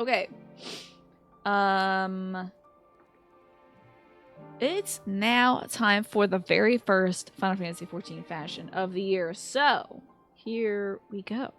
Okay. It's now time for the very first Final Fantasy XIV fashion of the year. So, here we go.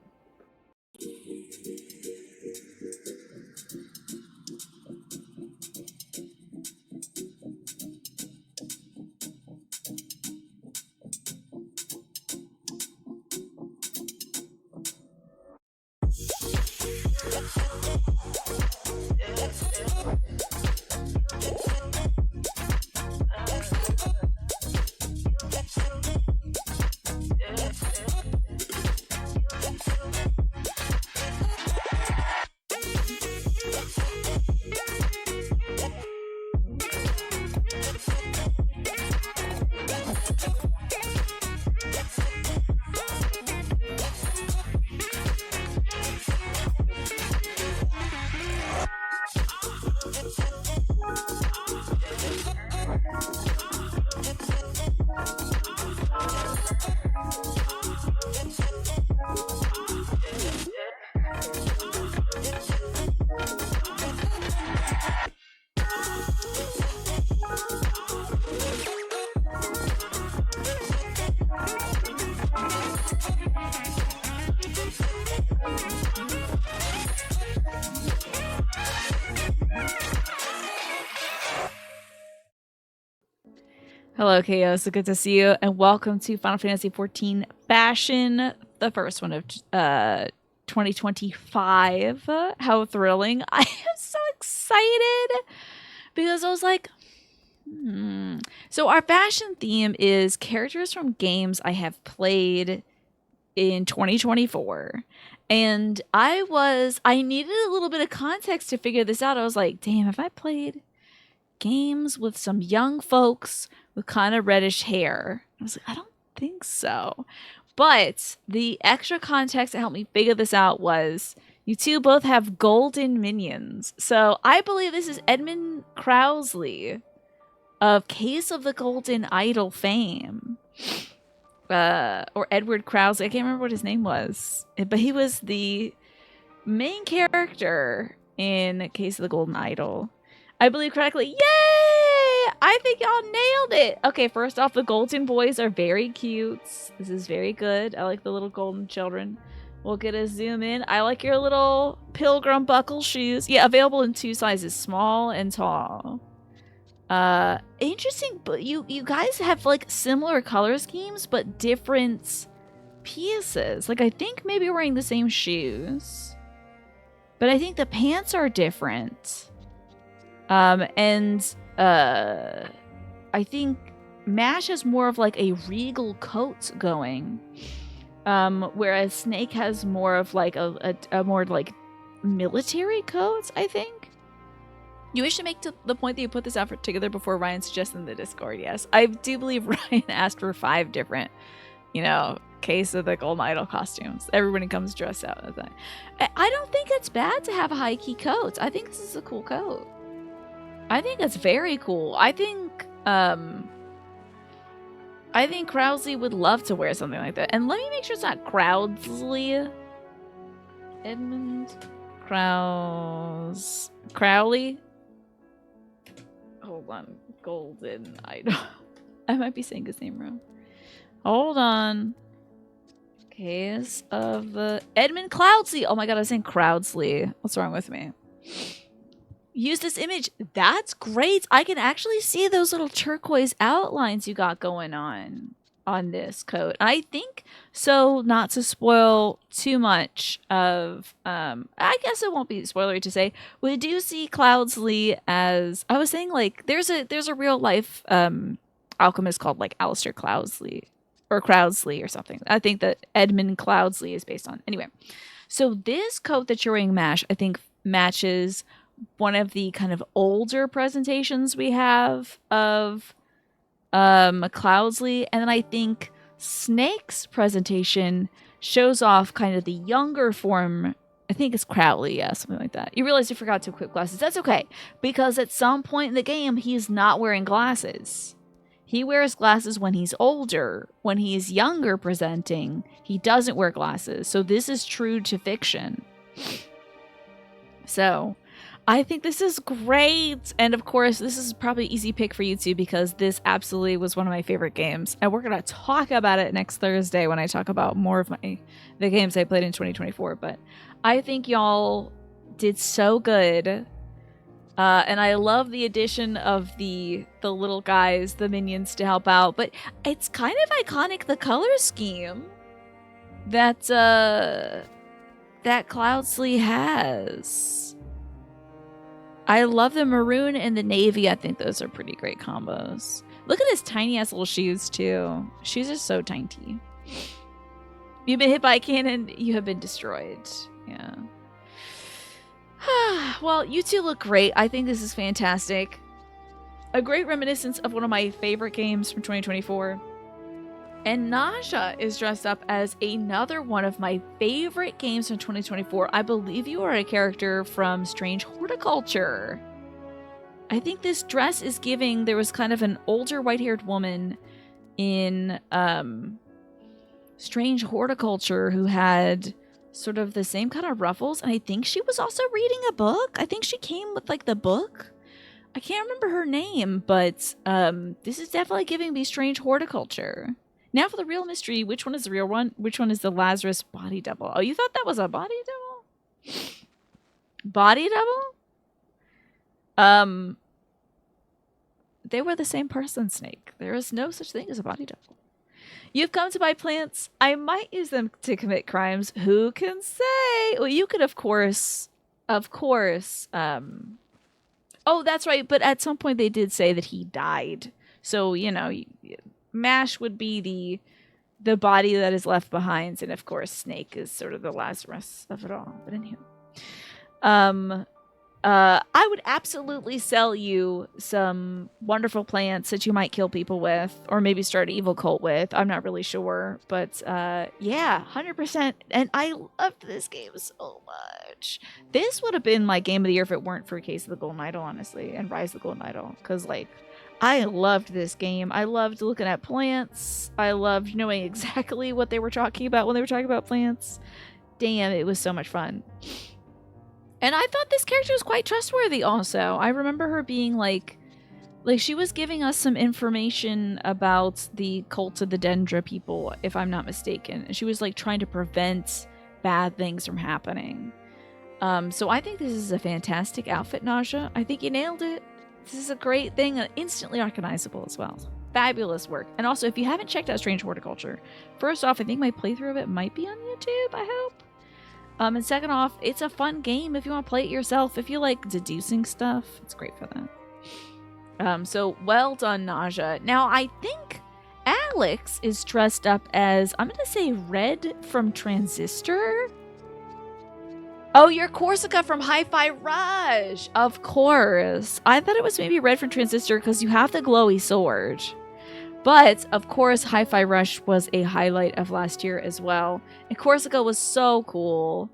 Hello, KO. So good to see you, and welcome to Final Fantasy XIV Fashion, the first one of 2025. How thrilling. I am so excited because I was like, So our fashion theme is characters from games I have played in 2024. And I needed a little bit of context to figure this out. I was like, damn, have I played games with some young folks with kind of reddish hair? I was like, I don't think so. But the extra context that helped me figure this out was you two both have golden minions. So I believe this is Edmund Crowsley of Case of the Golden Idol fame. Or Edward Crowsley. I can't remember what his name was. But he was the main character in Case of the Golden Idol. I believe correctly. Yay! I think y'all nailed it. Okay, first off, the Golden Boys are very cute. This is very good. I like the little golden children. We'll get a zoom in. I like your little pilgrim buckle shoes. Yeah, available in 2 sizes, small and tall. Interesting, but you guys have like similar color schemes, but different pieces. Like I think maybe you're wearing the same shoes, but I think the pants are different. I think Mash has more of like a regal coat going, whereas Snake has more of like a more like military coat, I think. You wish to make the point that you put this out together before Ryan suggested in the Discord. Yes, I do believe Ryan asked for 5 different, Case of the Golden Idol costumes. Everybody comes dressed out as that. I don't think it's bad to have a high key coat. I think this is a cool coat. I think it's very cool. I think Crowsley would love to wear something like that. And let me make sure it's not Crowdsley. Edmund Crowley. Hold on. Golden Idol. I might be saying his name wrong. Hold on. Case of the Edmund Cloudsley. Oh my god, I was saying Crowdsley. What's wrong with me? Use this image. That's great. I can actually see those little turquoise outlines you got going on this coat. I think, so not to spoil too much of, I guess it won't be spoilery to say, we do see Cloudsley as, I was saying like, there's a real life alchemist called like Aleister Cloudsley or Crowdsley or something. I think that Edmund Cloudsley is based on. Anyway, so this coat that you're wearing, Mash, I think matches one of the kind of older presentations we have of Cloudsley, and then I think Snake's presentation shows off kind of the younger form. I think it's Crowley, yeah, something like that. You realize you forgot to equip glasses. That's okay, because at some point in the game, he's not wearing glasses. He wears glasses when he's older. When he's younger presenting, he doesn't wear glasses. So this is true to fiction. So I think this is great. And of course, this is probably an easy pick for you too, because this absolutely was one of my favorite games. And we're going to talk about it next Thursday when I talk about more of the games I played in 2024. But I think y'all did so good. And I love the addition of the little guys, the minions to help out. But it's kind of iconic, the color scheme that Cloudsley has. I love the maroon and the navy. I think those are pretty great combos. Look at his tiny ass little shoes too. Shoes are so tiny. You've been hit by a cannon, you have been destroyed. Yeah. Well, you two look great. I think this is fantastic. A great reminiscence of one of my favorite games from 2024. And Naja is dressed up as another one of my favorite games from 2024. I believe you are a character from Strange Horticulture. I think this dress is giving, there was kind of an older white-haired woman in Strange Horticulture who had sort of the same kind of ruffles, and I think she was also reading a book. I think she came with like the book. I can't remember her name, but this is definitely giving me Strange Horticulture. Now for the real mystery, which one is the real one? Which one is the Lazarus body double? Oh, you thought that was a body double? Body double? They were the same person, Snake. There is no such thing as a body double. You've come to buy plants. I might use them to commit crimes. Who can say? Well, you could, of course. Oh, that's right. But at some point they did say that he died. So, you know, MASH would be the body that is left behind. And, of course, Snake is sort of the Lazarus of it all. But anywho. I would absolutely sell you some wonderful plants that you might kill people with, or maybe start an evil cult with. I'm not really sure, but yeah, 100%. And I loved this game so much. This would have been my game of the year if it weren't for Case of the Golden Idol, honestly, and Rise of the Golden Idol, because like I loved this game. I loved looking at plants. I loved knowing exactly what they were talking about when they were talking about plants. Damn, it was so much fun. And I thought this character was quite trustworthy also. I remember her being like she was giving us some information about the cult of the Dendra people, if I'm not mistaken. And she was like trying to prevent bad things from happening. So I think this is a fantastic outfit, Naja. I think you nailed it. This is a great thing, instantly recognizable as well. Fabulous work. And also, if you haven't checked out Strange Horticulture, first off, I think my playthrough of it might be on YouTube, I hope. And second off, it's a fun game if you want to play it yourself. If you like deducing stuff, it's great for that. So well done, Naja. Now, I think Alex is dressed up as, I'm going to say Red from Transistor. Oh, you're Corsica from Hi-Fi Rush. Of course. I thought it was maybe Red from Transistor because you have the glowy sword. But, of course, Hi-Fi Rush was a highlight of last year as well. And Corsica was so cool.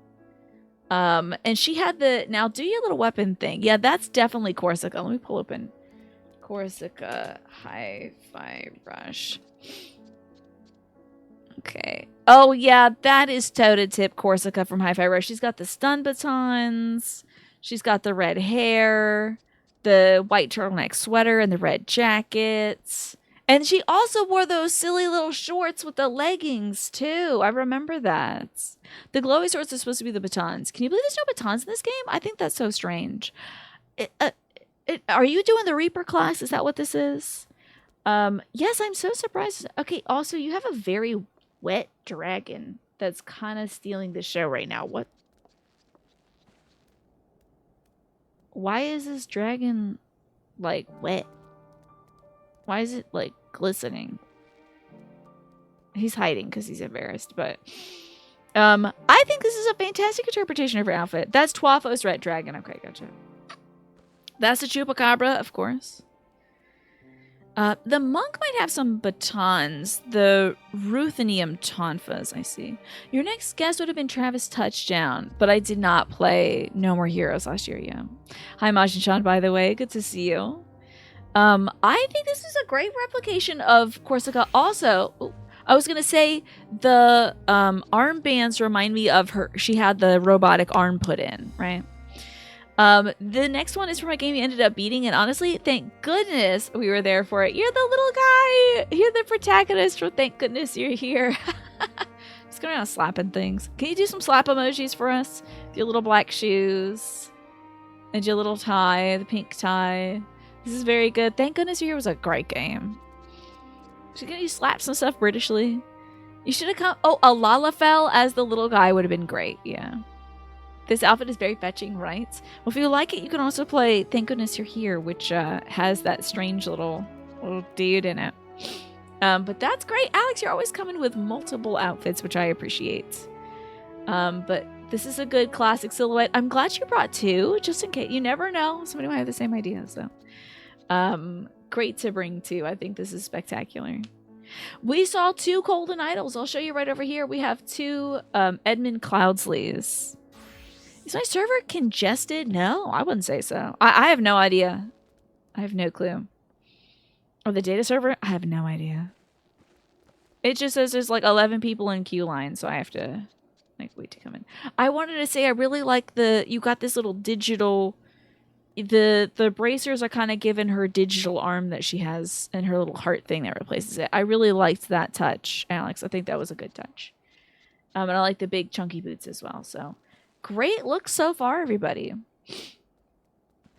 And she had the, now do your little weapon thing. Yeah, that's definitely Corsica. Let me pull open Corsica Hi-Fi Rush. Okay. Oh, yeah, that is toe-to-tip Corsica from Hi-Fi Rush. She's got the stun batons. She's got the red hair, the white turtleneck sweater, and the red jackets. And she also wore those silly little shorts with the leggings, too. I remember that. The glowy shorts are supposed to be the batons. Can you believe there's no batons in this game? I think that's so strange. Are you doing the Reaper class? Is that what this is? Yes, I'm so surprised. Okay, also, you have a very wet dragon that's kind of stealing the show right now. What? Why is this dragon, like, wet? Why is it, like, glistening? He's hiding because he's embarrassed, but I think this is a fantastic interpretation of her outfit. That's Twafo's red dragon. Okay, gotcha. That's the chupacabra, of course. The monk might have some batons. The Ruthenium tonfas, I see. Your next guest would have been Travis Touchdown, but I did not play No More Heroes last year, yeah. Hi, Majin Sean, by the way. Good to see you. I think this is a great replication of Corsica. Also, I was going to say the armbands remind me of her. She had the robotic arm put in, right? The next one is from a game you ended up beating, and honestly, thank goodness we were there for it. You're the little guy. You're the protagonist. For thank goodness you're here. Just going around slapping things. Can you do some slap emojis for us? Your little black shoes and your little tie, the pink tie. This is very good. Thank goodness you're here was a great game. Should you slap some stuff Britishly? You should have come. Oh, a Lalafell as the little guy would have been great. Yeah. This outfit is very fetching, right? Well, if you like it, you can also play Thank Goodness You're Here, which has that strange little dude in it. But that's great. Alex, you're always coming with multiple outfits, which I appreciate. But this is a good classic silhouette. I'm glad you brought two, just in case. You never know. Somebody might have the same idea. So great to bring two. I think this is spectacular. We saw two Golden Idols. I'll show you right over here. We have two Edmund Cloudsleys. Is my server congested? No, I wouldn't say so. I have no idea. I have no clue. Or the data server? I have no idea. It just says there's like 11 people in queue line, so I have to like wait to come in. I wanted to say I really like you got this little digital, the bracers are kind of giving her digital arm that she has and her little heart thing that replaces it. I really liked that touch, Alex. I think that was a good touch. And I like the big chunky boots as well, so. Great looks so far, everybody.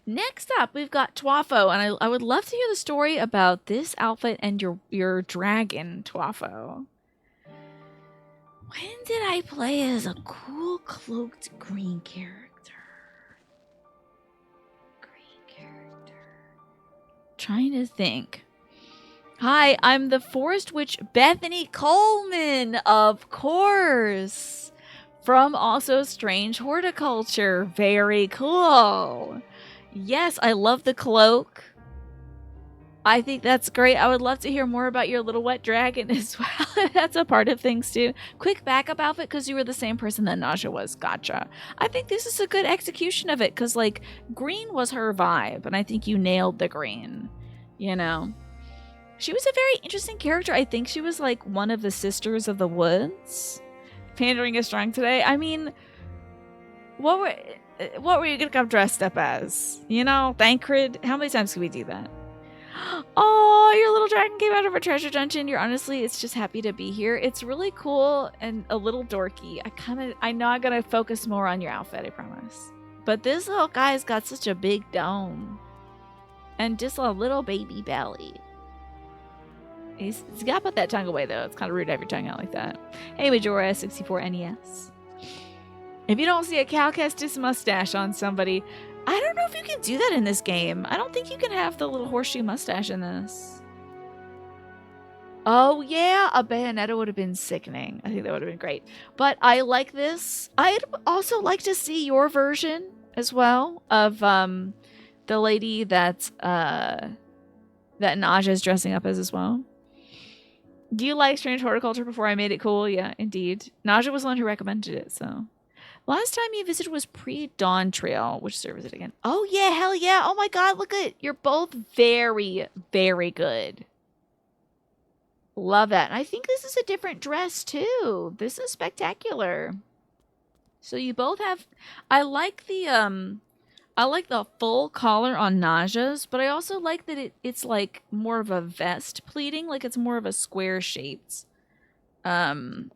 Next up, we've got Twafo, and I would love to hear the story about this outfit and your dragon, Twafo. When did I play as a cool cloaked green character? Trying to think. Hi, I'm the Forest Witch Bethany Coleman, of course. From also Strange Horticulture. Very cool. Yes, I love the cloak. I think that's great. I would love to hear more about your little wet dragon as well. That's a part of things too. Quick backup outfit because you were the same person that Naja was. Gotcha. I think this is a good execution of it because like green was her vibe and I think you nailed the green. You know? She was a very interesting character. I think she was like one of the Sisters of the Woods. Pandering is strong today. I mean, what were you gonna come dressed up as? You know, Thancred? How many times can we do that? Oh, your little dragon came out of a treasure dungeon. You're honestly, it's just happy to be here. It's really cool and a little dorky. I know I'm gonna focus more on your outfit, I promise. But this little guy's got such a big dome. And just a little baby belly. He's got to put that tongue away, though. It's kind of rude to have your tongue out like that. Hey, Majora 64 NES. If you don't see a Cal Kestis mustache on somebody, I don't know if you can do that in this game. I don't think you can have the little horseshoe mustache in this. Oh, yeah. A Bayonetta would have been sickening. I think that would have been great. But I like this. I'd also like to see your version as well of the lady that Naja is dressing up as well. Do you like Strange Horticulture before I made it cool? Yeah, indeed. Naja was the one who recommended it, so. Last time you visited was pre-Dawn Trail. Which server is it again? Oh, yeah, hell yeah. Oh, my God, look at it. You're both very, very good. Love that. And I think this is a different dress, too. This is spectacular. So you both have... I like the full collar on Naja's, but I also like that it's like more of a vest pleating, like it's more of a square shaped neckline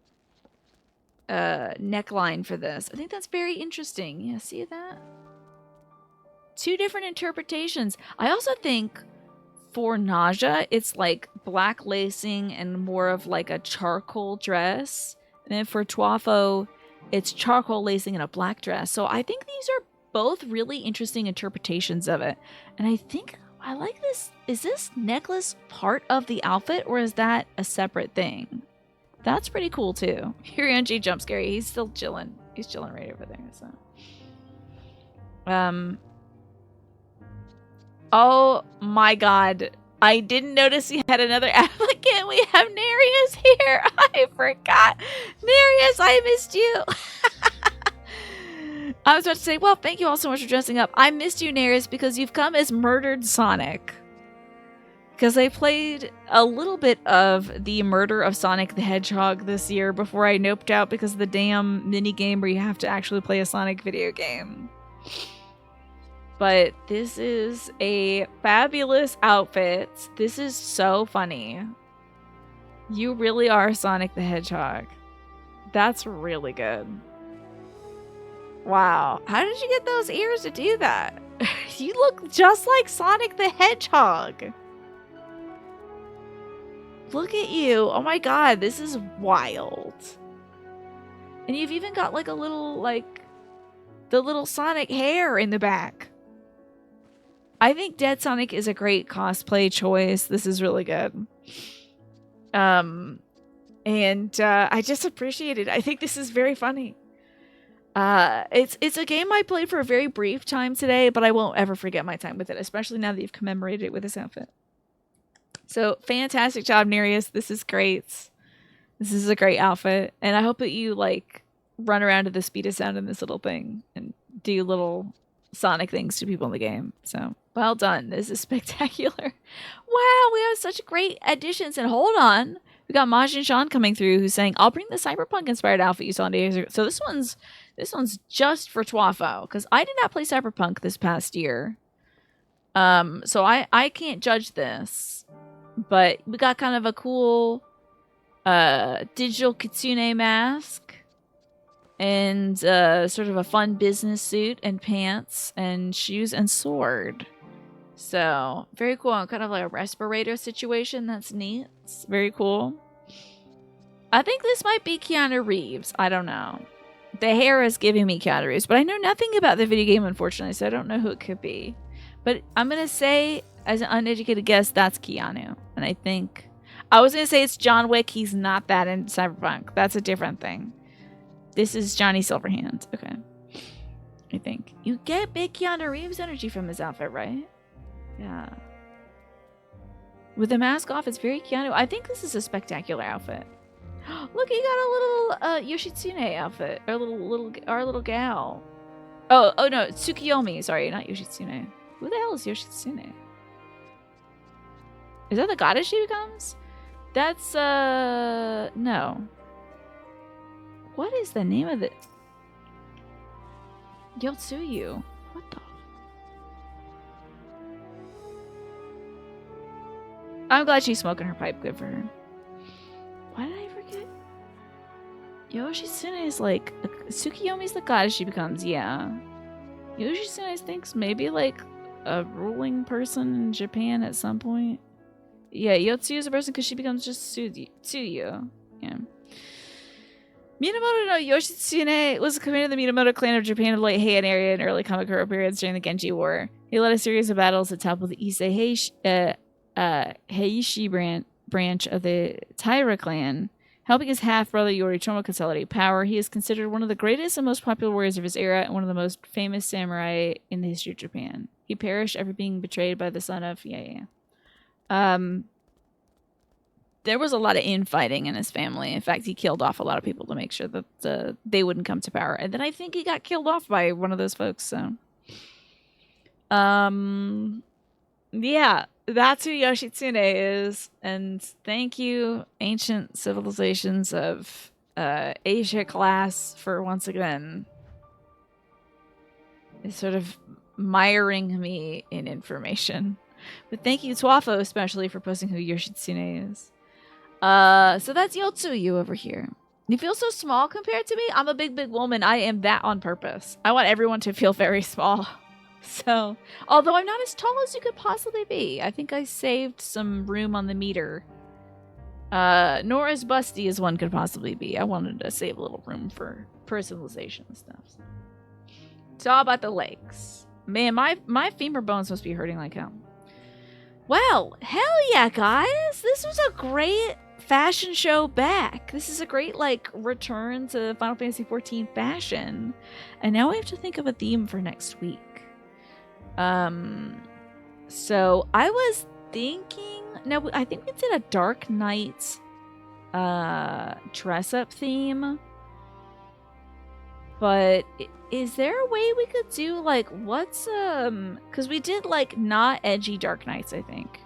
for this. I think that's very interesting. Yeah, see that? Two different interpretations. I also think for Naja, it's like black lacing and more of like a charcoal dress. And then for Twafo, it's charcoal lacing and a black dress. So I think these are both really interesting interpretations of it. And I think I like this. Is this necklace part of the outfit or is that a separate thing? That's pretty cool too. Hirianji jump scary. He's still chilling. He's chilling right over there. So. Oh my God. I didn't notice we had another applicant. We have Nereus here. I forgot. Nereus, I missed you. I was about to say, well, thank you all so much for dressing up. I missed you, Nereus, because you've come as Murdered Sonic. Because I played a little bit of the murder of Sonic the Hedgehog this year before I noped out because of the damn mini game where you have to actually play a Sonic video game. But this is a fabulous outfit. This is so funny. You really are Sonic the Hedgehog. That's really good. Wow. How did you get those ears to do that? You look just like Sonic the Hedgehog. Look at you. Oh my god, this is wild. And you've even got like a little, like, the little Sonic hair in the back. I think Dead Sonic is a great cosplay choice. This is really good. I just appreciate it. I think this is very funny. It's a game I played for a very brief time today, but I won't ever forget my time with it, especially now that you've commemorated it with this outfit. So, fantastic job, Nereus. This is great. This is a great outfit. And I hope that you, like, run around to the speed of sound in this little thing and do little Sonic things to people in the game. So, well done. This is spectacular. Wow, we have such great additions. And hold on. We got Maj and Sean coming through who's saying, I'll bring the cyberpunk-inspired outfit you saw days ago. So this one's just for Twafo, because I did not play Cyberpunk this past year. So I can't judge this. But we got kind of a cool digital kitsune mask and sort of a fun business suit and pants and shoes and sword. So very cool. Kind of like a respirator situation. That's neat. It's very cool. I think this might be Keanu Reeves. I don't know. The hair is giving me Keanu Reeves, but I know nothing about the video game, unfortunately, so I don't know who it could be. But I'm going to say, as an uneducated guess, that's Keanu. And I think... I was going to say it's John Wick. He's not that in Cyberpunk. That's a different thing. This is Johnny Silverhand. Okay. I think. You get big Keanu Reeves energy from his outfit, right? Yeah. With the mask off, it's very Keanu. I think this is a spectacular outfit. Look, he got a little Yoshitsune outfit. Our little gal. Oh no, Tsukiyomi. Sorry, not Yoshitsune. Who the hell is Yoshitsune? Is that the goddess she becomes? That's no. What is the name of it? Yotsuyu. What the? I'm glad she's smoking her pipe. Good for her. Why did I forget? Yoshitsune is like... Tsukiyomi's the goddess she becomes, yeah. Yoshitsune, I think, maybe like a ruling person in Japan at some point. Yeah, Yotsuyu is a person because she becomes just Tsuyu. Yeah. Minamoto no Yoshitsune was a commander of the Minamoto clan of Japan of the late Heian area in early Kamakura periods during the Genji War. He led a series of battles that toppled the Issei Heishi branch of the Taira clan, helping his half-brother Yoritomo consolidate power. He is considered one of the greatest and most popular warriors of his era and one of the most famous samurai in the history of Japan. He perished after being betrayed by the son of... There was a lot of infighting in his family. In fact, he killed off a lot of people to make sure that they wouldn't come to power. And then I think he got killed off by one of those folks, so... Yeah, that's who Yoshitsune is. And thank you, ancient civilizations of Asia class, for once again sort of miring me in information. But thank you, Twafo, especially for posting who Yoshitsune is. So that's Yotsuyu over here. You feel so small compared to me? I'm a big woman. I am that on purpose. I want everyone to feel very small. So, although I'm not as tall as you could possibly be, I think I saved some room on the meter. Nor as busty as one could possibly be. I wanted to save a little room for personalization and stuff. So. It's all about the legs. Man, my femur bones must be hurting like hell. Well, hell yeah, guys! This was a great fashion show back. This is a great, like, return to Final Fantasy XIV fashion. And now we have to think of a theme for next week. So I was thinking... No, I think we did a Dark Knight dress-up theme. But is there a way we could do, like, what's... Because we did, like, not edgy Dark Knights, I think.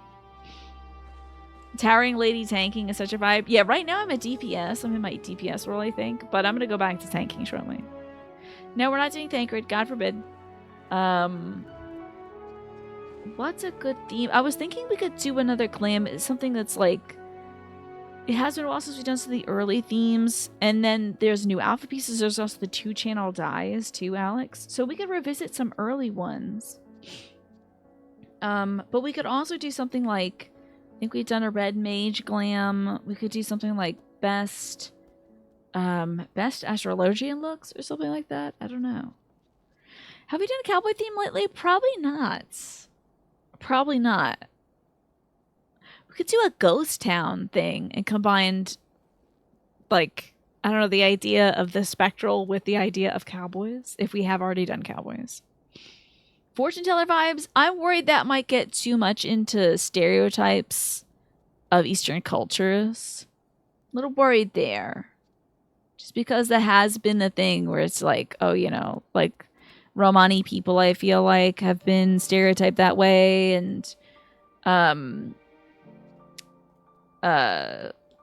Towering Lady tanking is such a vibe. Yeah, right now I'm a DPS. I'm in my DPS role, I think. But I'm going to go back to tanking shortly. No, we're not doing Tancred. God forbid. What's a good theme? I was thinking we could do another glam. It's something that's like, it has been a while since we've done some of the early themes, and then there's new alpha pieces. There's also the 2-channel dies too, Alex. So we could revisit some early ones. But we could also do something like, I think we've done a red mage glam. We could do something like best astrologian looks or something like that. I don't know. Have we done a cowboy theme lately? Probably not. Probably not. We could do a ghost town thing and combined, like, I don't know, the idea of the spectral with the idea of cowboys, if we have already done cowboys. Fortune teller vibes, I'm worried that might get too much into stereotypes of Eastern cultures. A little worried there. Just because that has been the thing where it's like, oh, you know, like Romani people, I feel like, have been stereotyped that way, and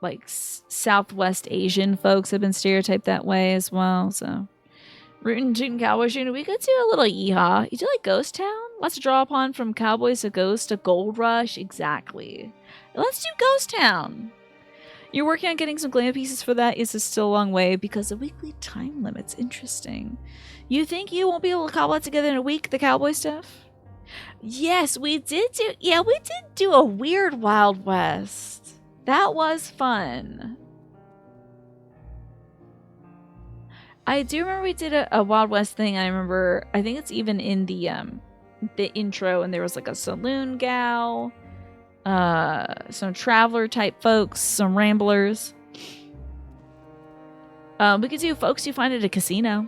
like Southwest Asian folks have been stereotyped that way as well. So rootin' tootin' cowboy shooting, we could do a little yeehaw. You do like Ghost Town? Let's draw upon from cowboys to ghost to gold rush. Exactly. Let's do Ghost Town. You're working on getting some glam pieces for that. Is still a long way because of weekly time limits. Interesting. You think you won't be able to cobble it together in a week, the cowboy stuff? Yes, we did do. Yeah, we did do a weird Wild West. That was fun. I do remember we did a Wild West thing. I remember, I think it's even in the intro, and there was like a saloon gal, some traveler type folks, some ramblers. We could do folks you find at a casino.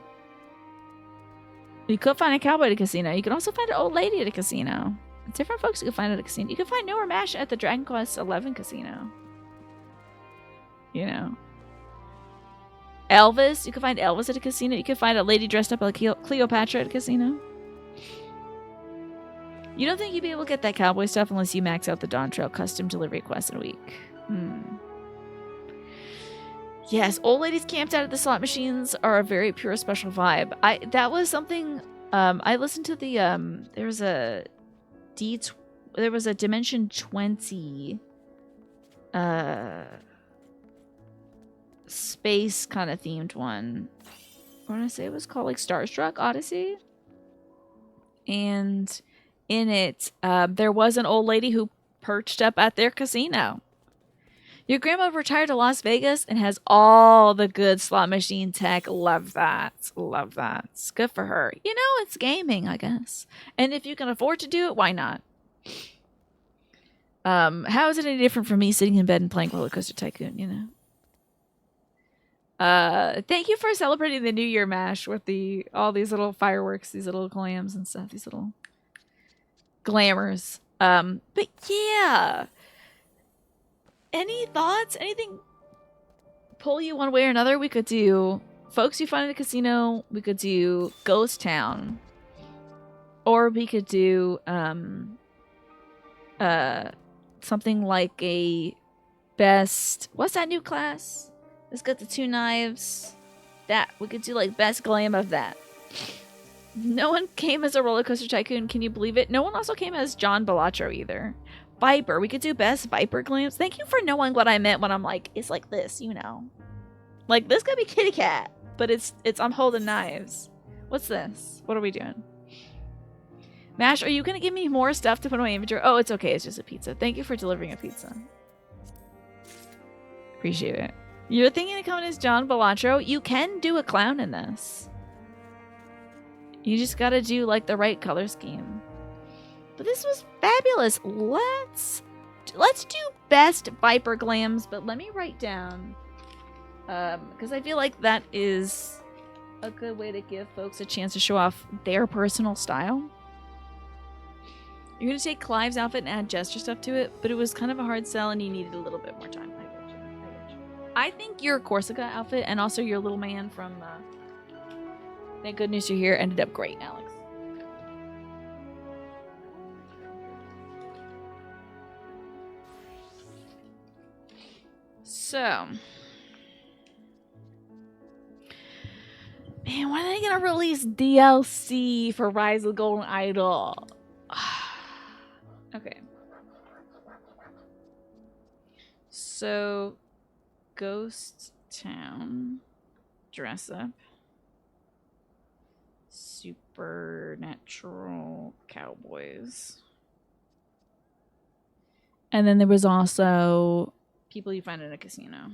You could find a cowboy at a casino. You could also find an old lady at a casino. Different folks you could find at a casino. You could find Noah Mash at the Dragon Quest XI casino. You know. Elvis. You could find Elvis at a casino. You could find a lady dressed up like Cleopatra at a casino. You don't think you'd be able to get that cowboy stuff unless you max out the Dawn Trail custom delivery quest in a week. Yes, old ladies camped out at the slot machines are a very pure special vibe. That was something I listened to the there was a Dimension 20 space kind of themed one. I want to say it was called like Starstruck Odyssey. And in it, there was an old lady who perched up at their casino. Your grandma retired to Las Vegas and has all the good slot machine tech. Love that. Love that. It's good for her. You know, it's gaming, I guess. And if you can afford to do it, why not? How is it any different from me sitting in bed and playing Roller Coaster Tycoon, you know? Thank you for celebrating the New Year Mash with all these little fireworks, these little clams and stuff, these little glamours. But yeah. Any thoughts? Anything pull you one way or another? We could do folks you find at a casino. We could do Ghost Town. Or we could do something like a best, what's that new class? It's got the 2 knives. That we could do like best glam of that. No one came as a Roller Coaster Tycoon. Can you believe it? No one also came as John Balatro either. Viper. We could do best Viper glams. Thank you for knowing what I meant when I'm like, it's like this, you know. Like, this could be kitty cat, but it's I'm holding knives. What's this? What are we doing? Mash, are you going to give me more stuff to put in my inventory? Oh, it's okay. It's just a pizza. Thank you for delivering a pizza. Appreciate it. You're thinking of coming as John Balatro? You can do a clown in this. You just got to do, like, the right color scheme. But this was fabulous. Let's do best Viper glams, but let me write down, because I feel like that is a good way to give folks a chance to show off their personal style. You're going to take Clive's outfit and add gesture stuff to it, but it was kind of a hard sell and you needed a little bit more time. I think your Corsica outfit and also your little man from Thank Goodness You're Here ended up great, Alex. So, man, when are they gonna release DLC for Rise of the Golden Idol? Okay. So, Ghost Town dress up. Supernatural cowboys. And then there was also people you find in a casino.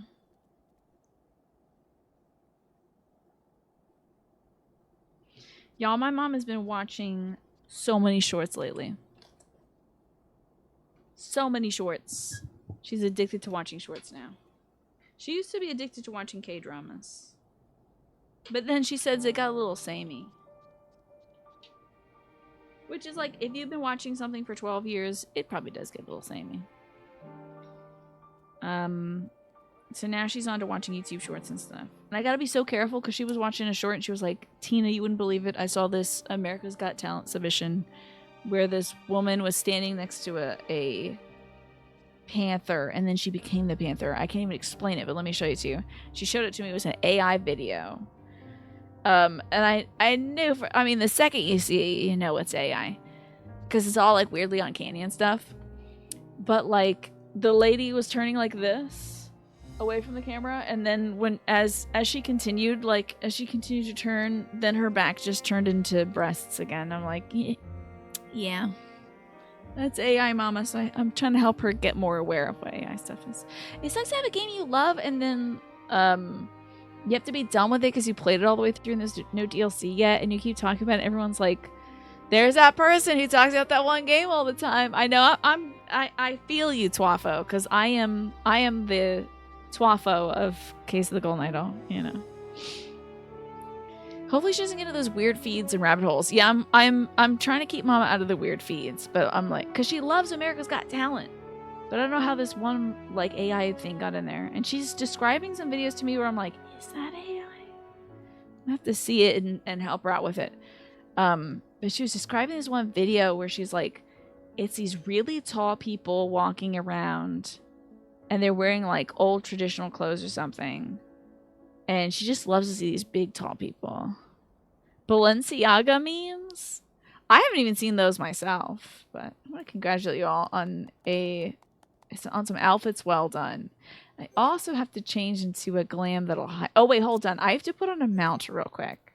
Y'all, my mom has been watching so many shorts lately. So many shorts. She's addicted to watching shorts now. She used to be addicted to watching K-dramas. But then she says it got a little samey. Which is like, if you've been watching something for 12 years, it probably does get a little samey. So now she's on to watching YouTube shorts and stuff. And I gotta be so careful because she was watching a short and she was like, Tina, you wouldn't believe it. I saw this America's Got Talent submission where this woman was standing next to a panther and then she became the panther. I can't even explain it, but let me show it to you. She showed it to me. It was an AI video. And I knew, the second you see it, you know it's AI. Because it's all like weirdly uncanny and stuff. But like, the lady was turning like this away from the camera, and then as she continued to turn, then her back just turned into breasts again. I'm like, yeah, that's AI, mama. So I'm trying to help her get more aware of what AI stuff is. It sucks to have a game you love and then you have to be done with it because you played it all the way through and there's no DLC yet, and you keep talking about it. Everyone's like, there's that person who talks about that one game all the time. I know. I feel you, Twafo, because I am the Twafo of Case of the Golden Idol, you know. Hopefully she doesn't get into those weird feeds and rabbit holes. Yeah, I'm trying to keep Mama out of the weird feeds, but I'm like, because she loves America's Got Talent. But I don't know how this one like AI thing got in there. And she's describing some videos to me where I'm like, is that AI? I have to see it and help her out with it. But she was describing this one video where she's like, it's these really tall people walking around and they're wearing like old traditional clothes or something. And she just loves to see these big tall people. Balenciaga memes? I haven't even seen those myself, but I want to congratulate you all on some outfits well done. I also have to change into a glam that'll hide. Oh wait, hold on. I have to put on a mount real quick.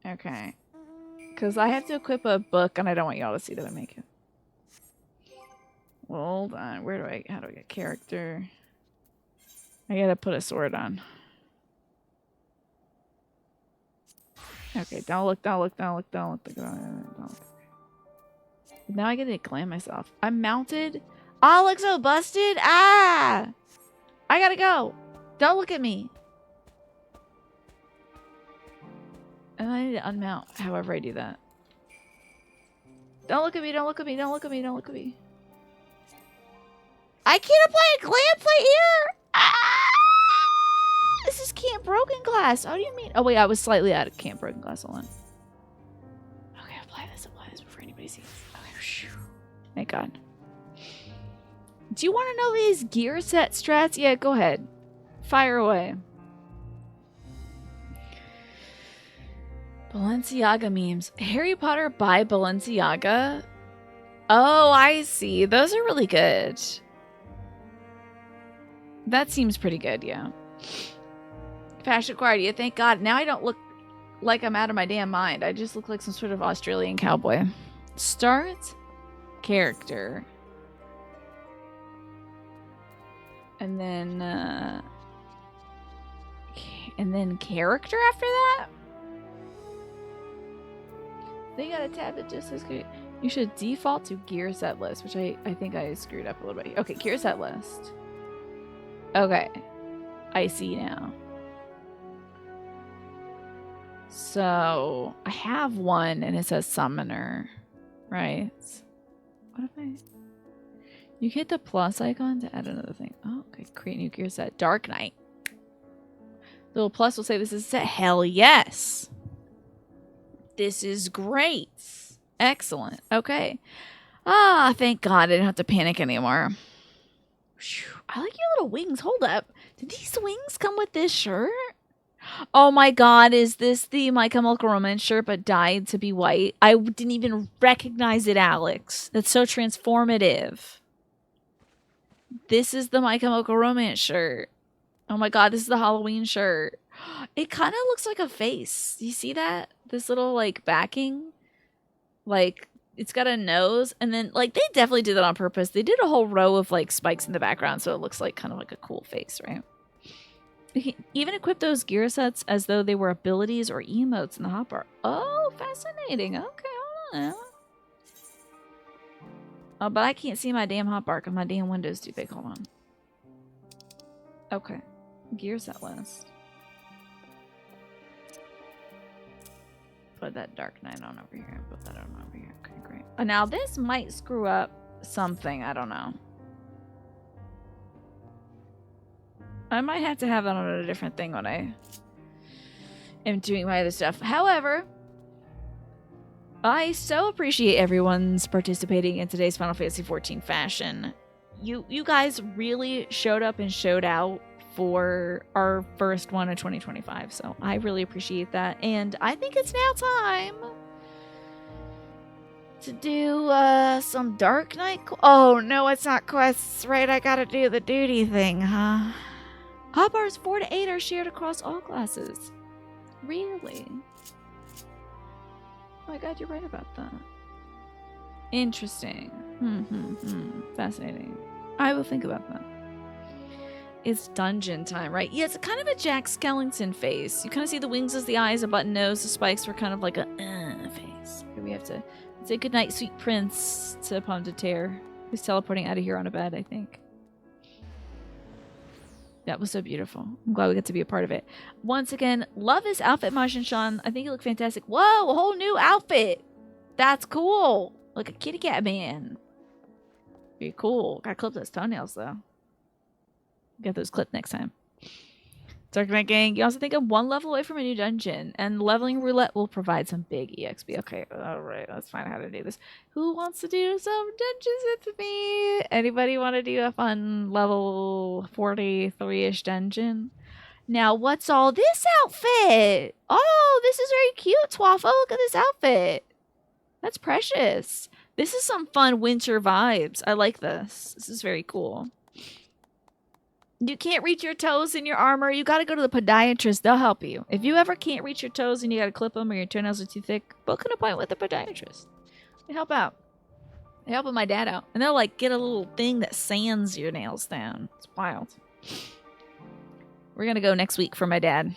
Okay. Because I have to equip a book and I don't want y'all to see that I make it. Well, hold on. How do I get character? I gotta put a sword on. Okay, don't look. Now I get to glam myself. I'm mounted. Oh, I look so busted. Ah! I gotta go. Don't look at me. And I need to unmount however I do that. Don't look at me, don't look at me, don't look at me, don't look at me. I can't apply a glam plate here! Ah! This is Camp Broken Glass. How do you mean? Oh wait, I was slightly out of Camp Broken Glass. Hold on. Okay, apply this before anybody sees. Okay, thank God. Do you want to know these gear set strats? Yeah, go ahead. Fire away. Balenciaga memes. Harry Potter by Balenciaga? Oh, I see. Those are really good. That seems pretty good, yeah. Fashion acquired. Yeah, thank God. Now I don't look like I'm out of my damn mind. I just look like some sort of Australian cowboy. Start character. And then character after that? They got a tab that just says good. You should default to gear set list, which I think I screwed up a little bit. Okay, gear set list. Okay. I see now. So I have one and it says summoner, right? What if I... You hit the plus icon to add another thing. Oh, okay. Create new gear set. Dark Knight. Little plus will say this is set. Hell yes. This is great. Excellent. Okay. Ah, thank God I didn't have to panic anymore. Whew. I like your little wings. Hold up. Did these wings come with this shirt? Oh my god, is this the My Chemical Romance shirt but dyed to be white? I didn't even recognize it, Alex. That's so transformative. This is the My Chemical Romance shirt. Oh my god, this is the Halloween shirt. It kind of looks like a face. You see that? This little, like, backing? Like, it's got a nose, and then, like, they definitely did that on purpose. They did a whole row of, like, spikes in the background, so it looks like kind of like a cool face, right? You can even equip those gear sets as though they were abilities or emotes in the hotbar. Oh, fascinating. Okay, hold on now. Oh, but I can't see my damn hotbar because my damn window's too big. Hold on. Okay. Gear set list. Put that Dark Knight on over here. Put that on over here. Okay, great. Now, this might screw up something. I don't know. I might have to have that on a different thing when I am doing my other stuff. However, I so appreciate everyone's participating in today's Final Fantasy XIV fashion. You guys really showed up and showed out for our first one of 2025, so I really appreciate that. And I think it's now time to do some Dark Knight. Oh no, it's not quests, right? I gotta do the duty thing, huh? Hotbars 4 to 8 are shared across all classes. Really? Oh my god, you're right about that. Interesting. Fascinating. I will think about that. It's dungeon time, right? Yeah, it's kind of a Jack Skellington face. You kind of see the wings as the eyes, a button nose, the spikes were kind of like a face. We have to say goodnight, sweet prince, to Pomme de Terre, who's teleporting out of here on a bed, I think. That was so beautiful. I'm glad we got to be a part of it. Once again, love this outfit, Majin Sean. I think you look fantastic. Whoa, a whole new outfit. That's cool. Like a kitty cat man. Very cool. Gotta clip those toenails, though. Get those clipped next time. Dark Knight Gang, you also think I'm one level away from a new dungeon, and leveling roulette will provide some big EXP. Okay, alright, let's find out how to do this. Who wants to do some dungeons with me? Anybody want to do a fun level 43-ish dungeon? Now, what's all this outfit? Oh, this is very cute, Twaffle. Look at this outfit. That's precious. This is some fun winter vibes. I like this. This is very cool. You can't reach your toes in your armor. You got to go to the podiatrist. They'll help you. If you ever can't reach your toes and you got to clip them or your toenails are too thick, book an appointment with a podiatrist. They help out. They helping my dad out. And they'll like get a little thing that sands your nails down. It's wild. We're going to go next week for my dad.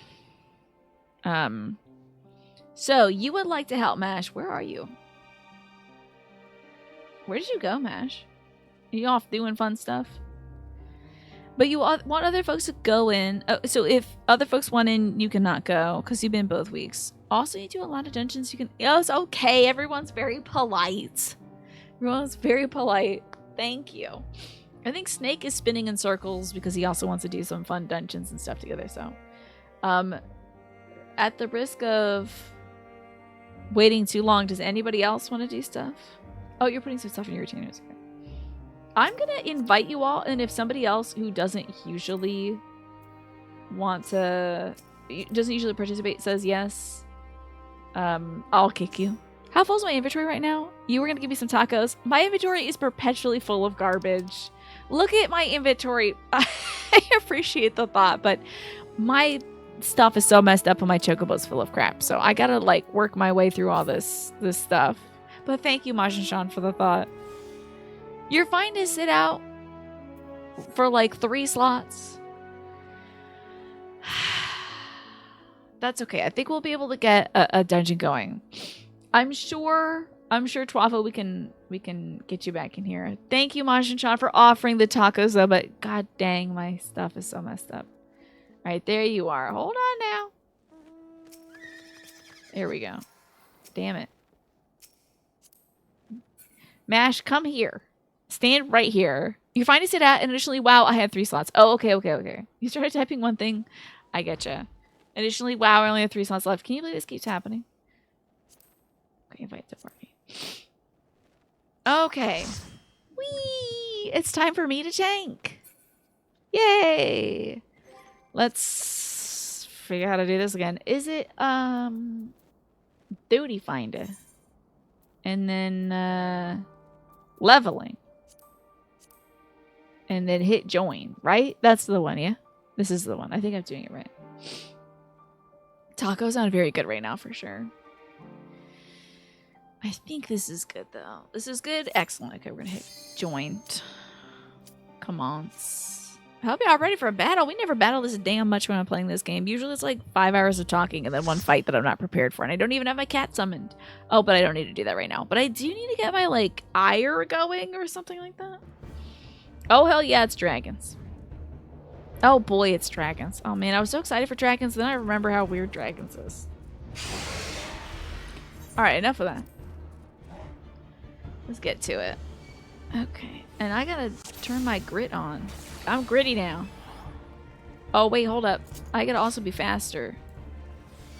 So you would like to help Mash. Where are you? Where did you go, Mash? Are you off doing fun stuff? But you want other folks to go in. Oh, so if other folks want in, you cannot go because you've been both weeks. Also, you do a lot of dungeons. You can. Oh, it's okay. Everyone's very polite. Everyone's very polite. Thank you. I think Snake is spinning in circles because he also wants to do some fun dungeons and stuff together. So, at the risk of waiting too long, does anybody else want to do stuff? Oh, you're putting some stuff in your retainers. Okay. I'm going to invite you all, and if somebody else who doesn't usually participate says yes, I'll kick you. How full is my inventory right now? You were going to give me some tacos. My inventory is perpetually full of garbage. Look at my inventory. I appreciate the thought, but my stuff is so messed up and my chocobo's full of crap. So I got to like work my way through all this stuff. But thank you, Majin Sean, for the thought. You're fine to sit out for like 3 slots. That's okay. I think we'll be able to get a dungeon going. I'm sure Twaffle, we can get you back in here. Thank you, Majin Sean, for offering the tacos though, but god dang, my stuff is so messed up. All right, there you are. Hold on now. There we go. Damn it. Mash, come here. Stand right here. You're fine to sit at, and additionally, wow, I had 3 slots. Oh, okay. You started typing one thing. I getcha. Additionally, wow, I only have 3 slots left. Can you believe this keeps happening? Okay, invite to party. Okay. Whee! It's time for me to tank. Yay! Let's figure out how to do this again. Is it duty finder? And then leveling. And then hit join, right? That's the one, yeah? This is the one. I think I'm doing it right. Taco's not very good right now for sure. I think this is good though. This is good. Excellent. Okay, we're gonna hit joint. Come on. I hope y'all ready for a battle. We never battle this damn much when I'm playing this game. Usually it's like 5 hours of talking and then one fight that I'm not prepared for. And I don't even have my cat summoned. Oh, but I don't need to do that right now. But I do need to get my like ire going or something like that. Oh, hell yeah, it's dragons. Oh boy, it's dragons. Oh man, I was so excited for dragons. Then I remember how weird dragons is. Alright, enough of that. Let's get to it. Okay. And I gotta turn my grit on. I'm gritty now. Oh, wait, hold up. I gotta also be faster.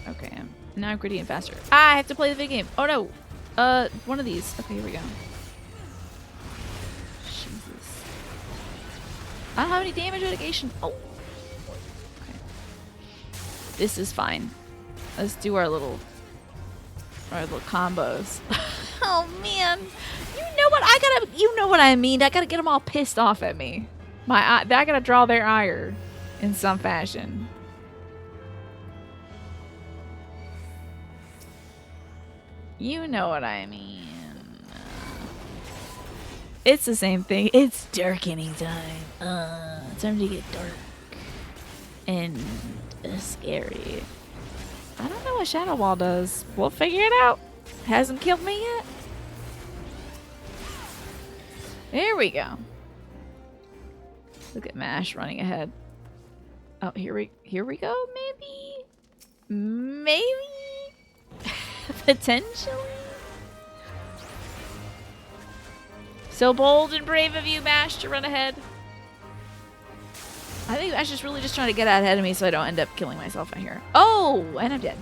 Okay, now I'm gritty and faster. Ah, I have to play the video game. Oh, no. One of these. Okay, here we go. Jesus. I don't have any damage mitigation. Oh. Okay. This is fine. Let's do our little combos. Oh, man. You know what I mean. I gotta get them all pissed off at me. I gotta draw their ire in some fashion. You know what I mean. It's the same thing. It's darkening time. Time to get dark. And scary. I don't know what Shadow Wall does. We'll figure it out. Hasn't killed me yet. There we go. Look at Mash running ahead. Oh, here we go. Maybe potentially. So bold and brave of you, Mash, to run ahead. I think Mash is really just trying to get out ahead of me so I don't end up killing myself out here. Oh, and I'm dead.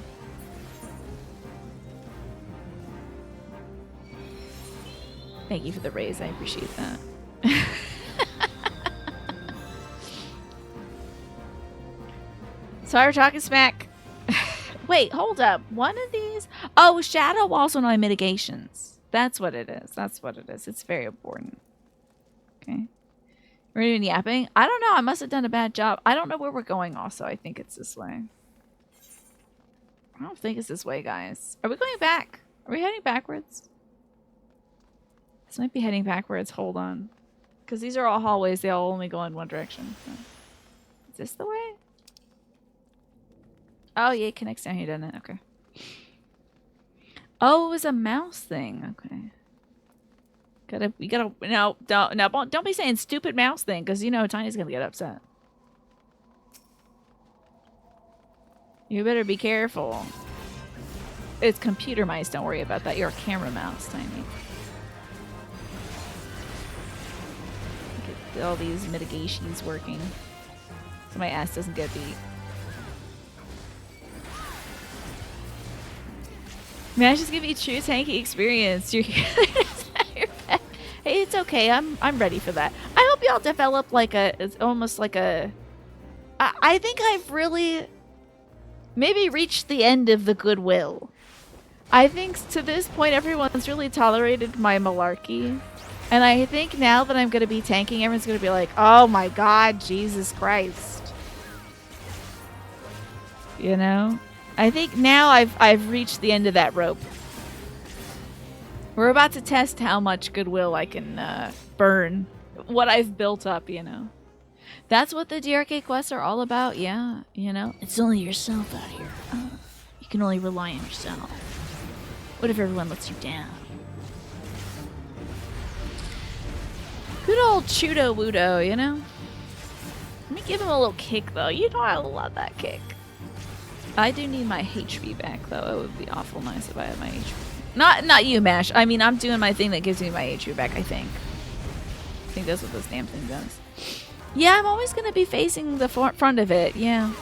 Thank you for the raise. I appreciate that. Sorry, we're talking smack. Wait, hold up. One of these? Oh, Shadow also know my mitigations. That's what it is. That's what it is. It's very important. Okay. We're doing yapping. I don't know. I must have done a bad job. I don't know where we're going also. I think it's this way. I don't think it's this way, guys. Are we going back? Are we heading backwards? This might be heading backwards. Hold on. Because these are all hallways. They all only go in one direction. So. Is this the way? Oh, yeah. It connects down here, doesn't it? Okay. Oh, it was a mouse thing. Okay. We gotta, no, don't be saying stupid mouse thing, because you know Tiny's gonna get upset. You better be careful. It's computer mice, don't worry about that. You're a camera mouse, Tiny. Get all these mitigations working so my ass doesn't get beat. Mash is giving you true tanky experience. Hey, it's okay. I'm ready for that. I hope y'all develop like it's almost like a... I think I've really maybe reached the end of the goodwill. I think to this point everyone's really tolerated my malarkey. And I think now that I'm going to be tanking, everyone's going to be like, oh my god, Jesus Christ. You know? I think now I've reached the end of that rope. We're about to test how much goodwill I can burn. What I've built up, you know. That's what the DRK quests are all about, yeah. You know? It's only yourself out here. You can only rely on yourself. What if everyone lets you down? Good old Chudo Wudo, you know? Let me give him a little kick, though. You know I love that kick. I do need my HP back, though. It would be awful nice if I had my HP. Not you, Mash. I mean, I'm doing my thing that gives me my HP back, I think. I think that's what this damn thing does. Yeah, I'm always going to be facing the front of it. Yeah.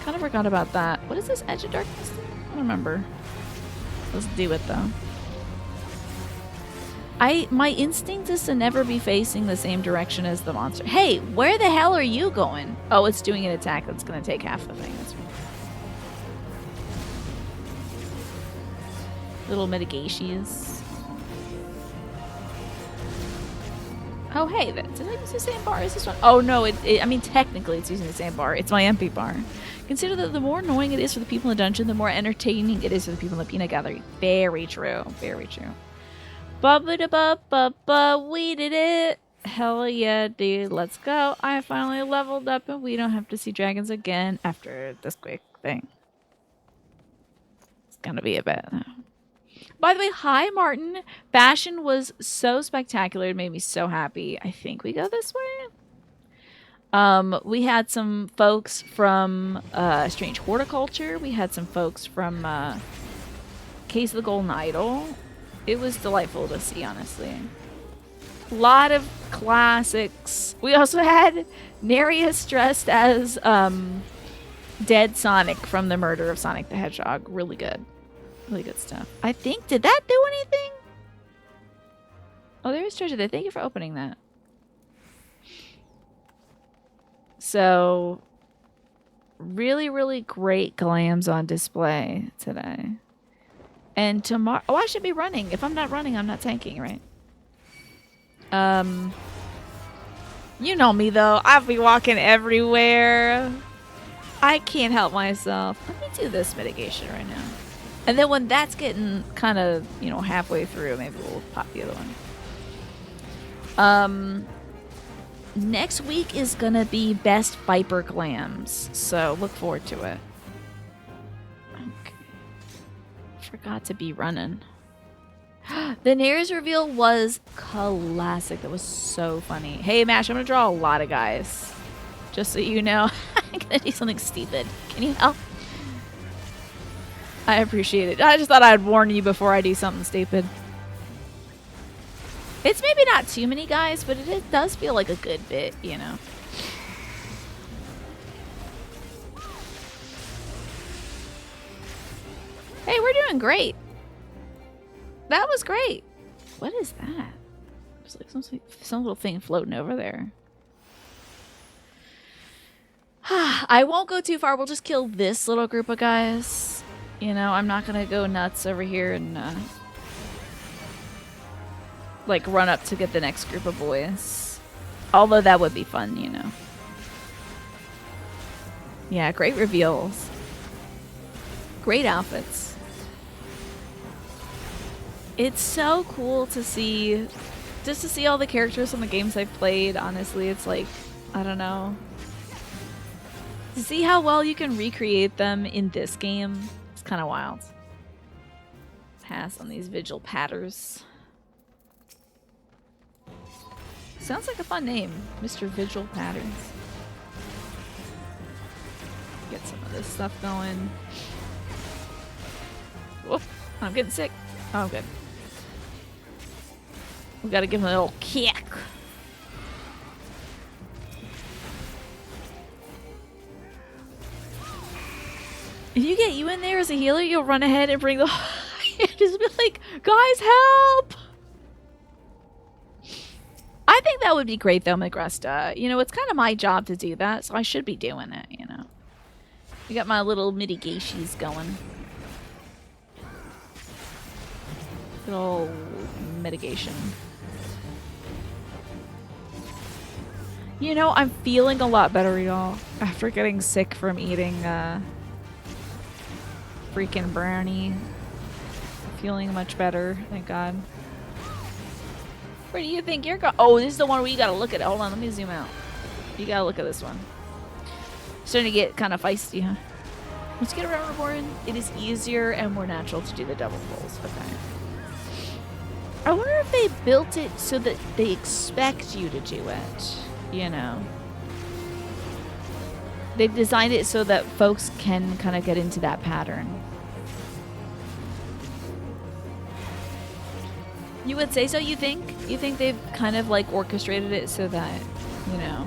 Kind of forgot about that. What is this Edge of Darkness thing? I don't remember. Let's do it, though. My instinct is to never be facing the same direction as the monster. Hey, where the hell are you going? Oh, it's doing an attack that's going to take half the thing. That's right. Little mitigations. Oh, hey, did I use the same bar as this one? Oh, no, I mean, technically it's using the same bar. It's my MP bar. Consider that the more annoying it is for the people in the dungeon, the more entertaining it is for the people in the peanut gallery. Very true. Very true. Ba-ba-da-ba-ba-ba, we did it. Hell yeah, dude. Let's go. I finally leveled up and we don't have to see dragons again after this quick thing. It's gonna be a bit. By the way, hi, Martin. Fashion was so spectacular. It made me so happy. I think we go this way. We had some folks from Strange Horticulture. We had some folks from Case of the Golden Idol. It was delightful to see, honestly. A lot of classics. We also had Nereus dressed as Dead Sonic from the Murder of Sonic the Hedgehog. Really good. Really good stuff. I think, did that do anything? Oh, there is treasure there. Thank you for opening that. So, really, really great glams on display today. And tomorrow, oh, I should be running. If I'm not running, I'm not tanking, right? You know me though. I'll be walking everywhere. I can't help myself. Let me do this mitigation right now. And then when that's getting kind of, you know, halfway through, maybe we'll pop the other one. Next week is gonna be best Viper glams, so look forward to it. Okay. Forgot to be running. The Nereus reveal was classic. That was so funny. Hey, Mash, I'm gonna draw a lot of guys. Just so you know. I'm gonna do something stupid. Can you help? I appreciate it. I just thought I'd warn you before I do something stupid. It's maybe not too many guys, but it does feel like a good bit, you know. Hey, we're doing great. That was great. What is that? There's like some little thing floating over there. I won't go too far. We'll just kill this little group of guys. You know, I'm not gonna go nuts over here and like run up to get the next group of boys. Although that would be fun, you know. Yeah, great reveals. Great outfits. It's so cool to see, just to see all the characters from the games I've played. Honestly, it's like, I don't know. To see how well you can recreate them in this game, it's kind of wild. Pass on these Vigil Patters. Sounds like a fun name, Mr. Vigil Patterns. Get some of this stuff going. Whoop, I'm getting sick. Oh, I'm good. We gotta give him a little kick. If you get you in there as a healer, you'll run ahead and bring the... just be like, guys, help! I think that would be great, though, Migresta. You know, it's kind of my job to do that, so I should be doing it, you know. We got my little mitigations going. Good old mitigation. You know, I'm feeling a lot better, y'all, after getting sick from eating freaking brownie. Feeling much better, thank God. Where do you think you're going? Oh, this is the one where you gotta look at it. Hold on, let me zoom out. You gotta look at this one. Starting to get kind of feisty, huh? Let's get around Reborn. It is easier and more natural to do the double pulls. Okay. I wonder if they built it so that they expect you to do it. You know. They've designed it so that folks can kind of get into that pattern. You would say so, you think? You think they've kind of like orchestrated it so that, you know,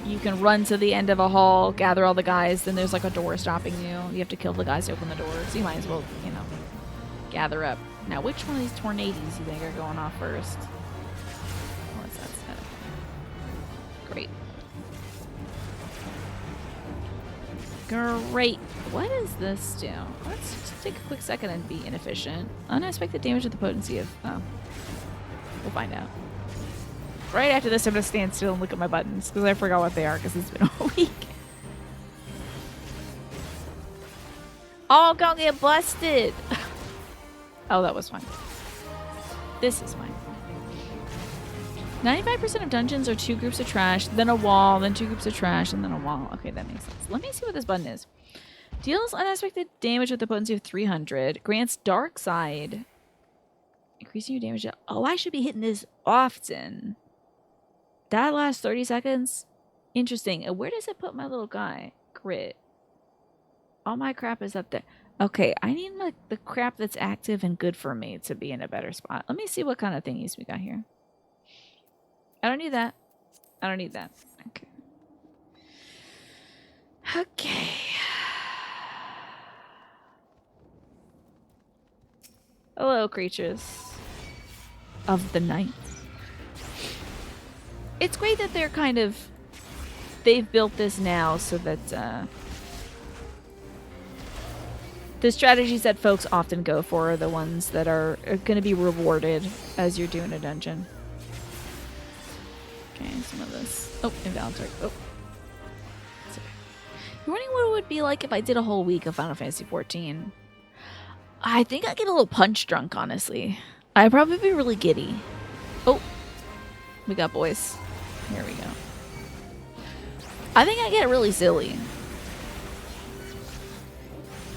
you can run to the end of a hall, gather all the guys, then there's like a door stopping you. You have to kill the guys to open the door. So you might as well, you know, gather up. Now, which one of these tornadoes you think are going off first? What's that set? Great. Great. What does this do? Let's just take a quick second and be inefficient. Unexpected damage with the potency of... Oh. We'll find out. Right after this, I'm going to stand still and look at my buttons, because I forgot what they are, because it's been a week. Oh, gonna get busted! Oh, that was fine. This is fine. 95% of dungeons are 2 groups of trash, then a wall, then 2 groups of trash, and then a wall. Okay, that makes sense. Let me see what this button is. Deals unexpected damage with the potency of 300. Grants dark side. Increasing your damage. Oh, I should be hitting this often. That lasts 30 seconds? Interesting. And where does it put my little guy? Crit. All my crap is up there. Okay, I need like the crap that's active and good for me to be in a better spot. Let me see what kind of thingies we got here. I don't need that. I don't need that. Okay. Okay. Hello, creatures of the night. It's great that they're kind of... They've built this now so that... the strategies that folks often go for are the ones that are going to be rewarded as you're doing a dungeon. Okay, some of this. Oh, invalid target. Oh. Okay. You're wondering what it would be like if I did a whole week of Final Fantasy XIV? I think I'd get a little punch drunk, honestly. I'd probably be really giddy. Oh. We got boys. Here we go. I think I get really silly.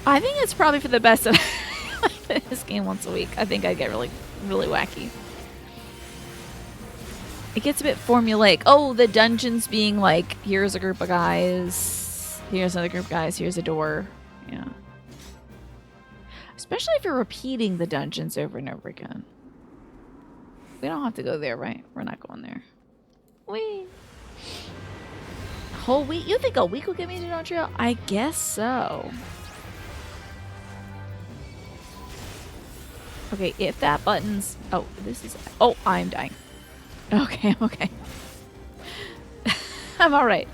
I think it's probably for the best that I play this game once a week. I think I get really, really wacky. It gets a bit formulaic. Oh, the dungeons being like, here's a group of guys, here's another group of guys, here's a door. Yeah. Especially if you're repeating the dungeons over and over again. We don't have to go there, right? We're not going there. Wait. Whole week? You think a week will get me to Dawn Trail? I guess so. Okay, if that button's... Oh, this is... Oh, I'm dying. Okay, I'm okay. I'm alright.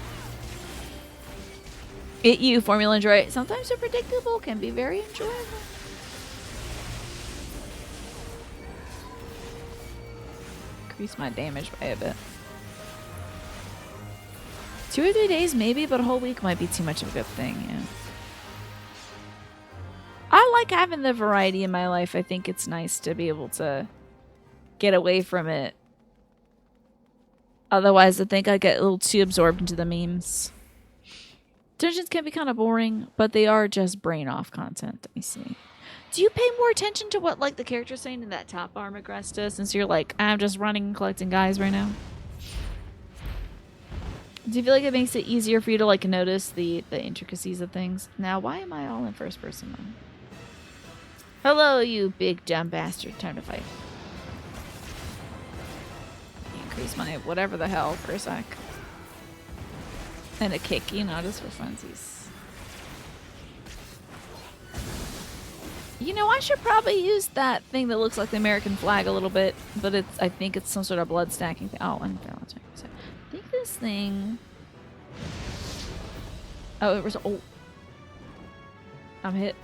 You, Formula Enjoy. Sometimes the predictable can be very enjoyable. Increase my damage by a bit. 2 or 3 days maybe, but a whole week might be too much of a good thing, yeah. I like having the variety in my life. I think it's nice to be able to get away from it. Otherwise, I think I get a little too absorbed into the memes. Dungeons can be kind of boring, but they are just brain-off content. Let me see. Do you pay more attention to what like the character's saying in that top bar, Agresta, since you're like, I'm just running and collecting guys right now? Do you feel like it makes it easier for you to like notice the intricacies of things? Now, why am I all in first person then? Hello, you big dumb bastard. Time to fight. Increase my whatever the hell for a sec. And a kick, you know, just for funsies. You know, I should probably use that thing that looks like the American flag a little bit, but it's I think it's some sort of blood stacking thing. Oh, unbalanced. I think this thing... Oh, it was... Oh. I'm hit.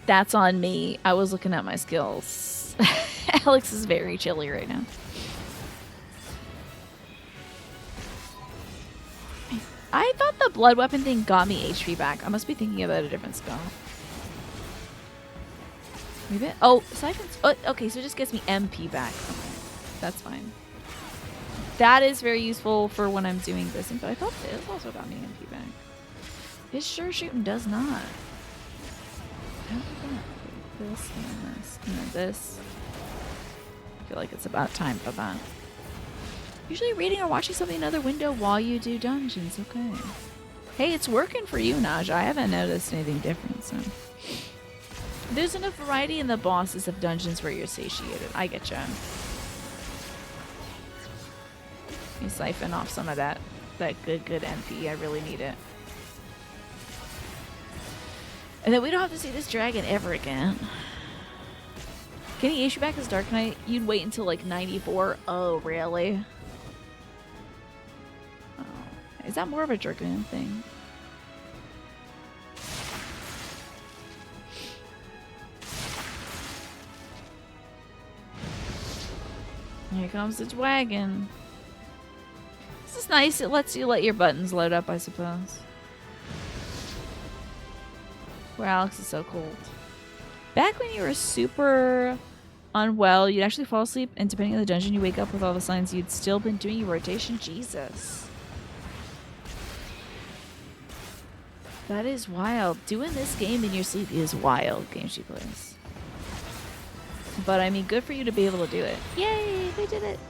That's on me. I was looking at my skills. Alex is very chilly right now. I thought the blood weapon thing got me HP back. I must be thinking about a different spell. Maybe. Oh, siphons. Oh, okay, so it just gets me MP back. Okay, that's fine. That is very useful for when I'm doing this. But I thought this also got me MP back. His sure shooting does not. This and this and then this. I feel like it's about time for that. Usually reading or watching something in another window while you do dungeons. Okay. Hey, it's working for you, Naj. I haven't noticed anything different, so. There's enough variety in the bosses of dungeons where you're satiated. I get you. You siphon off some of that good MP. I really need it. And then we don't have to see this dragon ever again. Getting issue back as Dark Knight, you'd wait until like 94. Oh, really? Oh. Is that more of a Dragoon thing? Here comes the wagon. This is nice. It lets you let your buttons load up, I suppose. Where Alex is so cold. Back when you were super unwell, you'd actually fall asleep, and depending on the dungeon, you wake up with all the signs you'd still been doing your rotation. Jesus. That is wild. Doing this game in your sleep is wild, game she plays. But I mean, good for you to be able to do it. Yay, we did it.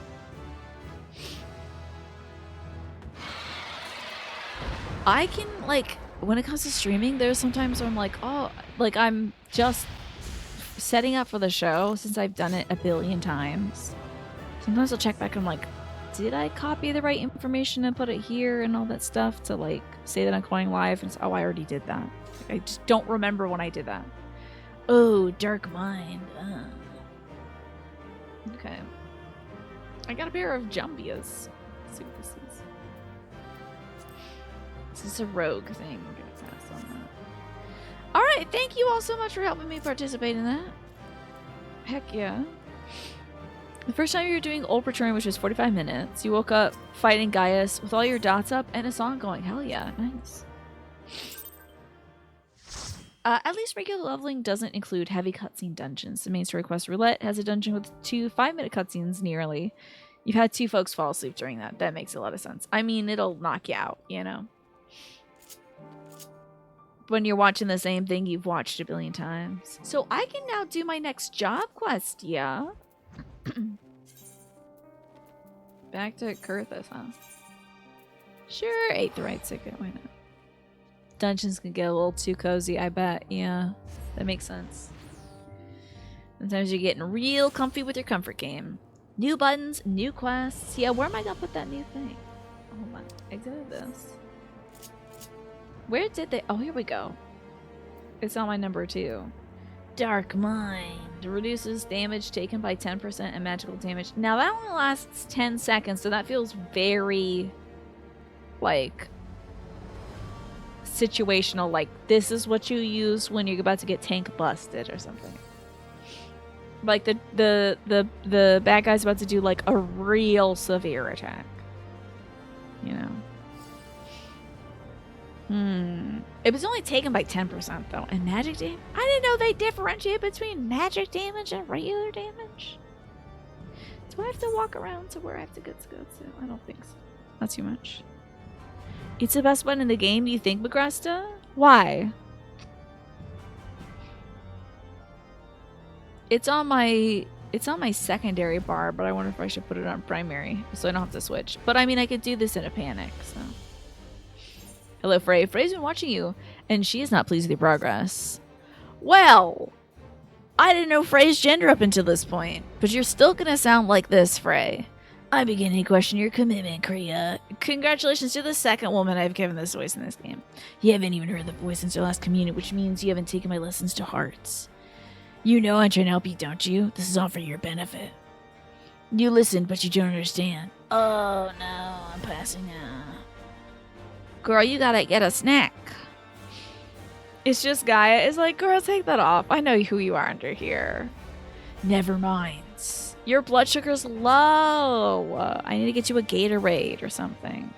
I can, like, when it comes to streaming, there's sometimes where I'm like, oh, like I'm just setting up for the show since I've done it a billion times. Sometimes I'll check back and I'm like, did I copy the right information and put it here and all that stuff to like say that I'm going live? And oh, I already did that. Like, I just don't remember when I did that. Oh, Dark Mind. Okay. I got a pair of Jumbias. Let's see what this is. This is a rogue thing. We're gonna pass on that. Alright, thank you all so much for helping me participate in that. Heck yeah. The first time you were doing Old Praetorian, which was 45 minutes, you woke up fighting Gaius with all your dots up and a song going. Hell yeah, nice. At least regular leveling doesn't include heavy cutscene dungeons. The main story quest Roulette has a dungeon with 2 5-minute cutscenes nearly. You've had 2 folks fall asleep during that. That makes a lot of sense. I mean, it'll knock you out, you know? When you're watching the same thing you've watched a billion times. So I can now do my next job quest, yeah? Back to Kurthus, huh? Sure, ate the right ticket, why not? Dungeons can get a little too cozy, I bet. Yeah, that makes sense. Sometimes you're getting real comfy with your comfort game. New buttons, new quests. Yeah, where am I gonna put that new thing? Hold on, exit this. Where did they... Oh, here we go. It's on my number 2. Dark Mind. Reduces damage taken by 10% and magical damage. Now, that only lasts 10 seconds, so that feels very... like... situational. Like, this is what you use when you're about to get tank busted or something. Like, the bad guy's about to do, like, a real severe attack. You know? It was only taken by 10% though. And magic damage? I didn't know they differentiate between magic damage and regular damage. Do I have to walk around to where I have to go to? I don't think so. Not too much. It's the best one in the game, you think, Magresta? Why? It's on my secondary bar, but I wonder if I should put it on primary so I don't have to switch. But I mean, I could do this in a panic, so. Hello, Frey. Frey's been watching you, and she is not pleased with your progress. Well, I didn't know Frey's gender up until this point, but you're still gonna sound like this, Frey. I begin to question your commitment, Kriya. Congratulations to the second woman I've given this voice in this game. You haven't even heard the voice since your last communion, which means you haven't taken my lessons to heart. You know I'm trying to help you, don't you? This is all for your benefit. You listen, but you don't understand. Oh no, I'm passing out. Girl, you gotta get a snack. It's just Gaia is like, girl, take that off. I know who you are under here. Never mind. Your blood sugar's low. I need to get you a Gatorade or something.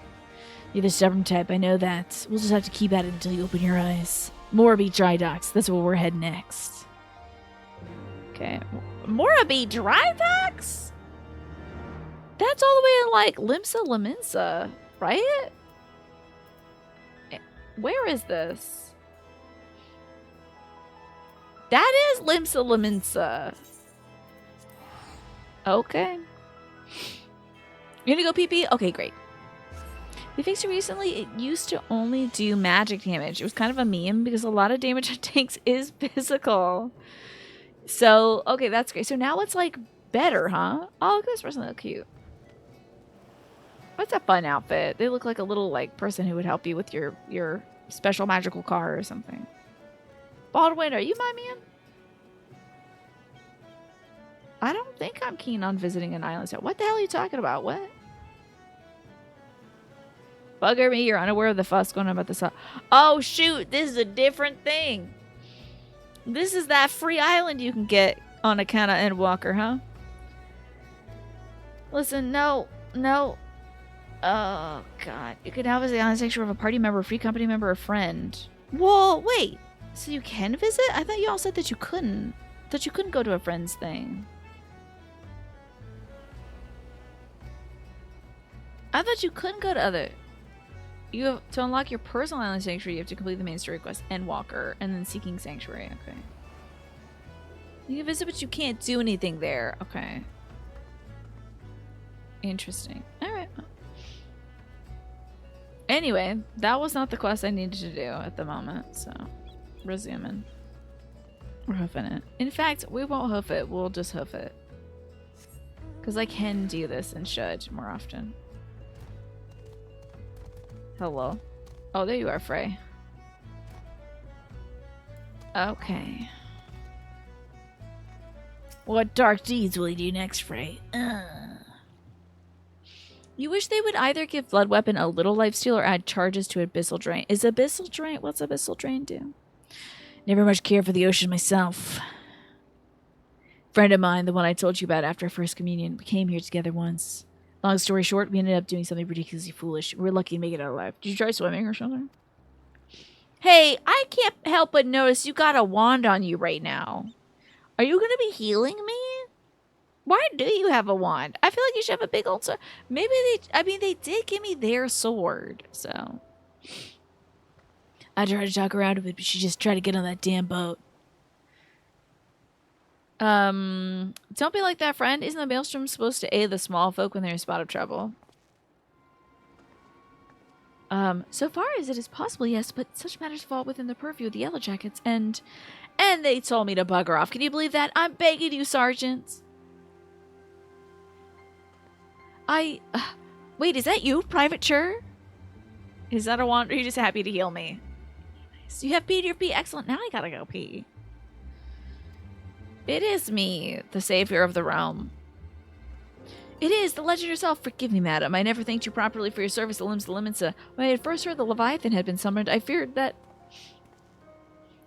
You're the stubborn type, I know that. We'll just have to keep at it until you open your eyes. Morabee Dry Docks, that's where we're heading next. Okay. Morabee Dry Docks? That's all the way in, like, Limsa Laminsa, right? Where is this? That is Limsa Laminsa. Okay. You're gonna go pee-pee? Okay, great. They fixed it recently. It used to only do magic damage. It was kind of a meme because a lot of damage on tanks is physical. So, okay, that's great. So now it's like better, huh? Oh, look at this person, look cute. What's a fun outfit? They look like a little like person who would help you with your special magical car or something. Baldwin, are you my man? I don't think I'm keen on visiting an island. So what the hell are you talking about? What? Bugger me, you're unaware of the fuss going on about this. Oh shoot, this is a different thing. This is that free island you can get on account of Endwalker, huh? Listen, no. Oh, God. You can now visit the island sanctuary of a party member, free company member, or friend. Whoa, wait. So you can visit? I thought you all said that you couldn't. That you couldn't go to a friend's thing. I thought you couldn't go to other... You have to unlock your personal island sanctuary, you have to complete the main story quest, Endwalker, and then Seeking Sanctuary. Okay. You can visit, but you can't do anything there. Okay. Interesting. Alright. Anyway, that was not the quest I needed to do at the moment, so resuming. We're hoofing it. In fact, we won't hoof it, we'll just hoof it. Because I can do this and should more often. Hello. Oh, there you are, Frey. Okay. What dark deeds will you do next, Frey? You wish they would either give Blood Weapon a little lifesteal or add charges to Abyssal Drain. Is Abyssal Drain... What's Abyssal Drain do? Never much care for the ocean myself. Friend of mine, the one I told you about after First Communion, we came here together once. Long story short, we ended up doing something ridiculously foolish. We were lucky to make it out alive. Did you try swimming or something? Hey, I can't help but notice you got a wand on you right now. Are you going to be healing me? Why do you have a wand? I feel like you should have a big old sword. Maybe they did give me their sword, so. I tried to talk her out of it, but she just tried to get on that damn boat. Don't be like that, friend. Isn't the maelstrom supposed to aid the small folk when they're in a spot of trouble? So far as it is possible, yes, but such matters fall within the purview of the Yellow Jackets, and they told me to bugger off. Can you believe that? I'm begging you, sergeants. Wait, is that you, Private Chur? Is that a wand, or are you just happy to heal me? Nice. You have peed your pee. Excellent. Now I gotta go pee. It is me, the savior of the realm. It is, the legend herself. Forgive me, madam. I never thanked you properly for your service to Limsa Limensa. When I had first heard the Leviathan had been summoned, I feared that...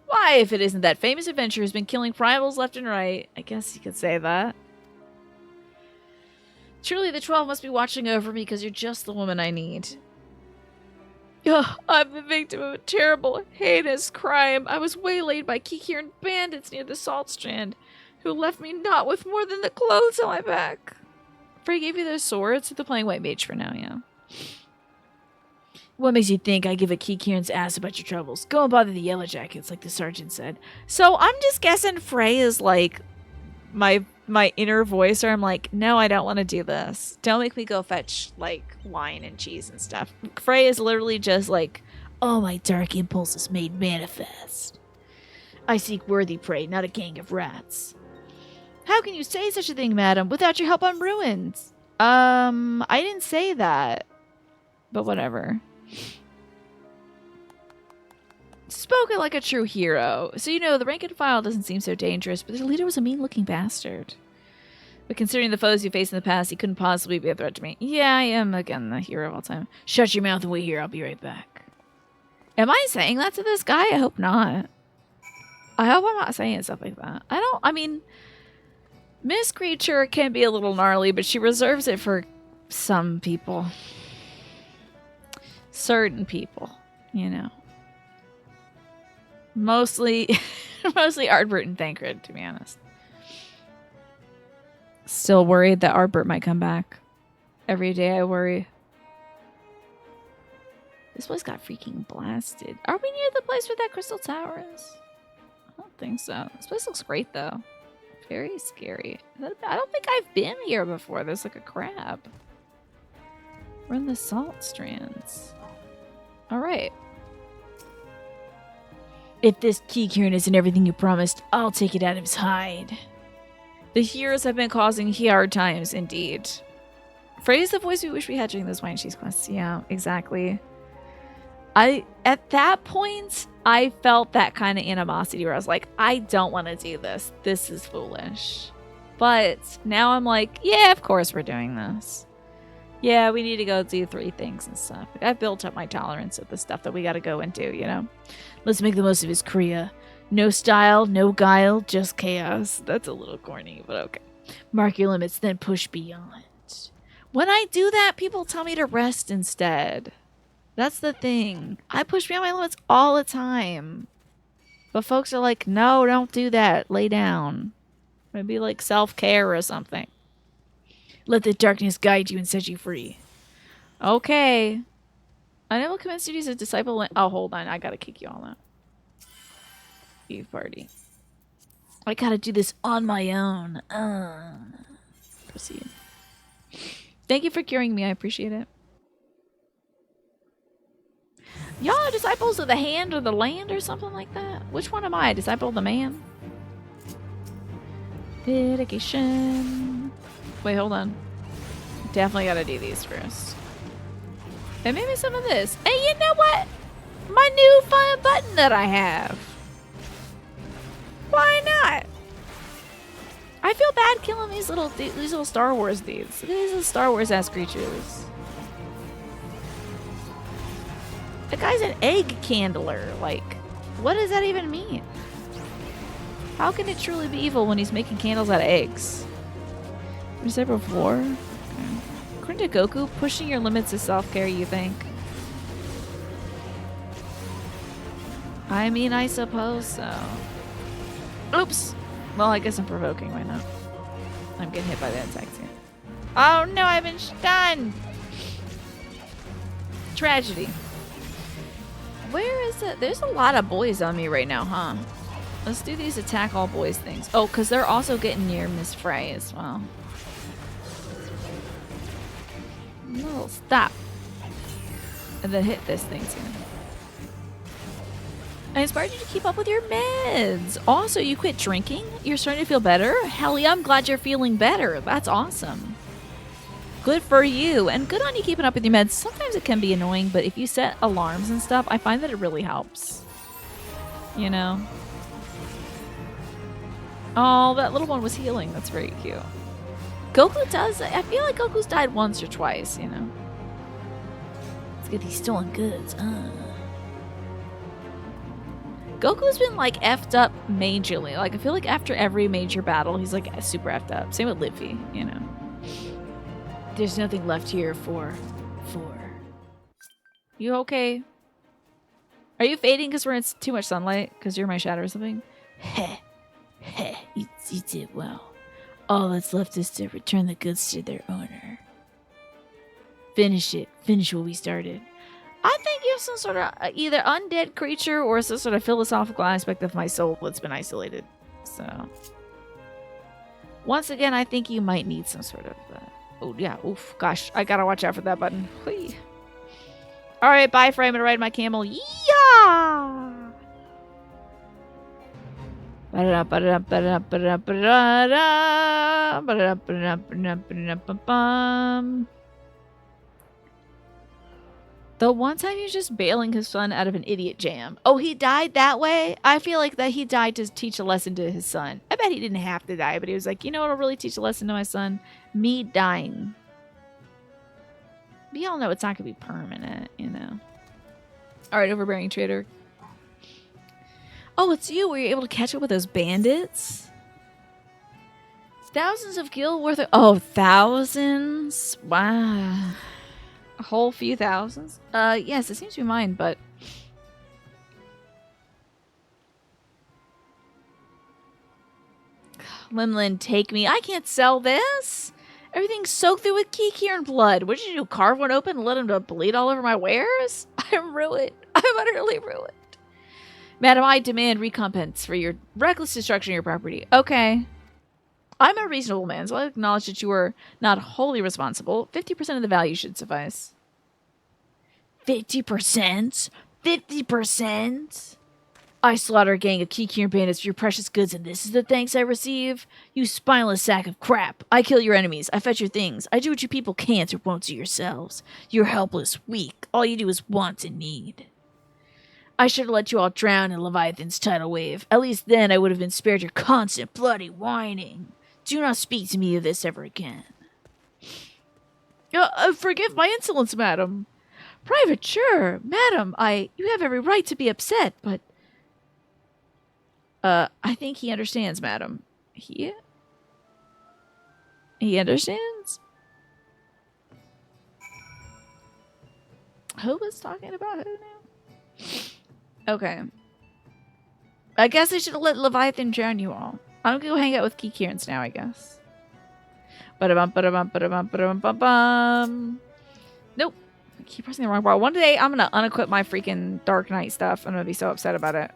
Why, if it isn't that famous adventurer who's been killing primals left and right. I guess you could say that. Truly, the 12 must be watching over me because you're just the woman I need. Ugh, I'm the victim of a terrible, heinous crime. I was waylaid by Kikiran bandits near the salt strand, who left me not with more than the clothes on my back. Frey gave you those swords? They're playing white mage for now, yeah. What makes you think I give a Kikiran's ass about your troubles? Go and bother the Yellow Jackets, like the sergeant said. So I'm just guessing Frey is like my inner voice, or I'm like, no, I don't want to do this. Don't make me go fetch like wine and cheese and stuff. Frey is literally just like, oh, my dark impulses made manifest. I seek worthy prey, not a gang of rats. How can you say such a thing, madam? Without your help, I'm ruined. I didn't say that. But whatever. Spoken like a true hero. So, you know, the rank and file doesn't seem so dangerous, but their leader was a mean-looking bastard. But considering the foes you faced in the past, he couldn't possibly be a threat to me. Yeah, I am, again, the hero of all time. Shut your mouth and wait here. I'll be right back. Am I saying that to this guy? I hope not. I hope I'm not saying stuff like that. I mean, Miss Creature can be a little gnarly, but she reserves it for some people. Certain people, you know. Mostly Ardbert and Thancred, to be honest. Still worried that Ardbert might come back. Every day I worry. This place got freaking blasted. Are we near the place where that crystal tower is? I don't think so. This place looks great, though. Very scary. I don't think I've been here before. There's like a crab. We're in the salt strands. All right. If this Kikiran isn't everything you promised, I'll take it out of his hide. The heroes have been causing hard times, indeed. Phrase the voice we wish we had during those wine cheese quests. Yeah, exactly. At that point, I felt that kind of animosity where I was like, I don't want to do this. This is foolish. But now I'm like, yeah, of course we're doing this. Yeah, we need to go do 3 things and stuff. I've built up my tolerance of the stuff that we got to go and do, you know? Let's make the most of his Kriya. No style, no guile, just chaos. That's a little corny, but okay. Mark your limits, then push beyond. When I do that, people tell me to rest instead. That's the thing. I push beyond my limits all the time. But folks are like, no, don't do that. Lay down. Maybe like self-care or something. Let the darkness guide you and set you free. Okay. I never convinced you to use a disciple. Oh, hold on. I gotta kick you all out. Eve party. I gotta do this on my own. Proceed. Thank you for curing me. I appreciate it. Y'all are disciples of the hand or the land or something like that? Which one am I? Disciple of the man? Dedication. Wait, hold on. Definitely gotta do these first. And maybe some of this. Hey, you know what? My new fun button that I have. Why not? I feel bad killing these little Star Wars dudes. These are Star Wars ass creatures. The guy's an egg candler. Like, what does that even mean? How can it truly be evil when he's making candles out of eggs? Disciple of War? Okay. According to Goku, pushing your limits is self-care, you think? I mean, I suppose so. Oops! Well, I guess I'm provoking. Why not? I'm getting hit by that attack too. Oh no, I've been stunned! Tragedy. Where is it? There's a lot of boys on me right now, huh? Let's do these attack all boys things. Oh, because they're also getting near Miss Frey as well. No, stop. And then hit this thing too. I inspired you to keep up with your meds. Also, you quit drinking? You're starting to feel better? Hell yeah, I'm glad you're feeling better. That's awesome. Good for you. And good on you keeping up with your meds. Sometimes it can be annoying, but if you set alarms and stuff, I find that it really helps. You know? Oh, that little one was healing. That's very cute. Goku does. I feel like Goku's died once or twice, you know? Let's get these stolen goods. Goku's been like effed up majorly. Like I feel like after every major battle, he's like super effed up. Same with Liffy, you know. There's nothing left here for. You okay? Are you fading because we're in too much sunlight? Because you're my shadow or something? Heh. Heh. You did well. All that's left is to return the goods to their owner. Finish it. Finish what we started. I think you're some sort of either undead creature or some sort of philosophical aspect of my soul that's been isolated. So, once again, I think you might need some sort of... oh, yeah. Oof. Gosh, I gotta watch out for that button. Whee. All right, bye, Frey. I'm gonna ride my camel. Yeah! The one time he was just bailing his son out of an idiot jam. Oh, he died that way? I feel like that he died to teach a lesson to his son. I bet he didn't have to die, but he was like, you know what'll really teach a lesson to my son? Me dying. We all know it's not going to be permanent, you know. All right, overbearing trader. Oh, it's you. Were you able to catch up with those bandits? Thousands of gil worth of... Oh, thousands? Wow. A whole few thousands? Yes, it seems to be mine, but... Limlin, take me. I can't sell this. Everything's soaked through with Kikiran blood. What did you do? Carve one open and let him bleed all over my wares? I'm ruined. I'm utterly ruined. Madam, I demand recompense for your reckless destruction of your property. Okay. I'm a reasonable man, so I acknowledge that you are not wholly responsible. 50% of the value should suffice. 50%? 50%? I slaughter a gang of Kikiran bandits for your precious goods, and this is the thanks I receive? You spineless sack of crap. I kill your enemies. I fetch your things. I do what you people can't or won't do yourselves. You're helpless, weak. All you do is want and need. I should have let you all drown in Leviathan's tidal wave. At least then I would have been spared your constant bloody whining. Do not speak to me of this ever again. Forgive my insolence, madam. Private, sure. Madam, you have every right to be upset, but... I think he understands, madam. He understands? Who was talking about who now? Okay. I guess I should have let Leviathan drown you all. I'm gonna go hang out with Kikirans now, I guess. Ba-da-bum, ba-da-bum, ba-da-bum, ba-da-bum, ba-bum. Nope. I keep pressing the wrong bar. One day, I'm gonna unequip my freaking Dark Knight stuff. I'm gonna be so upset about it.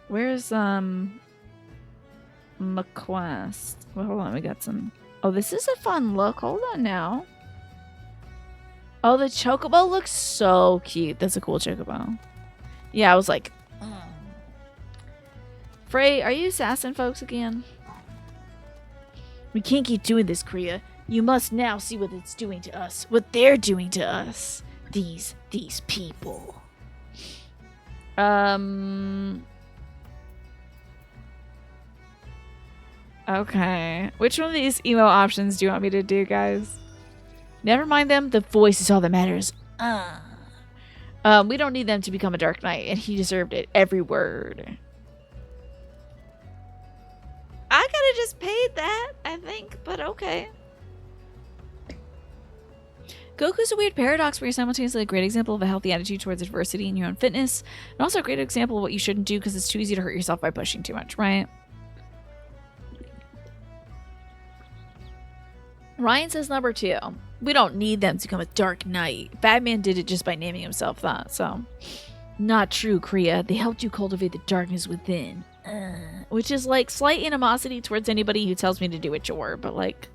Where's, McQuest? Well, hold on. We got some... Oh, this is a fun look. Hold on now. Oh, the chocobo looks so cute. That's a cool chocobo. Yeah, I was like... Frey, are you assassin folks again? We can't keep doing this, Kriya. You must now see what it's doing to us. What they're doing to us. These people. Okay. Which one of these emo options do you want me to do, guys? Never mind them. The voice is all that matters. We don't need them to become a Dark Knight, and he deserved it. Every word. I could have just paid that, I think, but okay. Goku's a weird paradox where you're simultaneously a great example of a healthy attitude towards adversity in your own fitness, and also a great example of what you shouldn't do because it's too easy to hurt yourself by pushing too much, right? Ryan says number 2. We don't need them to become a Dark Knight. Batman did it just by naming himself that, so. Not true, Kriya. They helped you cultivate the darkness within. Which is like slight animosity towards anybody who tells me to do a chore, but like,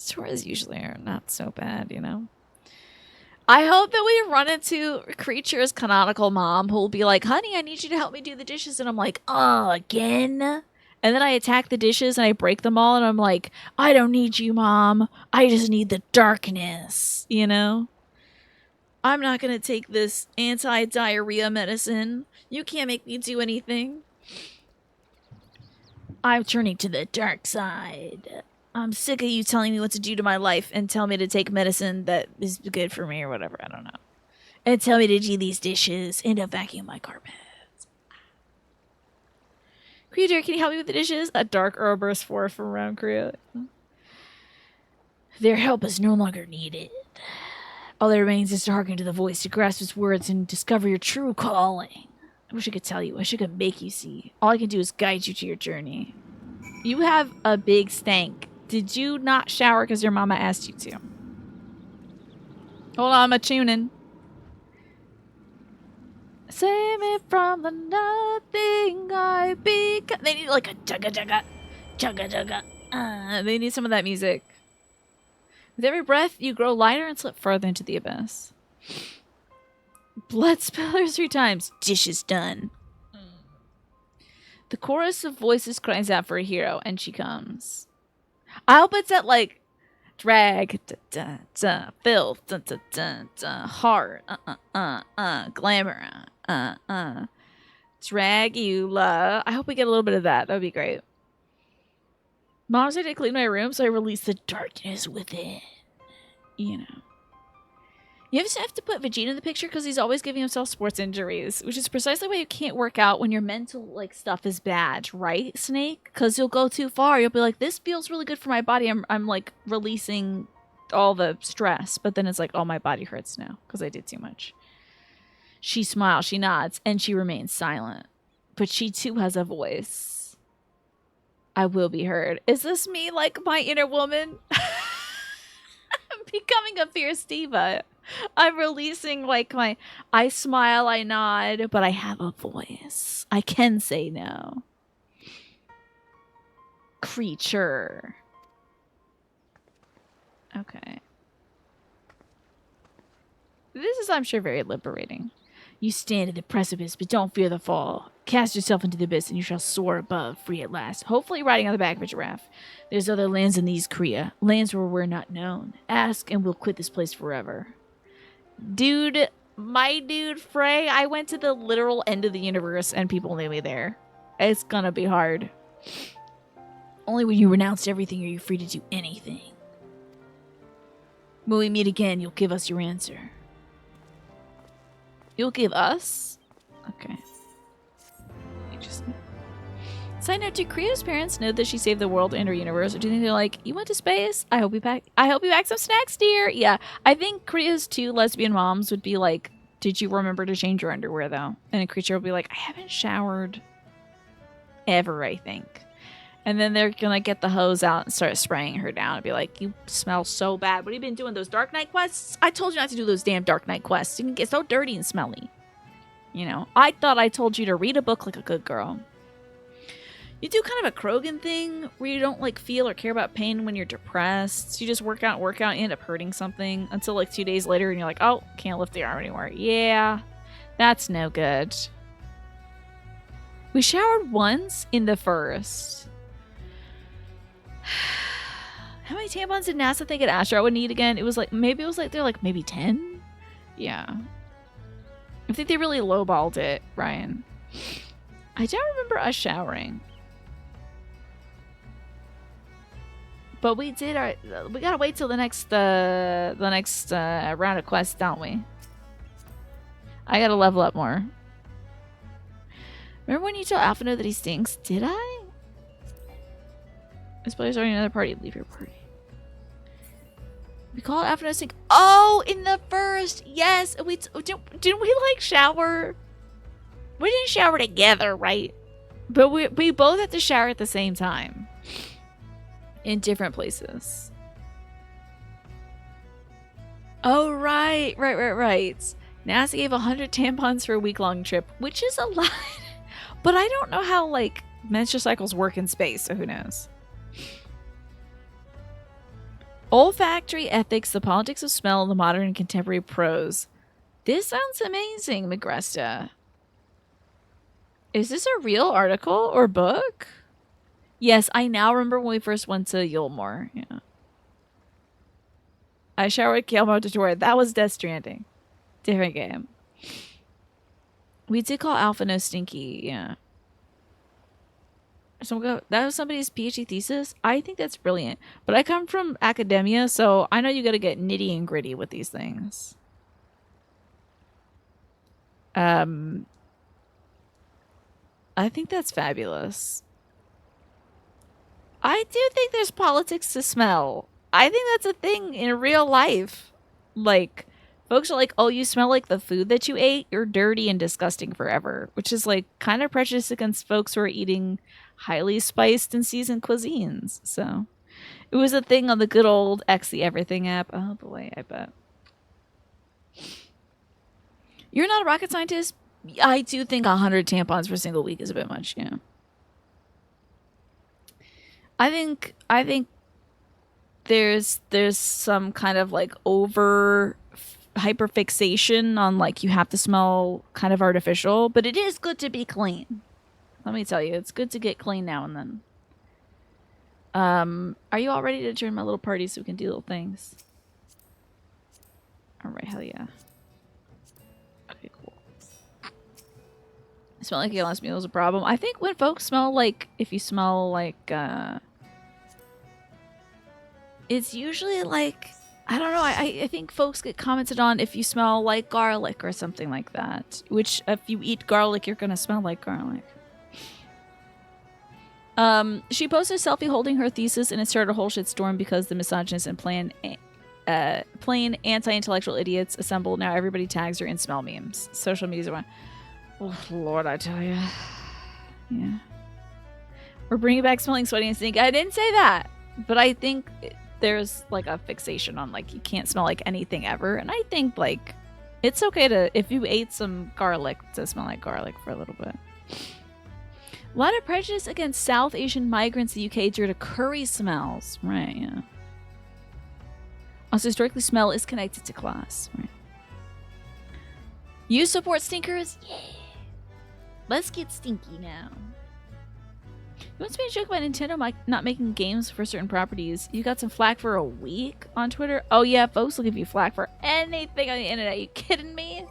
chores usually are not so bad, you know? I hope that we run into Creature's canonical mom who will be like, honey, I need you to help me do the dishes. And I'm like, oh, again? And then I attack the dishes and I break them all. And I'm like, I don't need you, Mom. I just need the darkness, you know? I'm not going to take this anti-diarrhea medicine. You can't make me do anything. I'm turning to the dark side. I'm sick of you telling me what to do to my life and tell me to take medicine that is good for me or whatever. I don't know. And tell me to do these dishes and to vacuum my carpet. Creature, can you help me with the dishes? A dark aura burst forth from around Kriya. Their help is no longer needed. All that remains is to hearken to the voice, to grasp its words, and discover your true calling. I wish I could tell you. I wish I could make you see. All I can do is guide you to your journey. You have a big stank. Did you not shower because your mama asked you to? Hold on, I'm tuning. Save me from the nothing I become. They need like a chugga chugga, chugga chugga. They need some of that music. With every breath, you grow lighter and slip further into the abyss. Blood spillers 3 times. Dishes done. The chorus of voices cries out for a hero, and she comes. I hope it's at like drag, filth, heart, glamour, Dragula. I hope we get a little bit of that. That would be great. Mom said to clean my room, so I released the darkness within. You know. You just have to put Vegeta in the picture because he's always giving himself sports injuries, which is precisely why you can't work out when your mental like stuff is bad, right, Snake? Because you'll go too far. You'll be like, this feels really good for my body. I'm like releasing all the stress, but then it's like, oh, my body hurts now because I did too much. She smiles, she nods, and she remains silent. But she too has a voice. I will be heard. Is this me, like my inner woman? I'm becoming a fierce diva. I'm releasing like my, I smile, I nod, but I have a voice. I can say no. Creature. Okay. This is, I'm sure, very liberating. You stand at the precipice, but don't fear the fall. Cast yourself into the abyss, and you shall soar above, free at last. Hopefully riding on the back of a giraffe. There's other lands than these, Kriya. Lands where we're not known. Ask, and we'll quit this place forever. Dude, my dude, Frey, I went to the literal end of the universe, and people knew me there. It's gonna be hard. Only when you renounced everything are you free to do anything. When we meet again, you'll give us your answer. You'll give us? Okay. Interesting. Side note, do Kriya's parents know that she saved the world and her universe? Or do you think they're like, you went to space? I hope you pack some snacks, dear. Yeah, I think Kriya's 2 lesbian moms would be like, did you remember to change your underwear, though? And a creature will be like, I haven't showered ever, I think. And then they're going to get the hose out and start spraying her down and be like, you smell so bad. What have you been doing? Those Dark Knight quests? I told you not to do those damn Dark Knight quests. You can get so dirty and smelly. You know, I thought I told you to read a book like a good girl. You do kind of a Krogan thing where you don't like feel or care about pain when you're depressed. You just work out, you end up hurting something until like 2 days later and you're like, oh, can't lift the arm anymore. Yeah, that's no good. We showered once in the first. How many tampons did NASA think an astronaut would need again? It was like, they're like maybe 10? Yeah. I think they really lowballed it, Ryan. I don't remember us showering. But we did we gotta wait till the next round of quests, don't we? I gotta level up more. Remember when you told Alphino that he stinks? Did I? This player's already another party. Leave your party. We called Alphino stink. Oh, in the first, yes. Didn't we like shower? We didn't shower together, right? But we both had to shower at the same time. In different places. Oh, right. NASA gave 100 tampons for a week-long trip, which is a lot. But I don't know how, like, menstrual cycles work in space, so who knows? Olfactory ethics, the politics of smell, the modern and contemporary prose. This sounds amazing, Migresta. Is this a real article or book? Yes, I now remember when we first went to Yulmore. Yeah. I showered Guillermo del Toro. That was Death Stranding. Different game. We did call Alphino stinky, yeah. So that was somebody's PhD thesis. I think that's brilliant. But I come from academia, so I know you got to get nitty and gritty with these things. I think that's fabulous. I do think there's politics to smell. I think that's a thing in real life. Like, folks are like, oh, you smell like the food that you ate? You're dirty and disgusting forever. Which is, like, kind of prejudice against folks who are eating highly spiced and seasoned cuisines. So, it was a thing on the good old X the Everything app. Oh, boy, I bet. You're not a rocket scientist? I do think 100 tampons for a single week is a bit much, yeah. I think there's some kind of like over hyperfixation on like you have to smell kind of artificial, but it is good to be clean. Let me tell you, it's good to get clean now and then. Are you all ready to join my little party so we can do little things? All right, hell yeah. Okay, cool. I smell like your last meal is a problem. I think when folks smell like, if you smell like, it's usually like, I don't know, I think folks get commented on if you smell like garlic or something like that. Which, if you eat garlic, you're gonna smell like garlic. She posted a selfie holding her thesis and it started a whole shitstorm because the misogynist and plain anti-intellectual idiots assembled. Now everybody tags her in smell memes. Social media's one. Oh, Lord, I tell you. Yeah. We're bringing back smelling sweaty and stink. I didn't say that. But I think there's like a fixation on like you can't smell like anything ever. And I think like it's okay to, if you ate some garlic, to smell like garlic for a little bit. A lot of prejudice against South Asian migrants in the UK due to curry smells. Right, yeah. Also, historically, smell is connected to class. Right. You support stinkers? Yeah. Let's get stinky now. You once made a joke about Nintendo not making games for certain properties. You got some flack for a week on Twitter? Oh yeah, folks will give you flack for anything on the internet. Are you kidding me?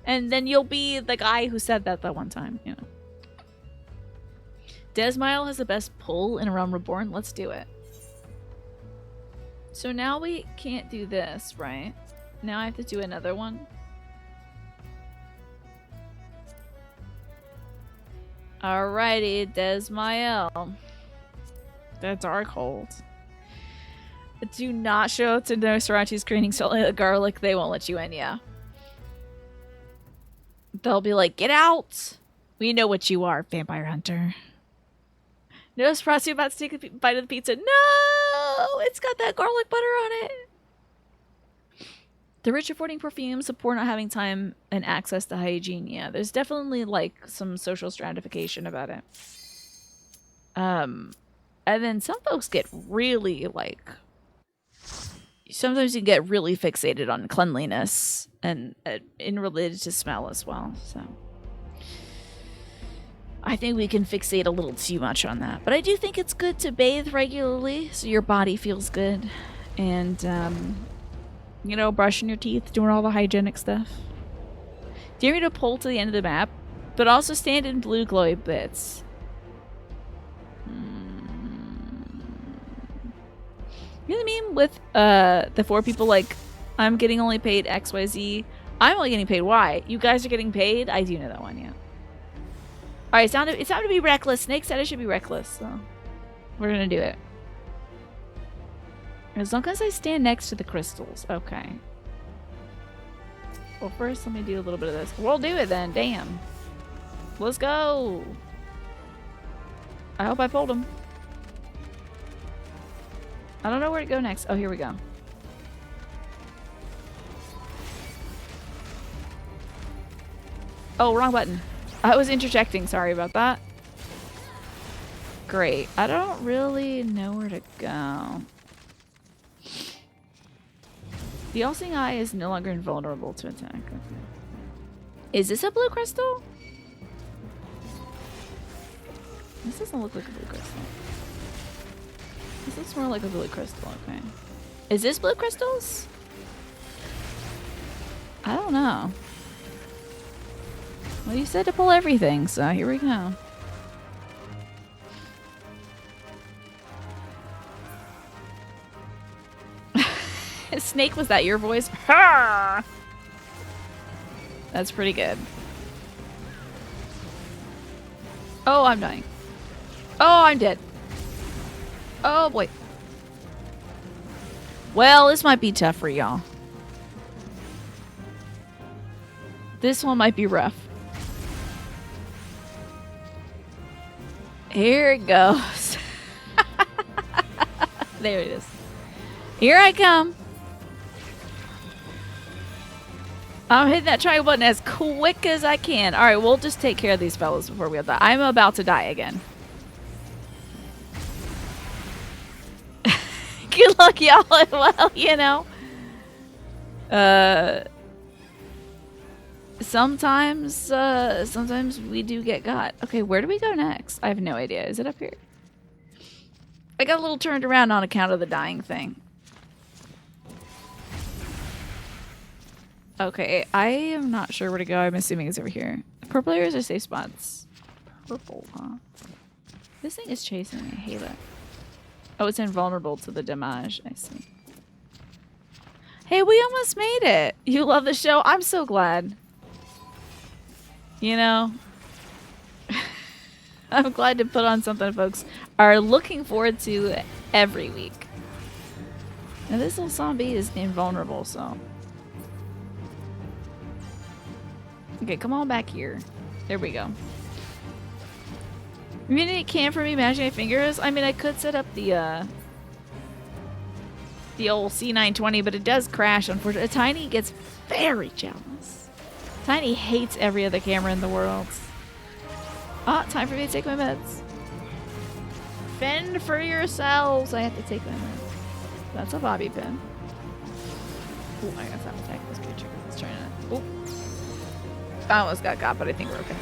And then you'll be the guy who said that one time, you know. Desmile has the best pull in A Realm Reborn. Let's do it. So now we can't do this, right? Now I have to do another one. Alrighty, Desmael. The Darkhold. Do not show up to Nosferatu's screening selling the garlic. They won't let you in, yeah. They'll be like, get out! We know what you are, vampire hunter. Nosferatu about to take a bite of the pizza. No! It's got that garlic butter on it. The rich affording perfumes, the poor not having time and access to hygiene. Yeah, there's definitely like some social stratification about it. And then some folks get really like, sometimes you get really fixated on cleanliness and in related to smell as well. So I think we can fixate a little too much on that, but I do think it's good to bathe regularly so your body feels good, and you know, brushing your teeth, doing all the hygienic stuff. Dare me to pull to the end of the map, but also stand in blue glowy bits. You know what I mean? With the 4 people, like, I'm getting only paid XYZ. I'm only getting paid Y. You guys are getting paid? I do know that one, yeah. Alright, it's time to be reckless. Snake said I should be reckless, so we're gonna do it. As long as I stand next to the crystals. Okay. Well, first let me do a little bit of this. We'll do it then. Damn. Let's go. I hope I pulled him. I don't know where to go next. Oh, here we go. Oh, wrong button. I was interjecting. Sorry about that. Great. I don't really know where to go. The all-seeing eye is no longer invulnerable to attack. Okay. Is this a blue crystal? This doesn't look like a blue crystal. This looks more like a blue crystal, okay. Is this blue crystals? I don't know. Well, you said to pull everything, so here we go. Snake, was that your voice? Ha! That's pretty good. Oh, I'm dying. Oh, I'm dead. Oh, boy. Well, this might be tough for y'all. This one might be rough. Here it goes. There it is. Here I come. I'm hitting that triangle button as quick as I can. Alright, we'll just take care of these fellas before we have that. I'm about to die again. Good luck, y'all. Well, you know. Sometimes we do get got. Okay, where do we go next? I have no idea. Is it up here? I got a little turned around on account of the dying thing. Okay, I am not sure where to go. I'm assuming it's over here. Purple areas are safe spots. Purple, huh? This thing is chasing me. I hate it. Oh, it's invulnerable to the damage. I see. Hey, we almost made it. You love the show? I'm so glad. You know? I'm glad to put on something folks are looking forward to every week. Now, this little zombie is invulnerable, so... Okay, come on back here. There we go. You need a can for me imaginary fingers? I mean, I could set up the old C920, but it does crash, unfortunately. Tiny gets very jealous. Tiny hates every other camera in the world. Ah, time for me to take my meds. Fend for yourselves. I have to take my meds. That's a bobby pin. Oh, I guess I'll attack this creature. Let's try it. Oh. I almost got, but I think we're okay.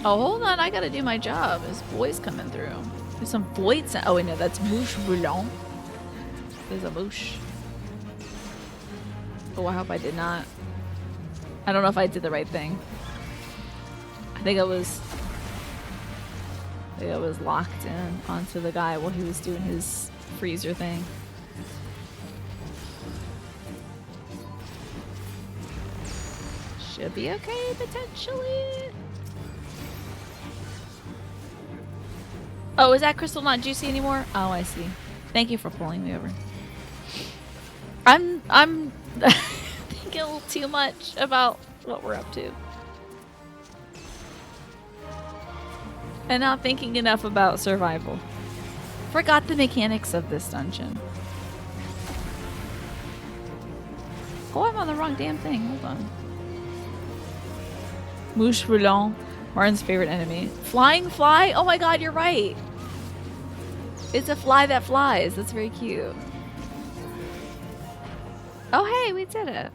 Oh, hold on. I gotta do my job. His voice coming through. There's some voice. Oh, wait, no. That's mouche bouillon. There's a mouche. Oh, I hope I did not. I don't know if I did the right thing. I think I was locked in onto the guy while he was doing his freezer thing. should be okay, potentially. Oh, is that crystal not juicy anymore? Oh, I see. Thank you for pulling me over. I'm thinking a little too much about what we're up to. And not thinking enough about survival. Forgot the mechanics of this dungeon. Oh, I'm on the wrong damn thing. Hold on. Mouche volant. Martin's favorite enemy. Flying fly? Oh my god, you're right. It's a fly that flies. That's very cute. Oh, hey, we did it.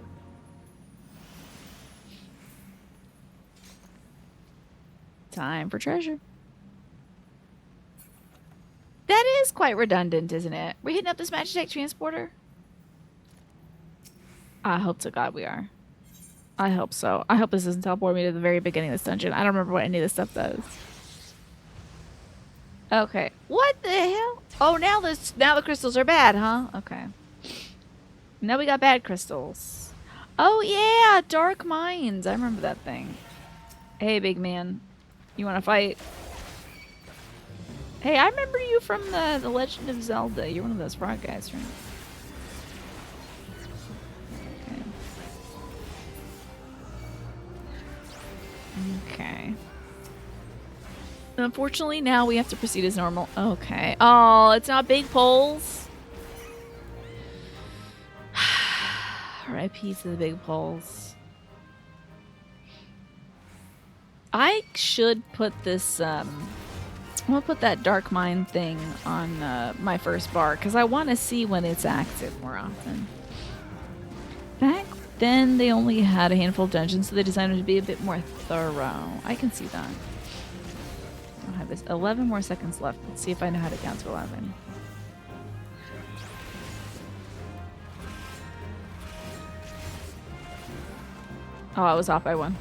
Time for treasure. That is quite redundant, isn't it? We're hitting up this Magitech transporter? I hope to God we are. I hope so. I hope this doesn't teleport me to the very beginning of this dungeon. I don't remember what any of this stuff does. Okay. What the hell? Oh, now the crystals are bad, huh? Okay. Now we got bad crystals. Oh yeah, Dark Mines. I remember that thing. Hey, big man. You want to fight? Hey, I remember you from the Legend of Zelda. You're one of those frog guys, right? Okay. Unfortunately, now we have to proceed as normal. Okay. Oh, it's not big poles. RIP to the big poles. I should put this, I'm gonna put that Dark Mine thing on my first bar, because I want to see when it's active more often. Back then, they only had a handful of dungeons, so they designed them to be a bit more thorough. I can see that. I have this 11 more seconds left. Let's see if I know how to count to 11. Oh, I was off by 1.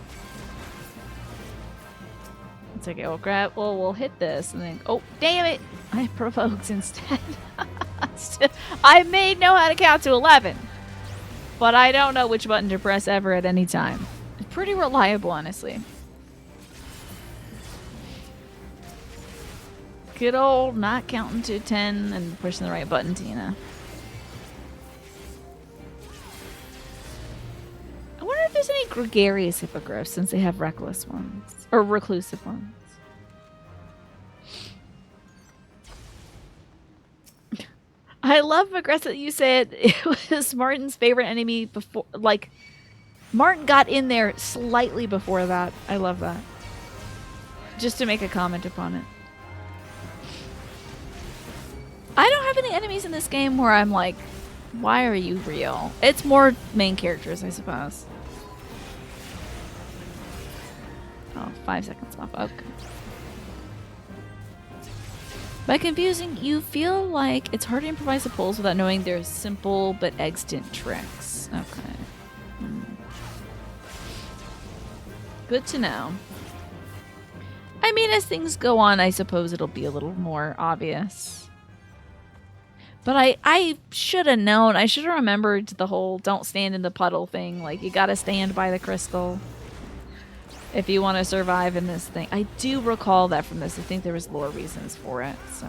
It's okay. We'll grab. Well, we'll hit this and then. Oh, damn it! I provoked instead. I may know how to count to 11, but I don't know which button to press ever at any time. It's pretty reliable, honestly. Good old not counting to 10 and pushing the right button, Tina. I wonder if there's any gregarious hippogriffs since they have reckless ones. Or reclusive ones. I love, Magressa, that you said it was Martin's favorite enemy before, like, Martin got in there slightly before that. I love that. Just to make a comment upon it. I don't have any enemies in this game where I'm like, why are you real? It's more main characters, I suppose. Oh, 5 seconds off. Okay. By confusing, you feel like it's hard to improvise the pulls without knowing their simple but extant tricks. Okay. Good to know. I mean, as things go on, I suppose it'll be a little more obvious. But I should have known. I should have remembered the whole don't stand in the puddle thing. Like, you gotta stand by the crystal if you want to survive in this thing. I do recall that from this. I think there was lore reasons for it, so.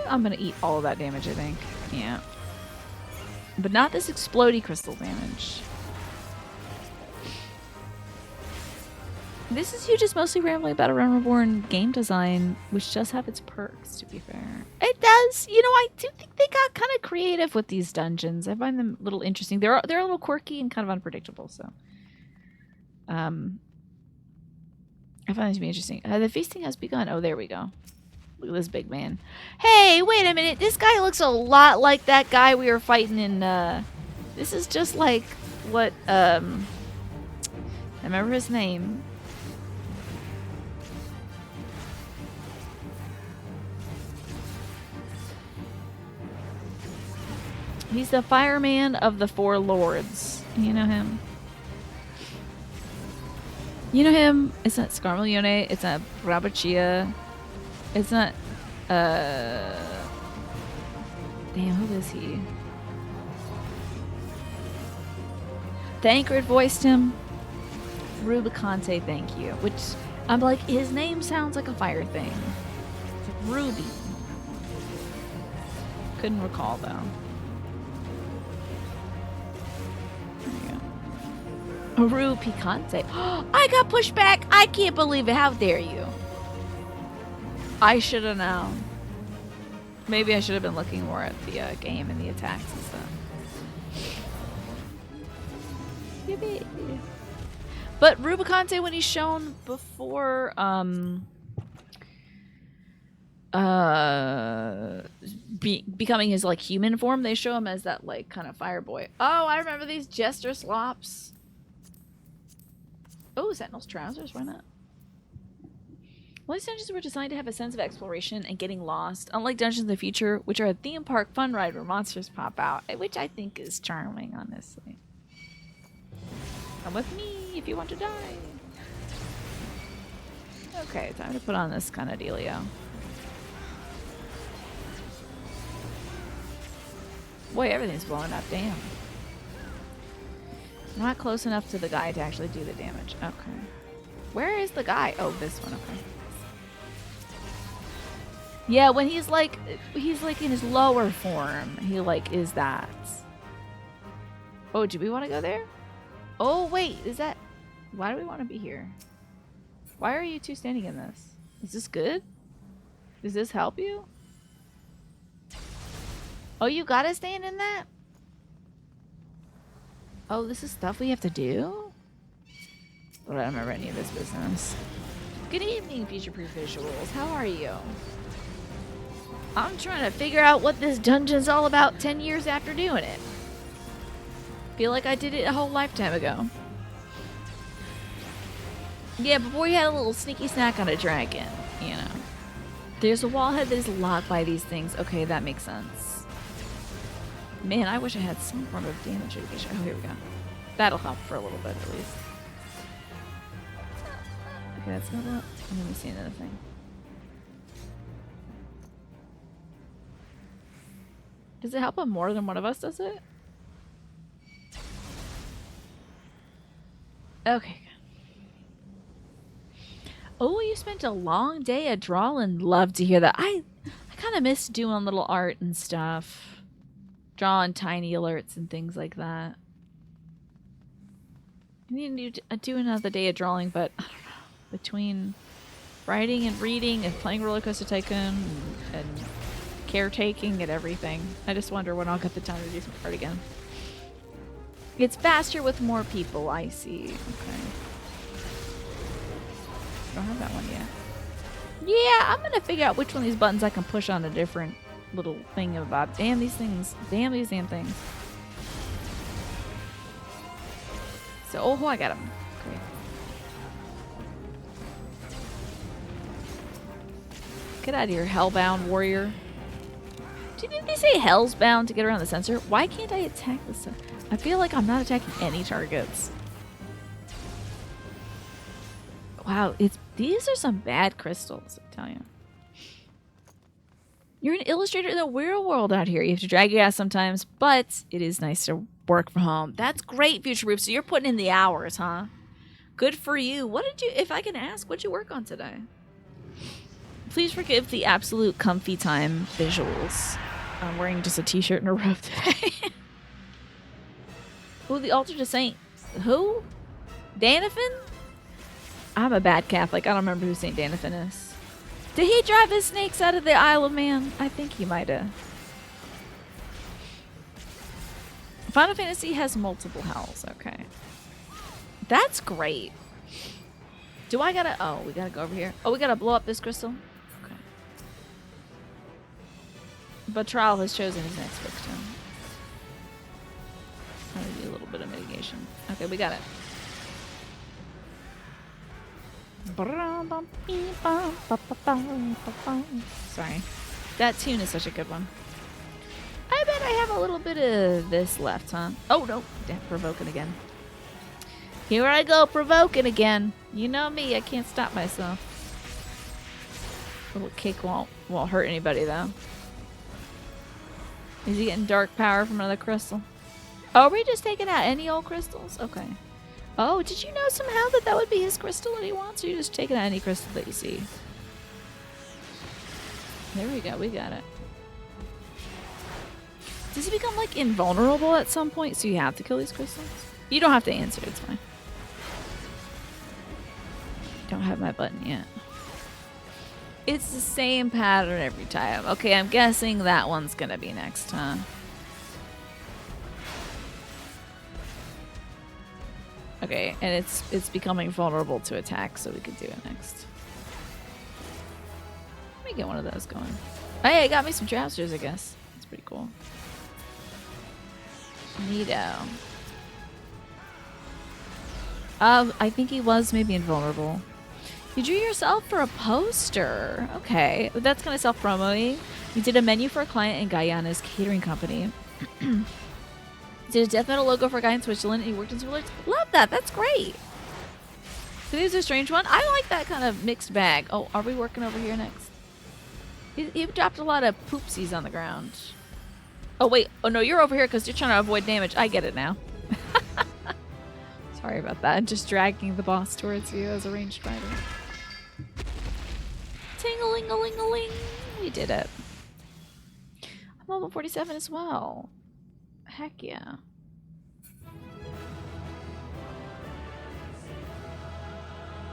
I'm gonna eat all of that damage, I think. Yeah. But not this explodey crystal damage. This is you just mostly rambling about a Realm Reborn game design, which does have its perks, to be fair. It does. You know, I do think they got kind of creative with these dungeons. I find them a little interesting. They're a little quirky and kind of unpredictable, so. I find them to be interesting. The feasting has begun. Oh, there we go. Look at this big man. Hey, wait a minute. This guy looks a lot like that guy we were fighting in, this is just like what, I remember his name. He's the fireman of the Four Lords. You know him? You know him? It's not Scarmalione. It's not Brabachia. It's not. Damn, who is he? Thancred voiced him. Rubicante, thank you. Which I'm like, his name sounds like a fire thing. It's like Ruby. Couldn't recall though. Ru Picante. I got pushed back. I can't believe it. How dare you? I should have known. Maybe I should have been looking more at the game and the attacks and stuff. Yippee. But Rubicante, when he's shown before becoming his like human form, they show him as that like kind of fire boy. Oh, I remember these jester slops. Oh, Sentinel's trousers, why not? Well, these dungeons were designed to have a sense of exploration and getting lost, unlike Dungeons in the Future, which are a theme park fun ride where monsters pop out, which I think is charming, honestly. Come with me if you want to die. Okay, time to put on this kind of dealio. Boy, everything's blowing up, damn. Not close enough to the guy to actually do the damage. Okay. Where is the guy? Oh, this one. Okay. Yeah, when he's like in his lower form, he like is that. Oh, do we want to go there? Oh, wait, is that... Why do we want to be here? Why are you two standing in this? Is this good? Does this help you? Oh, you gotta stand in that? Oh, this is stuff we have to do? Well, I don't remember any of this business. Good evening, Future-Proof Visuals. How are you? I'm trying to figure out what this dungeon's all about 10 years after doing it. Feel like I did it a whole lifetime ago. Yeah, before you had a little sneaky snack on a dragon, you know. There's a wall head that is locked by these things. Okay, that makes sense. Man, I wish I had some form of damage mitigation. Oh, here we go. That'll help for a little bit, at least. Okay, that's not up. Let me see another thing. Does it help him more than one of us does it? Okay. Oh, you spent a long day at drawing. Love to hear that. I kind of miss doing little art and stuff. Drawing tiny alerts and things like that. I need to do another day of drawing, but I don't know. Between writing and reading and playing Roller Coaster Tycoon and caretaking and everything, I just wonder when I'll get the time to do some art again. It's faster with more people, I see. Okay. I don't have that one yet. Yeah, I'm gonna figure out which one of these buttons I can push on a different little thing about. Damn these things. Damn these damn things. So, oh, I got him. Okay. Get out of here, Hellbound Warrior. Didn't they say Hell's bound to get around the sensor? Why can't I attack the sensor? I feel like I'm not attacking any targets. Wow, these are some bad crystals, I tell you. You're an illustrator in the real world out here. You have to drag your ass sometimes, but it is nice to work from home. That's great, Future Proof. So you're putting in the hours, huh? Good for you. What did you, if I can ask, what'd you work on today? Please forgive the absolute comfy time visuals. I'm wearing just a t-shirt and a robe today. Who, the altar to Saint? Who? Danifin? I'm a bad Catholic. I don't remember who Saint Danifin is. Did he drive his snakes out of the Isle of Man? I think he might have. Final Fantasy has multiple hells. Okay. That's great. Do I gotta... Oh, we gotta go over here. Oh, we gotta blow up this crystal? Okay. But Trial has chosen his next victim. I'm gonna do a little bit of mitigation. Okay, we got it. Sorry. That tune is such a good one. I bet I have a little bit of this left, huh? Oh, no. Damn, provoking again. Here I go, provoking again. You know me, I can't stop myself. Little cake won't hurt anybody though. Is he getting dark power from another crystal? Oh, are we just taking out any old crystals? Okay. Oh, did you know somehow that would be his crystal that he wants? Or you just taking out any crystal that you see? There we go. We got it. Does he become like invulnerable at some point? So you have to kill these crystals? You don't have to answer. It's fine. Don't have my button yet. It's the same pattern every time. Okay, I'm guessing that one's gonna be next, huh? Okay, and it's becoming vulnerable to attack, so we could do it next. Let me get one of those going. Oh yeah, it got me some trousers, I guess. That's pretty cool. Neato. I think he was maybe invulnerable. You drew yourself for a poster. Okay, that's kind of self-promo-y. You did a menu for a client in Guyana's catering company. Did a death metal logo for a guy in Switzerland, and you worked in Switzerland. Love that. That's great. So this is a strange one. I like that kind of mixed bag. Oh, are we working over here next? He dropped a lot of poopsies on the ground. Oh, wait. Oh, no, you're over here because you're trying to avoid damage. I get it now. Sorry about that. I'm just dragging the boss towards you as a ranged fighter. Ting-a-ling-a-ling-a-ling. We did it. I'm level 47 as well. Heck yeah.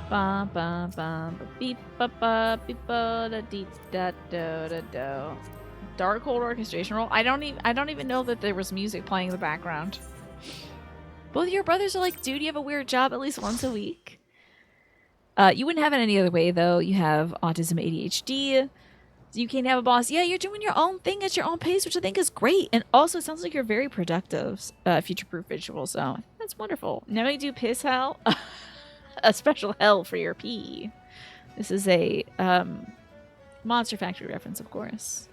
Ba ba ba ba beep ba ba beep ba da dee da do da do. Darkhold orchestration roll. I don't even know that there was music playing in the background. Both of your brothers are like, dude, you have a weird job at least once a week. You wouldn't have it any other way though. You have autism, ADHD. You can't have a boss. Yeah, you're doing your own thing at your own pace, which I think is great. And also, it sounds like you're very productive. Future-proof visual, so that's wonderful. Now we do piss hell. A special hell for your pee. This is a Monster Factory reference, of course.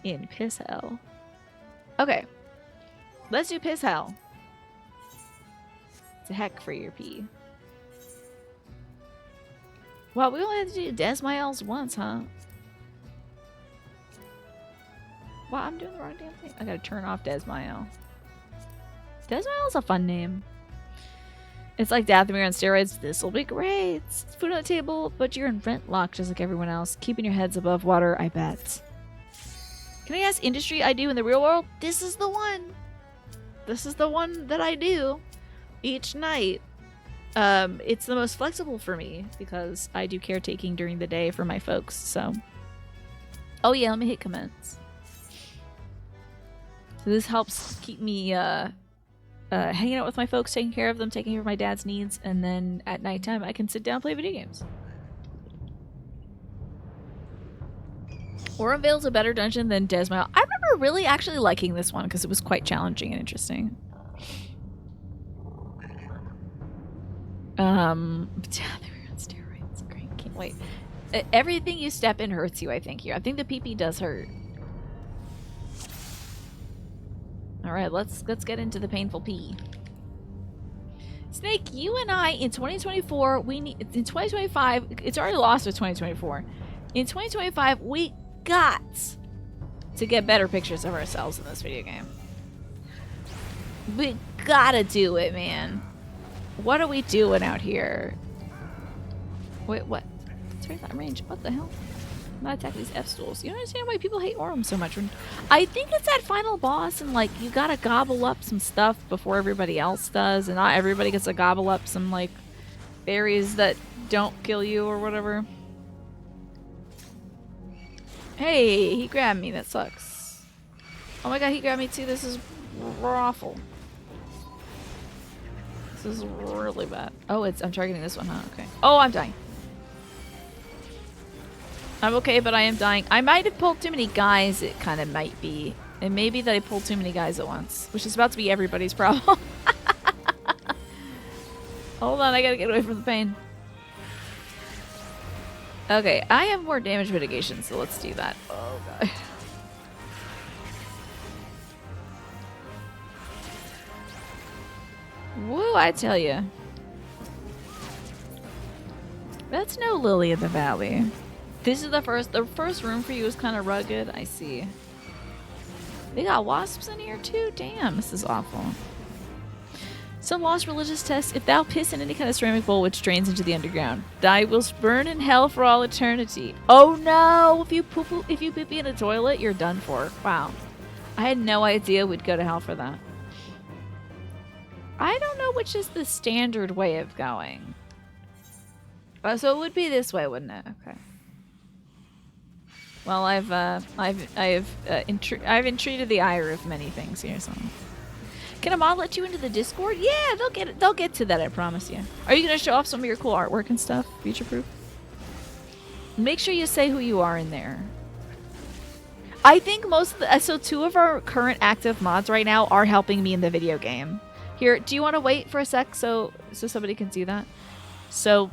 In piss hell. Okay. Let's do piss hell. It's a heck for your pee. Well, we only had to do Desmiles once, huh? Wow, I'm doing the wrong damn thing. I gotta turn off Desmile. Desmile is a fun name. It's like Dathomir on steroids. This'll be great. It's food on the table, but you're in rent lock just like everyone else. Keeping your heads above water, I bet. Can I ask industry I do in the real world? This is the one. This is the one that I do each night. It's the most flexible for me because I do caretaking during the day for my folks, so. Oh yeah, let me hit commence. So this helps keep me hanging out with my folks, taking care of them, taking care of my dad's needs, and then at nighttime I can sit down and play video games. Orovale's a better dungeon than Desmile. I remember really actually liking this one because it was quite challenging and interesting. They were on steroids. Great, can't wait. Everything you step in hurts you, I think here. I think the PP does hurt. Alright, let's get into the painful pee. Snake, you and I in 2024, in 2025, it's already lost with 2024. In 2025, we got to get better pictures of ourselves in this video game. We gotta do it, man. What are we doing out here? Wait, what? It's right that range. What the hell? I'm not attacking these F-stools. You don't understand why people hate Orem so much. I think it's that final boss and like you gotta gobble up some stuff before everybody else does, and not everybody gets to gobble up some like berries that don't kill you or whatever. Hey, he grabbed me. That sucks. Oh my god, he grabbed me too. This is awful. This is really bad. Oh, I'm targeting this one, huh? Okay. Oh, I'm dying. I'm okay, but I am dying. I might have pulled too many guys. It kind of might be. It may be that I pulled too many guys at once, which is about to be everybody's problem. Hold on, I gotta get away from the pain. Okay, I have more damage mitigation, so let's do that. Oh, God. Woo, I tell you. That's no lily in the valley. This is the first room for you is kind of rugged. I see. They got wasps in here too? Damn, this is awful. Some lost religious test. If thou piss in any kind of ceramic bowl which drains into the underground, thou wilt burn in hell for all eternity. Oh no! If you pee in a toilet, you're done for. Wow. I had no idea we'd go to hell for that. I don't know which is the standard way of going. So it would be this way, wouldn't it? Okay. Well, I've entreated the ire of many things here, so. Can a mod let you into the Discord? Yeah, they'll get to that, I promise you. Are you gonna show off some of your cool artwork and stuff? Future proof? Make sure you say who you are in there. I think most of the so 2 of our current active mods right now are helping me in the video game. Here, do you want to wait for a sec so somebody can see that? So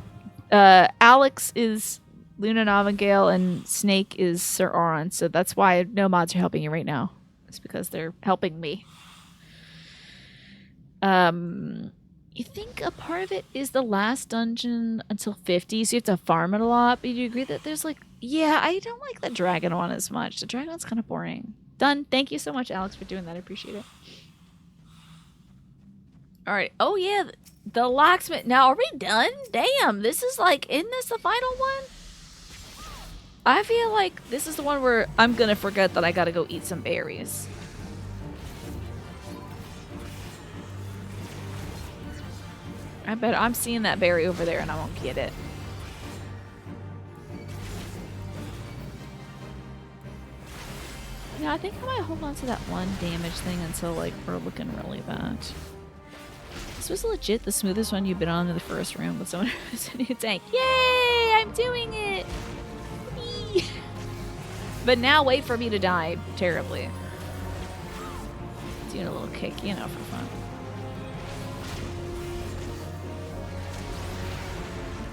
Alex is Luna Novengale and Snake is Sir Auron, so that's why no mods are helping you right now. It's because they're helping me. You think a part of it is the last dungeon until 50, so you have to farm it a lot, but you agree that there's like, yeah, I don't like the dragon one as much. The dragon one's kind of boring. Done. Thank you so much, Alex, for doing that. I appreciate it. All right. Oh, yeah, the locksmith. Now, are we done? Damn, this is like, isn't this the final one? I feel like this is the one where I'm gonna forget that I gotta go eat some berries. I bet I'm seeing that berry over there and I won't get it. Yeah, I think I might hold on to that one damage thing until like we're looking really bad. This was legit the smoothest one you've been on in the first room with someone who's in a tank. Yay! I'm doing it! Whee! But now wait for me to die terribly. Doing a little kick, you know, for fun.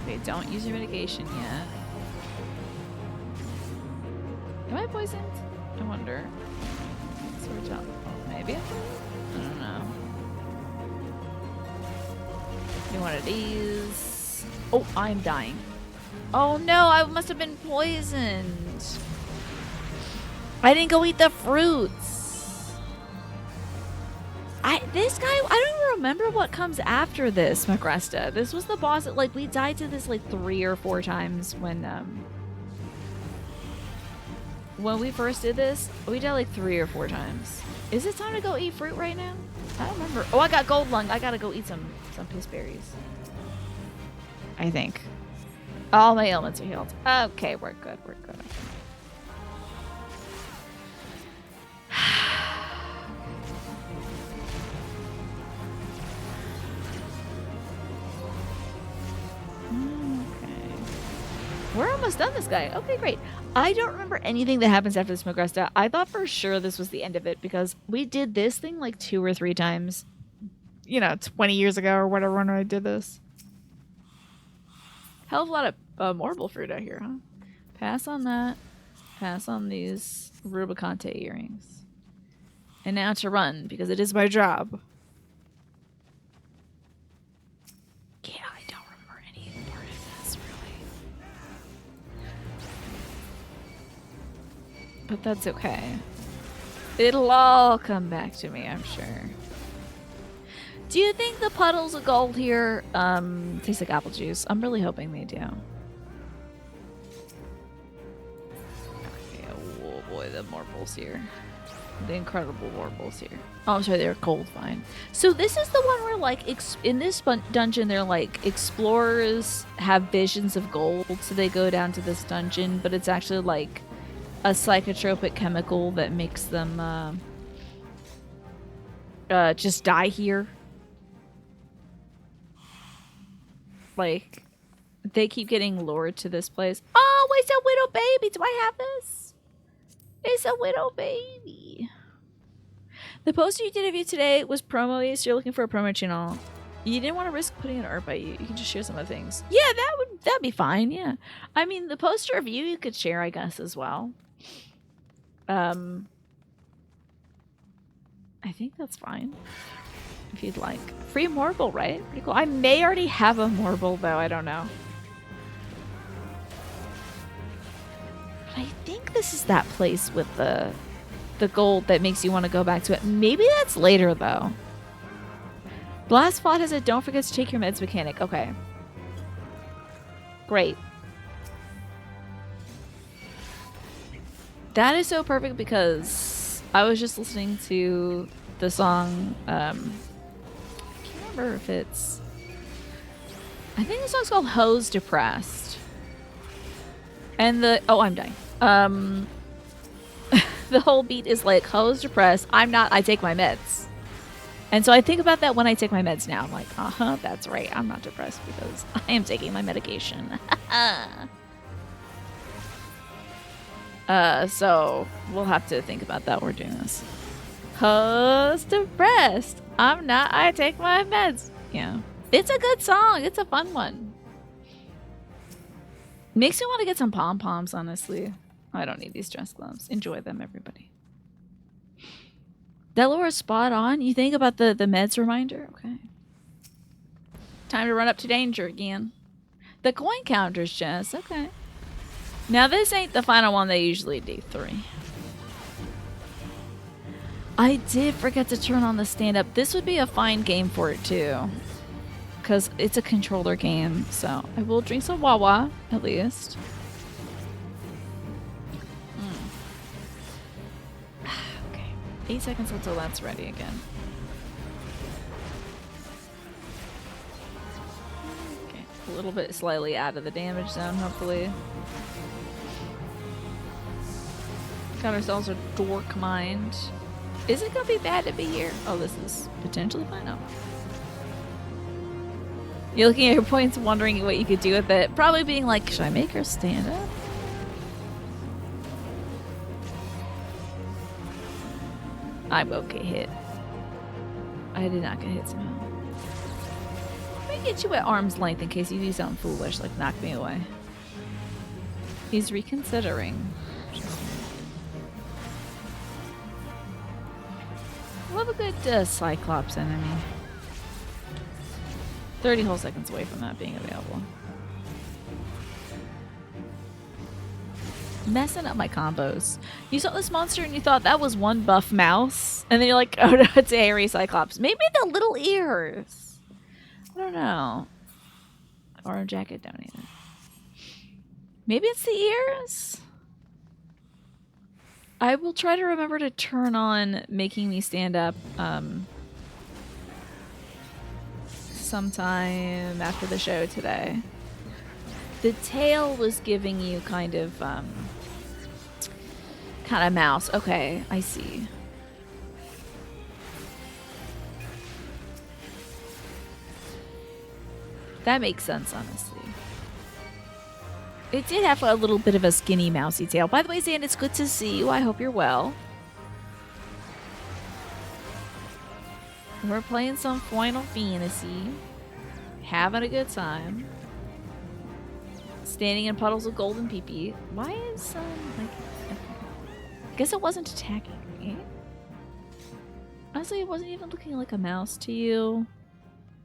Okay, don't use your mitigation yet. Am I poisoned? I wonder. Sword jump. Maybe? I don't know. Do one of these. Oh, I'm dying. Oh no, I must have been poisoned. I didn't go eat the fruits. This guy, I don't even remember what comes after this, Magresta. This was the boss that, like, we died to this, like, 3 or 4 times when we first did this. We died, like, 3 or 4 times. Is it time to go eat fruit right now? I don't remember. Oh, I got gold lung. I gotta go eat some piss berries. I think. All my ailments are healed. Okay, we're good. We're good. We're almost done this guy. Okay, great. I don't remember anything that happens after this Magresta. I thought for sure this was the end of it because we did this thing like 2 or 3 times. You know, 20 years ago or whatever when I did this. Hell of a lot of marble fruit out here, huh? Pass on that. Pass on these Rubicante earrings. And now to run because it is my job. Yeah, I don't remember any part of this, really. But that's okay. It'll all come back to me, I'm sure. Do you think the puddles of gold here taste like apple juice? I'm really hoping they do. Okay, oh boy, the marbles here. The incredible marbles here. Oh, I'm sorry, they're cold, fine. So this is the one where, like, in this dungeon, they're like, explorers have visions of gold, so they go down to this dungeon, but it's actually like a psychotropic chemical that makes them just die here. Like, they keep getting lured to this place. Oh, it's a widow baby. Do I have this? It's a widow baby. The poster you did of you today was promo, so you're looking for a promo channel. You didn't want to risk putting an art by you. You can just share some of the things. Yeah, that'd be fine, yeah. I mean, the poster of you could share, I guess, as well. I think that's fine. If you'd like. Free marble, right? Pretty cool. I may already have a marble, though. I don't know. I think this is that place with the gold that makes you want to go back to it. Maybe that's later, though. Blast Plot has a don't forget to take your meds mechanic. Okay. Great. That is so perfect because I was just listening to the song, I can't remember if it's... I think the song's called Hose Depressed. And the... Oh, I'm dying. The whole beat is like, Hose Depressed, I'm not, I take my meds. And so I think about that when I take my meds now. I'm like, that's right. I'm not depressed because I am taking my medication. So we'll have to think about that. We're doing this. Who's depressed? I'm not. I take my meds. Yeah. It's a good song. It's a fun one. Makes me want to get some pom-poms, honestly. I don't need these stress gloves. Enjoy them, everybody. Delaware spot on. You think about the meds reminder? Okay. Time to run up to danger again. The coin counters, Jess. Okay. Now this ain't the final one. They usually do 3. I did forget to turn on the stand-up. This would be a fine game for it too, because it's a controller game. So I will drink some Wawa at least. Okay, 8 seconds until that's ready again. Okay, a little bit slightly out of the damage zone, hopefully. Got ourselves a dork mind. Is it gonna be bad to be here? Oh, this is potentially fine. Oh. You're looking at your points, wondering what you could do with it. Probably being like, should I make her stand up? I'm okay hit. I did not get hit somehow. Let me get you at arm's length in case you do something foolish, like knock me away. He's reconsidering. Love a good Cyclops enemy. 30 whole seconds away from that being available. Messing up my combos. You saw this monster and you thought that was one buff mouse, and then you're like, oh no, it's a hairy Cyclops. Maybe the little ears. I don't know. Orange jacket, don't either. Maybe it's the ears? I will try to remember to turn on making me stand up sometime after the show today. The tail was giving you kind of mouse. Okay, I see. That makes sense, honestly. It did have a little bit of a skinny mousy tail. By the way, Zan, it's good to see you. I hope you're well. We're playing some Final Fantasy. Having a good time. Standing in puddles of golden pee-pee. Why is, like... I guess it wasn't attacking me. Honestly, it wasn't even looking like a mouse to you.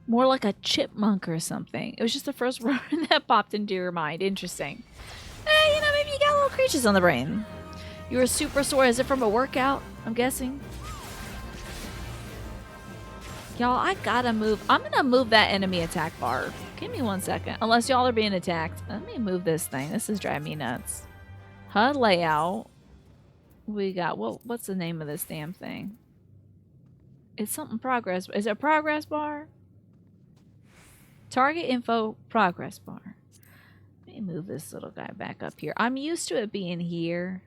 More like a chipmunk or something. It was just the first word that popped into your mind. Interesting. You know, maybe you got little creatures on the brain. You were super sore. Is it from a workout? I'm guessing. Y'all, I gotta move. I'm gonna move that enemy attack bar. Give me 1 second. Unless y'all are being attacked. Let me move this thing. This is driving me nuts. HUD layout. We got... What's the name of this damn thing? It's something progress. Is it a progress bar? Target info progress bar. Let me move this little guy back up here. I'm used to it being here.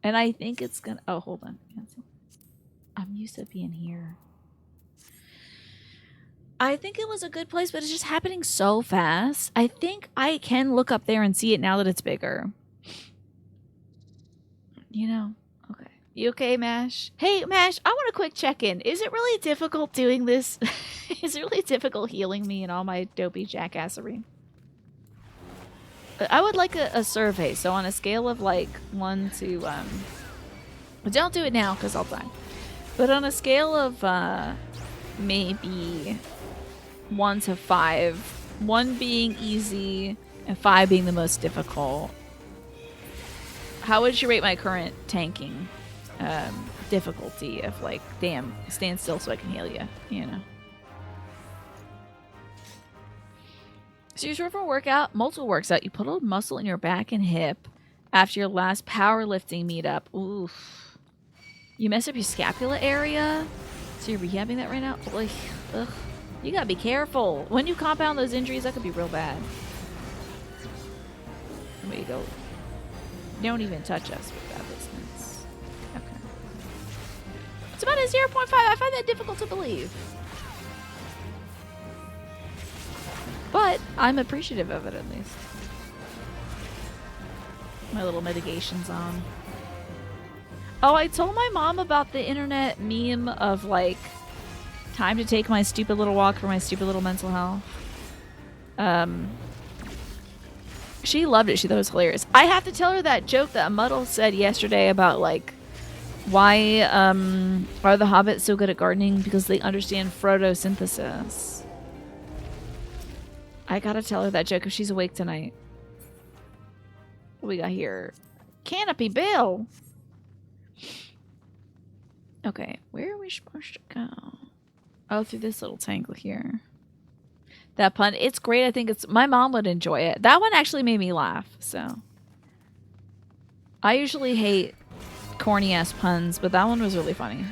And I think it's gonna... Oh, hold on. Cancel. I'm used to it being here. I think it was a good place, but it's just happening so fast. I think I can look up there and see it now that it's bigger. You know? Okay. You okay, Mash? Hey, Mash, I want a quick check-in. Is it really difficult doing this? Is it really difficult healing me and all my dopey jackassery? I would like a survey. So on a scale of like 1 to... Don't do it now because I'll die. But on a scale of maybe 1 to 5, 1 being easy and 5 being the most difficult, How would you rate my current tanking difficulty of like, damn, stand still so I can heal you, you know? So you're short for a workout, multiple works out. You put a muscle in your back and hip after your last powerlifting meetup. Oof. You mess up your scapula area, so you're rehabbing that right now? Ugh. Ugh. You gotta be careful. When you compound those injuries, that could be real bad. There you go. Don't even touch us with that business. Okay. It's about a 0.5. I find that difficult to believe. But I'm appreciative of it, at least. My little mitigation's on. Oh, I told my mom about the internet meme of, like, time to take my stupid little walk for my stupid little mental health. She loved it. She thought it was hilarious. I have to tell her that joke that Muddle said yesterday about, like, why are the hobbits so good at gardening? Because they understand photosynthesis. I gotta tell her that joke if she's awake tonight. What we got here? Canopy Bill! Okay, where are we supposed to go? Oh, through this little tangle here. That pun, it's great. I think it's... My mom would enjoy it. That one actually made me laugh, so... I usually hate corny-ass puns, but that one was really funny.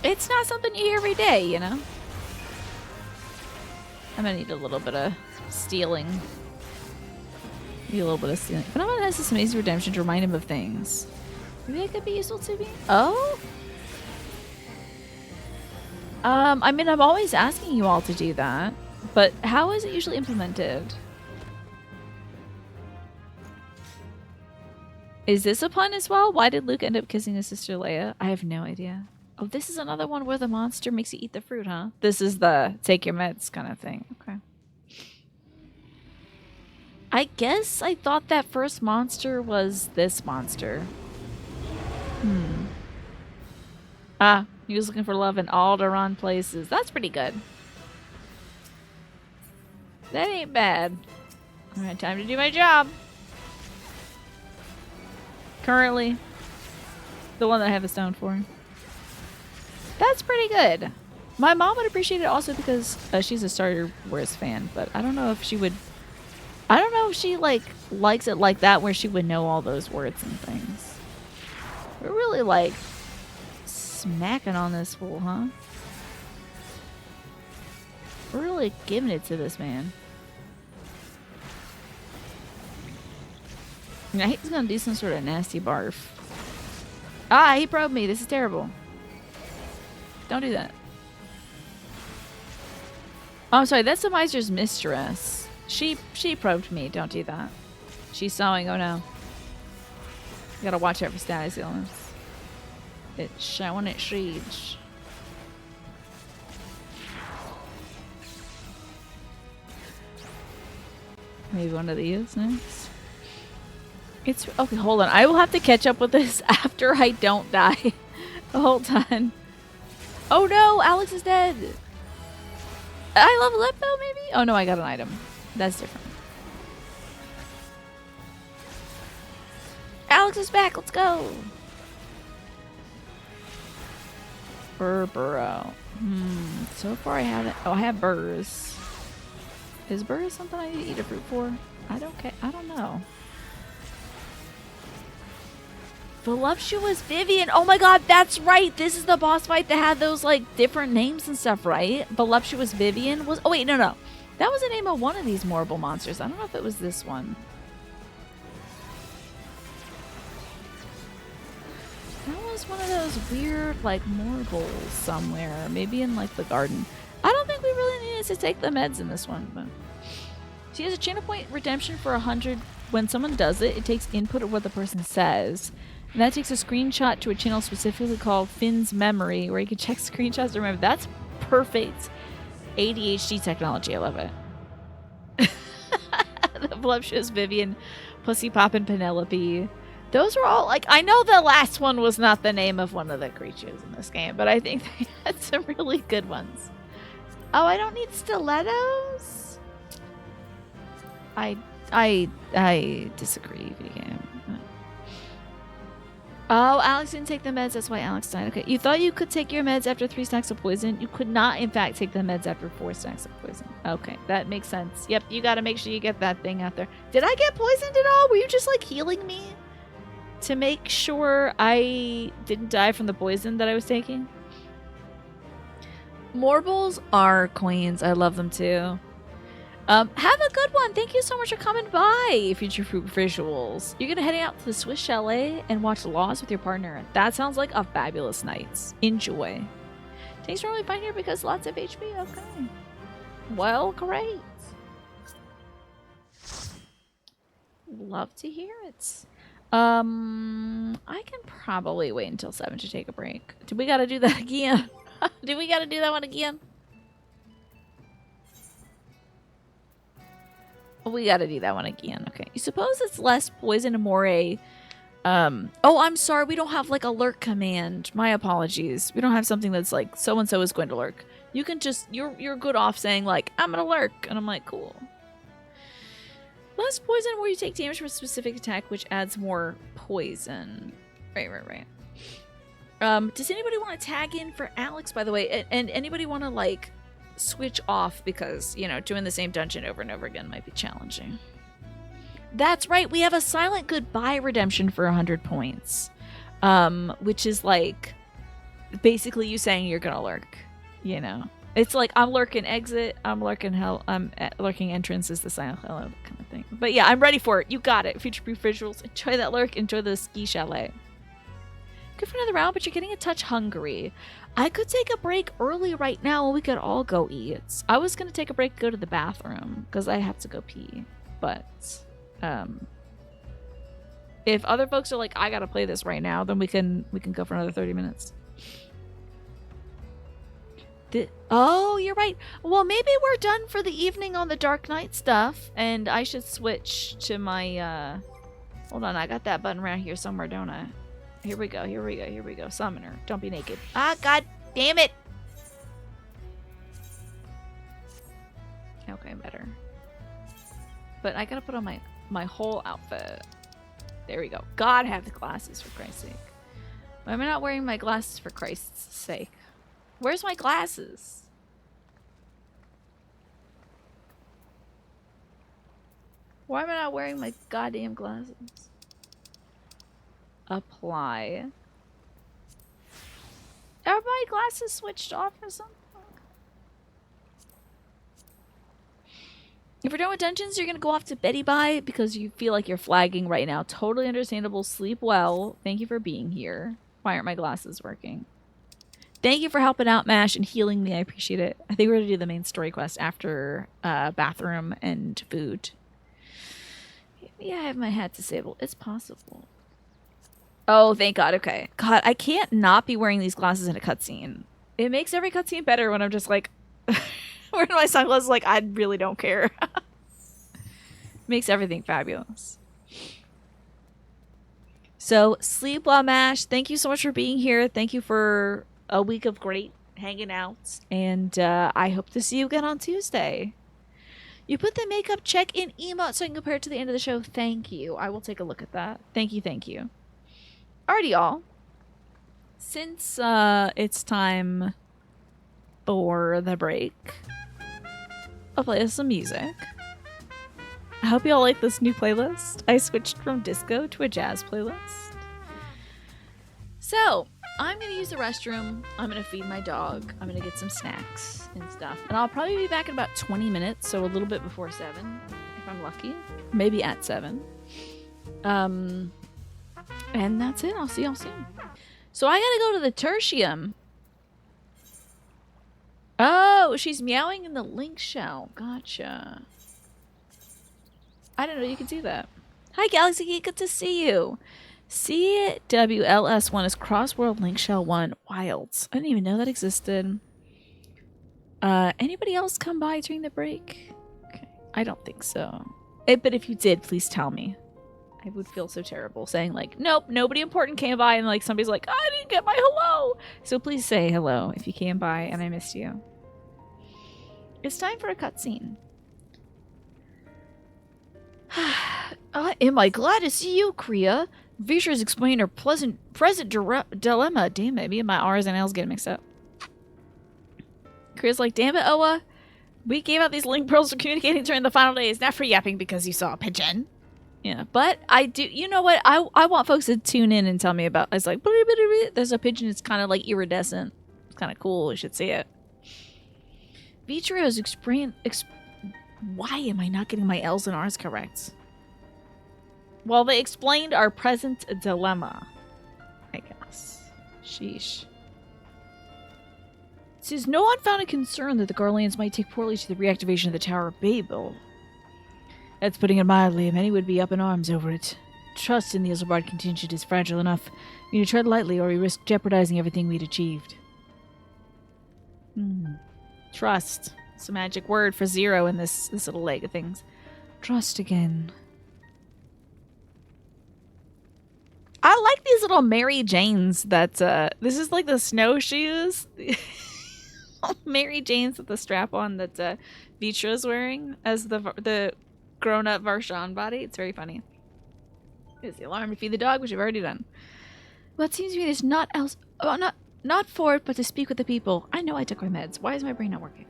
It's not something you hear every day, you know? I'm gonna need a little bit of stealing. Need a little bit of stealing. Phenomenon has this amazing redemption to remind him of things. Maybe that could be useful to me? Oh? I mean, I'm always asking you all to do that, but how is it usually implemented? Is this a pun as well? Why did Luke end up kissing his sister Leia? I have no idea. Oh, this is another one where the monster makes you eat the fruit, huh? This is the take your meds kind of thing. Okay. I guess I thought that first monster was this monster. Ah, he was looking for love in Alderaan places. That's pretty good. That ain't bad. Alright, time to do my job. Currently, the one that I have a stone for. That's pretty good. My mom would appreciate it also because she's a Star Wars fan, but I don't know if she would... I don't know if she, like, likes it like that where she would know all those words and things. We're really, like, smacking on this fool, huh? We're really giving it to this man. I think he's gonna do some sort of nasty barf. Ah, he probed me. This is terrible. Don't do that. Oh, I'm sorry. That's the Miser's mistress. She probed me. Don't do that. She's sewing. Oh no. You gotta watch out for status illness. It's showing its shades. Maybe one of these next. It's okay. Hold on. I will have to catch up with this after I don't die. Hold on. Oh no, Alex is dead. I level up though, maybe? Oh no, I got an item. That's different. Alex is back. Let's go. Burrow. So far I haven't. Oh, I have burrs. Is burrs something I need to eat a fruit for? I don't know. Voluptuous Vivian. Oh my god, that's right. This is the boss fight that had those like different names and stuff, right? Voluptuous Vivian was... Oh wait, no. That was the name of one of these Morble monsters. I don't know if it was this one. That was one of those weird like Morbles somewhere. Maybe in like the garden. I don't think we really needed to take the meds in this one, but... She has a channel point redemption for 100. When someone does it, it takes input of what the person says. And that takes a screenshot to a channel specifically called Finn's Memory, where you can check screenshots to remember. That's perfect ADHD technology. I love it. The Voluptuous Vivian, Pussy Poppin' Penelope. Those were all, like, I know the last one was not the name of one of the creatures in this game, but I think they had some really good ones. Oh, I don't need stilettos? I disagree, video game. Oh, Alex didn't take the meds. That's why Alex died. Okay. You thought you could take your meds after 3 stacks of poison. You could not, in fact, take the meds after 4 stacks of poison. Okay. That makes sense. Yep. You got to make sure you get that thing out there. Did I get poisoned at all? Were you just like healing me to make sure I didn't die from the poison that I was taking? Morbles are queens. I love them too. Have a good one. Thank you so much for coming by, Future Fruit Visuals. You're gonna heading out to the Swiss Chalet and watch Laws with your partner. That sounds like a fabulous night. Enjoy. Thanks for only fine here because lots of HP. Okay. Well, great. Love to hear it. I can probably wait until 7 to take a break. Do we gotta do that again? Do we gotta do that one again? We gotta do that one again. Okay. You suppose it's less poison and more a... oh, I'm sorry. We don't have like a lurk command. My apologies. We don't have something that's like, so-and-so is going to lurk. You can just... You're good off saying like, I'm gonna lurk. And I'm like, cool. Less poison where you take damage from a specific attack, which adds more poison. Right. Does anybody want to tag in for Alex, by the way? And anybody want to like... switch off because, you know, doing the same dungeon over and over again might be challenging. That's right, we have a silent goodbye redemption for 100 points. Which is like basically you saying you're gonna lurk, you know. It's like I'm lurking exit, I'm lurking hell, lurking entrance is the silent hello kind of thing. But yeah, I'm ready for it. You got it. Future proof visuals. Enjoy that lurk, enjoy the ski chalet. Good for another round, but you're getting a touch hungry. I could take a break early right now and we could all go eat. I was going to take a break and go to the bathroom because I have to go pee. But if other folks are like, I got to play this right now, then we can go for another 30 minutes. Oh, you're right. Well, maybe we're done for the evening on the Dark Knight stuff and I should switch to my... Hold on, I got that button around here somewhere, don't I? Here we go. Summoner. Don't be naked. Ah, god damn it! Okay, better. But I gotta put on my whole outfit. There we go. God, have the glasses, for Christ's sake. Why am I not wearing my glasses for Christ's sake? Where's my glasses? Why am I not wearing my goddamn glasses? Apply. Are my glasses switched off or something? If we're done with dungeons, you're gonna go off to Betty Bye because you feel like you're flagging right now. Totally understandable. Sleep well. Thank you for being here. Why aren't my glasses working? Thank you for helping out, Mash, and healing me. I appreciate it. I think we're gonna do the main story quest after bathroom and food. Maybe I have my hat disabled. It's possible. Oh, thank God. Okay. God, I can't not be wearing these glasses in a cutscene. It makes every cutscene better when I'm just like wearing my sunglasses like I really don't care. Makes everything fabulous. So, sleep well, Mash. Thank you so much for being here. Thank you for a week of great hanging out. And I hope to see you again on Tuesday. You put the makeup check-in emote so I can compare it to the end of the show. Thank you. I will take a look at that. Thank you. Alrighty, y'all. Since it's time for the break, I'll play us some music. I hope y'all like this new playlist. I switched from disco to a jazz playlist. So, I'm going to use the restroom. I'm going to feed my dog. I'm going to get some snacks and stuff. And I'll probably be back in about 20 minutes, so a little bit before 7, if I'm lucky. Maybe at 7. And that's it. I'll see y'all soon. So I gotta go to the tertium. Oh, she's meowing in the link shell. Gotcha. I didn't know you could do that. Hi, Galaxy Geek. Good to see you. CWLS1 is Crossworld Link Shell 1 Wilds. I didn't even know that existed. Anybody else come by during the break? Okay. I don't think so. But if you did, please tell me. I would feel so terrible saying like, nope, nobody important came by and like somebody's like, I didn't get my hello. So please say hello if you came by and I missed you. It's time for a cutscene. Am I glad to see you, Kriya? Visha's explained her present dilemma. Damn it, me and my R's and L's getting mixed up. Kriya's like, damn it, Oa. We gave out these link pearls for communicating during the final days, not for yapping because you saw a pigeon. Yeah, but I do, you know what? I want folks to tune in and tell me about, it's like, there's a pigeon, it's kind of like iridescent. It's kind of cool, you should see it. Vitro's why am I not getting my L's and R's correct? Well, they explained our present dilemma, I guess. Sheesh. It says, no unfounded concern that the Garlands might take poorly to the reactivation of the Tower of Babel. That's putting it mildly. Many would be up in arms over it. Trust in the Isilbard contingent is fragile enough. We need to tread lightly or we risk jeopardizing everything we'd achieved. Trust. It's a magic word for zero in this little leg of things. Trust again. I like these little Mary Janes that, this is like the snowshoes. Mary Janes with the strap on that Vitra's wearing as the grown-up Varshan body. It's very funny. There's the alarm to feed the dog, which I've already done. What seems to me is not for it, but to speak with the people. I know I took my meds. Why is my brain not working?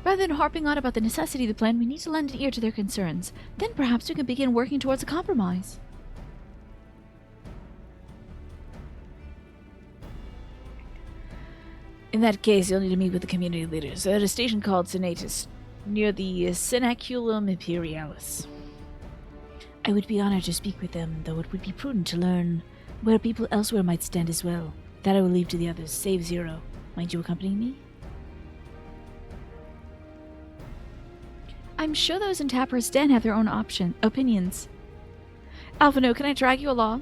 Rather than harping on about the necessity of the plan, we need to lend an ear to their concerns. Then perhaps we can begin working towards a compromise. In that case, you'll need to meet with the community leaders at a station called Senatus, near the Cenaculum Imperialis. I would be honored to speak with them, though it would be prudent to learn where people elsewhere might stand as well. That I will leave to the others, save Zero. Mind you accompanying me? I'm sure those in Tapper's Den have their own opinions. Alphino, can I drag you along?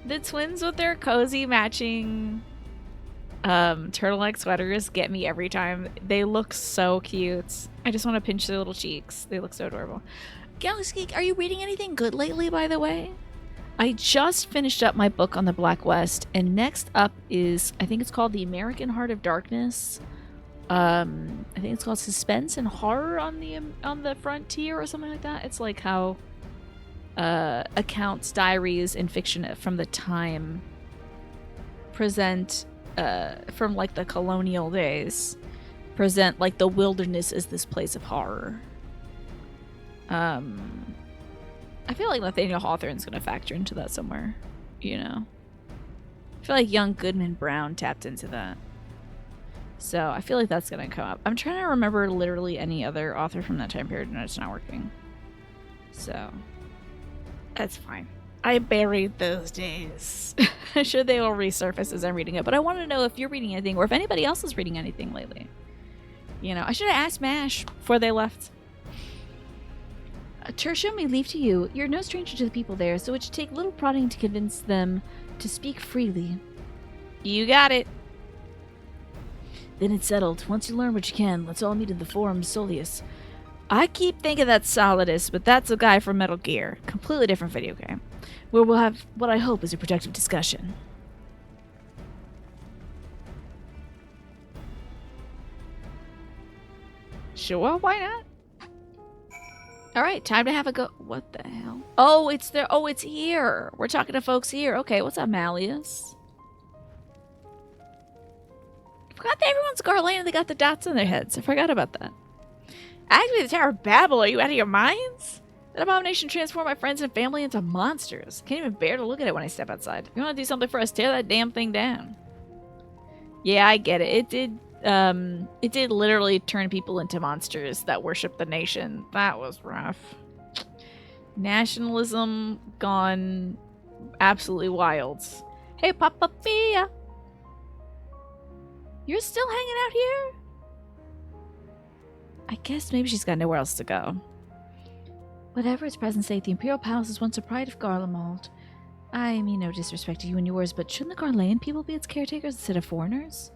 The twins with their cozy matching turtleneck sweaters get me every time. They look so cute. I just want to pinch their little cheeks. They look so adorable. Galaxy Geek, are you reading anything good lately, by the way? I just finished up my book on the Black West, and next up is, I think it's called The American Heart of Darkness. I think it's called Suspense and Horror on the Frontier or something like that. It's like how accounts, diaries, and fiction from the time present from like the colonial days, present like the wilderness as this place of horror. I feel like Nathaniel Hawthorne's gonna factor into that somewhere, you know. I feel like young Goodman Brown tapped into that. So I feel like that's gonna come up. I'm trying to remember literally any other author from that time period and it's not working. So that's fine. I buried those days. I'm sure they will resurface as I'm reading it, but I want to know if you're reading anything or if anybody else is reading anything lately. You know, I should have asked MASH before they left. Tertia may leave to you. You're no stranger to the people there, so it should take little prodding to convince them to speak freely. You got it. Then it's settled. Once you learn what you can, let's all meet in the Forum Solius. I keep thinking that's Solidus, but that's a guy from Metal Gear. Completely different video game. Where we'll have what I hope is a productive discussion. Sure, why not? Alright, time to have a go. What the hell? Oh, it's there. Oh, it's here. We're talking to folks here. Okay, what's up, Malleus? I forgot that everyone's Garland and they got the dots on their heads. I forgot about that. Activate the Tower of Babel. Are you out of your minds? That abomination transformed my friends and family into monsters. Can't even bear to look at it when I step outside. If you want to do something for us, tear that damn thing down. Yeah, I get it. It did literally turn people into monsters that worship the nation. That was rough. Nationalism gone absolutely wild. Hey, Papa Fia. You're still hanging out here? I guess maybe she's got nowhere else to go. Whatever its present state, the Imperial Palace is once a pride of Garlemald. I mean no disrespect to you and yours, but shouldn't the Garlean people be its caretakers instead of foreigners?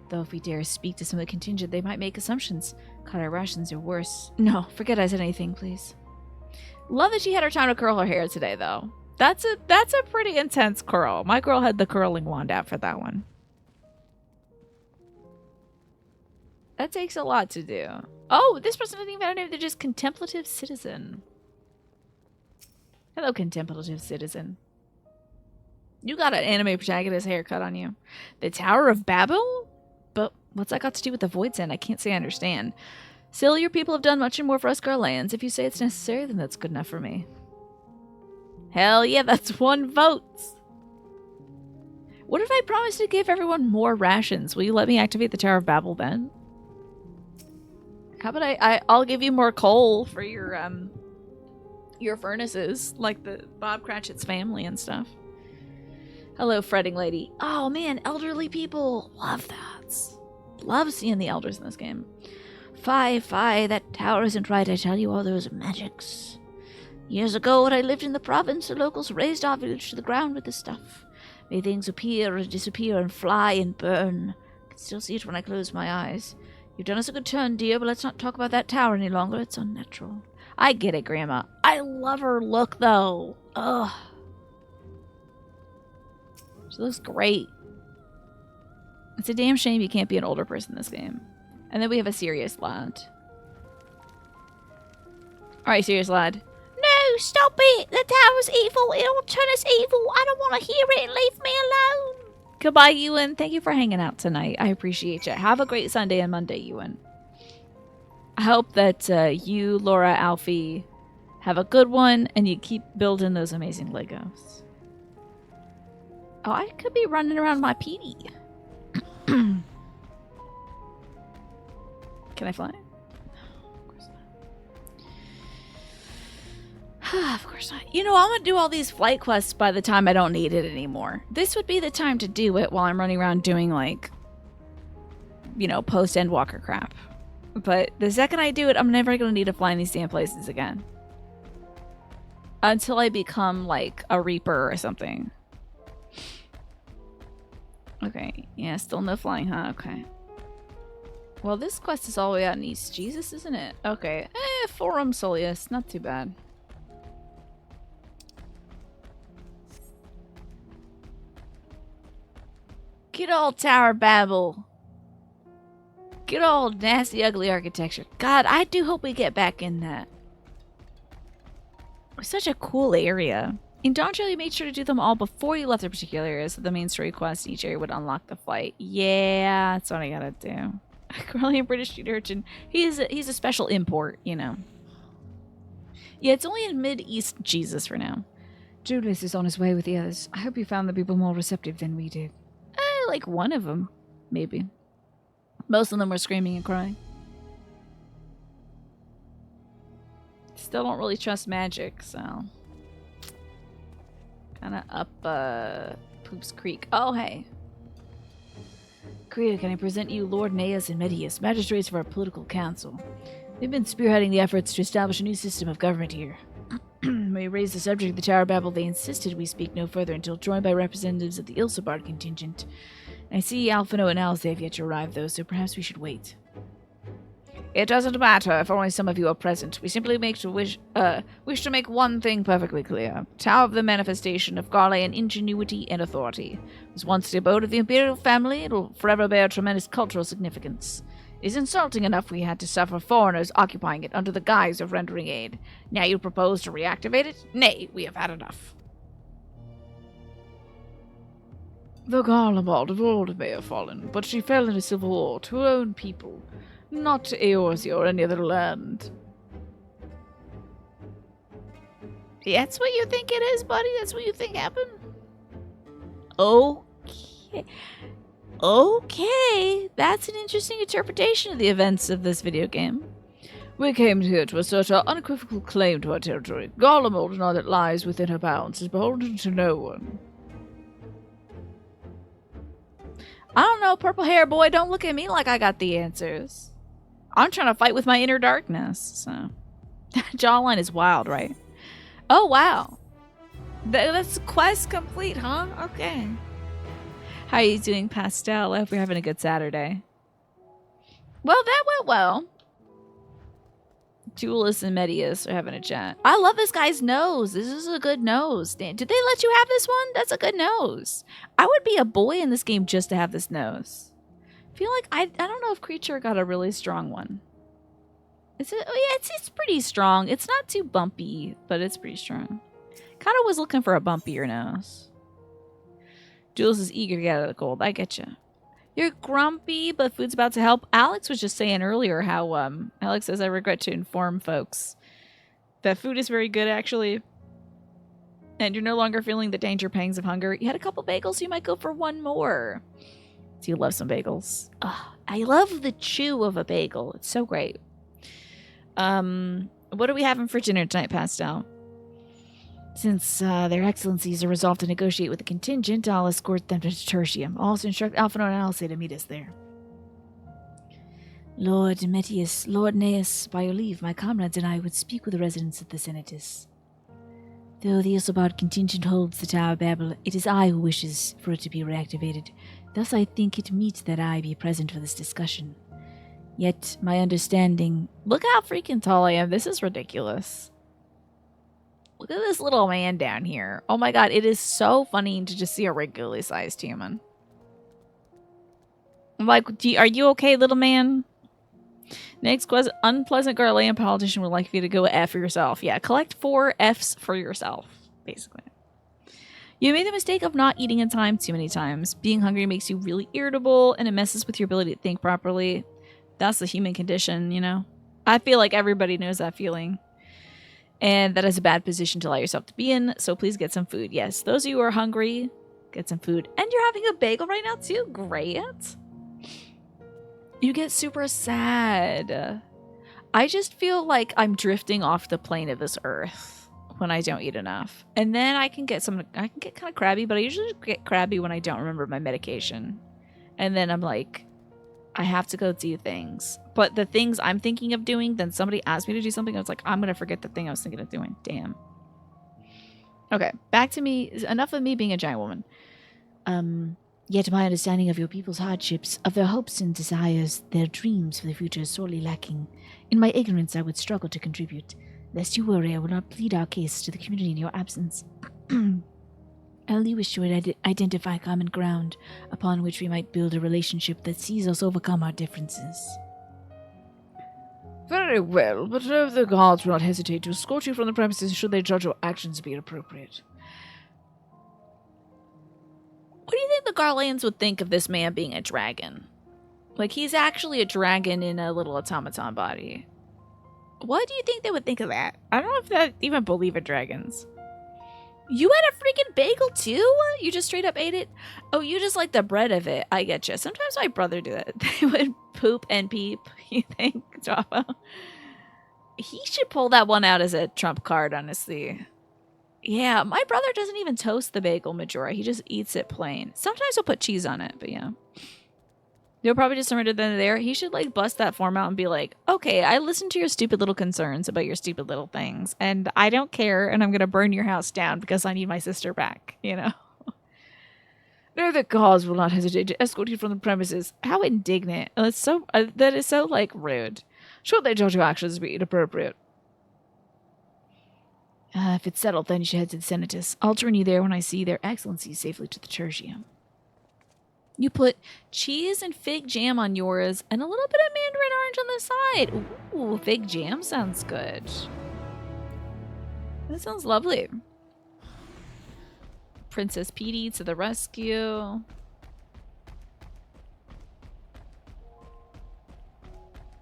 Though if we dare speak to some of the contingent, they might make assumptions. Cut our rations or worse. No, forget I said anything, please. Love that she had her time to curl her hair today, though. That's a pretty intense curl. My girl had the curling wand out for that one. That takes a lot to do. Oh, this person doesn't even have a name. They're just contemplative citizen. Hello, contemplative citizen. You got an anime protagonist haircut on you. The Tower of Babel? But what's that got to do with the Void's End? I can't say I understand. Still, your people have done much more for us Garleans. If you say it's necessary, then that's good enough for me. Hell yeah, that's 1 vote. What if I promise to give everyone more rations? Will you let me activate the Tower of Babel then? How about I'll give you more coal for your furnaces, like the Bob Cratchit's family and stuff. Hello, fretting lady. Oh man, elderly people. Love that. Love seeing the elders in this game. Fie, that tower isn't right, I tell you, all those magics. Years ago, when I lived in the province, the locals razed our village to the ground with this stuff. Made things appear and disappear and fly and burn. I can still see it when I close my eyes. You've done us a good turn, dear, but let's not talk about that tower any longer. It's unnatural. I get it, Grandma. I love her look, though. Ugh. She looks great. It's a damn shame you can't be an older person in this game. And then we have a serious lad. Alright, serious lad. No, stop it! The tower's evil. It'll turn us evil. I don't want to hear it. Leave me alone. Goodbye, Ewan. Thank you for hanging out tonight. I appreciate you. Have a great Sunday and Monday, Ewan. I hope that you, Laura, Alfie, have a good one and you keep building those amazing Legos. Oh, I could be running around my PD. Can I fly? Of course not. Of course not. You know, I'm going to do all these flight quests by the time I don't need it anymore. This would be the time to do it while I'm running around doing, like, you know, post-Endwalker crap. But the second I do it, I'm never going to need to fly in these damn places again. Until I become, like, a Reaper or something. Okay. Yeah, still no flying, huh? Okay. Well, this quest is all the way out in East Jesus, isn't it? Okay. Forum Soleus. Not too bad. Good old Tower Babel. Good old nasty, ugly architecture. God, I do hope we get back in that. It's such a cool area. In Dawntrail, you made sure to do them all before you left the particular area, so the main story quest in each area would unlock the flight. Yeah, that's what I gotta do. Currently a British street urchin. He's a special import, you know. Yeah, it's only in mid-East Jesus for now. Julius is on his way with the others. I hope you found the people more receptive than we did. Like one of them, maybe. Most of them were screaming and crying. Still don't really trust magic, so... Kinda up, Poops Creek. Oh, hey. Korea, can I present you Lord Neas and Medius, magistrates of our political council? They've been spearheading the efforts to establish a new system of government here. When we raised the subject of the Tower of Babel, they insisted we speak no further until joined by representatives of the Ilsabard contingent. I see Alphino and Alze have yet to arrive, though, so perhaps we should wait. It doesn't matter if only some of you are present. We simply wish to make one thing perfectly clear. Tower of the manifestation of Garlean ingenuity and authority. It was once the abode of the imperial family. It will forever bear tremendous cultural significance. It is insulting enough we had to suffer foreigners occupying it under the guise of rendering aid. Now you propose to reactivate it? Nay, we have had enough. The Garlemald of old may have fallen, but she fell in a civil war to her own people. Not to Eorzea or any other land. That's what you think it is, buddy? That's what you think happened? Okay. Okay. That's an interesting interpretation of the events of this video game. We came here to assert our unequivocal claim to our territory. Garlemald and all that lies within her bounds is beholden to no one. I don't know, purple hair boy, don't look at me like I got the answers. I'm trying to fight with my inner darkness, so... Jawline is wild, right? Oh, wow. That's quest complete, huh? Okay. How are you doing, Pastel? I hope you're having a good Saturday. Well, that went well. Julius and Medius are having a chat. I love this guy's nose. This is a good nose. Did they let you have this one? That's a good nose. I would be a boy in this game just to have this nose. I feel like I don't know if Creature got a really strong one. Is it? Oh yeah, it's pretty strong. It's not too bumpy, but it's pretty strong. Kind of was looking for a bumpier nose. Jules is eager to get out of the cold. I get you. You're grumpy, but food's about to help. Alex was just saying earlier how, Alex says, I regret to inform folks that food is very good, actually. And you're no longer feeling the danger pangs of hunger. You had a couple bagels, you might go for one more. Do you love some bagels? Oh, I love the chew of a bagel. It's so great. What do we have for dinner tonight, Pastel? Since their excellencies are resolved to negotiate with the contingent, I'll escort them to Tertium. I'll also instruct Alphonse and Alice to meet us there. Lord Metius, Lord Neus, by your leave, my comrades and I would speak with the residents of the Senatus. Though the Isobard contingent holds the Tower of Babel, it is I who wishes for it to be reactivated. Thus I think it meet that I be present for this discussion. Yet, my understanding... Look how freaking tall I am. This is ridiculous. Look at this little man down here. Oh my god, it is so funny to just see a regularly sized human. I'm like, are you okay, little man? Next question, unpleasant Garlean politician would like you to go F for yourself. Yeah, collect 4 Fs for yourself, basically. You made the mistake of not eating in time too many times. Being hungry makes you really irritable, and it messes with your ability to think properly. That's the human condition, you know? I feel like everybody knows that feeling. And that is a bad position to allow yourself to be in, so please get some food. Yes, those of you who are hungry, get some food. And you're having a bagel right now too? Great. You get super sad. I just feel like I'm drifting off the plane of this earth when I don't eat enough. And then I can get kind of crabby, but I usually get crabby when I don't remember my medication. And then I'm like, I have to go do things. But the things I'm thinking of doing, then somebody asked me to do something. I was like, I'm going to forget the thing I was thinking of doing. Damn. Okay, back to me. Enough of me being a giant woman. Yet my understanding of your people's hardships, of their hopes and desires, their dreams for the future is sorely lacking. In my ignorance, I would struggle to contribute. Lest you worry, I will not plead our case to the community in your absence. I only wish you would identify common ground upon which we might build a relationship that sees us overcome our differences. Very well, but the guards will not hesitate to escort you from the premises should they judge your actions to be inappropriate. What do you think the Garleans would think of this man being a dragon? Like, he's actually a dragon in a little automaton body. What do you think they would think of that? I don't know if they even believe in dragons. You had a freaking bagel too? You just straight up ate it? Oh, you just like the bread of it. I get you. Sometimes my brother do that. They would poop and peep, you think, Java? He should pull that one out as a trump card, honestly. Yeah, my brother doesn't even toast the bagel, Majora. He just eats it plain. Sometimes he'll put cheese on it, but yeah. You'll probably just surrender then and there. He should, like, bust that form out and be like, okay, I listened to your stupid little concerns about your stupid little things, and I don't care, and I'm going to burn your house down because I need my sister back, you know? No, the cause will not hesitate to escort you from the premises. How indignant. And it's so, that is so, like, rude. Should they judge your actions be inappropriate? If it's settled, then you should head to the Senatus. I'll turn you there when I see their excellencies safely to the Tertium. You put cheese and fig jam on yours and a little bit of mandarin orange on the side. Ooh, fig jam sounds good. That sounds lovely. Princess Petey to the rescue.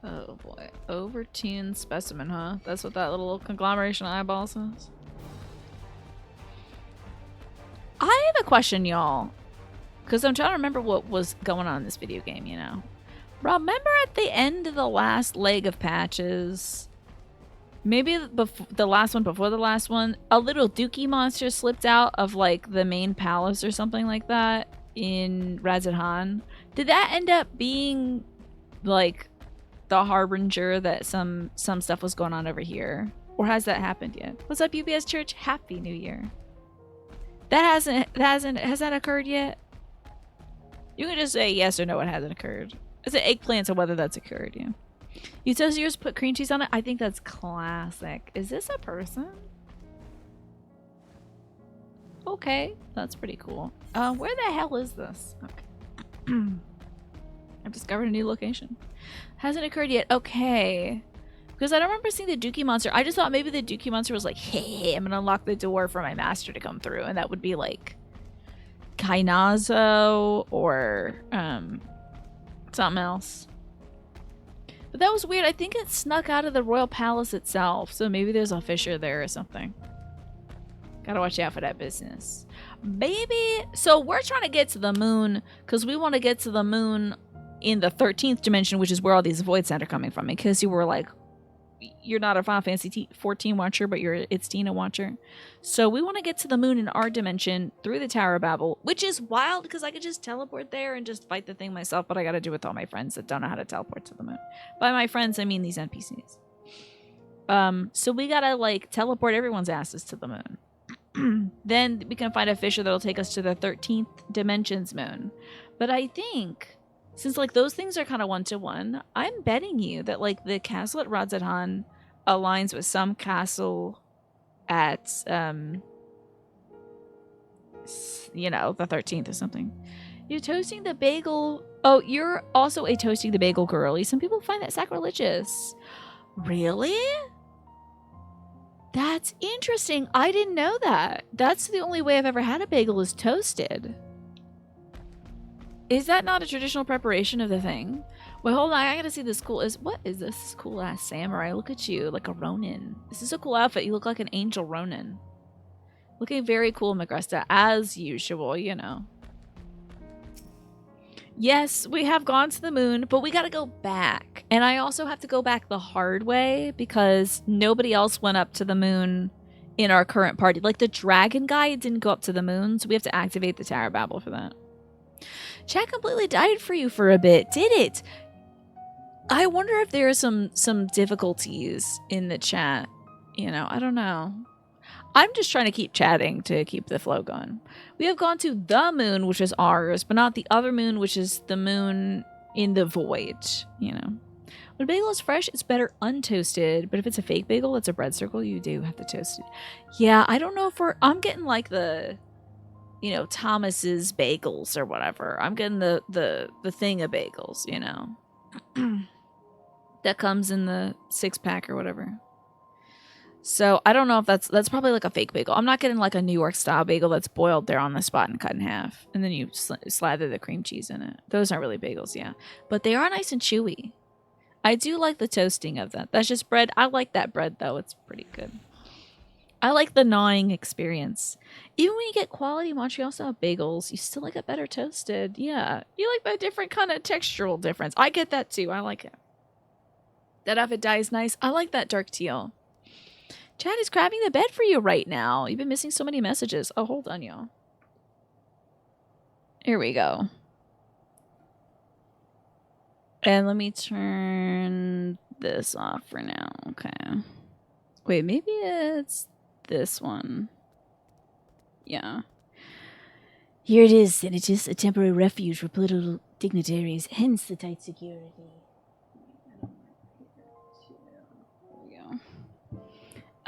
Oh boy. Overtuned specimen, huh? That's what that little conglomeration eyeball says. I have a question, y'all. Because I'm trying to remember what was going on in this video game, you know. Remember at the end of the last leg of patches, maybe the last one before the last one, a little dookie monster slipped out of, like, the main palace or something like that in Razadhan. Did that end up being, like, the harbinger that some stuff was going on over here? Or has that happened yet? What's up, UBS Church? Happy New Year. Has that occurred yet? You can just say yes or no, it hasn't occurred. It's an eggplant, so whether that's occurred, yeah. You toast yours, put cream cheese on it? I think that's classic. Is this a person? Okay, that's pretty cool. Where the hell is this? Okay. I've discovered a new location. Hasn't occurred yet. Okay. Because I don't remember seeing the Dookie monster. I just thought maybe the Dookie monster was like, hey, I'm gonna unlock the door for my master to come through, and that would be like Kainazo or something else. But that was weird. I think it snuck out of the royal palace itself, so maybe there's a fissure there or something. Gotta watch out for that business. Maybe. So we're trying to get to the moon because we want to get to the moon in the 13th dimension, which is where all these voids are coming from. Because you were like, you're not a Final Fantasy 14 watcher, but you're it's Tina watcher. So we want to get to the moon in our dimension through the Tower of Babel, which is wild because I could just teleport there and just fight the thing myself, but I got to do it with all my friends that don't know how to teleport to the moon. By my friends, I mean these NPCs. So we gotta like teleport everyone's asses to the moon. Then we can find a fissure that'll take us to the 13th dimensions moon. But I think, since like those things are kind of one-to-one, I'm betting you that like the castle at Radz-at-Han aligns with some castle at, you know, the 13th or something. You're toasting the bagel. Oh, you're also a toasting the bagel girly. Some people find that sacrilegious. Really? That's interesting. I didn't know that. That's the only way I've ever had a bagel is toasted. Is that not a traditional preparation of the thing? Wait, hold on. I gotta see this cool. What is this? This cool ass samurai. Look at you, like a Ronin. This is a cool outfit. You look like an angel Ronin. Looking very cool, Magresta, as usual. You know. Yes, we have gone to the moon, but we gotta go back. And I also have to go back the hard way because nobody else went up to the moon in our current party. Like the dragon guy didn't go up to the moon, so we have to activate the Tower of Babel for that. Chat completely died for you for a bit, did it? I wonder if there are some difficulties in the chat. You know, I don't know. I'm just trying to keep chatting to keep the flow going. We have gone to the moon, which is ours, but not the other moon, which is the moon in the void, you know. When a bagel is fresh, it's better untoasted, but if it's a fake bagel, it's a bread circle, you do have to toast it. Yeah, I don't know if I'm getting like the, you know, Thomas's bagels or whatever. I'm getting the thing of bagels, you know. That comes in the 6-pack or whatever. So I don't know if that's probably like a fake bagel. I'm not getting like a New York style bagel that's boiled there on the spot and cut in half. And then you slather the cream cheese in it. Those aren't really bagels, yeah. But they are nice and chewy. I do like the toasting of that. That's just bread. I like that bread though. It's pretty good. I like the gnawing experience. Even when you get quality Montreal style bagels, you still like it better toasted. Yeah. You like that different kind of textural difference. I get that too. I like it. That outfit dye is nice. I like that dark teal. Chad is crabbing the bed for you right now. You've been missing so many messages. Oh, hold on, y'all. Here we go. And let me turn this off for now. Okay. Wait, maybe it's this one. Yeah. Here it is, and it's just a temporary refuge for political dignitaries, hence the tight security.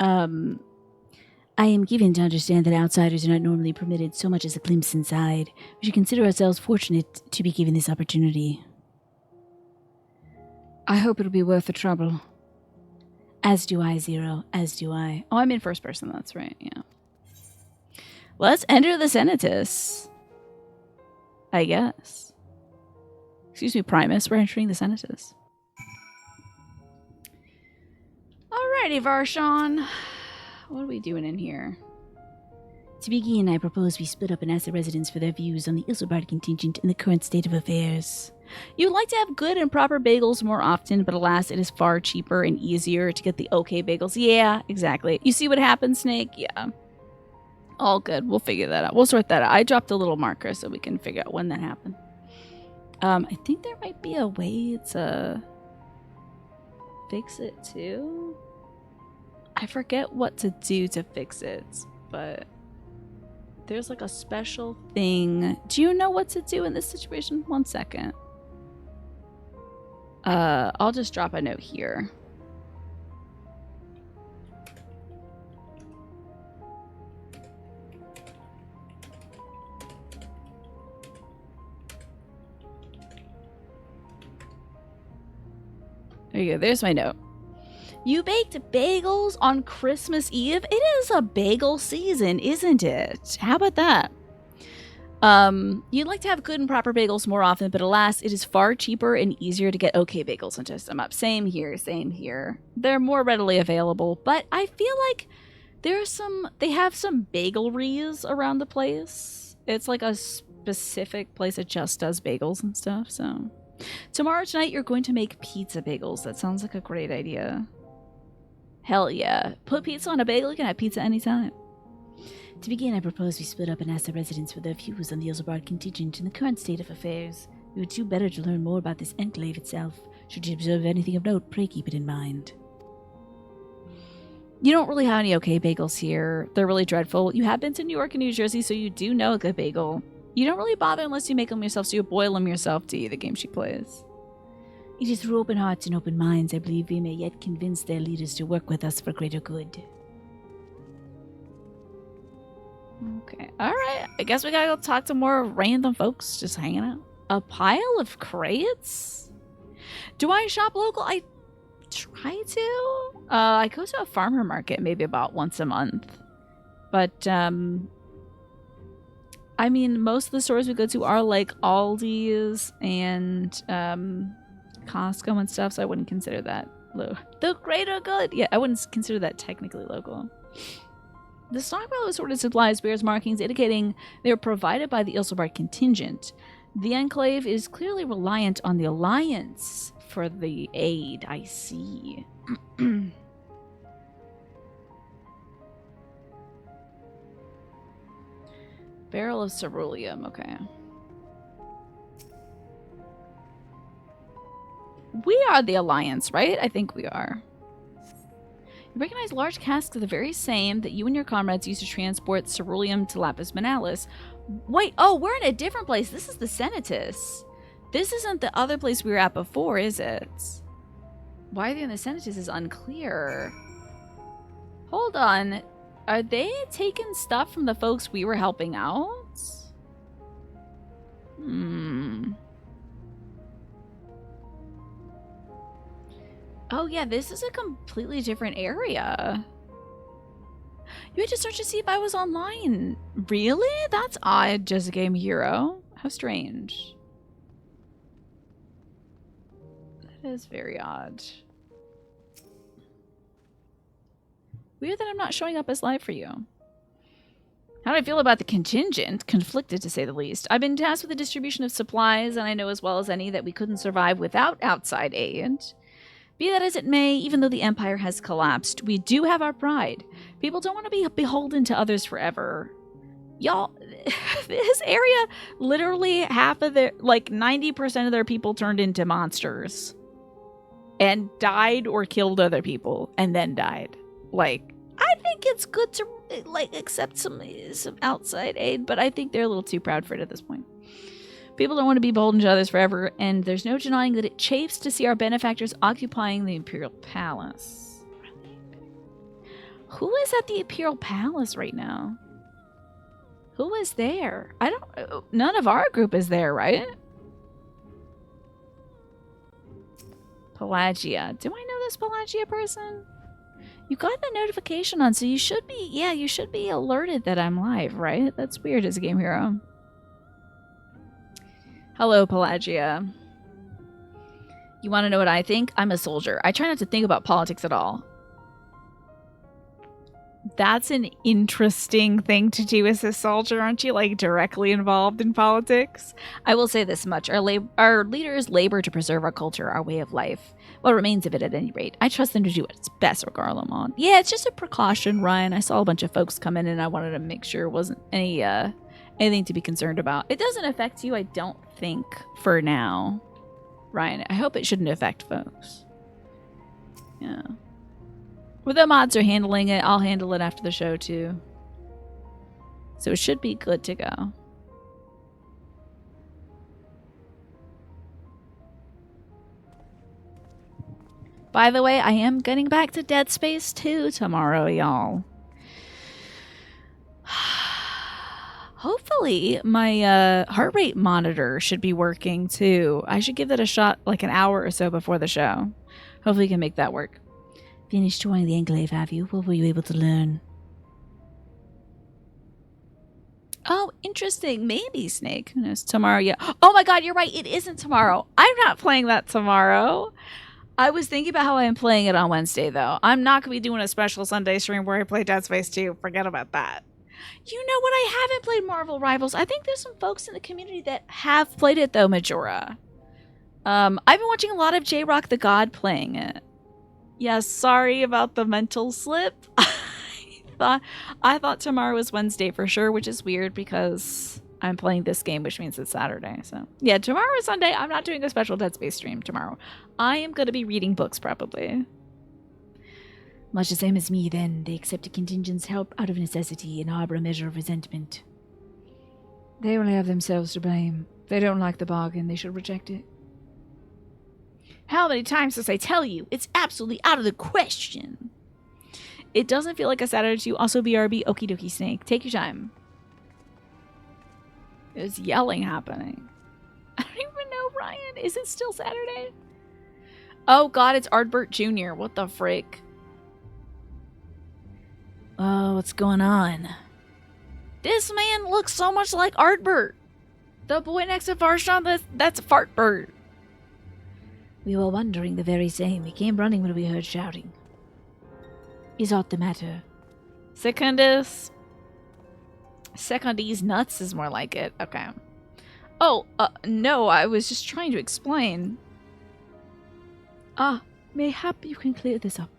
I am given to understand that outsiders are not normally permitted so much as a glimpse inside. We should consider ourselves fortunate to be given this opportunity. I hope it'll be worth the trouble. As do I, Zero. As do I. Oh, I'm in first person. That's right, yeah. Let's enter the Senatus. I guess. Excuse me, Primus. We're entering the Senatus. Alrighty, Varshawn. What are we doing in here? To begin, I propose we split up and ask the residents for their views on the Isobard contingent and the current state of affairs. You'd like to have good and proper bagels more often, but alas, it is far cheaper and easier to get the okay bagels. Yeah, exactly. You see what happens, Snake? Yeah. All good. We'll figure that out. We'll sort that out. I dropped a little marker so we can figure out when that happened. I think there might be a way to fix it too. I forget what to do to fix it, but there's like a special thing. Do you know what to do in this situation? 1 second. I'll just drop a note here. There you go. There's my note. You baked bagels on Christmas Eve? It is a bagel season, isn't it? How about that? You'd like to have good and proper bagels more often, but alas, it is far cheaper and easier to get okay bagels and toast them up. Same here, same here. They're more readily available, but I feel like they have some bageleries around the place. It's like a specific place that just does bagels and stuff, so. Tomorrow tonight, you're going to make pizza bagels. That sounds like a great idea. Hell yeah. Put pizza on a bagel, you can have pizza anytime. To begin, I propose we split up and ask the residents for their views on the Ilsebard contingent and the current state of affairs. We would do better to learn more about this enclave itself. Should you observe anything of note, pray keep it in mind. You don't really have any okay bagels here. They're really dreadful. You have been to New York and New Jersey, so you do know a good bagel. You don't really bother unless you make them yourself, so you boil them yourself to eat the game she plays. It is through open hearts and open minds I believe we may yet convince their leaders to work with us for greater good. Okay, alright. I guess we gotta go talk to more random folks just hanging out. A pile of crates? Do I shop local? I try to. I go to a farmer market maybe about once a month. But, I mean, most of the stores we go to are like Aldi's and Costco and stuff, so I wouldn't consider that the greater good. Yeah, I wouldn't consider that technically local. The stockpile of assorted supplies bears markings indicating they are provided by the Ilsebard contingent. The Enclave is clearly reliant on the Alliance for the aid. I see. Barrel of ceruleum, okay. We are the Alliance, right? I think we are. You recognize large casks of the very same that you and your comrades used to transport ceruleum to Lapis Manalis. Wait, oh, we're in a different place. This is the Senatus. This isn't the other place we were at before, is it? Why they're in the Senatus is unclear. Hold on. Are they taking stuff from the folks we were helping out? Oh yeah, this is a completely different area. You had to search to see if I was online. Really? That's odd, just a game hero. How strange. That is very odd. Weird that I'm not showing up as live for you. How do I feel about the contingent? Conflicted, to say the least. I've been tasked with the distribution of supplies, and I know as well as any that we couldn't survive without outside aid. Be that as it may, even though the Empire has collapsed, we do have our pride. People don't want to be beholden to others forever. Y'all, this area, literally half of their, like 90% of their people turned into monsters. And died or killed other people, and then died. Like, I think it's good to, like, accept some outside aid, but I think they're a little too proud for it at this point. People don't want to be beholden to others forever, and there's no denying that it chafes to see our benefactors occupying the Imperial Palace. Who is at the Imperial Palace right now? Who is there? None of our group is there, right? Pelagia. Do I know this Pelagia person? You got the notification on, so you should be, yeah, you should be alerted that I'm live, right? That's weird as a game hero. Hello, Pelagia. You want to know what I think? I'm a soldier. I try not to think about politics at all. That's an interesting thing to do as a soldier. Aren't you, like, directly involved in politics? I will say this much. Our leaders labor to preserve our culture, our way of life. What remains of it at any rate. I trust them to do what's best for Garlemald. Yeah, it's just a precaution, Ryan. I saw a bunch of folks come in and I wanted to make sure it wasn't anything to be concerned about. It doesn't affect you, I don't think, for now. Ryan, I hope it shouldn't affect folks. Yeah. Well, the mods are handling it. I'll handle it after the show, too. So it should be good to go. By the way, I am getting back to Dead Space 2 tomorrow, y'all. Hopefully, my heart rate monitor should be working, too. I should give that a shot like an hour or so before the show. Hopefully, we can make that work. Finished touring the Enclave, have you? What were you able to learn? Oh, interesting. Maybe, Snake. Who knows? Tomorrow, yeah. Oh my god, you're right. It isn't tomorrow. I'm not playing that tomorrow. I was thinking about how I am playing it on Wednesday, though. I'm not going to be doing a special Sunday stream where I play Dead Space 2. Forget about that. You know what? I haven't played Marvel Rivals. I think there's some folks in the community that have played it, though, Majora. I've been watching a lot of J-Rock the God playing it. Yeah, sorry about the mental slip. I thought tomorrow was Wednesday for sure, which is weird because I'm playing this game, which means it's Saturday. So yeah, tomorrow is Sunday. I'm not doing a special Dead Space stream tomorrow. I am going to be reading books probably. Much the same as me then. They accept a contingent's help out of necessity and harbor a measure of resentment. They only have themselves to blame. If they don't like the bargain, they should reject it. How many times must I tell you? It's absolutely out of the question. It doesn't feel like a Saturday to you. Also, BRB, okie dokie, Snake. Take your time. There's yelling happening. I don't even know, Ryan. Is it still Saturday? Oh, God, it's Ardbert Jr. What the frick? Oh, what's going on? This man looks so much like Ardbert. The boy next to Varshawn, that's Fartbert. We were wondering the very same. We came running when we heard shouting. Is aught the matter? Secundus nuts is more like it. Okay. Oh, no, I was just trying to explain. Ah, mayhap you can clear this up.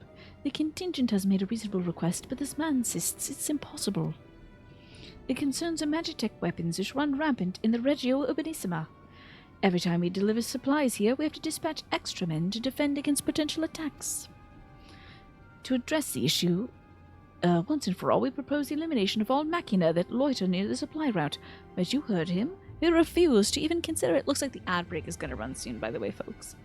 The contingent has made a reasonable request, but this man insists it's impossible. It concerns a Magitech weapons which run rampant in the Regio Urbanissima. Every time we deliver supplies here, we have to dispatch extra men to defend against potential attacks. To address the issue, once and for all, we propose the elimination of all machina that loiter near the supply route. But you heard him. He refused to even consider it. Looks like the ad break is going to run soon, by the way, folks.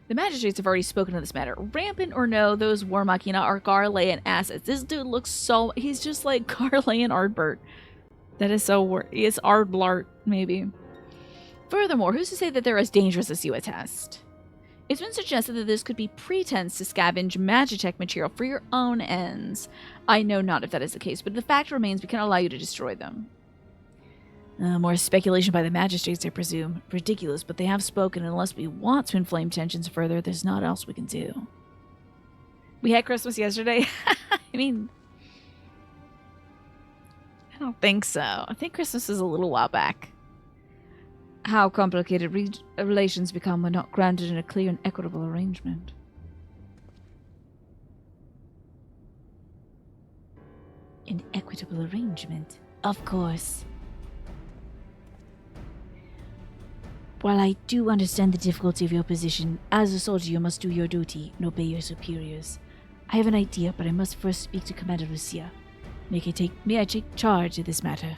The magistrates have already spoken on this matter. Rampant or no, those war machina are Garlean assets. This dude looks so... He's just like Garlean Ardbert. That is so... It's Ardblart, maybe. Furthermore, who's to say that they're as dangerous as you attest? It's been suggested that this could be pretense to scavenge Magitech material for your own ends. I know not if that is the case, but the fact remains we cannot allow you to destroy them. More speculation by the magistrates, I presume. Ridiculous, but they have spoken. Unless we want to inflame tensions further, there's not else we can do. We had Christmas yesterday? I mean... I don't think so. I think Christmas is a little while back. How complicated relations become when not grounded in a clear and equitable arrangement. An equitable arrangement? Of course. While I do understand the difficulty of your position, as a soldier you must do your duty and obey your superiors. I have an idea, but I must first speak to Commander Lucia. May I take charge of this matter?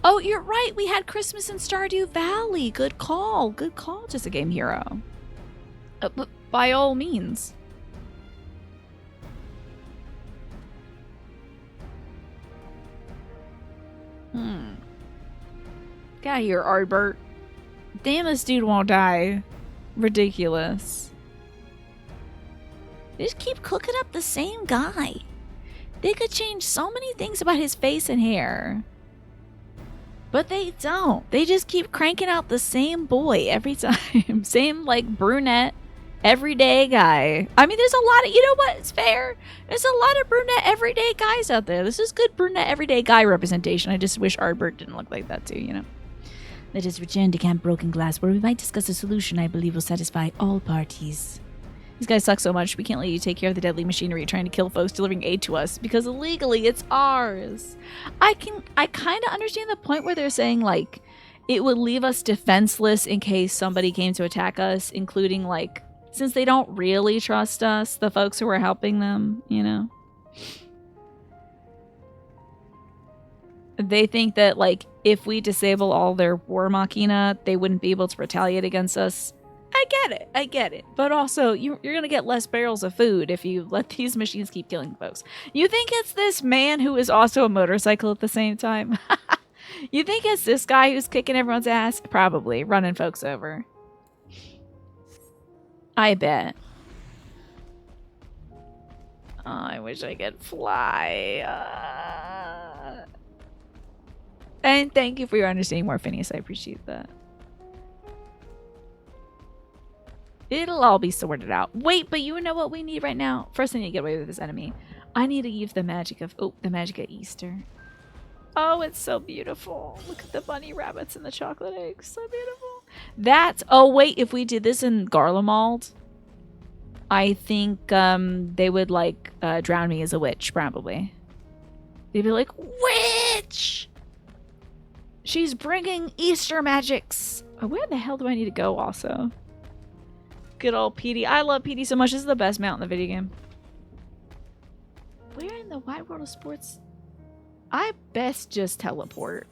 Oh, you're right. We had Christmas in Stardew Valley. Good call. Good call, Just a Game Hero. But by all means. Get out of here, Ardbert. Damn, this dude won't die. Ridiculous. They just keep cooking up the same guy. They could change so many things about his face and hair. But they don't. They just keep cranking out the same boy every time. Same, like, brunette, everyday guy. I mean, there's a lot of... You know what? It's fair. There's a lot of brunette, everyday guys out there. This is good brunette, everyday guy representation. I just wish Ardbert didn't look like that too, you know? Let us return to Camp Broken Glass, where we might discuss a solution I believe will satisfy all parties. These guys suck so much, we can't let you take care of the deadly machinery trying to kill folks delivering aid to us, because illegally it's ours. I kind of understand the point where they're saying, like, it would leave us defenseless in case somebody came to attack us, including, like, since they don't really trust us, the folks who are helping them, you know? They think that, like, if we disable all their war machina, they wouldn't be able to retaliate against us. I get it. But also, you're going to get less barrels of food if you let these machines keep killing folks. You think it's this man who is also a motorcycle at the same time? You think it's this guy who's kicking everyone's ass? Probably, running folks over. I bet. Oh, I wish I could fly. And thank you for your understanding, Morphinius. I appreciate that. It'll all be sorted out. Wait, but you know what we need right now? First, I need to get away with this enemy. I need to use the magic of Easter. Oh, it's so beautiful. Look at the bunny rabbits and the chocolate eggs. So beautiful. That's... Oh, wait. If we did this in Garlemald, I think they would, like, drown me as a witch, probably. They'd be like, witch! She's bringing Easter magics. Oh, where the hell do I need to go, also? Good old Petey. I love Petey so much. This is the best mount in the video game. Where in the wide world of sports? I best just teleport.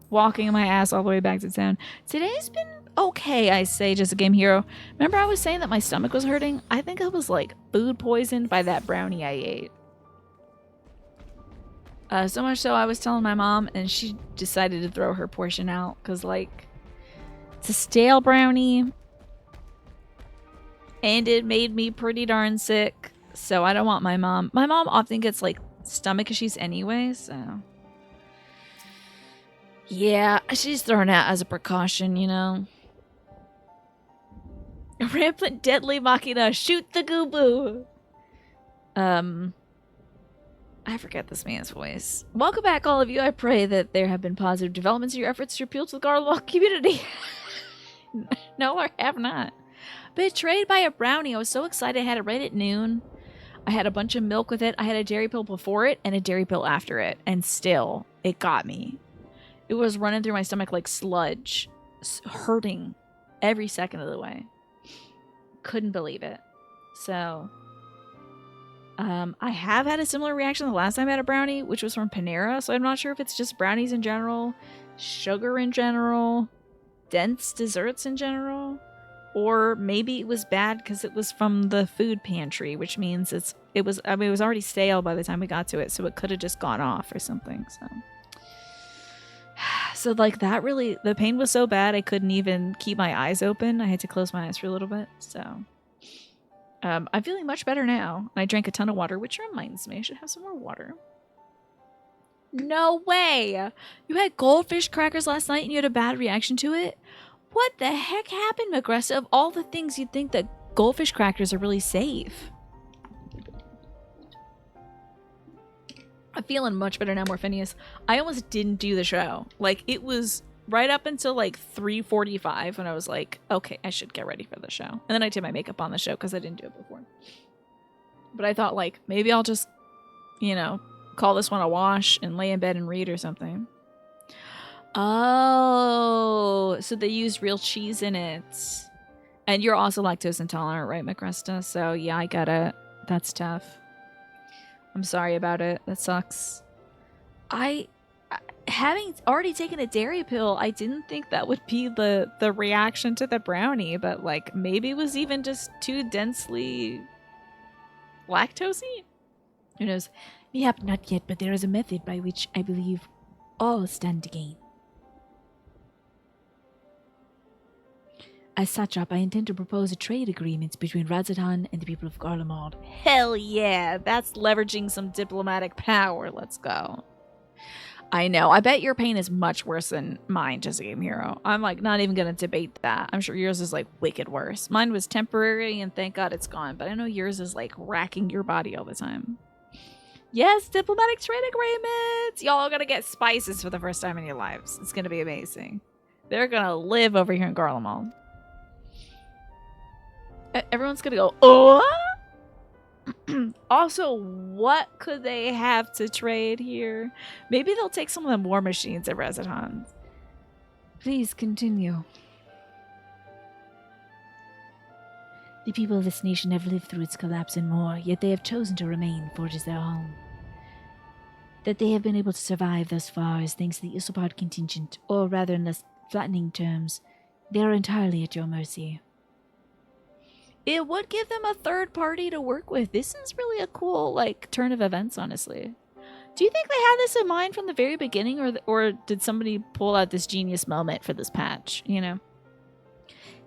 Walking my ass all the way back to town. Today's been okay, I say, just a game hero. Remember I was saying that my stomach was hurting? I think I was like food poisoned by that brownie I ate. So much so I was telling my mom and she decided to throw her portion out because, like, it's a stale brownie and it made me pretty darn sick. So I don't want my mom. My mom often gets, like, stomach issues anyway, so... Yeah, she's thrown out as a precaution, you know. Rampant deadly machina, shoot the gooboo! I forget this man's voice. Welcome back, all of you. I pray that there have been positive developments in your efforts to appeal to the Garlock community. No, I have not. Betrayed by a brownie. I was so excited. I had it right at noon. I had a bunch of milk with it. I had a dairy pill before it and a dairy pill after it. And still, it got me. It was running through my stomach like sludge. Hurting every second of the way. Couldn't believe it. So, I have had a similar reaction the last time I had a brownie, which was from Panera. So I'm not sure if it's just brownies in general, sugar in general, dense desserts in general. Or maybe it was bad because it was from the food pantry, which means it was already stale by the time we got to it, so it could have just gone off or something. So like that really, the pain was so bad I couldn't even keep my eyes open. I had to close my eyes for a little bit. So I'm feeling much better now. I drank a ton of water, which reminds me I should have some more water. No way! You had goldfish crackers last night and you had a bad reaction to it? What the heck happened, Magressa? Of all the things you'd think that goldfish crackers are really safe. I'm feeling much better now, Morphinius. I almost didn't do the show. Like, it was right up until like 3:45 when I was like, okay, I should get ready for the show. And then I did my makeup on the show because I didn't do it before. But I thought, like, maybe I'll just, you know, call this one a wash and lay in bed and read or something. Oh, so they use real cheese in it. And you're also lactose intolerant, right, Magresta? So yeah, I get it. That's tough. I'm sorry about it. That sucks. Having already taken a dairy pill, I didn't think that would be the reaction to the brownie, but like maybe it was even just too densely lactosey? Who knows? Mayhap not yet, but there is a method by which I believe all stand to gain. As satrap, I intend to propose a trade agreement between Razatan and the people of Garlemald. Hell yeah, that's leveraging some diplomatic power. Let's go. I know. I bet your pain is much worse than mine, just a game hero. I'm like not even gonna debate that. I'm sure yours is like wicked worse. Mine was temporary and thank God it's gone, but I know yours is like racking your body all the time. Yes, diplomatic trade agreements! Y'all are gonna get spices for the first time in your lives. It's gonna be amazing. They're gonna live over here in Garlemald. Everyone's gonna go, oh! Also, what could they have to trade here? Maybe they'll take some of the war machines at Razatan. Please continue. The people of this nation have lived through its collapse and more, yet they have chosen to remain, for it is their home. That they have been able to survive thus far is thanks to the Isopod contingent, or rather in less flattening terms, they are entirely at your mercy. It would give them a third party to work with. This is really a cool, like, turn of events, honestly. Do you think they had this in mind from the very beginning, or did somebody pull out this genius moment for this patch, you know?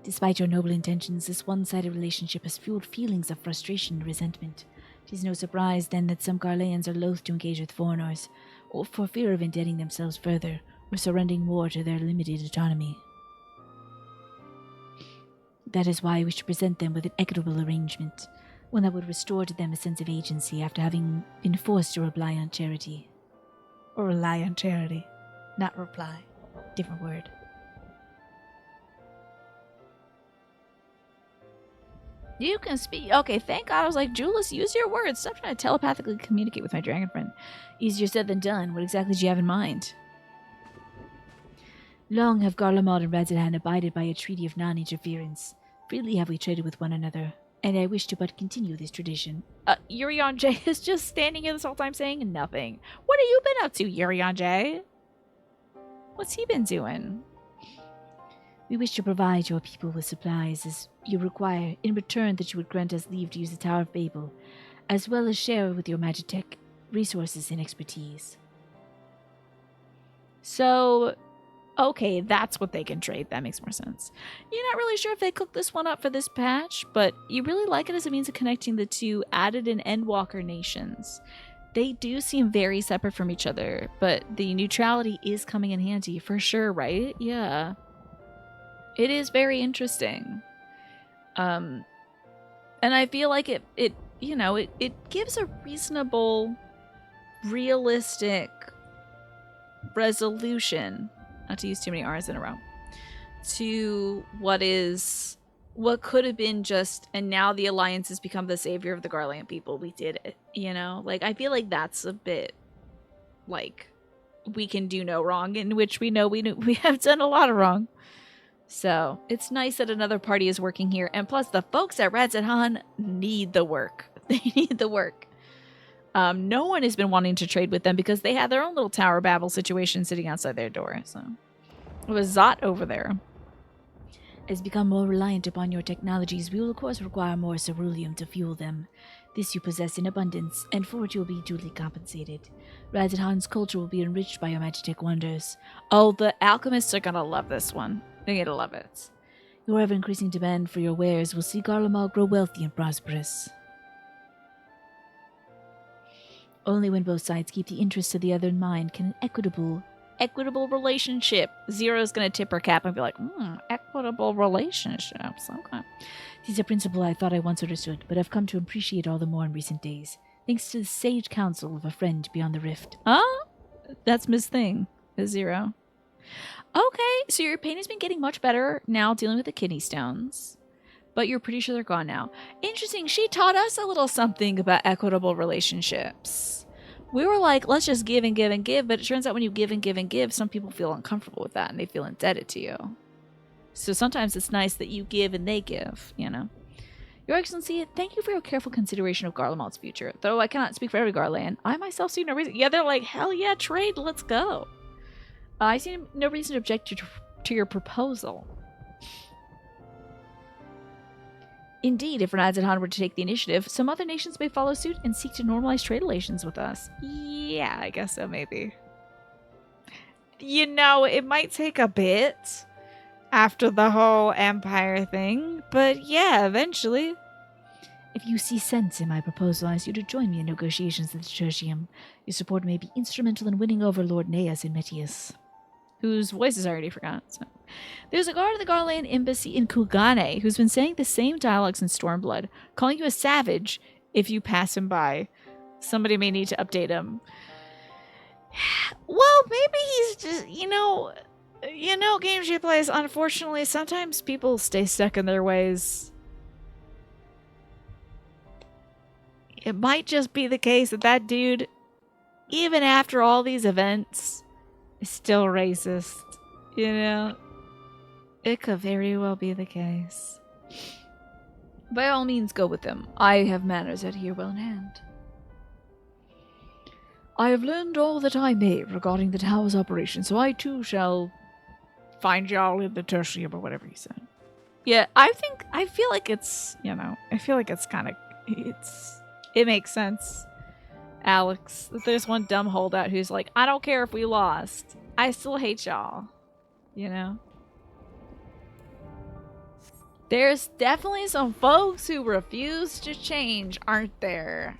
Despite your noble intentions, this one-sided relationship has fueled feelings of frustration and resentment. It is no surprise, then, that some Garleans are loath to engage with foreigners, or for fear of indebting themselves further, or surrendering more to their limited autonomy. That is why I wish to present them with an equitable arrangement, one that would restore to them a sense of agency after having been forced to rely on charity. Or rely on charity, not reply. Different word. You can speak. Okay, thank God. I was like, Julius, use your words. Stop trying to telepathically communicate with my dragon friend. Easier said than done. What exactly do you have in mind? Long have Garlemald and Radzahan abided by a treaty of non-interference. Freely have we traded with one another, and I wish to but continue this tradition. Urion J is just standing here this whole time saying nothing. What have you been up to, Urion J? What's he been doing? We wish to provide your people with supplies as you require, in return that you would grant us leave to use the Tower of Babel, as well as share with your Magitech resources and expertise. So, okay, that's what they can trade. That makes more sense. You're not really sure if they cooked this one up for this patch, but you really like it as a means of connecting the two added and Endwalker nations. They do seem very separate from each other, but the neutrality is coming in handy for sure, right? Yeah. It is very interesting. And I feel like it gives a reasonable, realistic resolution, not to use too many R's in a row, to what could have been just, and now the Alliance has become the savior of the Garland people. We did it, Like, I feel like that's a bit, like, we can do no wrong, in which we know we have done a lot of wrong. So, it's nice that another party is working here, and plus the folks at Radzahan need the work. They need the work. No one has been wanting to trade with them because they had their own little Tower Babel situation sitting outside their door, so... It was Zot over there. As become more reliant upon your technologies, we will of course require more ceruleum to fuel them. This you possess in abundance, and for it you will be duly compensated. Radzahan's culture will be enriched by your Magitech wonders. Oh, the alchemists are gonna love this one. They're gonna love it. Your ever-increasing demand for your wares will see Garlemald grow wealthy and prosperous. Only when both sides keep the interests of the other in mind can an equitable relationship. Zero's gonna tip her cap and be like, equitable relationships. Okay. It is a principle I thought I once understood, but I've come to appreciate all the more in recent days, thanks to the sage counsel of a friend beyond the rift. Huh? That's Miss Thing, Zero. Okay, so your pain has been getting much better now dealing with the kidney stones, but you're pretty sure they're gone now. Interesting, she taught us a little something about equitable relationships. We were like, let's just give and give and give, but it turns out when you give and give and give, some people feel uncomfortable with that and they feel indebted to you. So sometimes it's nice that you give and they give, Your Excellency, thank you for your careful consideration of Garlemald's future. Though I cannot speak for every Garland, I myself see no reason. Yeah, they're like, hell yeah, trade, let's go. I see no reason to object to your proposal. Indeed, if Radzahan were to take the initiative, some other nations may follow suit and seek to normalize trade relations with us. Yeah, I guess so, maybe. It might take a bit after the whole Empire thing, but yeah, eventually. If you see sense in my proposal, I ask you to join me in negotiations at the Tertium. Your support may be instrumental in winning over Lord Neas and Metius, whose voice is already forgotten. So. There's a guard of the Garland embassy in Kugane who's been saying the same dialogues in Stormblood, calling you a savage if you pass him by. Somebody may need to update him. Well, maybe he's just, games you play, unfortunately, sometimes people stay stuck in their ways. It might just be the case that dude, even after all these events, is still racist. It could very well be the case. By all means, go with them. I have manners out here well in hand. I have learned all that I may regarding the tower's operation, so I too shall find y'all in the tertium or whatever you said. Yeah, I feel like it's, it makes sense, Alex. There's one dumb holdout who's like, I don't care if we lost. I still hate y'all. There's definitely some folks who refuse to change, aren't there?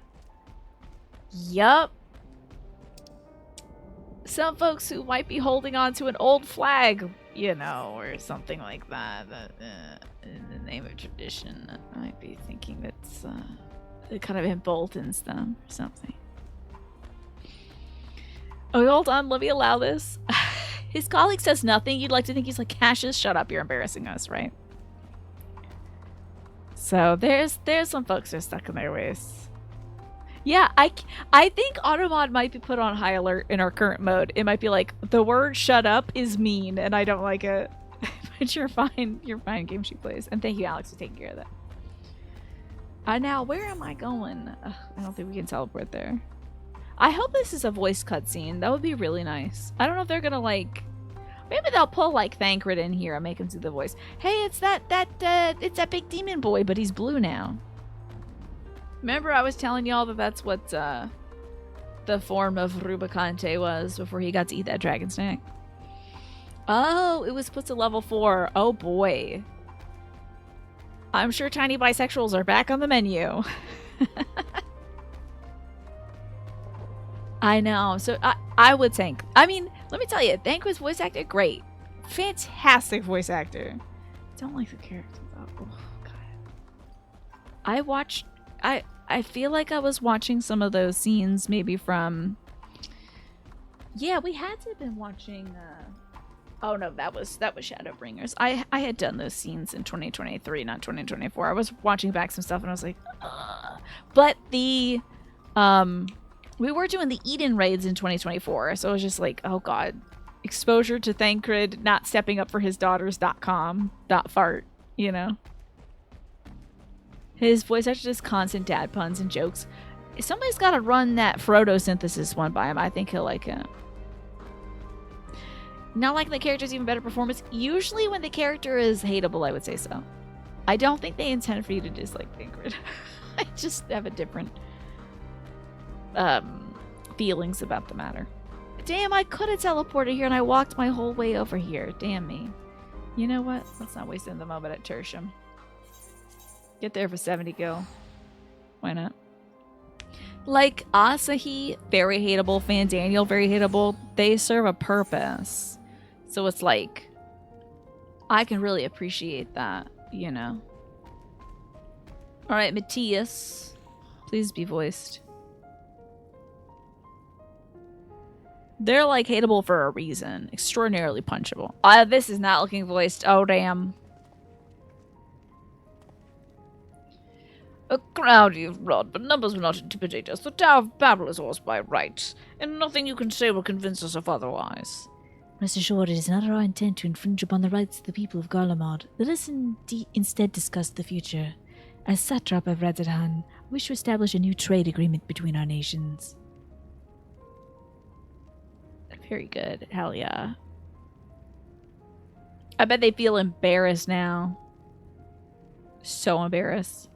Yup. Some folks who might be holding on to an old flag, you know, or something like that. In the name of tradition, I might be thinking that's it kind of emboldens them or something. Oh, hold on. Let me allow this. His colleague says nothing. You'd like to think he's like, Cassius, shut up. You're embarrassing us, right? So there's some folks who are stuck in their ways. Yeah, I think Automod might be put on high alert in our current mode. It might be like, the word shut up is mean and I don't like it. But you're fine. You're fine, game she plays. And thank you, Alex, for taking care of that. Now, where am I going? I don't think we can teleport there. I hope this is a voice cutscene. That would be really nice. I don't know if they're gonna like... Maybe they'll pull like Thancred in here and make him do the voice. Hey, it's that big demon boy, but he's blue now. Remember I was telling y'all that that's what the form of Rubicante was before he got to eat that dragon snack? Oh, it was put to level 4. Oh boy. I'm sure tiny bisexuals are back on the menu. I know. So I would think. I mean, let me tell you, Thancred's voice actor, great. Fantastic voice actor. Don't like the character though. Oh, God. I feel like I was watching some of those scenes maybe from... Yeah, we had to have been watching... Oh no, that was Shadowbringers. I had done those scenes in 2023, not 2024. I was watching back some stuff and I was like, ugh. But the... We were doing the Eden raids in 2024, so it was just like, oh god. Exposure to Thancred not stepping up for his daughters.com.fart, you know? His voice actor just constant dad puns and jokes. Somebody's got to run that Frodo synthesis one by him. I think he'll like it. Not liking the character's even better performance. Usually when the character is hateable, I would say so. I don't think they intend for you to dislike Thancred. I just have a different feelings about the matter. Damn, I could have teleported here and I walked my whole way over here. Damn me. You know what? Let's not waste the moment at Tertium. Get there for 70 gil. Why not? Like Asahi, very hateable. Fandaniel, very hateable. They serve a purpose. So it's like, I can really appreciate that, you know. Alright, Matthias. Please be voiced. They're like hateable for a reason. Extraordinarily punchable. This is not looking voiced. Oh, damn. A crowd you've brought, but numbers will not intimidate us. The Tower of Battle is ours by right, and nothing you can say will convince us of otherwise. Rest assured, it is not our intent to infringe upon the rights of the people of Garlemald. Let us instead discuss the future. As satrap of Radzahan, I wish to establish a new trade agreement between our nations. Very good. Hell yeah. I bet they feel embarrassed now. So embarrassed.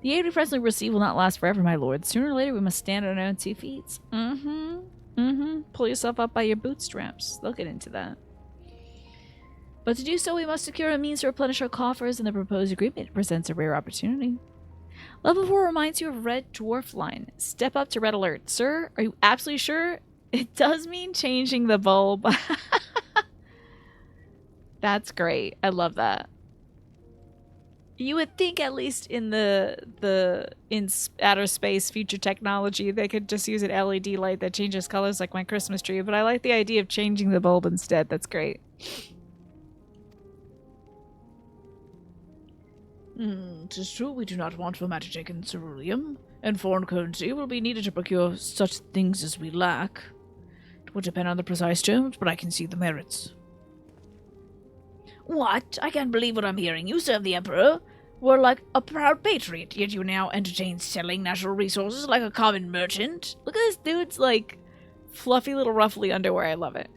The aid we presently receive will not last forever, my lord. Sooner or later, we must stand on our own 2 feet. Pull yourself up by your bootstraps. They'll get into that. But to do so, we must secure a means to replenish our coffers, and the proposed agreement presents a rare opportunity. Level 4 reminds you of Red Dwarf Line. Step up to Red Alert. Sir, are you absolutely sure? It does mean changing the bulb. That's great. I love that. You would think at least in in outer space future technology they could just use an LED light that changes colors like my Christmas tree, but I like the idea of changing the bulb instead. That's great. 'Tis true we do not want for magic and ceruleum, and foreign currency will be needed to procure such things as we lack. It would depend on the precise terms, but I can see the merits. What? I can't believe what I'm hearing. You serve the Emperor. Were like a proud patriot, yet you now entertain selling natural resources like a common merchant. Look at this dude's, like, fluffy little ruffly underwear. I love it.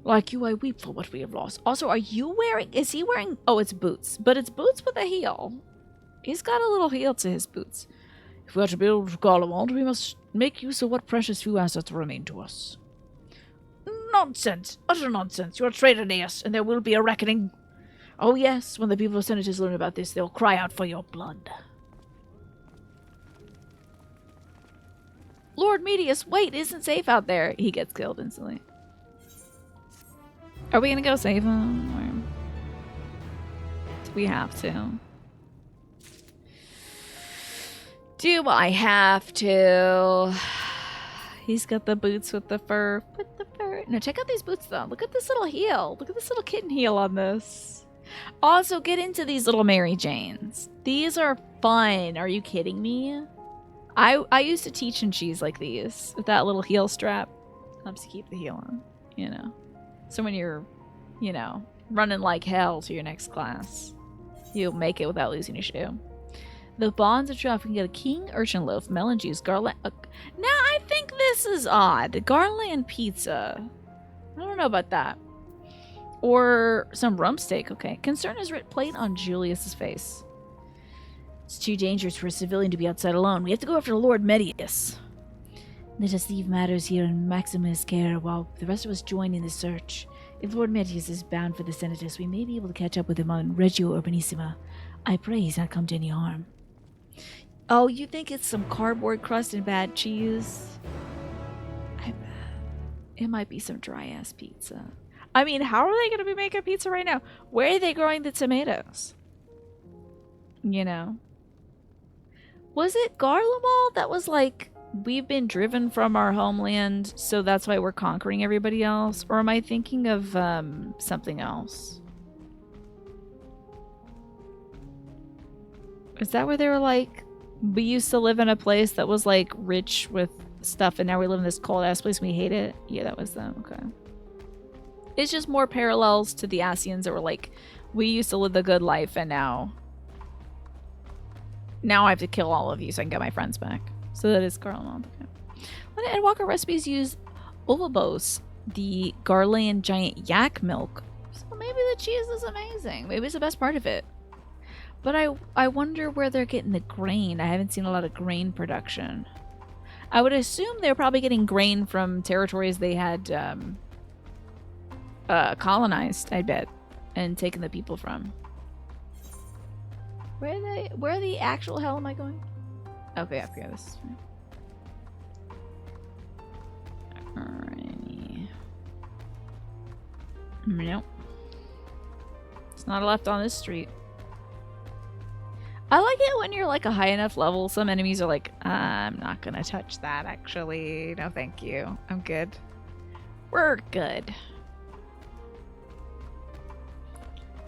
Like you, I weep for what we have lost. Also, are you wearing... Is he wearing... Oh, it's boots. But it's boots with a heel. He's got a little heel to his boots. If we are to build Garlemald, we must make use of what precious few assets remain to us. Nonsense. Utter nonsense. You are a traitor, Neas, and there will be a reckoning. Oh yes, when the people of Senators learn about this, they'll cry out for your blood. Lord Medius, wait, it isn't safe out there. He gets killed instantly. Are we gonna go save him? Or... we have to. Do I have to? He's got the boots with the fur. With the fur. No, check out these boots though. Look at this little heel. Look at this little kitten heel on this. Also, get into these little Mary Janes. These are fun. Are you kidding me? I used to teach in cheese like these with that little heel strap. Helps you keep the heel on, you know. So when you're, you know, running like hell to your next class, you'll make it without losing a shoe. The bonds of trust. We can get a king urchin loaf, melon juice, garland. Now I think this is odd. Garland pizza. I don't know about that. Or some rump steak. Okay. Concern is writ plate on Julius's face. It's too dangerous for a civilian to be outside alone. We have to go after Lord Medius. Let us leave matters here in Maximus' care while the rest of us join in the search. If Lord Medius is bound for the Senatus, we may be able to catch up with him on Regio Urbanissima. I pray he's not come to any harm. Oh, you think it's some cardboard crust and bad cheese? It might be some dry-ass pizza. I mean, how are they going to be making pizza right now? Where are they growing the tomatoes? You know? Was it Garlemald that was like, we've been driven from our homeland, so that's why we're conquering everybody else? Or am I thinking of something else? Is that where they were like, we used to live in a place that was like rich with stuff and now we live in this cold ass place and we hate it? Yeah, that was them. Okay. It's just more parallels to the Asians that were like, we used to live the good life and now I have to kill all of you so I can get my friends back. So that is Garlemald. Okay. And Walker recipes use Ovabos, the Garlean giant yak milk. So maybe the cheese is amazing. Maybe it's the best part of it. But I wonder where they're getting the grain. I haven't seen a lot of grain production. I would assume they're probably getting grain from territories they had colonized, I bet, and taken the people from. Where the actual hell am I going? Okay, up here. This is fine. Alrighty. Nope. It's not a left on this street. I like it when you're like a high enough level. Some enemies are like, I'm not gonna touch that actually. No, thank you. I'm good. We're good.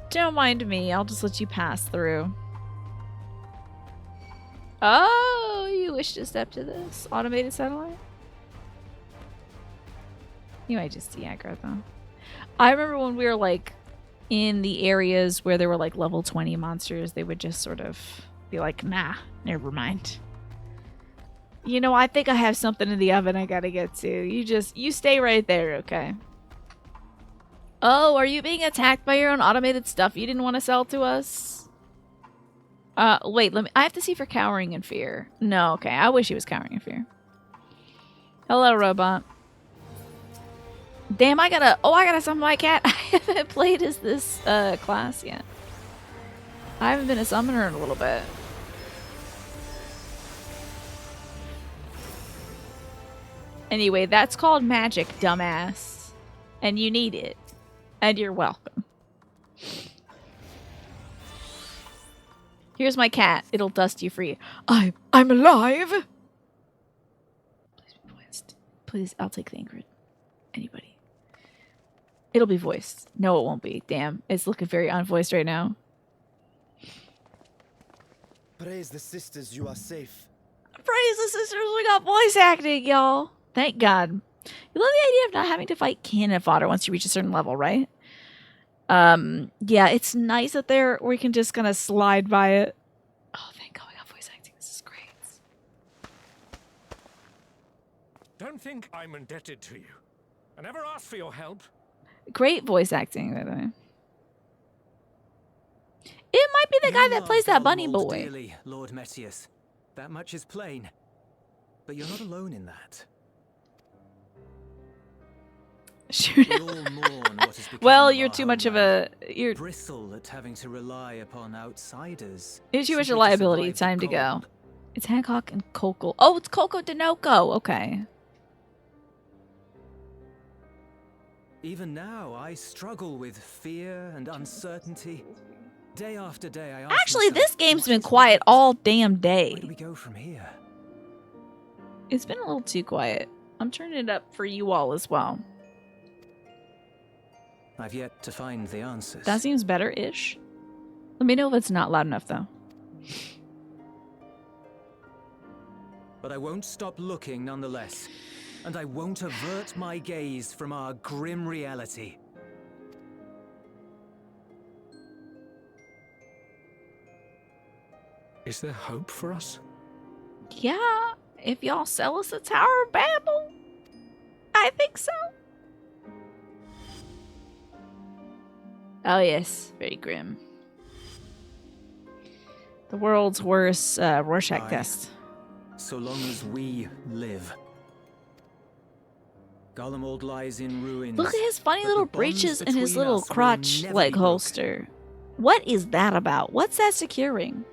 Don't mind me. I'll just let you pass through. Oh, you wish to step to this automated satellite? You might just de-aggro though. I remember when we were like in the areas where there were like level 20 monsters, they would just sort of be like, nah, never mind. You know, I think I have something in the oven I gotta get to. You stay right there, okay? Oh, are you being attacked by your own automated stuff you didn't want to sell to us? Wait, I have to see for cowering in fear. No, okay, I wish he was cowering in fear. Hello, robot. Damn, I gotta summon my cat. I haven't played as this class yet. I haven't been a summoner in a little bit. Anyway, that's called magic, dumbass. And you need it. And you're welcome. Here's my cat. It'll dust you free. I'm alive! Please be voiced. Please, I'll take the Ingrid. Anybody. It'll be voiced. No, it won't be. Damn. It's looking very unvoiced right now. Praise the sisters, you are safe. Praise the sisters, we got voice acting, y'all. Thank God. You love the idea of not having to fight cannon fodder once you reach a certain level, right? Yeah, it's nice that we can just kind of slide by it. Oh, thank God we got voice acting. This is great. Don't think I'm indebted to you. I never asked for your help. Great voice acting, by the way. It might be the guy that plays that bunny boy. Dearly, Lord Metius. That much is plain. But you're not alone in that. Shoot. We all mourn what has become Well, of you're our too much of homeland. you're Bristle at having to rely upon outsiders. too much a simply to liability. survive the Time to go. cold. It's Hancock and Coco. Oh, it's Coco Dinoco. Okay. Even now, I struggle with fear and uncertainty. Day after day, I ask Actually, myself, this game's what been is quiet right? all damn day. Where do we go from here? It's been a little too quiet. I'm turning it up for you all as well. I've yet to find the answers. That seems better-ish. Let me know if it's not loud enough, though. But I won't stop looking nonetheless. And I won't avert my gaze from our grim reality. Is there hope for us? Yeah, if y'all sell us a Tower of Babel, I think so. Oh yes, very grim. The world's worst Rorschach Aye. test. So long as we live. Garlemald lies in ruins. Look at his funny but little the bonds breeches and his between little us will crotch never leg be broken. holster. What is that about? What's that securing?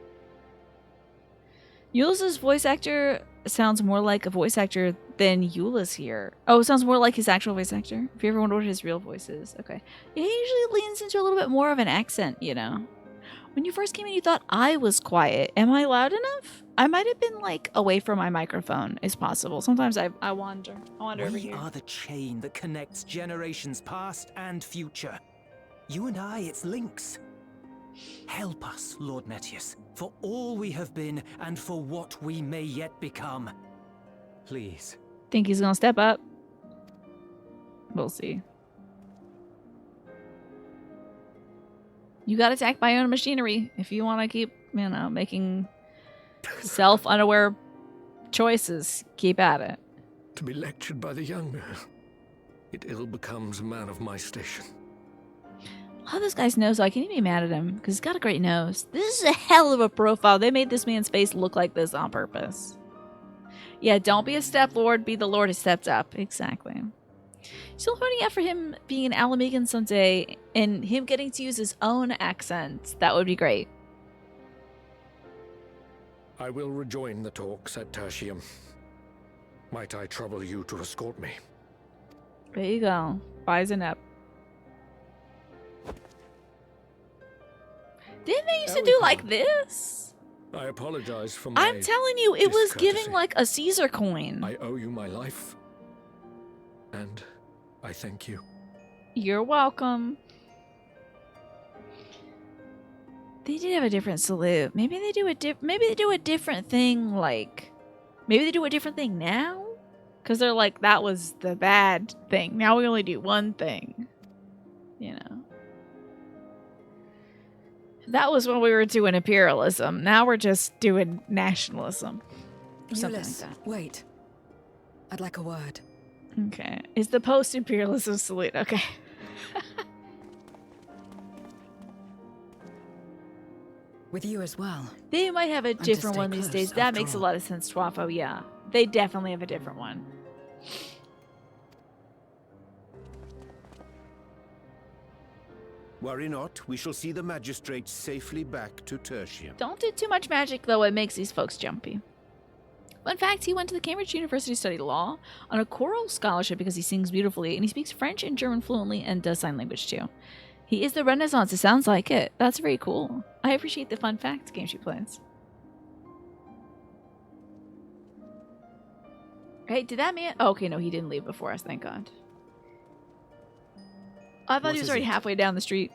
Eulis's voice actor sounds more like a voice actor than Eulis here. Oh, it sounds more like his actual voice actor. If you ever wonder what his real voice is. Okay. Yeah, he usually leans into a little bit more of an accent, you know. When you first came in, you thought I was quiet. Am I loud enough? I might have been, like, away from my microphone, is possible. Sometimes I wander. I wander over We here. are the chain that connects generations past and future. You and I, it's links. Help us, Lord Metius, for all we have been and for what we may yet become. Please. Think he's gonna step up? We'll see. You got attacked by your own machinery if you want to keep, you know, making self-unaware choices. Keep at it. To be lectured by the younger. It ill becomes a man of my station. I love this guy's nose, though. I can't even be mad at him because he's got a great nose. This is a hell of a profile. They made this man's face look like this on purpose. Yeah, don't be a step lord, be the lord who stepped up. Exactly. Still holding out for him being an Alamegan someday and him getting to use his own accent. That would be great. I will rejoin the talks at Tertium. Might I trouble you to escort me? There you go. Rising up. Didn't they used to There we do go. like this? I apologize for my... I'm telling you, it was giving discourtesy. like a Caesar coin. I owe you my life. And I thank you. You're welcome. They did have a different salute. Maybe they do a different thing. Like, maybe they do a different thing now. Because they're like, that was the bad thing. Now we only do one thing. You know. That was when we were doing imperialism. Now we're just doing nationalism. Or something like Eulis, that. wait. I'd like a word. Okay. It's the post-imperialism salute. Okay. With you as well. They might have a to different stay one these close, days. That after makes a all. lot of sense, Twafo. Yeah. They definitely have a different one. Worry not, we shall see the magistrates safely back to Tertium. Don't do too much magic, though. It makes these folks jumpy. Fun fact, he went to the Cambridge University to study law on a choral scholarship because he sings beautifully, and he speaks French and German fluently and does sign language, too. He is the Renaissance. It sounds like it. That's very cool. I appreciate the fun fact game she plays. Hey, did that man... Oh, okay, no, he didn't leave before us, thank God. I thought What he was is already it? halfway down the street.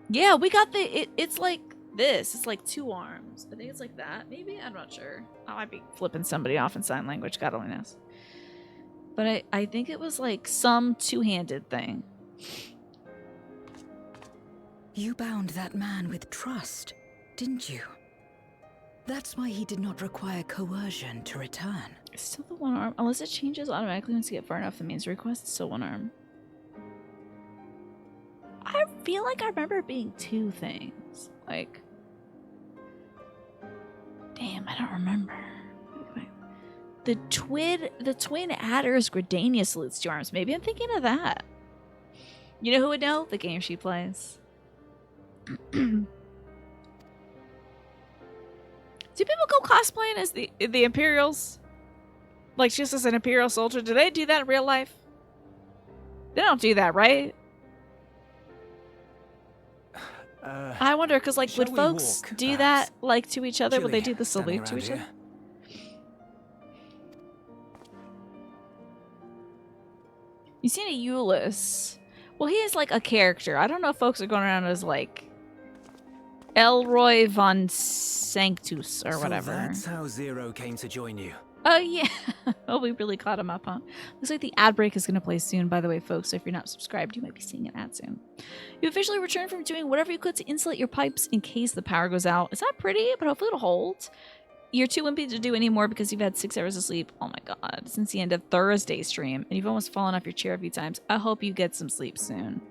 Yeah, we got the... It's like this. It's like two arms. I think it's like that, maybe? I'm not sure. I might be flipping somebody off in sign language. God only knows. But I think it was like some two-handed thing. You bound that man with trust, didn't you? That's why he did not require coercion to return. It's still the one arm. Unless it changes automatically once you get far enough the means request, it's still one arm. I feel like I remember it being two things. Like... Damn, I don't remember. The twin adders Gridania salutes to arms. Maybe I'm thinking of that. You know who would know? The game she plays. Do people go cosplaying as the Imperials? Like she's just an Imperial soldier? Do they do that in real life? They don't do that, right? I wonder, because like, would folks do that like to each other? Would they do the salute to each other? You seen a Euless? Well, he is like a character. I don't know if folks are going around as like Elroy von Sanctus or whatever. So that's how Zero came to join you. Oh, yeah. Oh, we really caught him up, huh? Looks like the ad break is going to play soon, by the way, folks. So if you're not subscribed, you might be seeing an ad soon. You officially returned from doing whatever you could to insulate your pipes in case the power goes out. It's not pretty, but hopefully it'll hold. You're too wimpy to do any more because you've had 6 hours of sleep. Oh my god. Since the end of Thursday's stream. And you've almost fallen off your chair a few times. I hope you get some sleep soon.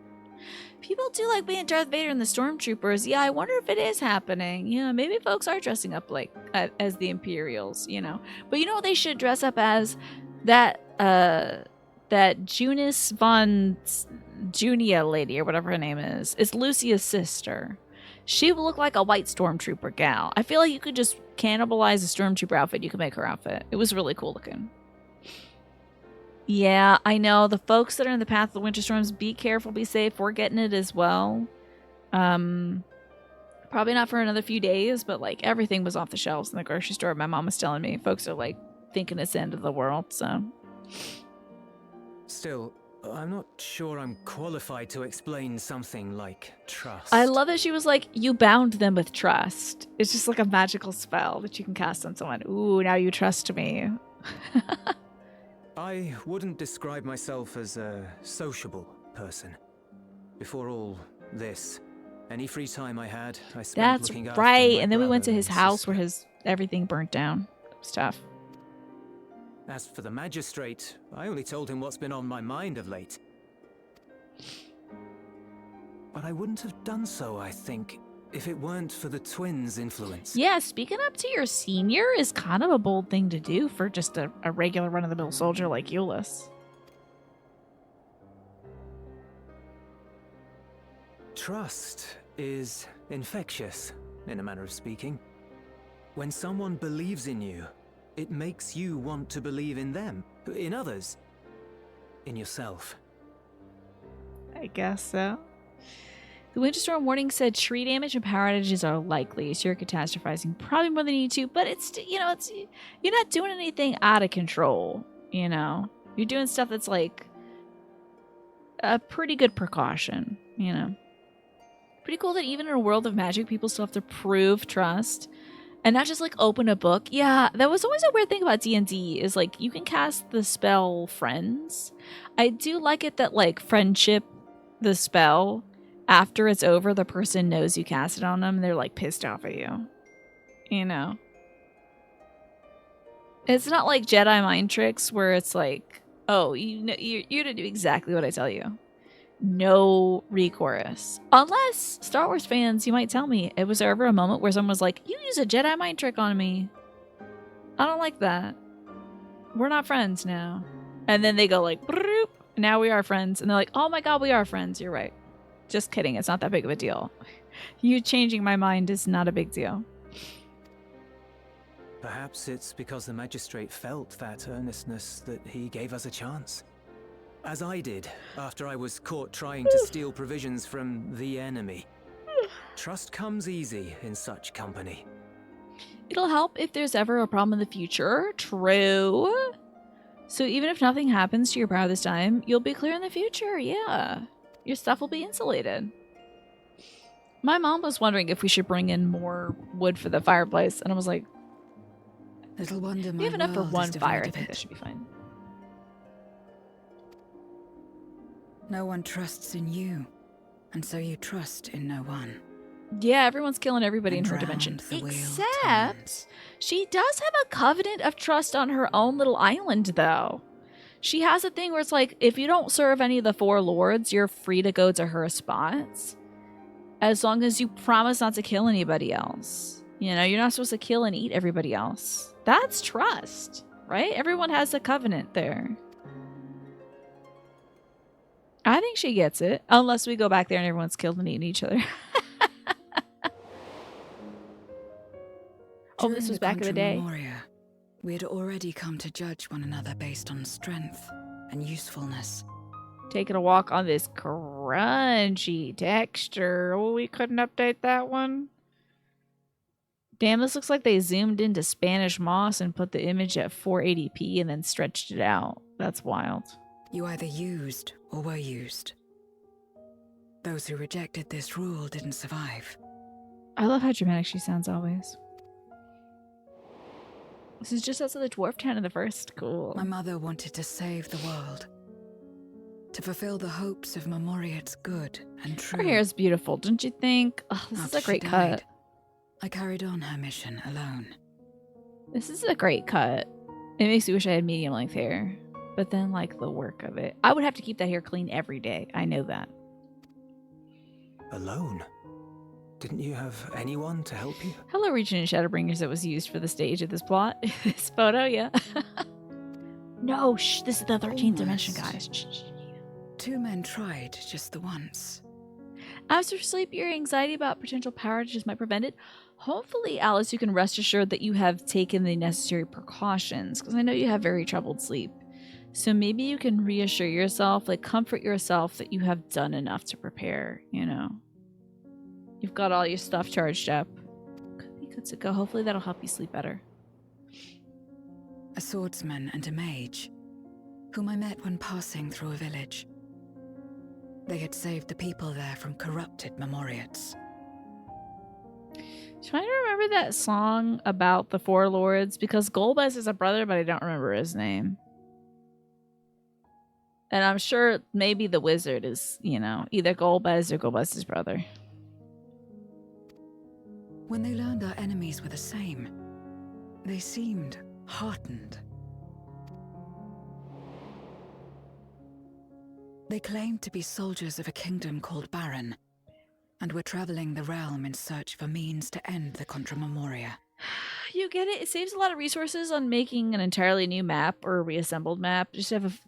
People do like being Darth Vader and the Stormtroopers. Yeah, I wonder if it is happening. Yeah, maybe folks are dressing up like as the Imperials, you know. But you know what they should dress up as? That Junis von Junia lady or whatever her name is. It's Lucia's sister. She would look like a white Stormtrooper gal. I feel like you could just cannibalize a Stormtrooper outfit. You could make her outfit. It was really cool looking. Yeah, I know. The folks that are in the path of the winter storms, be careful, be safe. We're getting it as well. Probably not for another few days, but like everything was off the shelves in the grocery store. My mom was telling me folks are like thinking it's the end of the world, so. Still, I'm not sure I'm qualified to explain something like trust. I love that she was like, you bound them with trust. It's just like a magical spell that you can cast on someone. Ooh, now you trust me. I wouldn't describe myself as a sociable person. Before all this, any free time I had, I spent looking after right. my And then we went to brother his and house sister. where his everything burnt down. It was tough. As for the magistrate, I only told him what's been on my mind of late. But I wouldn't have done so, I think, if it weren't for the twins' influence. Yeah, speaking up to your senior is kind of a bold thing to do for just a regular run-of-the-mill soldier like Euless. Trust is infectious, in a manner of speaking. When someone believes in you, it makes you want to believe in them, in others, in yourself. I guess so. The winter storm warning said tree damage and power outages are likely, so you're catastrophizing probably more than you need to, but it's, you know, it's, you're not doing anything out of control, you know? You're doing stuff that's like a pretty good precaution, you know? Pretty cool that even in a world of magic, people still have to prove trust and not just like open a book. Yeah, that was always a weird thing about D&D is like you can cast the spell Friends. I do like it that like friendship, the spell, after it's over, the person knows you cast it on them and they're like pissed off at you. You know? It's not like Jedi mind tricks where it's like, oh, you know, you're to do exactly what I tell you. No recourse. Unless Star Wars fans, you might tell me, it was ever a moment where someone was like, you use a Jedi mind trick on me. I don't like that. We're not friends now. And then they go like, broop, now we are friends. And they're like, oh my god, we are friends. You're right. Just kidding. It's not that big of a deal. You changing my mind is not a big deal. Perhaps it's because the magistrate felt that earnestness that he gave us a chance. As I did, after I was caught trying to steal provisions from the enemy. Trust comes easy in such company. It'll help if there's ever a problem in the future. True. So even if nothing happens to your brow this time, you'll be clear in the future. Yeah. Your stuff will be insulated. My mom was wondering if we should bring in more wood for the fireplace. And I was like, Little wonder my we have enough for world one is fire. I divided. think that should be fine. No one trusts in you, and so you trust in no one. Yeah, everyone's killing everybody And in her dimension. round the wheel Except turns. she does have a covenant of trust on her own little island, though. She has a thing where it's like, if you don't serve any of the 4 lords, you're free to go to her spots. As long as you promise not to kill anybody else. You know, you're not supposed to kill and eat everybody else. That's trust. right? Everyone has a covenant there. I think she gets it. Unless we go back there and everyone's killed and eating each other. Oh, this During was the back in the Contra day. Memoria, we had already come to judge one another based on strength and usefulness. Taking a walk on this crunchy texture. Oh, we couldn't update that one. Damn, this looks like they zoomed into Spanish moss and put the image at 480p and then stretched it out. That's wild. You either used or were used. Those who rejected this rule didn't survive. I love how dramatic she sounds always. This is just outside the dwarf town in the first. Cool. My mother wanted to save the world. To fulfill the hopes of Memoria's good and true. Her hair is beautiful, don't you think? Oh, this After is a great she cut. died, I carried on her mission alone. This is a great cut. It makes me wish I had medium length hair. But then, like, the work of it. I would have to keep that hair clean every day. I know that. Alone? Didn't you have anyone to help you? Hello, Region and Shadowbringers that was used for the stage of this plot. This photo, yeah. No, shh, this is the 13th dimension, guys. Shh, shh. 2 men tried just the once. After sleep, your anxiety about potential power outages might prevent it. Hopefully, Alice, you can rest assured that you have taken the necessary precautions, because I know you have very troubled sleep. So maybe you can reassure yourself, like comfort yourself that you have done enough to prepare, you know. You've got all your stuff charged up. Could be good to go. Hopefully that'll help you sleep better. A swordsman and a mage, whom I met when passing through a village. They had saved the people there from corrupted Memoriates. Trying to remember that song about the Four Lords, because Golbez is a brother, but I don't remember his name. And I'm sure maybe the wizard is, you know, either Golbez or Golbez's brother. When they learned our enemies were the same, they seemed heartened. They claimed to be soldiers of a kingdom called Baron, and were traveling the realm in search of a means to end the Contra Memoria. You get it? It saves a lot of resources on making an entirely new map or a reassembled map. Just have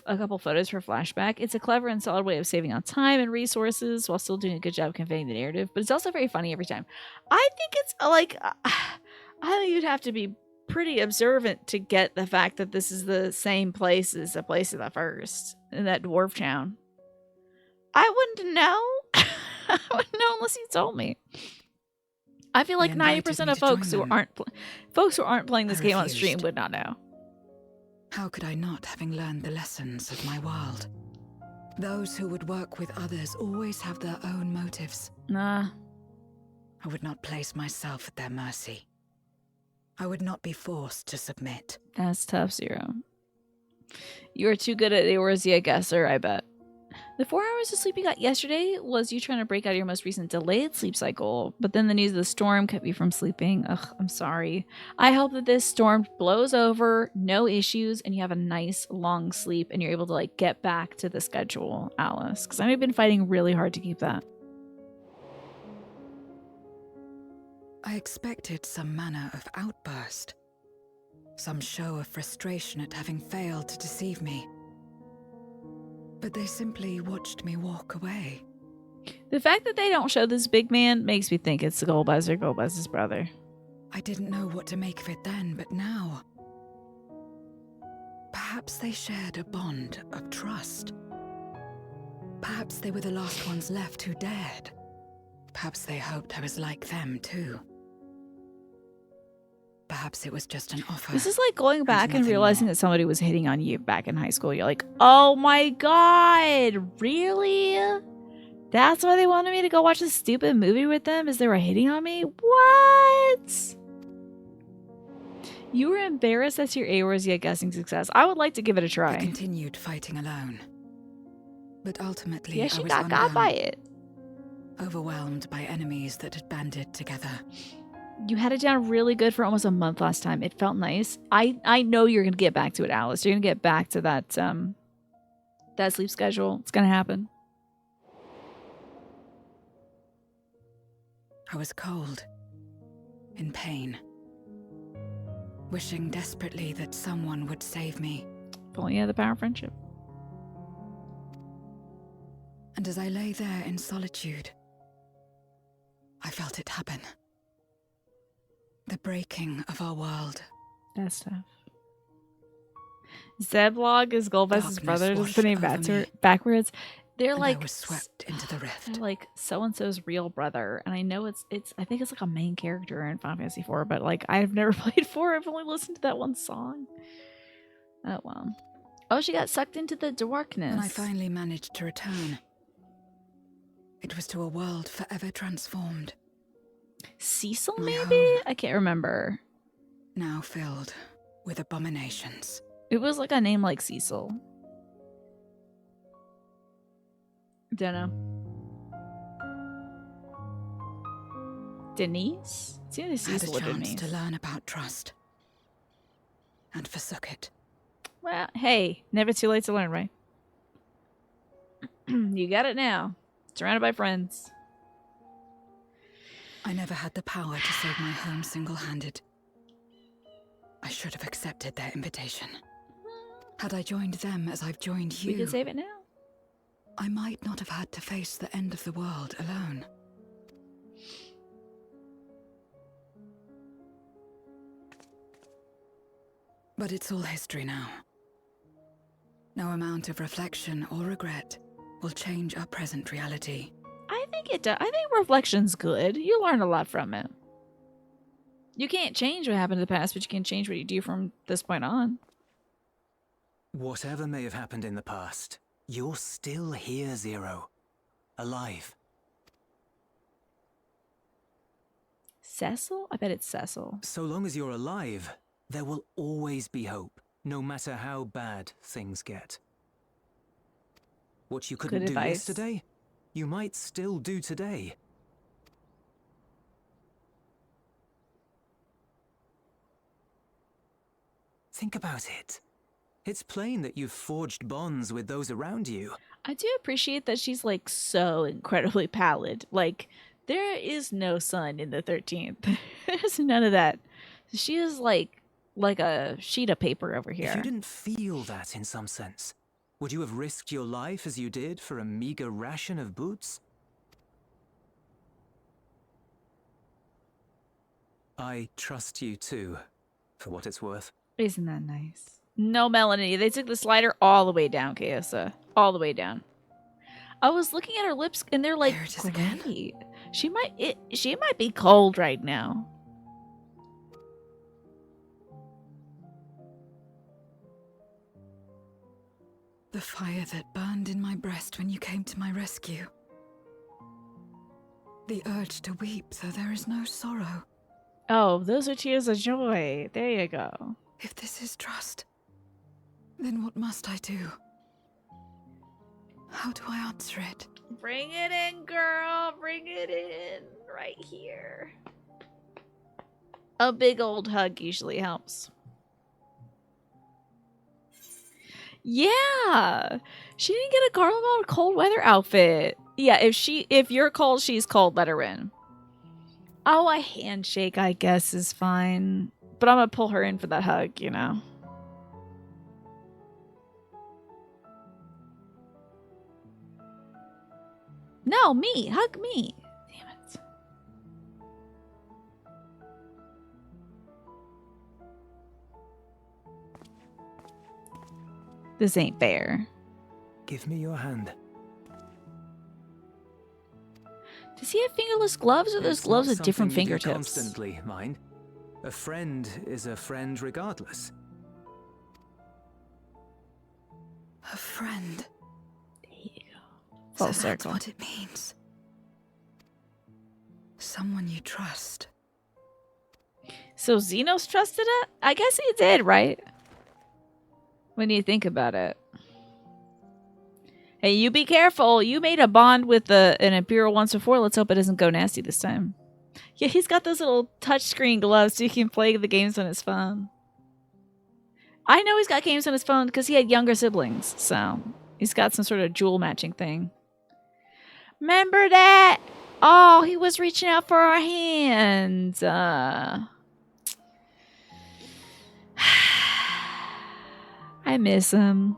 a couple photos for flashback. It's a clever and solid way of saving on time and resources while still doing a good job conveying the narrative, but it's also very funny every time. I think it's like, I think you'd have to be pretty observant to get the fact that this is the same place as the place of the first, in that dwarf town. I wouldn't know. I wouldn't know unless you told me. I feel like 90% of folks who aren't playing this game on stream would not know. How could I not, having learned the lessons of my world? Those who would work with others always have their own motives. Nah. I would not place myself at their mercy. I would not be forced to submit. That's tough, Zero. You are too good at Eorzea guesser, I bet. The 4 hours of sleep you got yesterday was you trying to break out of your most recent delayed sleep cycle, but then the news of the storm kept you from sleeping. Ugh, I'm sorry. I hope that this storm blows over, no issues, and you have a nice long sleep and you're able to like get back to the schedule, Alice, because I've been fighting really hard to keep that. I expected some manner of outburst. Some show of frustration at having failed to deceive me. But they simply watched me walk away. The fact that they don't show this big man makes me think it's Golbez or Golbez's brother. I didn't know what to make of it then, but now... Perhaps they shared a bond of trust. Perhaps they were the last ones left who dared. Perhaps they hoped I was like them too. Perhaps it was just an offer. This is like going back and nothing realizing more. that somebody was hitting on you back in high school. You're like, oh my god, really? That's why they wanted me to go watch this stupid movie with them, is they were hitting on me? What? You were embarrassed that's your Eorzea guessing success. I would like to give it a I try. continued fighting alone. But ultimately, Yeah, she I was got got by it. overwhelmed by enemies that had banded together. You had it down really good for almost a month last time. It felt nice. I know you're gonna get back to it, Alice. You're gonna get back to that that sleep schedule. It's gonna happen. I was cold, in pain. wishing desperately that someone would save me. If only you had the power of friendship. And as I lay there in solitude, I felt it happen. The breaking of our world. That's tough. Zeblog is Golbez's Darkness brother. Does washed the name over me, backwards? They're and like I was swept into the rift. they're like so and so's real brother, and I know it's I think it's like a main character in Final Fantasy IV, but like I've never played 4. I've only listened to that one song. Oh well. Oh, she got sucked into the darkness. When I finally managed to return, it was to a world forever transformed. Cecil, My maybe? home. I can't remember. Now filled with abominations. It was like a name like Cecil. Don't know. Denise? It's either I had a Cecil or chance Denise. to learn about trust. And forsook it. Well, hey, never too late to learn, right? You got it now. Surrounded by friends. I never had the power to save my home single-handed. I should have accepted their invitation. Had I joined them as I've joined you, We can save it now. I might not have had to face the end of the world alone. But it's all history now. No amount of reflection or regret will change our present reality. I think it does. I think reflection's good. You learn a lot from it. You can't change what happened in the past, but you can change what you do from this point on. Whatever may have happened in the past, you're still here, Zero. Alive. Cecil? I bet it's Cecil. So long as you're alive, there will always be hope, no matter how bad things get. What you couldn't Good do advice. yesterday, you might still do today. Think about it. It's plain that you've forged bonds with those around you. I do appreciate that she's like so incredibly pallid. Like, there is no sun in the 13th. There's none of that. She is like a sheet of paper over here. If you didn't feel that in some sense, would you have risked your life as you did for a meager ration of boots? I trust you too, for what it's worth. Isn't that nice? No, Melanie. They took the slider all the way down, Kaysa. All the way down. I was looking at her lips, and they're like There it is again. great. She might be cold right now. The fire that burned in my breast when you came to my rescue. The urge to weep, though there is no sorrow. Oh, those are tears of joy. There you go. If this is trust, then what must I do? How do I answer it? Bring it in, girl. Bring it in. Right here. A big old hug usually helps. Yeah. She didn't get a Garlemald cold weather outfit. Yeah, if you're cold, she's cold, let her in. Oh, a handshake, I guess, is fine. But I'm gonna pull her in for that hug, you know. No, me. Hug me. Damn it. This ain't fair. Give me your hand. Does he have fingerless gloves, or those It's gloves not with different something you do fingertips? Constantly, mind. A friend is a friend regardless. A friend. There you go. Full So circle. that's what it means. Someone you trust. So Xenos trusted it? I guess he did, right? When you think about it. Hey, you be careful. You made a bond with an Imperial once before. Let's hope it doesn't go nasty this time. Yeah, he's got those little touchscreen gloves so he can play the games on his phone. I know he's got games on his phone because he had younger siblings, so he's got some sort of jewel matching thing. Remember that? Oh, he was reaching out for our hands. I miss him.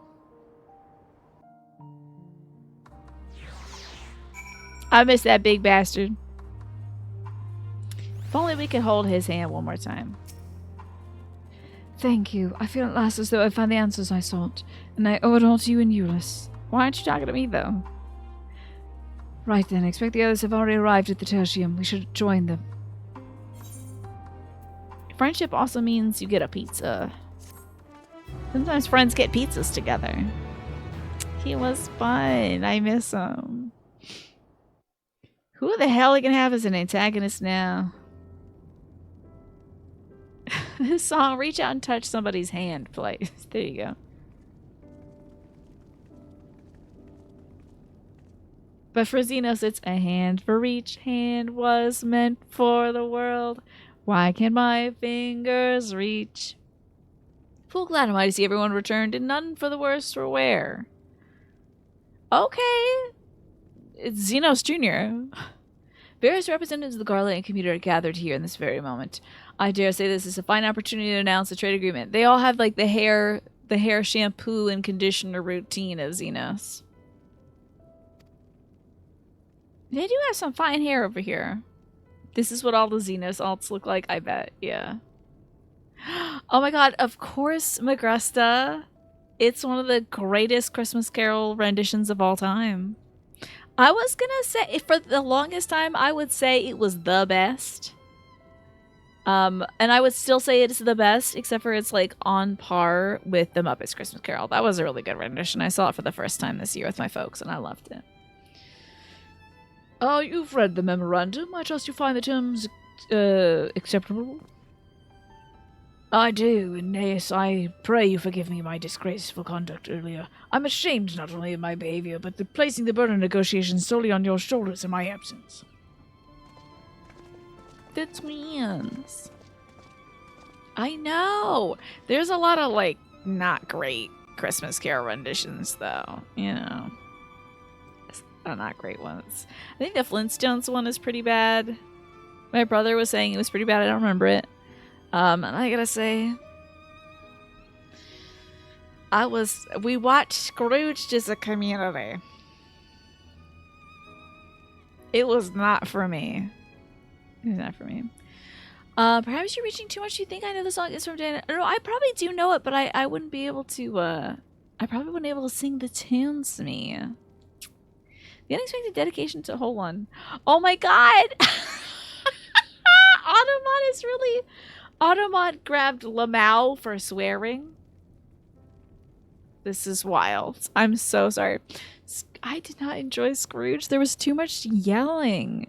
I miss that big bastard. If only we could hold his hand one more time. Thank you. I feel at last as though I found the answers I sought, and I owe it all to you and Euless. Why aren't you talking to me, though? Right then, I expect the others have already arrived at the tertium. We should join them. Friendship also means you get a pizza. Sometimes friends get pizzas together. He was fun. I miss him. Who the hell are you gonna have as an antagonist now? This song, Reach Out and Touch Somebody's Hand, plays. There you go. But for Xenos, it's a hand for each hand was meant for the world. Why can't my fingers reach? Full glad am I to see everyone returned, and none for the worse for wear. Okay. It's Xenos Jr. Various representatives of the Garland community are gathered here in this very moment. I dare say this is a fine opportunity to announce a trade agreement. They all have like the hair shampoo and conditioner routine of Xenos. They do have some fine hair over here. This is what all the Xenos alts look like, I bet. Yeah. Oh my god, of course, Magresta. It's one of the greatest Christmas Carol renditions of all time. I was gonna say, for the longest time, I would say it was the best. And I would still say it is the best, except for it's like on par with The Muppets Christmas Carol. That was a really good rendition. I saw it for the first time this year with my folks, and I loved it. Oh, you've read the memorandum. I trust you find the terms acceptable. I do, and yes, I pray you forgive me my disgraceful conduct earlier. I'm ashamed not only of my behavior, but of placing the burden of negotiations solely on your shoulders in my absence. The twins. I know. There's a lot of, like, not great Christmas Carol renditions, though. You know. Not great ones. I think the Flintstones one is pretty bad. My brother was saying it was pretty bad. I don't remember it. And I gotta say, we watched Scrooged as a community. It was not for me. It was not for me. Perhaps you're reaching too much. Do you think I know the song is from Dana? No, I probably do know it, but I wouldn't be able to, I probably wouldn't be able to sing the tunes to me. The unexpected dedication to hold on. Oh my god! Automod is really... Automod grabbed Lamau for swearing. This is wild. I'm so sorry. I did not enjoy Scrooge. There was too much yelling.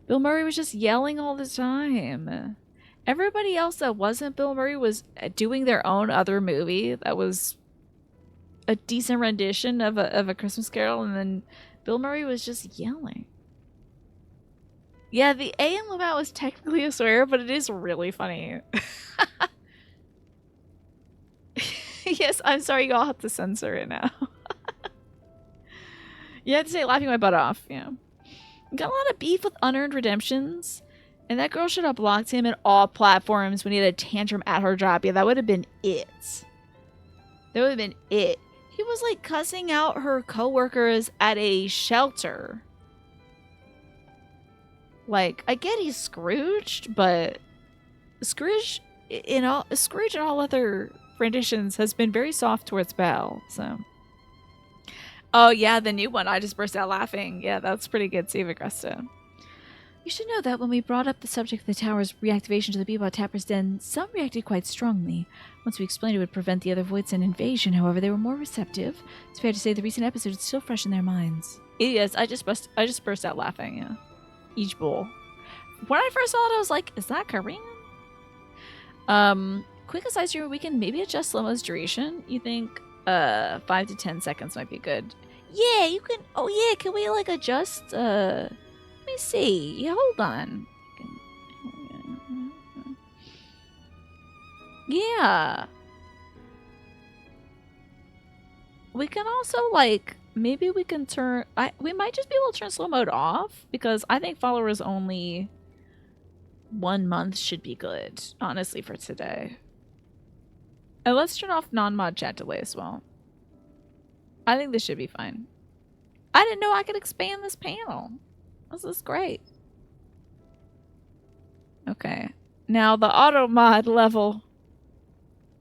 Bill Murray was just yelling all the time. Everybody else that wasn't Bill Murray was doing their own other movie that was a decent rendition of a Christmas Carol, and then Bill Murray was just yelling. Yeah, the A in Lamau was technically a swear, but it is really funny. Yes, I'm sorry, you all have to censor it now. You have to say laughing my butt off, yeah. Got a lot of beef with unearned redemptions, and that girl should have blocked him at all platforms when he had a tantrum at her job. Yeah, that would have been it. That would have been it. He was like cussing out her coworkers at a shelter. Like, I get he's Scrooged, but Scrooge in all other renditions has been very soft towards Belle, so. Oh yeah, the new one. I just burst out laughing. Yeah, that's pretty good, Steve Agresta. You should know that when we brought up the subject of the tower's reactivation to the Bebop Tapper's Den, some reacted quite strongly. Once we explained it would prevent the other Voids an invasion, however, they were more receptive. It's fair to say the recent episode is still fresh in their minds. Yes, I just burst out laughing, yeah. Each bowl. When I first saw it, I was like, is that Korean? Quick aside here, we can maybe adjust slow-mo's duration. You think 5 to 10 seconds might be good. Yeah, you can. Oh yeah, can we like adjust? Let me see. Yeah, hold on. Yeah. We can also like maybe we can turn. We might just be able to turn slow mode off because I think followers only 1 month should be good. Honestly, for today. And let's turn off non-mod chat delay as well. I think this should be fine. I didn't know I could expand this panel. This is great. Okay. Now the auto mod level.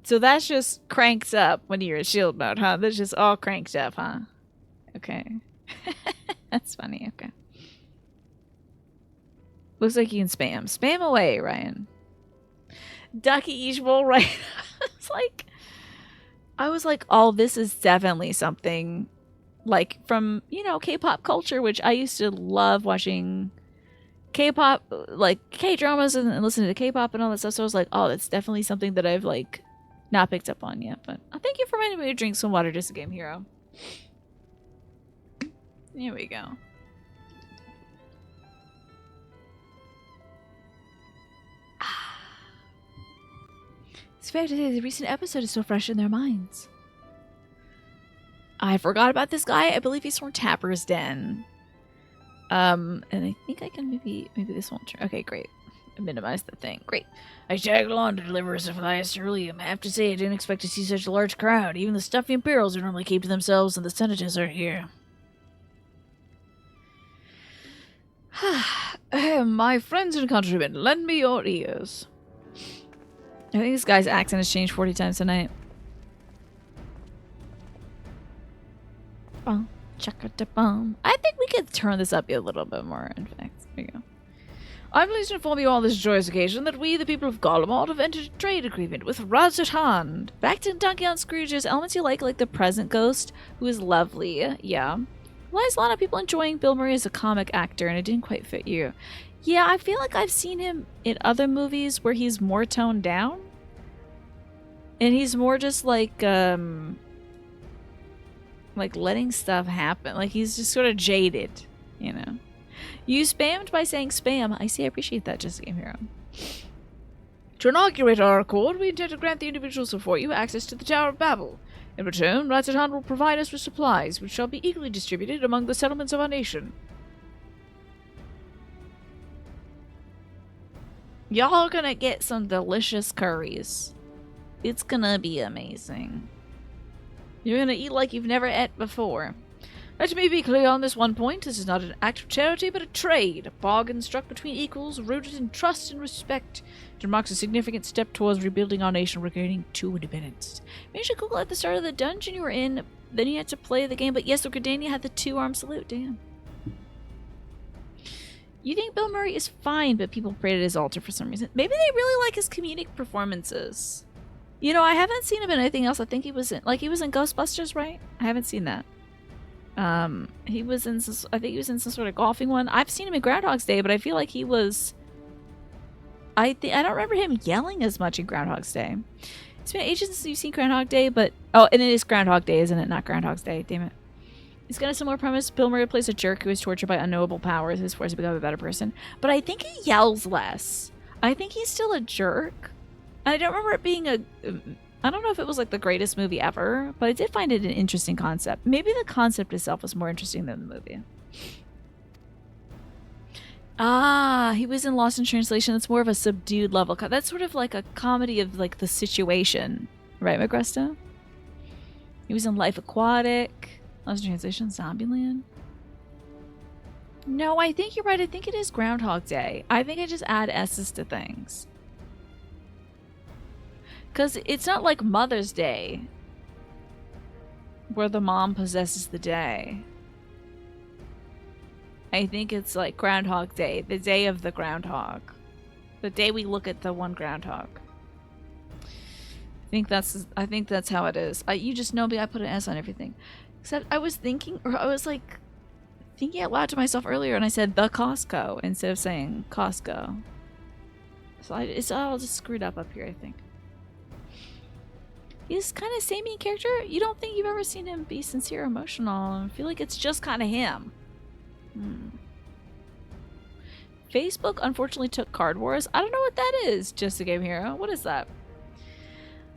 So that's just cranked up when you're in shield mode, huh? That's just all cranked up, huh? Okay. That's funny. Okay. Looks like you can spam. Spam away, Ryan. Ducky each bowl, right? I was like, oh, this is definitely something like from, you know, K-pop culture, which I used to love watching K-pop, like K-dramas and listening to K-pop and all that stuff. So I was like, oh, that's definitely something that I've like not picked up on yet. But thank you for reminding me to drink some water, just a game hero. Here we go. It's fair to say the recent episode is still fresh in their minds. I forgot about this guy. I believe he's from Tapper's Den. And I think I can maybe this won't turn. Okay, great. I minimized the thing. Great. I tagged along to deliver a supply of ceruleum. I have to say I didn't expect to see such a large crowd. Even the stuffy Imperials are normally keep to themselves, and the Senators are here. My friends and countrymen, lend me your ears. I think this guy's accent has changed 40 times tonight. I think we could turn this up a little bit more, in fact. There you go. I'm pleased to inform you on this joyous occasion that we, the people of Garlemald, have entered a trade agreement with Razatan. Back to Donkey on Scrooge, there's elements you like the present ghost, who is lovely. Yeah. Well, there's a lot of people enjoying Bill Murray as a comic actor, and it didn't quite fit you. Yeah, I feel like I've seen him in other movies where he's more toned down. And he's more just like letting stuff happen. Like he's just sort of jaded, you know. You spammed by saying spam. I see, I appreciate that, just a game hero. To inaugurate our accord, we intend to grant the individuals before you access to the Tower of Babel. In return, Razatan will provide us with supplies, which shall be equally distributed among the settlements of our nation. Y'all are gonna get some delicious curries. It's gonna be amazing. You're gonna eat like you've never ate before. Let me be clear on this one point. This is not an act of charity, but a trade. A bargain struck between equals, rooted in trust and respect. It marks a significant step towards rebuilding our nation, regaining true independence. Maybe you should Google at the start of the dungeon you were in, then you had to play the game, but yes, Gridania had the 2-arm salute, damn. You think Bill Murray is fine, but people prated his altar for some reason. Maybe they really like his comedic performances. You know, I haven't seen him in anything else. I think he was in Ghostbusters, right? I haven't seen that. He was in some, I think he was in some sort of golfing one. I've seen him in Groundhog's Day, but I feel like he was. I don't remember him yelling as much in Groundhog's Day. It's been ages since you've seen Groundhog Day, but and it is Groundhog Day, isn't it? Not Groundhog's Day. Damn it. It's got a similar premise. Bill Murray plays a jerk who is tortured by unknowable powers. His force to become a better person, but I think he yells less. I think he's still a jerk. I don't remember it being I don't know if it was like the greatest movie ever, but I did find it an interesting concept. Maybe the concept itself was more interesting than the movie. Ah, he was in Lost in Translation. That's more of a subdued level. That's sort of like a comedy of like the situation. Right, Magresta? He was in Life Aquatic. Lost in Translation, Zombieland. No, I think you're right. I think it is Groundhog Day. I think I just add S's to things. Because it's not like Mother's Day, where the mom possesses the day. I think it's like Groundhog Day, the day of the groundhog. The day we look at the one groundhog. I think that's how it is. You just know me, I put an S on everything. Except I was thinking out loud to myself earlier, and I said the Costco instead of saying Costco. So it's all just screwed up here, I think. He's kind of samey character. You don't think you've ever seen him be sincere or emotional. I feel like it's just kind of him. Facebook unfortunately took Card Wars. I don't know what that is, Just a Game Hero. What is that?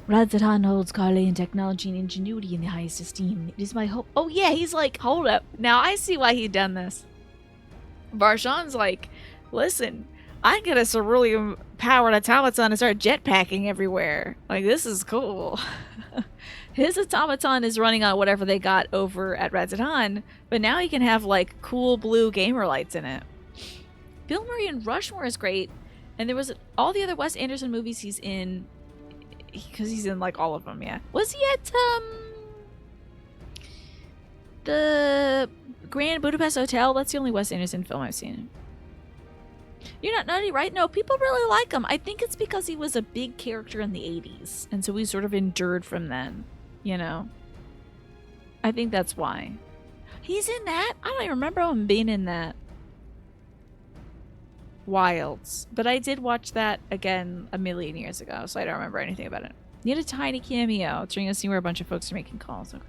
Razatan holds Carlean technology and ingenuity in the highest esteem. It is my hope. Oh yeah, he's like, hold up. Now I see why he done this. Barshan's like, listen, I get a ceruleum powered automaton and start jetpacking everywhere. Like, this is cool. His automaton is running on whatever they got over at Radzaton, but now he can have, like, cool blue gamer lights in it. Bill Murray in Rushmore is great, and there was all the other Wes Anderson movies he's in, because he's in, like, all of them, yeah. Was he at, the Grand Budapest Hotel? That's the only Wes Anderson film I've seen. You're not nutty, right? No, people really like him. I think it's because he was a big character in the 80s, and so we sort of endured from then, you know? I think that's why. He's in that? I don't even remember him being in that. Wilds. But I did watch that again a million years ago, so I don't remember anything about it. He had a tiny cameo during a scene where a bunch of folks are making calls. Okay.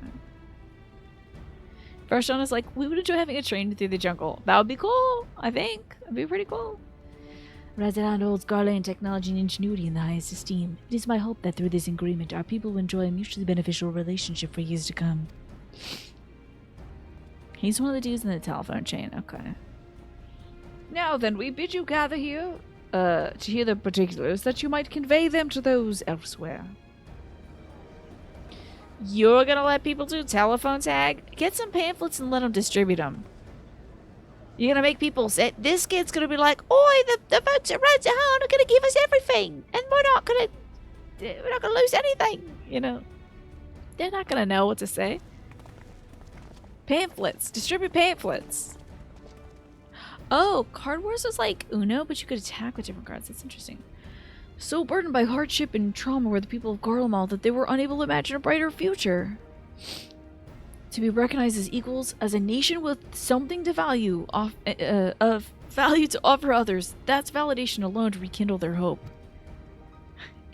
Varshana's like, we would enjoy having a train through the jungle. That would be cool, I think. That'd be pretty cool. Radzaton holds Garland technology and ingenuity in the highest esteem. It is my hope that through this agreement, our people will enjoy a mutually beneficial relationship for years to come. He's one of the dudes in the telephone chain. Okay. Now then, we bid you gather here to hear the particulars, that you might convey them to those elsewhere. You're gonna let people do telephone tag? Get some pamphlets and let them distribute them. You're gonna make people say, this kid's gonna be like, oi, the folks at Radzaton are gonna give us everything, and we're not gonna lose anything, you know. They're not gonna know what to say. Pamphlets. Distribute pamphlets. Oh, Card Wars was like Uno, but you could attack with different cards. That's interesting. So burdened by hardship and trauma were the people of Garlemald that they were unable to imagine a brighter future. To be recognized as equals, as a nation with something to value, of value to offer others, that's validation alone to rekindle their hope.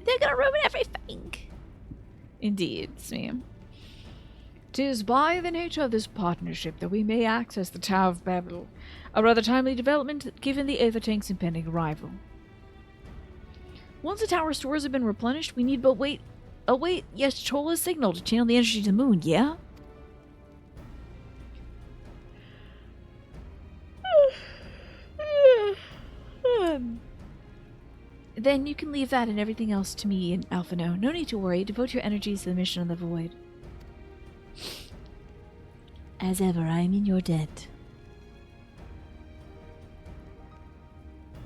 They're gonna ruin everything. Indeed, Sam. 'Tis by the nature of this partnership that we may access the Tower of Babel, a rather timely development given the Aether Tank's impending arrival. Once the tower stores have been replenished, we need but await Yeshola's signal to channel the energy to the moon, yeah? Then you can leave that and everything else to me and Alphino. No need to worry. Devote your energies to the mission of the void. As ever, I am in your debt.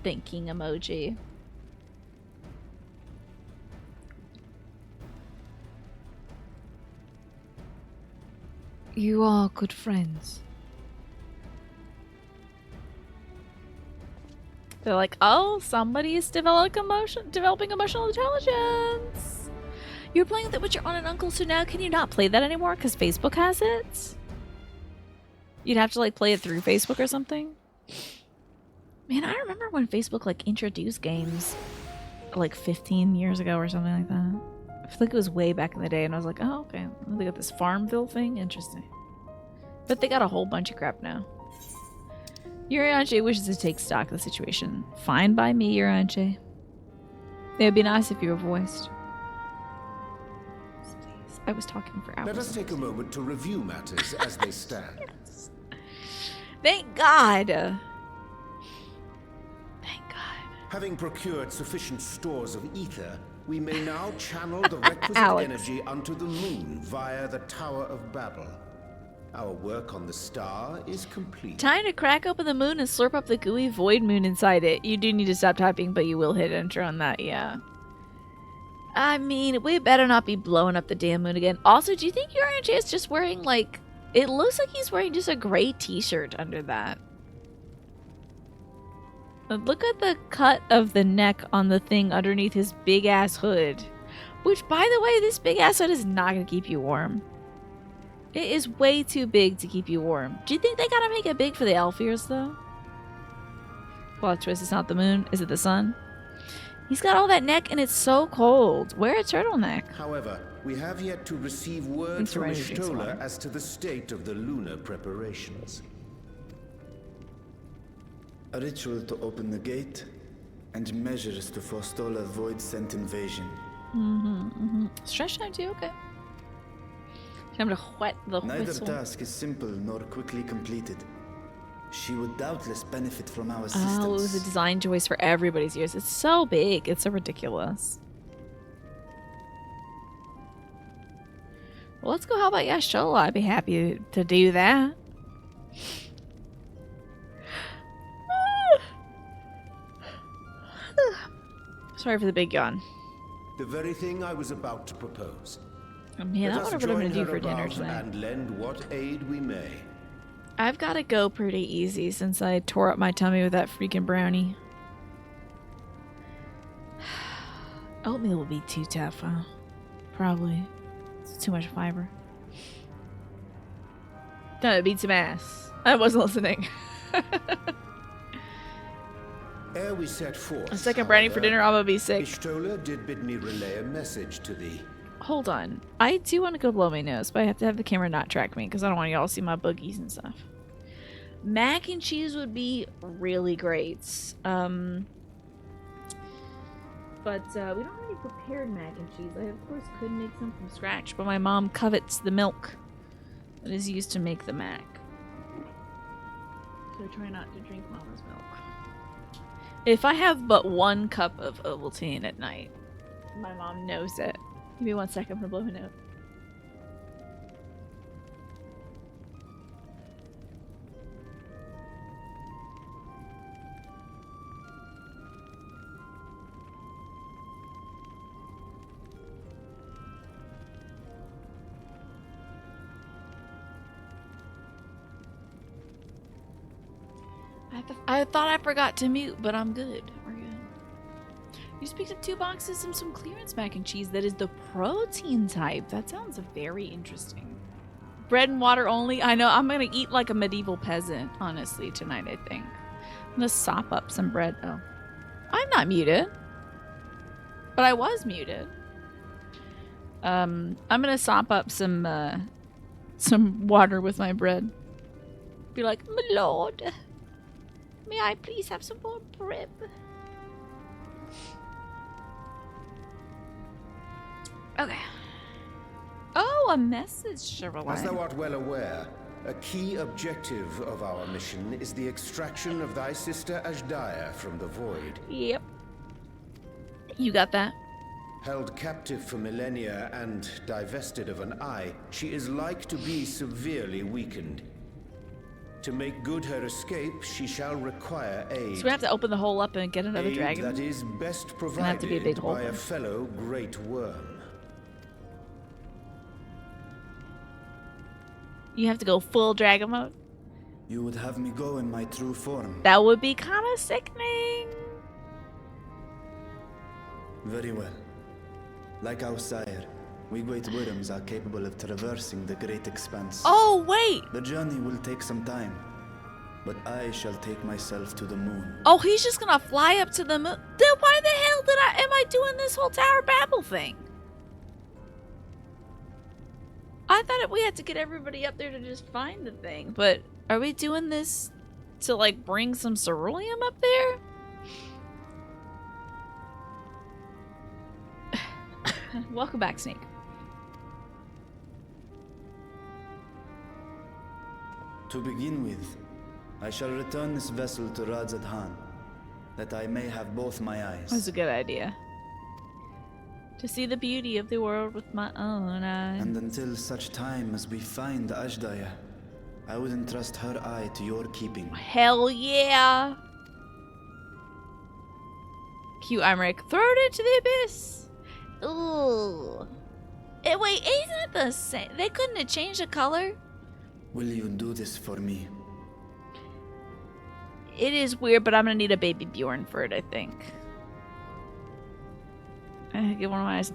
Thinking emoji. You are good friends. They're like, oh, somebody's developing emotional intelligence. You're playing The Witcher on an uncle, so now can you not play that anymore because Facebook has it? You'd have to like play it through Facebook or something. Man, I remember when Facebook like introduced games like 15 years ago or something like that. I feel like it was way back in the day, and I was like, oh, okay. They got this Farmville thing? Interesting. But they got a whole bunch of crap now. Urianche wishes to take stock of the situation. Fine by me, Urianche. It would be nice if you were voiced. Please. I was talking for hours. Let us take a moment to review matters as they stand. Yes. Thank God. Thank God. Having procured sufficient stores of ether, we may now channel the requisite energy unto the moon via the Tower of Babel. Our work on the star is complete. Time to crack open the moon and slurp up the gooey void moon inside it. You do need to stop typing, but you will hit enter on that, yeah. I mean, we better not be blowing up the damn moon again. Also, do you think Urianche is just wearing, like... It looks like he's wearing just a gray t-shirt under that. But look at the cut of the neck on the thing underneath his big-ass hood. Which, by the way, this big-ass hood is not going to keep you warm. It is way too big to keep you warm. Do you think they gotta make it big for the elf ears, though? Plot twist, it's not the moon. Is it the sun? He's got all that neck and it's so cold. Wear a turtleneck. However, we have yet to receive word from Ishtola as to the state of the lunar preparations. A ritual to open the gate, and measures to forestall a void-sent invasion. Stretch time too? Okay. Time to whet the Neither whistle. task is simple nor quickly completed. She would doubtless benefit from our Oh, assistance. it was a design choice for everybody's ears. It's so big. It's so ridiculous. Well, let's go. How about Yashola? I'd be happy to do that. Sorry for the big yawn. The very thing I was about to propose. Oh, man, I Let us wonder what I'm join going to do her for dinner above tonight. and lend what aid we may. I've got to go pretty easy since I tore up my tummy with that freaking brownie. Oatmeal would be too tough, huh? Probably. It's too much fiber. Time to beat some ass. I wasn't listening. Ere we set forth, A second brownie for however, dinner, I'm gonna be sick. Ishtola did bid me relay a message to thee. Hold on. I do want to go blow my nose, but I have to have the camera not track me because I don't want y'all to see my boogies and stuff. Mac and cheese would be really great. But we don't have any prepared mac and cheese. I, of course, could make some from scratch, but my mom covets the milk that is used to make the mac. So I try not to drink mama's milk. If I have but 1 cup of Ovaltine at night, my mom knows it. Give me 1 second for blowing out. I thought I forgot to mute, but I'm good. We're good. You just picked up 2 boxes and some clearance mac and cheese that is the protein type. That sounds very interesting. Bread and water only? I know, I'm gonna eat like a medieval peasant, honestly, tonight, I think. I'm gonna sop up some bread. Oh. I'm not muted. But I was muted. I'm gonna sop up some water with my bread. Be like, my lord, may I please have some more bread? Okay. Oh, a message, Chevrolet. As thou art well aware, a key objective of our mission is the extraction of thy sister Ashdaya from the Void. Yep. You got that? Held captive for millennia and divested of an eye, she is like to be severely weakened. To make good her escape, she shall require aid. So we have to open the hole up and get another Aid dragon? that is best Gonna have to be a big provided hole by a then. fellow great worm. You have to go full dragon mode? You would have me go in my true form. That would be kind of sickening. Very well. Like our sire, we great worms are capable of traversing the great expanse. Oh, wait. The journey will take some time, but I shall take myself to the moon. Oh, he's just gonna fly up to the moon. Then why the hell am I doing this whole Tower Babel thing? I thought we had to get everybody up there to just find the thing, but are we doing this to, like, bring some ceruleum up there? Welcome back, Snake. To begin with, I shall return this vessel to Radzadhan, that I may have both my eyes. That's a good idea. To see the beauty of the world with my own eyes. And until such time as we find Ashdaya, I would entrust her eye to your keeping. Hell yeah! Cute Imric. Throw it into the abyss! Ooh. Wait, isn't it the same? They couldn't have changed the color? Will you do this for me? It is weird, but I'm gonna need a baby Bjorn for it, I think. Get one of my eyes.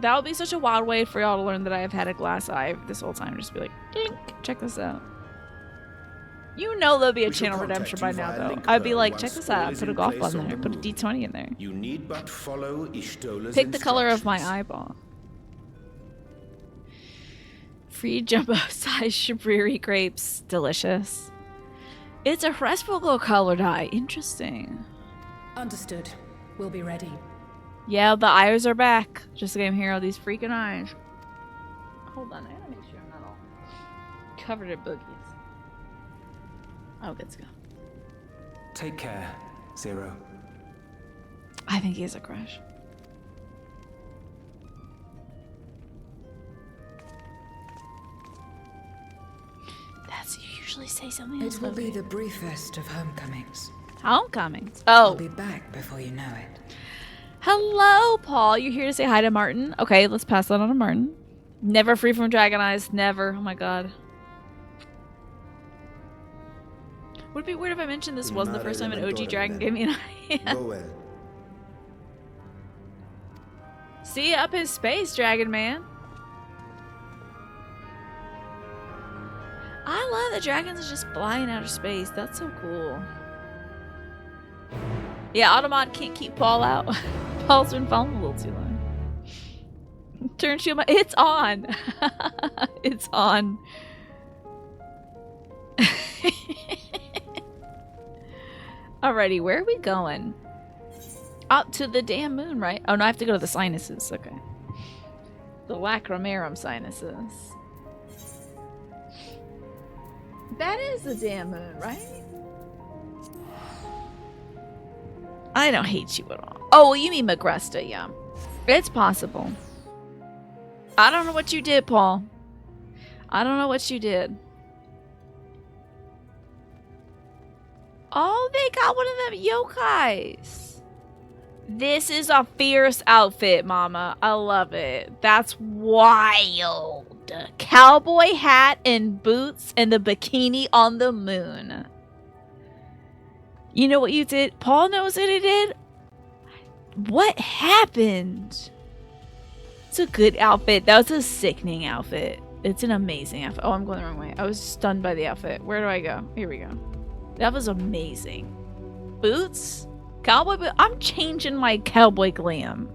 That would be such a wild way for y'all to learn that I have had a glass eye this whole time. Just be like, dink, check this out. You know there'll be a We shall channel redemption by contact you now, via though. link I'd be below like, once check this all out. is Put a in golf place ball in on there. the Put a moon. D20 in there. You need but follow Ishtola's Pick the color of my instructions. eyeball. Free jumbo-sized Shabriri grapes. Delicious. It's a reciprocal color dye. Interesting. Understood. We'll be ready. Yeah, the eyes are back. Just like I'm here, all these freaking eyes. Hold on, I gotta make sure I'm not all covered in boogies. Oh, let's go. Take care, Zero. I think he has a crush. That's you usually say something else. It will be the briefest of homecomings. Homecomings. I'll Oh. be back before you know it. Hello, Paul. You're here to say hi to Martin. Okay, let's pass that on to Martin. Never free from dragon eyes. Never. Oh my god. Would it be weird if I mentioned this wasn't the first time an OG dragon gave me an idea? Go well. See you up in space, Dragon Man. I love that dragons are just flying out of space. That's so cool. Yeah, Automod can't keep Paul out. Paul's been falling a little too long. Turn shield. It's on. It's on. Alrighty, where are we going? Up to the damn moon, right? Oh no, I have to go to the sinuses. Okay. The lacrimarum sinuses. That is the damn moon, right? I don't hate you at all. Oh, you mean Magrusta, yeah. It's possible. I don't know what you did, Paul. I don't know what you did. Oh, they got one of them yokais. This is a fierce outfit, Mama. I love it. That's wild. Cowboy hat and boots and the bikini on the moon. You know what you did? Paul knows what he did. What happened? It's a good outfit. That was a sickening outfit. It's an amazing outfit. Oh, I'm going the wrong way. I was stunned by the outfit. Where do I go? Here we go. That was amazing. Boots? Cowboy boot? I'm changing my cowboy glam.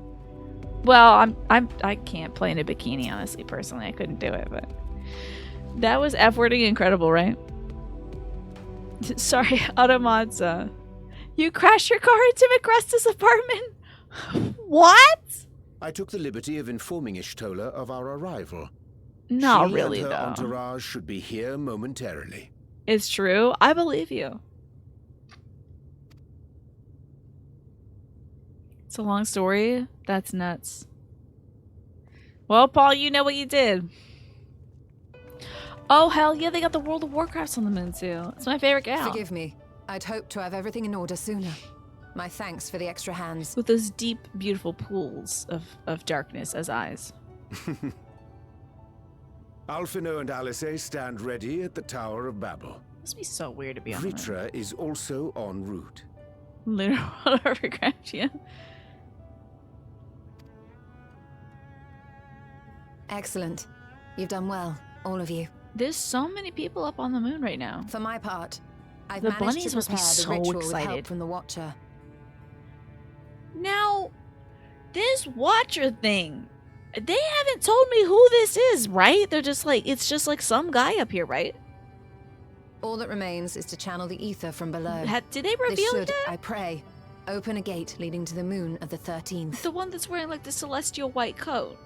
Well, I can't play in a bikini, honestly, personally. I couldn't do it, but that was F-wording incredible, right? Sorry, Automods. You crashed your car into Magrusta's apartment? What? I took the liberty of informing Ishtola of our arrival. Not She really, and her though. entourage should be here momentarily. It's true. I believe you. It's a long story. That's nuts. Well, Paul, you know what you did. Oh, hell yeah, they got the World of Warcrafts on the moon, too. It's my favorite gal. Forgive me. I'd hoped to have everything in order sooner. My thanks for the extra hands. With those deep, beautiful pools of darkness as eyes. Alphino and Alice stand ready at the Tower of Babel. Must be so weird to be on the moon. Vritra is also en route. Lunar World of Warcraft, yeah. Excellent. You've done well, all of you. There's so many people up on the moon right now. For my part, I've The managed bunnies to must be prepare the so ritual with excited. help from the Watcher. Now, this Watcher thing, they haven't told me who this is, right? They're just like, it's just like some guy up here, right? All that remains is to channel the ether from below. Did they This reveal should, it I yet? pray, open a gate leading to the moon of the 13th. The one that's wearing like the celestial white coat.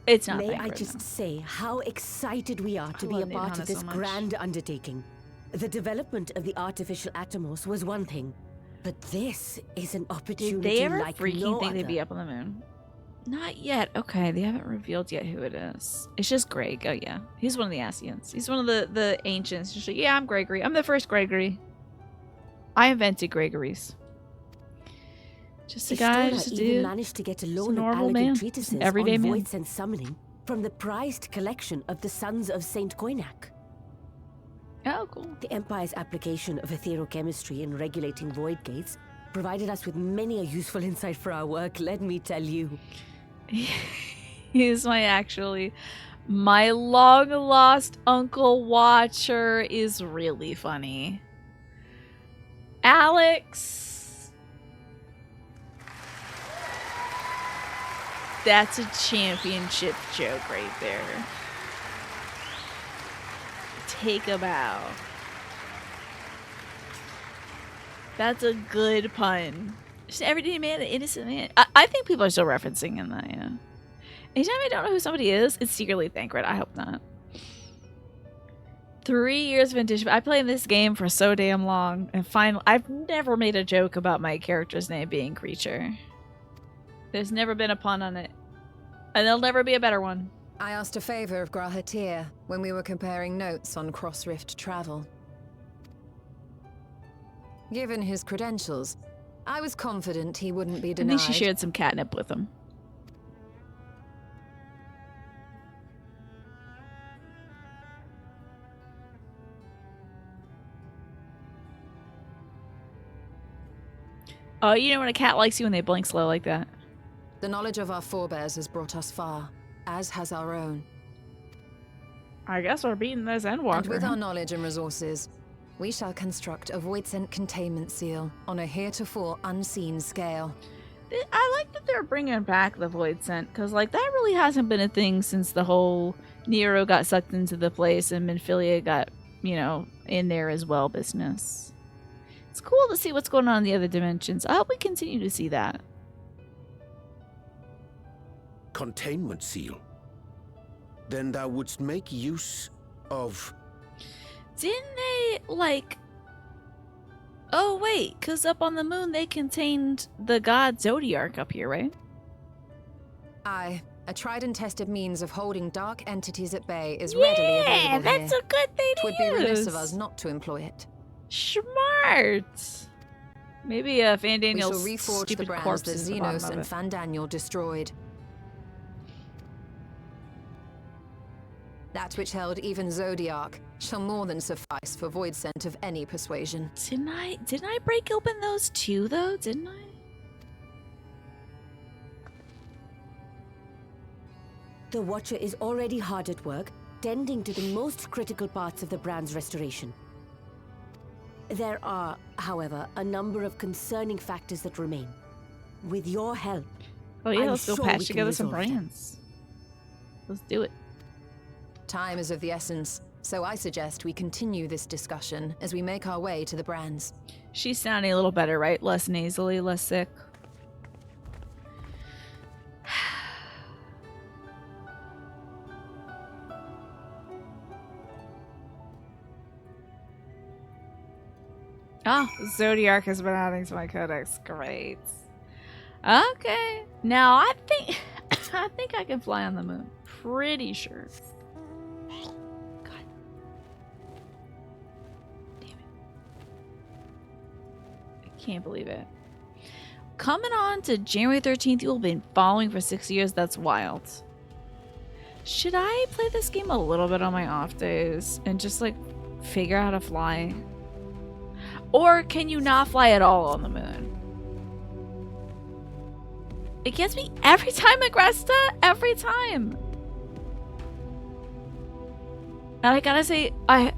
It's not. May that I good, just though. say how excited we are to I be a love part Nirvana of this so much. grand undertaking. The development of the artificial Atomos was one thing, but this is an opportunity Did they ever like freaking no think they'd other. be up on the moon? Not yet. Okay, they haven't revealed yet who it is. It's just Greg. Oh yeah, he's one of the Asians. He's one of the ancients. Just like, yeah, I'm Gregory. I'm the first Gregory. I invented Gregory's. Just a guy, Ishtola just a even dude. managed to get a Just a loan of normal elegant man. treatises Just an everyday on man. voids and summoning from the prized collection of the Sons of Saint Koinak. Oh, cool. The Empire's application of etherochemistry in regulating void gates provided us with many a useful insight for our work, let me tell you. He's my long lost Uncle Watcher is really funny. Alex. That's a championship joke right there. Take a bow. That's a good pun. Just an everyday man, an innocent man. I think people are still referencing in that, yeah. Anytime I don't know who somebody is, it's secretly Thancred. I hope not. 3 years of vintage. I played this game for so damn long, and finally, I've never made a joke about my character's name being Creature. There's never been a pun on it, and there'll never be a better one. I asked a favor of Grahatir when we were comparing notes on cross-rift travel. Given his credentials, I was confident he wouldn't be I denied. think she shared some catnip with him. Oh, you know when a cat likes you when they blink slow like that. The knowledge of our forebears has brought us far, as has our own. I guess we're beating this Endwalker. And with our knowledge and resources, we shall construct a void-sent containment seal on a heretofore unseen scale. I like that they're bringing back the Void Scent, because like that really hasn't been a thing since the whole Nero got sucked into the place and Minfilia got, you know, in there as well business. It's cool to see what's going on in the other dimensions. I hope we continue to see that. Containment seal? Then thou wouldst make use of... Didn't they, like... Oh, wait, because up on the moon they contained the god Zodiark up here, right? Aye. A tried and tested means of holding dark entities at bay is readily available Yeah, that's here. a good thing to It would be remiss of use. us not to employ it. Smart! Maybe Fan We Daniel's shall reforge the stupid brands corpse that is at the bottom Xenos of and it. Fan Daniel destroyed. That which held even Zodiark shall more than suffice for void scent of any persuasion. Didn't I break open those two though? Didn't I? The Watcher is already hard at work, tending to the most critical parts of the brand's restoration. There are, however, a number of concerning factors that remain. With your help, Oh yeah, I'm let's go sure patch we can together some resolve them. brands. Let's do it. Time is of the essence, so I suggest we continue this discussion as we make our way to the brands. She's sounding a little better, right? Less nasally, less sick. Ah, Zodiark has been adding to my codex. Great. Okay. Now I think I think I can fly on the moon. Pretty sure. God. Damn it. I can't believe it. Coming on to January 13th, you've been following for 6 years. That's wild. Should I play this game a little bit on my off days and just like figure out how to fly? Or can you not fly at all on the moon? It gets me every time, Agresta. Every time. And I gotta say, I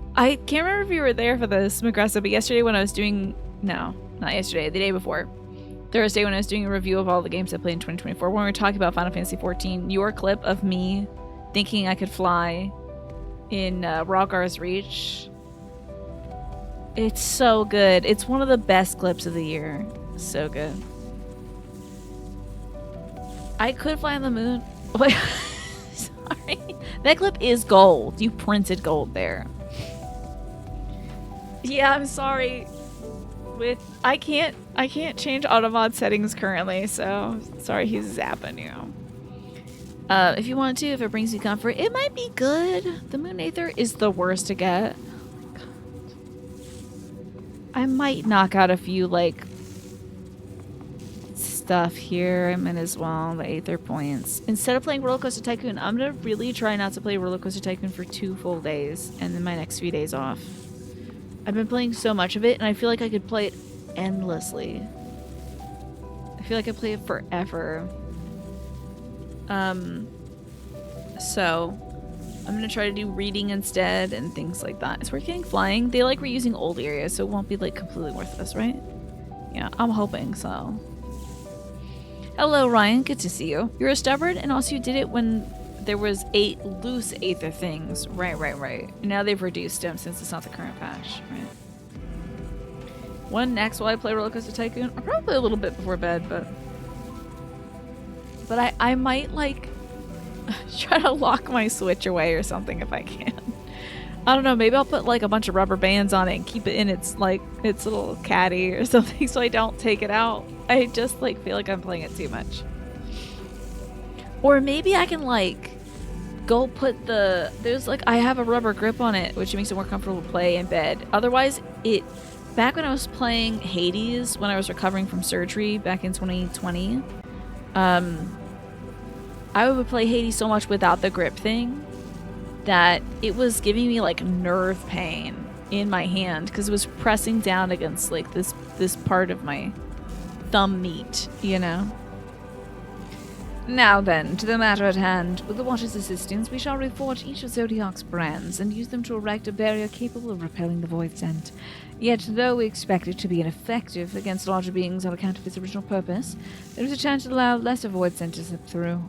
can't remember if you were there for this, Agresta, but yesterday when I was doing... No, not yesterday. The day before. Thursday when I was doing a review of all the games I played in 2024, when we were talking about Final Fantasy XIV, your clip of me thinking I could fly in Rogar's Reach... It's so good. It's one of the best clips of the year. So good. I could fly on the moon. Wait, sorry. That clip is gold. You printed gold there. Yeah, I'm sorry. I can't change automod settings currently, so sorry he's zapping you. If you want to, if it brings you comfort, it might be good. The Moon Aether is the worst to get. I might knock out a few, like, stuff here. I might as well, the Aether points. Instead of playing Roller Coaster Tycoon, I'm going to really try not to play Roller Coaster Tycoon for 2 full days, and then my next few days off. I've been playing so much of it, and I feel like I could play it endlessly. I feel like I play it forever. So... I'm gonna try to do reading instead and things like that. It's worth getting flying. They like reusing old areas, so it won't be like completely worthless, right? Yeah, I'm hoping so. Hello, Ryan. Good to see you. You're a stubborn, and also you did it when there was 8 loose Aether things. Right. And now they've reduced them since it's not the current patch, right? When next will I play Roller Coaster Tycoon? I'll probably play a little bit before bed, but I might like try to lock my Switch away or something if I can. I don't know, maybe I'll put like a bunch of rubber bands on it and keep it in its little caddy or something so I don't take it out. I just like feel like I'm playing it too much. Or maybe I can like go put there's like I have a rubber grip on it, which makes it more comfortable to play in bed. Otherwise, back when I was playing Hades, when I was recovering from surgery back in 2020, I would play Hades so much without the grip thing that it was giving me like nerve pain in my hand because it was pressing down against like this part of my thumb meat, you know? Now then, to the matter at hand. With the Watcher's assistance, we shall reforge each of Zodiac's brands and use them to erect a barrier capable of repelling the Void Scent. Yet, though we expect it to be ineffective against larger beings on account of its original purpose, there is a chance to allow lesser Void Scent to slip through.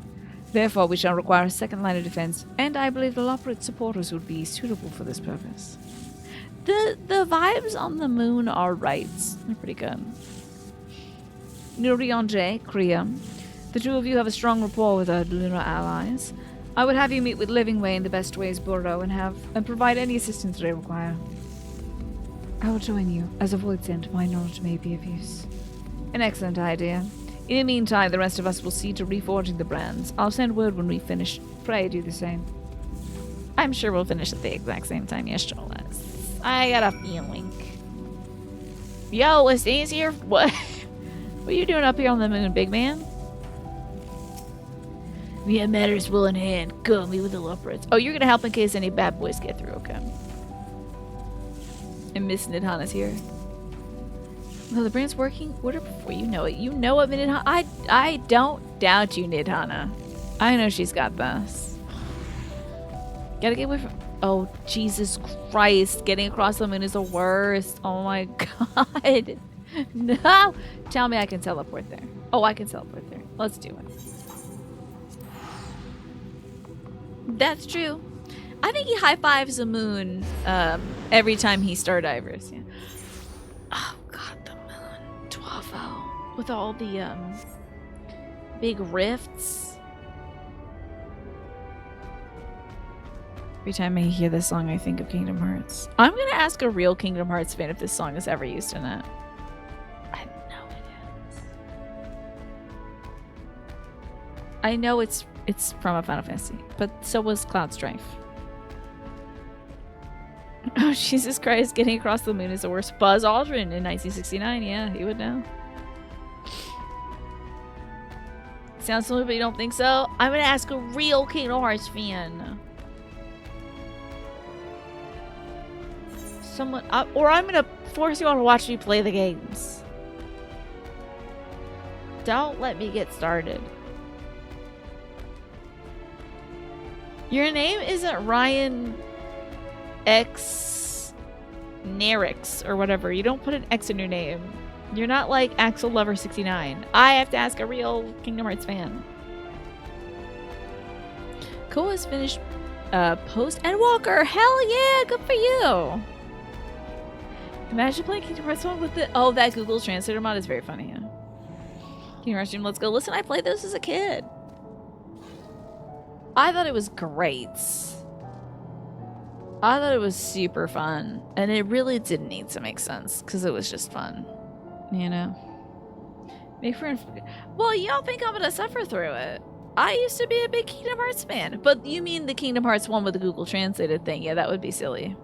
Therefore, we shall require a second line of defense, and I believe the Loporrit supporters would be suitable for this purpose. The vibes on the moon are right. They're pretty good. Nurionje, Kriya. The two of you have a strong rapport with our lunar allies. I would have you meet with Livingway in the best ways Burrow and provide any assistance they require. I will join you. As a Void Scent, my knowledge may be of use. An excellent idea. In the meantime, the rest of us will see to reforging the brands. I'll send word when we finish. Pray do the same. I'm sure we'll finish at the exact same time. Yes, sure let's. I got a feeling. Yo, it's easier. What? What are you doing up here on the moon, big man? We have matters well in hand. Go meet with the Loporrits. Oh, you're gonna help in case any bad boys get through, okay? And Miss Nidhana's here. No, the brand's working order before you know it. You know it, Nidhana. I don't doubt you, Nidhana. I know she's got this. Gotta get away from... Oh, Jesus Christ. Getting across the moon is the worst. Oh my god. No! Tell me I can teleport there. Oh, I can teleport there. Let's do it. That's true. I think he high-fives the moon every time he stardivers. Yeah. Oh god, the moon. 12-0. With all the big rifts. Every time I hear this song, I think of Kingdom Hearts. I'm gonna ask a real Kingdom Hearts fan if this song is ever used in it. I know it is. I know it's from a Final Fantasy, but so was Cloud Strife. Oh, Jesus Christ, getting across the moon is the worst. Buzz Aldrin in 1969, yeah, he would know. Sounds familiar, but you don't think so? I'm gonna ask a real Kingdom Hearts fan. Someone, or I'm gonna force you all to watch me play the games. Don't let me get started. Your name isn't Ryan X Nerix or whatever. You don't put an X in your name. You're not like Axel Lover 69. I have to ask a real Kingdom Hearts fan. Koa has finished Post and Walker. Hell yeah, good for you. Imagine playing Kingdom Hearts 1 with the... Oh, that Google Translator mod is very funny, yeah. Kingdom Hearts Dream, let's go. Listen, I played this as a kid. I thought it was great. I thought it was super fun. And it really didn't need to make sense, because it was just fun. You know? Well, y'all think I'm gonna suffer through it. I used to be a big Kingdom Hearts fan. But you mean the Kingdom Hearts 1 with the Google Translated thing. Yeah, that would be silly.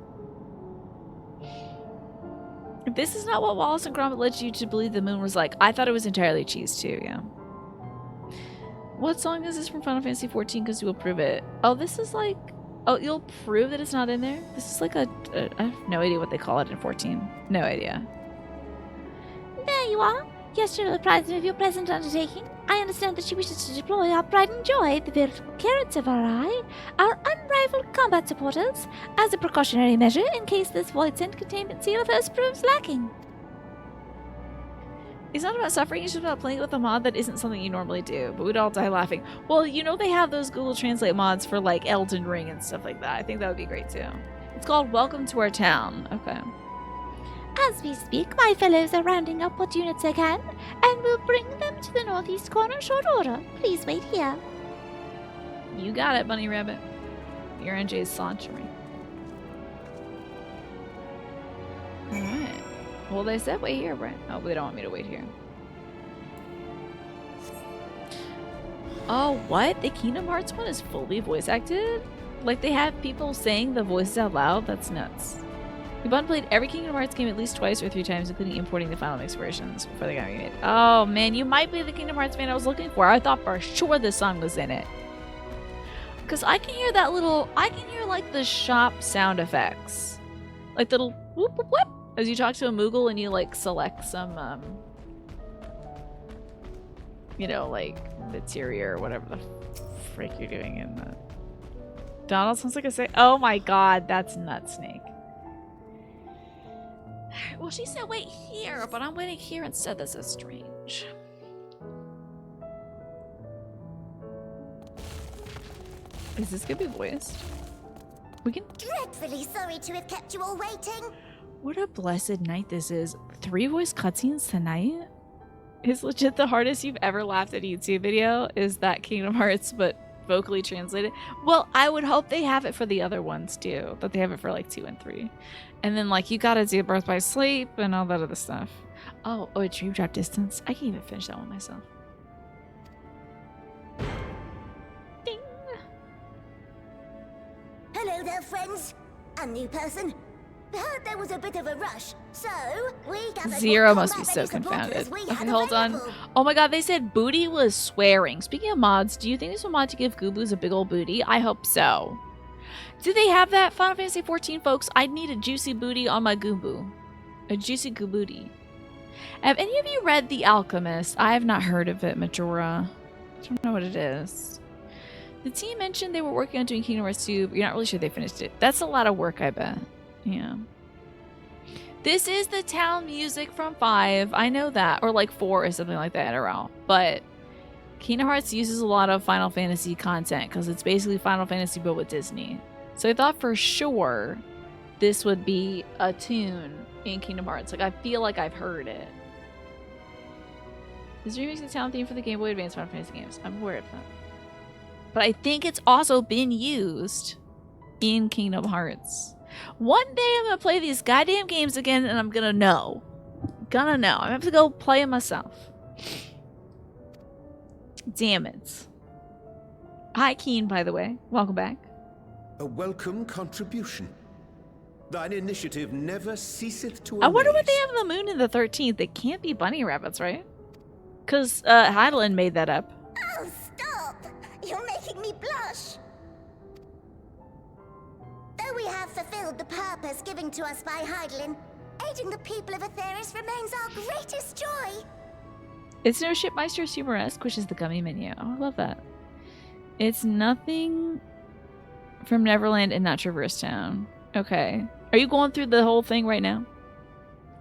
If this is not what Wallace and Gromit led you to believe the moon was like, I thought it was entirely cheese too, yeah. What song is this from Final Fantasy XIV? Because you will prove it. Oh, this is like... Oh, you'll prove that it's not in there? This is like I have no idea what they call it in 14. No idea. There you are. Yes, you're apprised of your present undertaking. I understand that she wishes to deploy our pride and joy, the veritable carrots of our eye, our unrivaled combat supporters, as a precautionary measure in case this void scent containment seal of hers proves lacking. It's not about suffering, it's just about playing with a mod that isn't something you normally do, but we'd all die laughing. Well, you know they have those Google Translate mods for like Elden Ring and stuff like that. I think that would be great too. It's called Welcome to Our Town. Okay. As we speak, my fellows are rounding up what units they can, and we'll bring them to the northeast corner in short order. Please wait here. You got it, Bunny Rabbit. Your NJ is sauntering. Alright. Well, they said wait here, right? Oh, they don't want me to wait here. Oh, what? The Kingdom Hearts one is fully voice acted? Like, they have people saying the voices out loud? That's nuts. Yvonne played every Kingdom Hearts game at least twice or 3 times, including importing the final mix versions before they got remade. Oh, man, you might be the Kingdom Hearts fan I was looking for. I thought for sure this song was in it. Because I can hear that little... I can hear, like, the shop sound effects. Like, the little whoop, whoop, whoop. As you talk to a Moogle and you, like, select some, you know, like, materia or whatever the frick you're doing in the... Donald sounds like a say. Oh my god, that's nuts, Snake. Well, she said wait here, but I'm waiting here instead. This is strange. Is this gonna be voiced? We can. Dreadfully sorry to have kept you all waiting. What a blessed night this is. 3 voice cutscenes tonight? Is legit the hardest you've ever laughed at a YouTube video? Is that Kingdom Hearts, but vocally translated? Well, I would hope they have it for the other ones too. That they have it for like 2 and 3. And then like you gotta do Birth by Sleep and all that other stuff. Oh, a Dream Drop Distance. I can't even finish that one myself. Ding! Hello there, friends. A new person. Heard there was a bit of a rush, so we gathered Zero must be so confounded. Okay, hold on. Oh my god, they said booty was swearing. Speaking of mods, do you think this will mod to give Gooboos a big old booty? I hope so. Do they have that? Final Fantasy XIV, folks? I'd need a juicy booty on my Gooboo. A juicy Goobooty. Have any of you read The Alchemist? I have not heard of it, Majora. I don't know what it is. The team mentioned they were working on doing Kingdom Hearts 2, but you're not really sure they finished it. That's a lot of work, I bet. Yeah. This is the town music from 5. I know that. Or like 4 or something like that around. But Kingdom Hearts uses a lot of Final Fantasy content because it's basically Final Fantasy but with Disney. So I thought for sure this would be a tune in Kingdom Hearts. Like I feel like I've heard it. This remix the town theme for the Game Boy Advance Final Fantasy games. I'm aware of that. But I think it's also been used in Kingdom Hearts. One day I'm gonna play these goddamn games again and I'm gonna know. I'm gonna have to go play them myself. Damn it. Hi Keen, by the way. Welcome back. A welcome contribution. Thine initiative never ceaseth to amaze. I wonder what they have on the moon in the 13th. It can't be bunny rabbits, right? Because Heidelin made that up. Oh, stop! You're making me blush. Though we have fulfilled the purpose given to us by Heidelin, aiding the people of Aetheris remains our greatest joy. It's no Shipmeister's Humoresque, which is the gummy menu. Oh, I love that. It's nothing from Neverland and not Traverse Town. Okay. Are you going through the whole thing right now?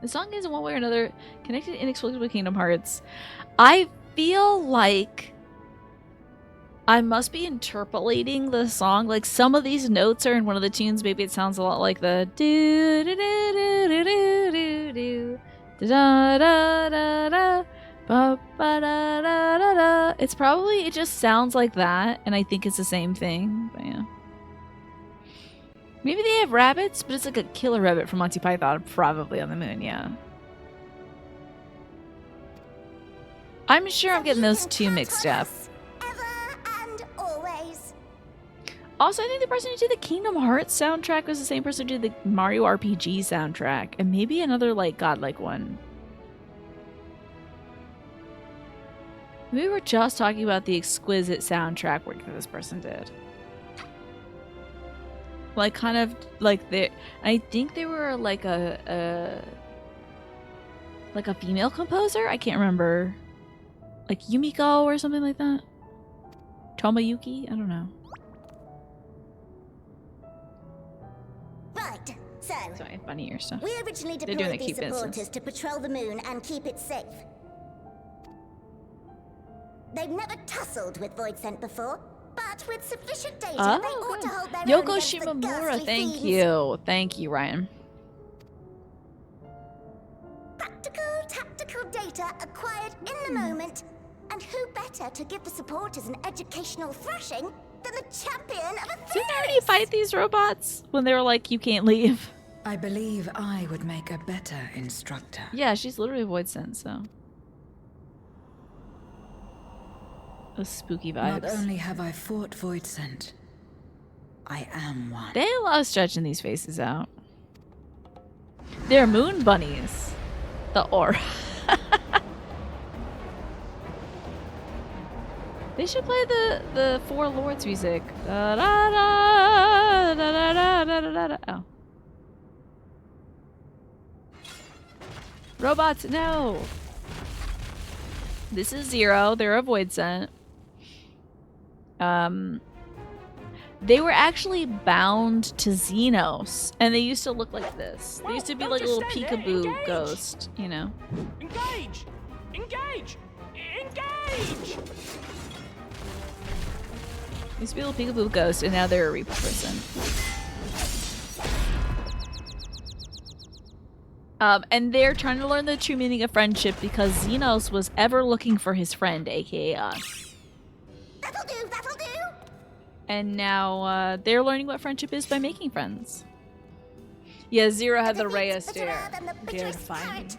The song is in one way or another connected inexplicably with Kingdom Hearts. I feel like I must be interpolating the song. Like some of these notes are in one of the tunes. Maybe it sounds a lot like the do do do do do do do da da da da ba ba da da da da. It's probably, it just sounds like that, and I think it's the same thing. But yeah. Maybe they have rabbits, but it's like a killer rabbit from Monty Python, probably on the moon. Yeah. I'm sure I'm getting those two mixed up. Also, I think the person who did the Kingdom Hearts soundtrack was the same person who did the Mario RPG soundtrack. And maybe another, like, godlike one. We were just talking about the exquisite soundtrack work that this person did. Like, kind of, like, I think they were, like, a female composer? I can't remember. Like, Yumiko or something like that? Tomoyuki? I don't know. Right, so sorry, bunny ear stuff. We originally deployed these supporters to patrol the moon and keep it safe. They've never tussled with Void Scent before, but with sufficient data, they ought to hold their own Yoko against the Shimomura, ghastly thank fiends. you. Thank you, Ryan. Tactical data acquired in the moment. And who better to give the supporters an educational thrashing than the champion of Aetheris? Didn't I already fight these robots when they were like, you can't leave? I believe I would make a better instructor. Yeah, she's literally void sent, so. Those spooky vibes. Not only have I fought void sent, I am one. They love stretching these faces out. They're moon bunnies. The aura. They should play the Four Lords music. Da, da, da, da, da, da, da, da. Oh. Robots, no. This is Zero. They're a void sent. They were actually bound to Xenos, and they used to look like this. They used to be like a little peekaboo ghost, you know. Engage! Engage! Engage! They used to be a little peekaboo ghost, and now they're a Reaper person. And they're trying to learn the true meaning of friendship because Xenos was ever looking for his friend, aka us. That'll do, that'll do! And now they're learning what friendship is by making friends. Yeah, Zero had the Rhea stare. Dare to find me.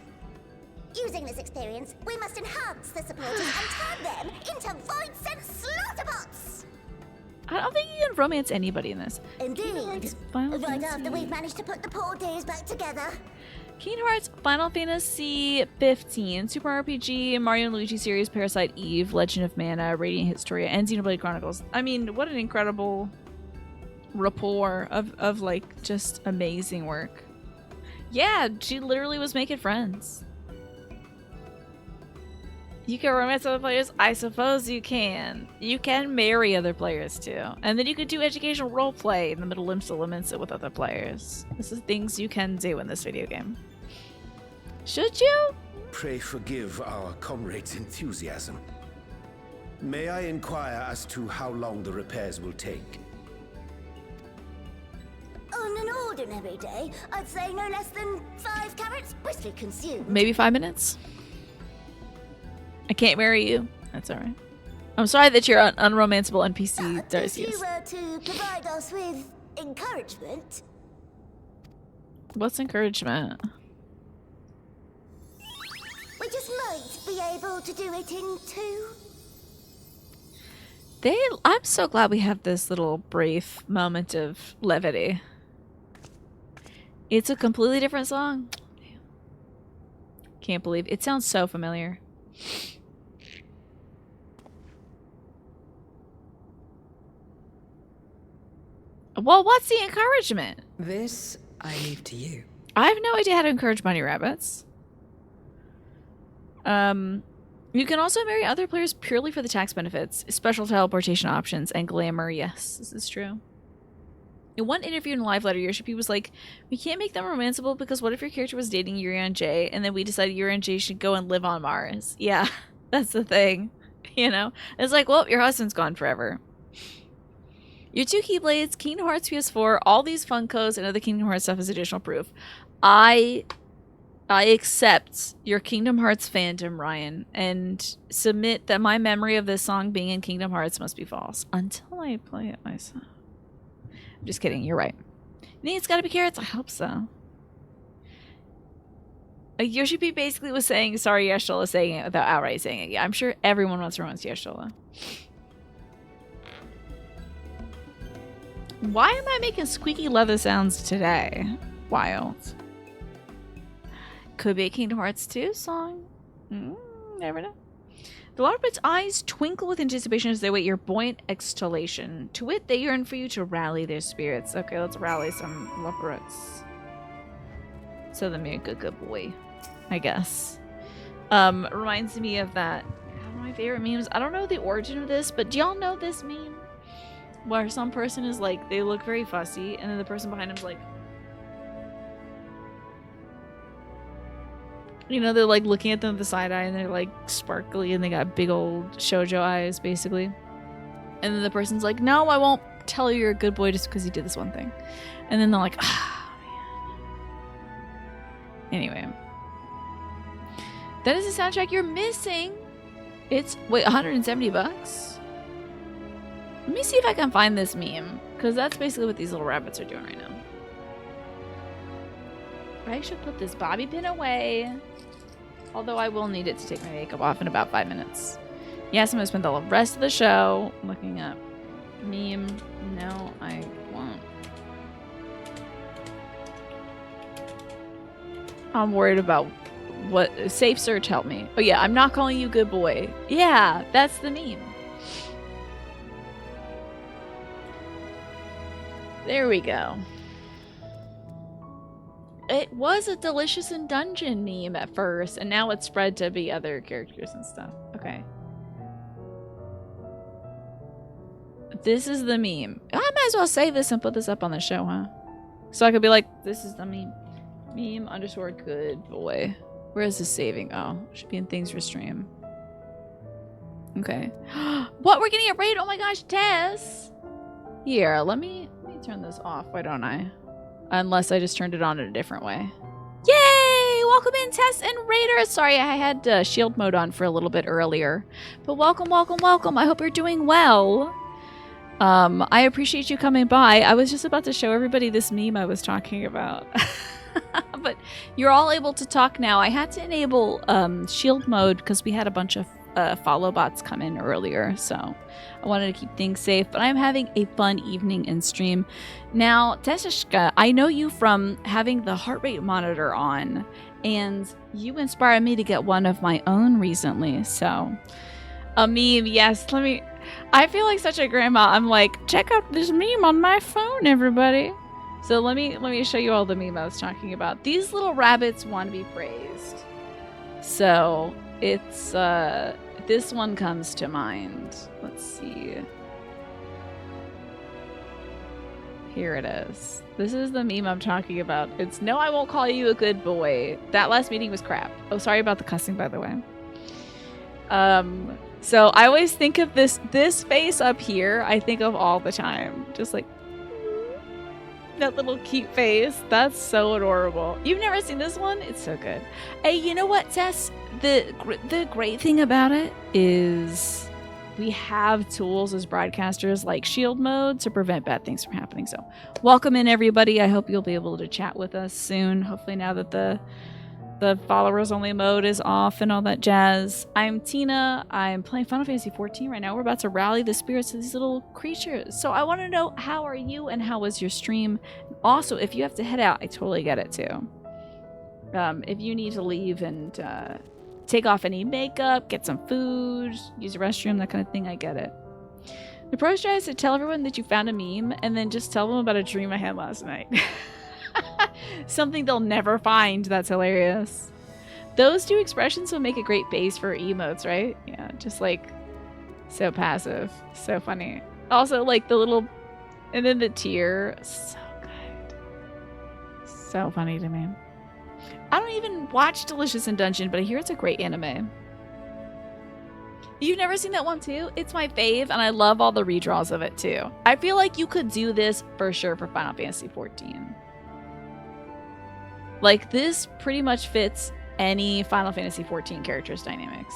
Using this experience, we must enhance the supporters and turn them into void-sent slaughterbots! I don't think you can romance anybody in this. Indeed. Right after we've managed to put the poor dears back together. Kingdom Hearts, Final Fantasy 15, Super RPG, Mario and Luigi series, Parasite Eve, Legend of Mana, Radiant Historia, and Xenoblade Chronicles. I mean, what an incredible rapport of like just amazing work. Yeah, she literally was making friends. You can romance other players? I suppose you can. You can marry other players too. And then you could do educational roleplay in the middle limits to limits it with other players. This is things you can do in this video game. Should you? Pray forgive our comrade's enthusiasm. May I inquire as to how long the repairs will take? On an ordinary day, I'd say no less than 5 carrots briskly consumed. Maybe 5 minutes? I can't marry you. That's alright. I'm sorry that you're an unromanceable NPC, If you Darcius. were to provide us with encouragement... What's encouragement? We just might be able to do it in 2. I'm so glad we have this little brief moment of levity. It's a completely different song. Can't believe it sounds so familiar. Well, what's the encouragement? This I leave to you. I have no idea how to encourage bunny rabbits. You can also marry other players purely for the tax benefits, special teleportation options, and glamour. Yes, this is true. In one interview in Live Letter, Yoshi was like, we can't make them romanceable because what if your character was dating Yuri on J and then we decided Yuri on J should go and live on Mars? Yeah, that's the thing. You know? It's like, well, your husband's gone forever. Your 2 Keyblades, Kingdom Hearts PS4, all these Funkos, and other Kingdom Hearts stuff is additional proof. I accept your Kingdom Hearts fandom, Ryan, and submit that my memory of this song being in Kingdom Hearts must be false until I play it myself. I'm just kidding. You're right. You think it's gotta be carrots? I hope so. Yoshi P basically was saying, sorry, Yashola, saying it without outright saying it. Yeah, I'm sure everyone wants to romance Yashola. Why am I making squeaky leather sounds today? Wild. Could be a Kingdom Hearts 2 song. Never know. The Larbit's eyes twinkle with anticipation as they wait your buoyant exhalation. To wit, they yearn for you to rally their spirits. Okay, let's rally some Larbits. So then be a good boy, I guess. Reminds me of that. One of my favorite memes. I don't know the origin of this, but do y'all know this meme? Where some person is like, they look very fussy, and then the person behind them's like, you know, they're like looking at them with the side eye and they're like sparkly and they got big old shoujo eyes, basically. And then the person's like, no, I won't tell you you're a good boy just because you did this one thing. And then they're like, ah, man. Anyway. That is the soundtrack you're missing. It's, wait, $170? Let me see if I can find this meme, because that's basically what these little rabbits are doing right now. I should put this bobby pin away. Although I will need it to take my makeup off in about 5 minutes. Yes, I'm going to spend the rest of the show looking up meme. No, I won't. I'm worried about what safe search help me. Oh yeah, I'm not calling you good boy. Yeah, that's the meme. There we go. It was a Delicious in Dungeon meme at first, and now it's spread to be other characters and stuff. Okay. This is the meme. I might as well save this and put this up on the show, huh? So I could be like, this is the meme. Meme underscore good boy. Where is this saving? Oh, should be in things for stream. Okay. What? We're getting a raid? Oh my gosh, Tess! Here, let me turn this off. Why don't I? Unless I just turned it on in a different way. Yay! Welcome in, Tess and Raider. Sorry, I had shield mode on for a little bit earlier. But welcome, welcome, welcome. I hope you're doing well. I appreciate you coming by. I was just about to show everybody this meme I was talking about. But you're all able to talk now. I had to enable shield mode because we had a bunch of follow bots come in earlier, so I wanted to keep things safe. But I'm having a fun evening in stream. Now, Teshishka, I know you from having the heart rate monitor on, and you inspired me to get one of my own recently. So, a meme, yes. I feel like such a grandma. I'm like, check out this meme on my phone, everybody. So let me show you all the meme I was talking about. These little rabbits want to be praised. So it's this one comes to mind. Let's see. Here it is. This is the meme I'm talking about. It's no, I won't call you a good boy. That last meeting was crap. Oh, sorry about the cussing, by the way. So I always think of this face up here. I think of all the time, just like that little cute face. That's so adorable. You've never seen this one? It's so good. Hey, you know what, Tess? The great thing about it is we have tools as broadcasters like shield mode to prevent bad things from happening. So welcome in, everybody. I hope you'll be able to chat with us soon. Hopefully now that the followers only mode is off and all that jazz. I'm Tina. I'm playing Final Fantasy XIV right now. We're about to rally the spirits of these little creatures. So I want to know, how are you and how was your stream? Also, if you have to head out, I totally get it too. If you need to leave and take off any makeup, get some food, use a restroom, that kind of thing, I get it. The pro strat is to tell everyone that you found a meme and then just tell them about a dream I had last night. Something they'll never find. That's hilarious. Those two expressions will make a great base for emotes, right? Yeah, just like so passive, so funny. Also, like the little, and then the tear, so good, so funny to me. I don't even watch Delicious in Dungeon, but I hear it's a great anime. You've never seen that one too? It's my fave, and I love all the redraws of it too. I feel like you could do this for sure for Final Fantasy XIV. Like, this pretty much fits any Final Fantasy XIV character's dynamics.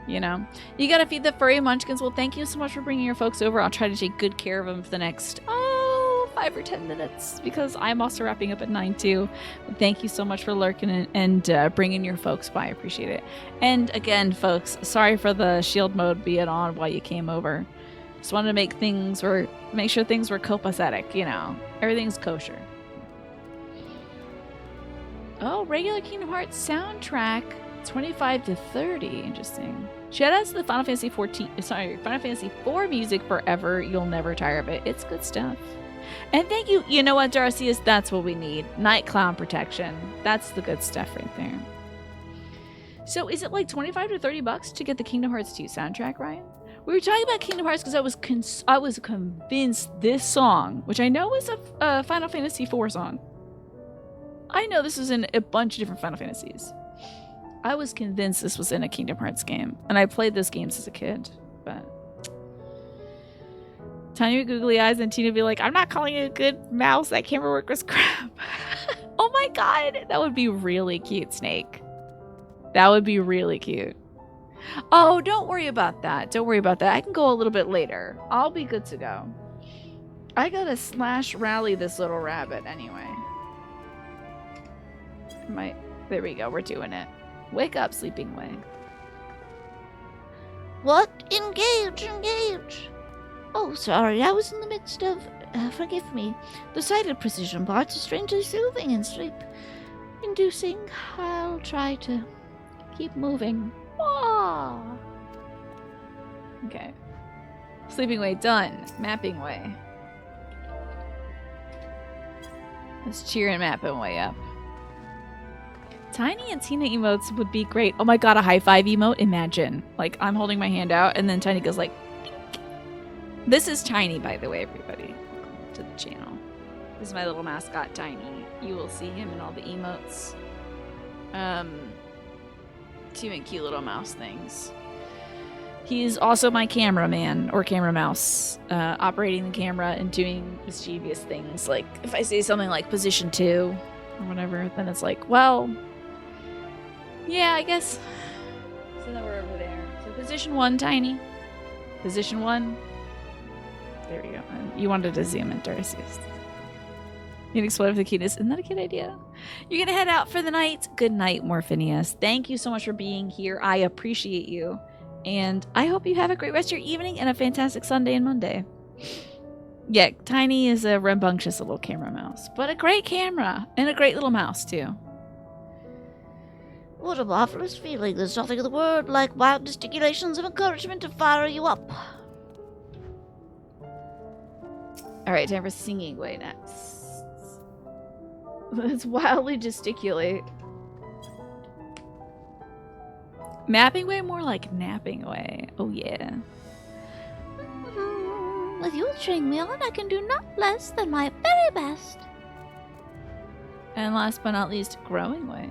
You know? You gotta feed the furry munchkins. Well, thank you so much for bringing your folks over. I'll try to take good care of them for the next, 5 or 10 minutes. Because I'm also wrapping up at 9 too. But thank you so much for lurking and bringing your folks by. I appreciate it. And again, folks, sorry for the shield mode being on while you came over. Just wanted to make sure things were copacetic, you know. Everything's kosher. Oh, regular Kingdom Hearts soundtrack, 25 to 30. Interesting. Shout out to the Final Fantasy IV music forever. You'll never tire of it. It's good stuff. And thank you. You know what, Darcius? That's what we need. Night Clown protection. That's the good stuff right there. So is it like 25 to 30 bucks to get the Kingdom Hearts 2 soundtrack, Ryan? We were talking about Kingdom Hearts because I was convinced this song, which I know is a Final Fantasy IV song. I know this is in a bunch of different Final Fantasies. I was convinced this was in a Kingdom Hearts game. And I played those games as a kid. But tiny googly eyes and Tina be like, I'm not calling it a good mouse. That camera work was crap. Oh my god. That would be really cute, Snake. That would be really cute. Oh, don't worry about that. Don't worry about that. I can go a little bit later. I'll be good to go. I gotta /rally this little rabbit anyway. There we go. We're doing it. Wake up, Sleeping Way. What? Engage! Oh, sorry, I was in the midst of... forgive me. The sighted precision parts are strangely soothing and sleep-inducing. I'll try to keep moving. Ah. Okay. Sleeping Way done. Mapping Way. Let's cheer and Mapping Way up. Tiny and Tina emotes would be great. Oh my god, a high five emote? Imagine. Like, I'm holding my hand out, and then Tiny goes like... Dink. This is Tiny, by the way, everybody. Welcome to the channel. This is my little mascot, Tiny. You will see him in all the emotes. Doing cute little mouse things. He's also my cameraman, or camera mouse, operating the camera and doing mischievous things. Like, if I say something like position 2 or whatever, then it's like, well, yeah, I guess. So then we're over there. So position 1, Tiny. Position 1. There we go. You wanted to zoom in, Darcy. You can explode for the cuteness. Isn't that a cute idea? You're gonna head out for the night. Good night, Morphinius. Thank you so much for being here. I appreciate you. And I hope you have a great rest of your evening and a fantastic Sunday and Monday. Yeah, Tiny is a rambunctious little camera mouse, but a great camera and a great little mouse too. What a marvelous feeling. There's nothing in the world like wild gesticulations of encouragement to fire you up. Alright, time for Singing Way next. Let's wildly gesticulate. Mapping Way, more like Napping Way. Oh yeah. With you cheering me on, I can do not less than my very best. And last but not least, Growing Way.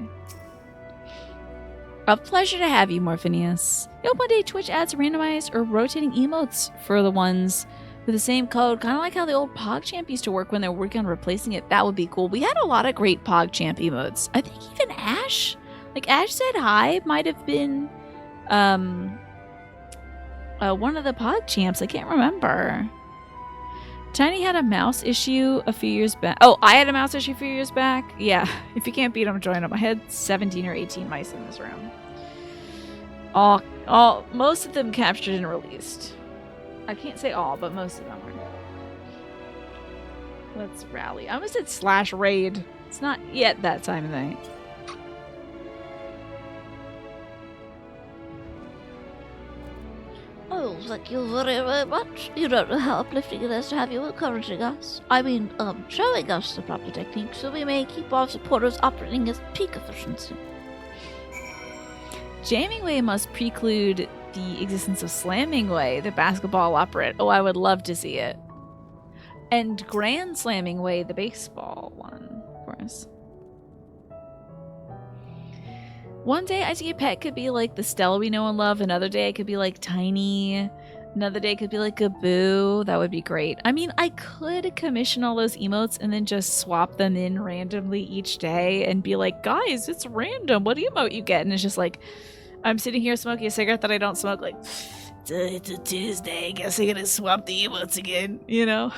A pleasure to have you, Morphinius. You hope one day Twitch adds randomized or rotating emotes for the ones with the same code, kind of like how the old PogChamp used to work when they were working on replacing it. That would be cool. We had a lot of great PogChamp emotes. I think even Ash, like Ash Said Hi, might have been one of the PogChamps. I can't remember. Tiny had a mouse issue a few years back. Oh, I had a mouse issue a few years back. Yeah, if you can't beat them, join them. I had 17 or 18 mice in this room. Most of them captured and released. I can't say all, but most of them are. Let's rally. I almost said slash raid. It's not yet that time of night. Oh, thank you very, very much. You don't know how uplifting it is to have you encouraging us. I mean, showing us the proper technique so we may keep our supporters operating at peak efficiency. Jamming Way must preclude the existence of Slamming Way, the basketball operate. Oh, I would love to see it. And Grand Slamming Way, the baseball one, of course. One day, I think a pet could be like the Stella we know and love. Another day, it could be like Tiny. Another day, it could be like a Boo. That would be great. I mean, I could commission all those emotes and then just swap them in randomly each day and be like, guys, it's random. What emote you get? And it's just like, I'm sitting here smoking a cigarette that I don't smoke. Like, it's a Tuesday. Guess I'm gonna swap the emotes again. You know?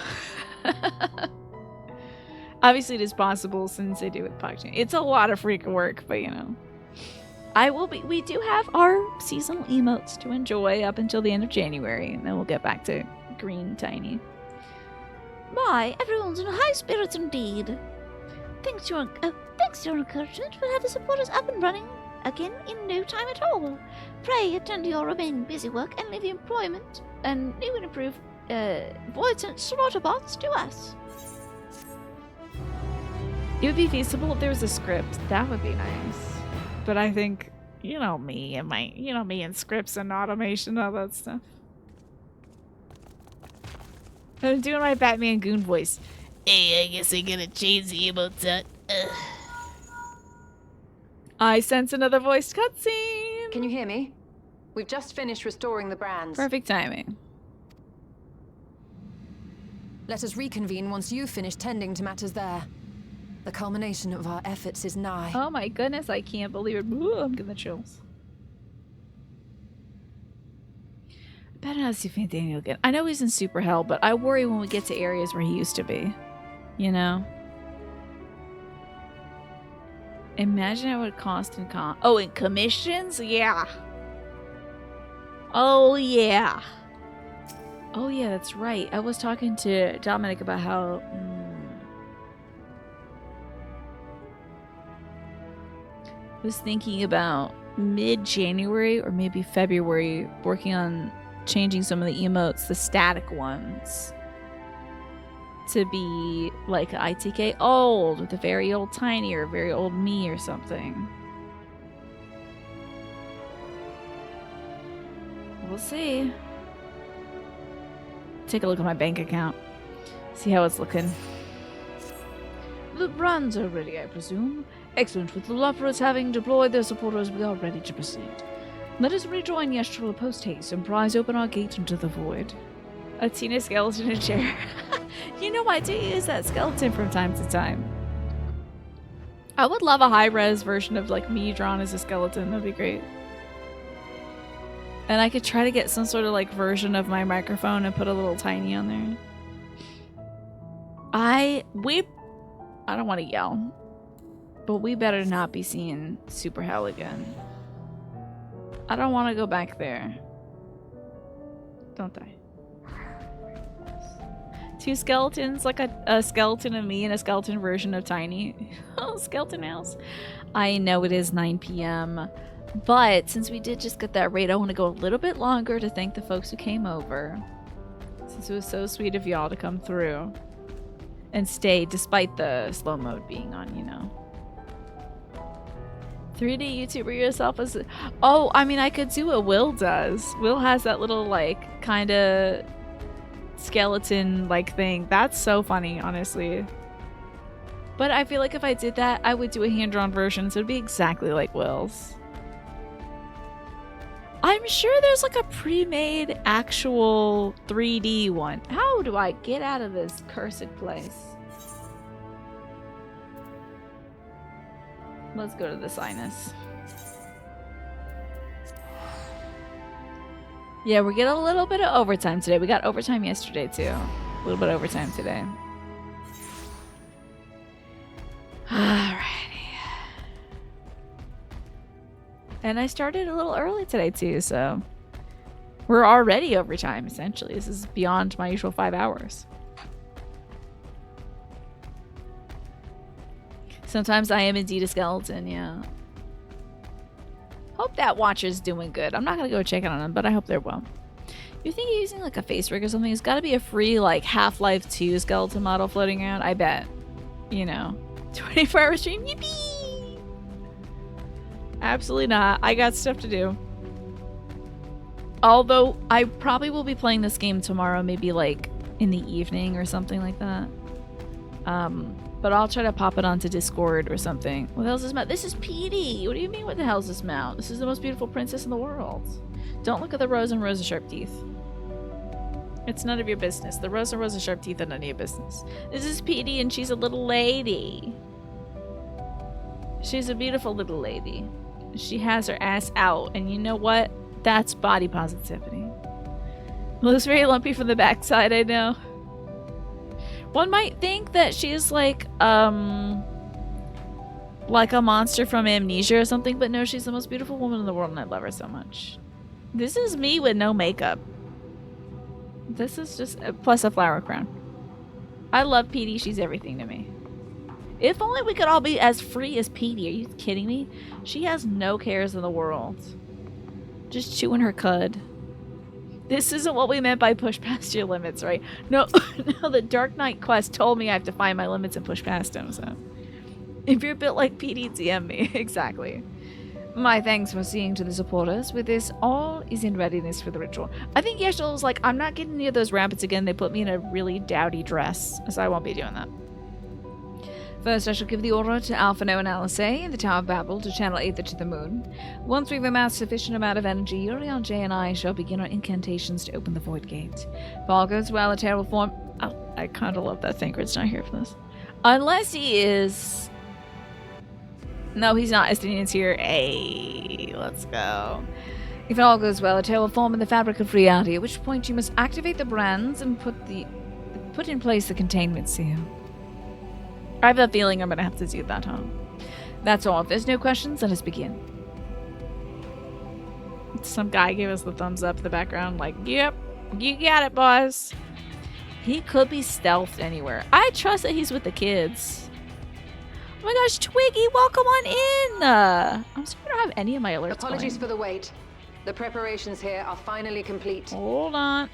Obviously, it is possible since I do with PogChamp. It's a lot of freaking work, but you know. We do have our seasonal emotes to enjoy up until the end of January, and then we'll get back to Green Tiny. My, everyone's in high spirits indeed. Thanks to your encouragement, we'll have the supporters up and running again in no time at all. Pray attend to your remaining busy work and leave the employment and new and improved voids and slaughter bots to us. It would be feasible if there was a script. That would be nice. But I think, me and scripts and automation, all that stuff. I'm doing my Batman Goon voice. Hey, I guess I'm gonna change the emotes out. I sense another voiced cutscene. Can you hear me? We've just finished restoring the brands. Perfect timing. Let us reconvene once you've finished tending to matters there. The culmination of our efforts is nigh. Oh my goodness, I can't believe it. Ooh, I'm getting the chills. Better not see Fantaniel again. I know he's in Super Hell, but I worry when we get to areas where he used to be. You know? Imagine how it would cost in in commissions? Yeah. Oh, yeah. Oh, yeah, that's right. I was talking to Dominic about how... I was thinking about mid-January or maybe February working on changing some of the emotes, the static ones, to be like ITK old with a very old Tiny or very old me or something. We'll see. Take a look at my bank account. See how it's looking. The brands are ready, I presume. Excellent. With the Luffers having deployed their supporters, we are ready to proceed. Let us rejoin Yeshtrala post-haste and prise open our gate into the void. A Tina skeleton in a chair. You know, I do use that skeleton from time to time. I would love a high-res version of like me drawn as a skeleton. That'd be great. And I could try to get some sort of like version of my microphone and put a little Tiny on there. I don't want to yell, but we better not be seeing Super Hell again. I don't want to go back there. Don't I? Two skeletons, like a skeleton of me and a skeleton version of Tiny. Oh, skeleton house. I know it is 9 p.m. But since we did just get that raid, I want to go a little bit longer to thank the folks who came over. Since it was so sweet of y'all to come through and stay despite the slow mode being on, you know. 3D YouTuber yourself as... Oh, I mean, I could do what Will does. Will has that little, like, kind of skeleton-like thing. That's so funny, honestly. But I feel like if I did that, I would do a hand-drawn version, so it'd be exactly like Will's. I'm sure there's like a pre-made actual 3D one. How do I get out of this cursed place? Let's go to the sinus. Yeah, we're getting a little bit of overtime today. We got overtime yesterday too. A little bit of overtime today. Alrighty. And I started a little early today too, so we're already overtime essentially. This is beyond my usual 5 hours. Sometimes I am indeed a skeleton, yeah. Hope that watcher's doing good. I'm not gonna go check in on them, but I hope they're well. You think you're using like a face rig or something? It's gotta be a free like Half-Life 2 skeleton model floating around, I bet. You know. 24-hour stream, yippee! Absolutely not. I got stuff to do. Although, I probably will be playing this game tomorrow, maybe like in the evening or something like that. But I'll try to pop it onto Discord or something. What the hell's this mount? This is Petey! What do you mean what the hell's this mount? This is the most beautiful princess in the world. Don't look at the rose and Rosa sharp teeth. It's none of your business. The rose and Rosa sharp teeth are none of your business. This is Petey and she's a little lady. She's a beautiful little lady. She has her ass out, and you know what? That's body positivity. Looks very lumpy from the backside, I know. One might think that she's like a monster from Amnesia or something, but no, she's the most beautiful woman in the world, and I love her so much. This is me with no makeup. This is just plus a flower crown. I love Petey. She's everything to me. If only we could all be as free as Petey. Are you kidding me? She has no cares in the world. Just chewing her cud. This isn't what we meant by push past your limits, right? No, no, the Dark Knight quest told me I have to find my limits and push past them, so. If you're built like Petey, DM me. Exactly. My thanks for seeing to the supporters. With this, all is in readiness for the ritual. I think Yeshel was like, I'm not getting near those rabbits again. They put me in a really dowdy dress, so I won't be doing that. First, I shall give the order to Alphino and Alice in the Tower of Babel to channel Aether to the moon. Once we've amassed sufficient amount of energy, Uriel J and I shall begin our incantations to open the void gate. If all goes well, a Terra will form... Oh, I kind of love that Thancred's not here for this. Unless he is... No, he's not. Estinian's here. Hey, let's go. If all goes well, a Terra will form in the fabric of reality, at which point you must activate the brands and put in place the containment seal. I have a feeling I'm gonna have to do that, huh? That's all. If there's no questions, let us begin. Some guy gave us the thumbs up in the background, like, yep, you got it, boss. He could be stealthed anywhere. I trust that he's with the kids. Oh my gosh, Twiggy, welcome on in. I'm sorry I don't have any of my alerts. Apologies going. for the wait. The preparations here are finally complete. Hold on.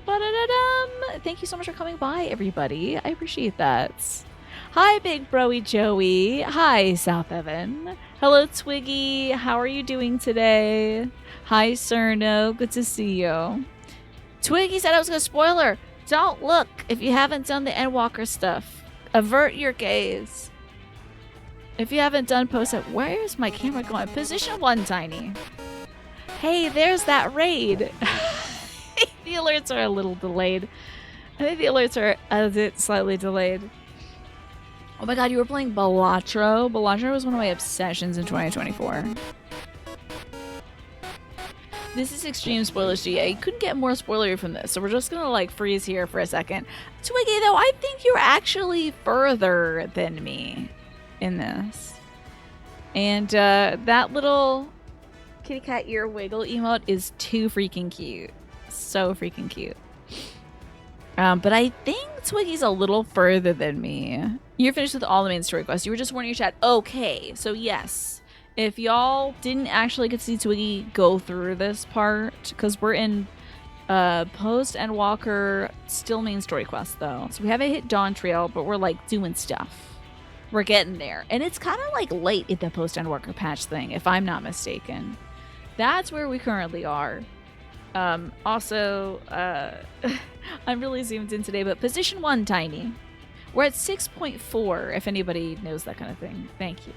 Ba-da-da-dum. Thank you so much for coming by, everybody. I appreciate that. Hi, Big Broy Joey. Hi, South Evan. Hello, Twiggy. How are you doing today? Hi, Cerno. Good to see you. Twiggy said I was going to spoil her. Don't look if you haven't done the Endwalker stuff. Avert your gaze. If you haven't done post-it, where's my camera going? Position 1, Tiny. Hey, there's that raid. The alerts are a little delayed. I think the alerts are a bit slightly delayed. Oh my god, you were playing Balatro. Balatro was one of my obsessions in 2024. This is extreme spoilers, GA. You couldn't get more spoilery from this, so we're just gonna like freeze here for a second. Twiggy, though, I think you're actually further than me in this. And that little kitty cat ear wiggle emote is too freaking cute. So freaking cute. But I think Twiggy's a little further than me. You're finished with all the main story quests. You were just warning your chat. Okay, so yes. If y'all didn't actually get to see Twiggy go through this part, because we're in post Endwalker, still main story quest though. So we haven't hit Dawn Trail, but we're like doing stuff. We're getting there. And it's kind of like late in the post Endwalker patch thing, if I'm not mistaken. That's where we currently are. Also, I'm really zoomed in today, but position 1, Tiny. We're at 6.4, if anybody knows that kind of thing. Thank you.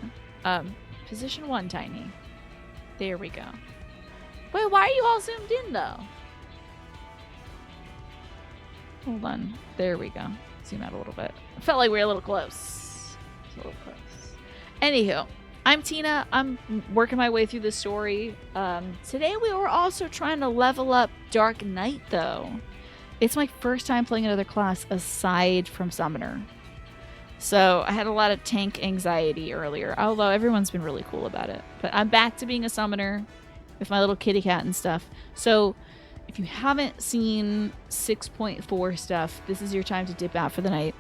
Position 1, Tiny. There we go. Wait, why are you all zoomed in, though? Hold on. There we go. Zoom out a little bit. I felt like we were a little close. A little close. Anywho, I'm Tina. I'm working my way through the story. Today we were also trying to level up Dark Knight, though. It's my first time playing another class aside from Summoner. So I had a lot of tank anxiety earlier, although everyone's been really cool about it. But I'm back to being a Summoner with my little kitty cat and stuff. So if you haven't seen 6.4 stuff, this is your time to dip out for the night.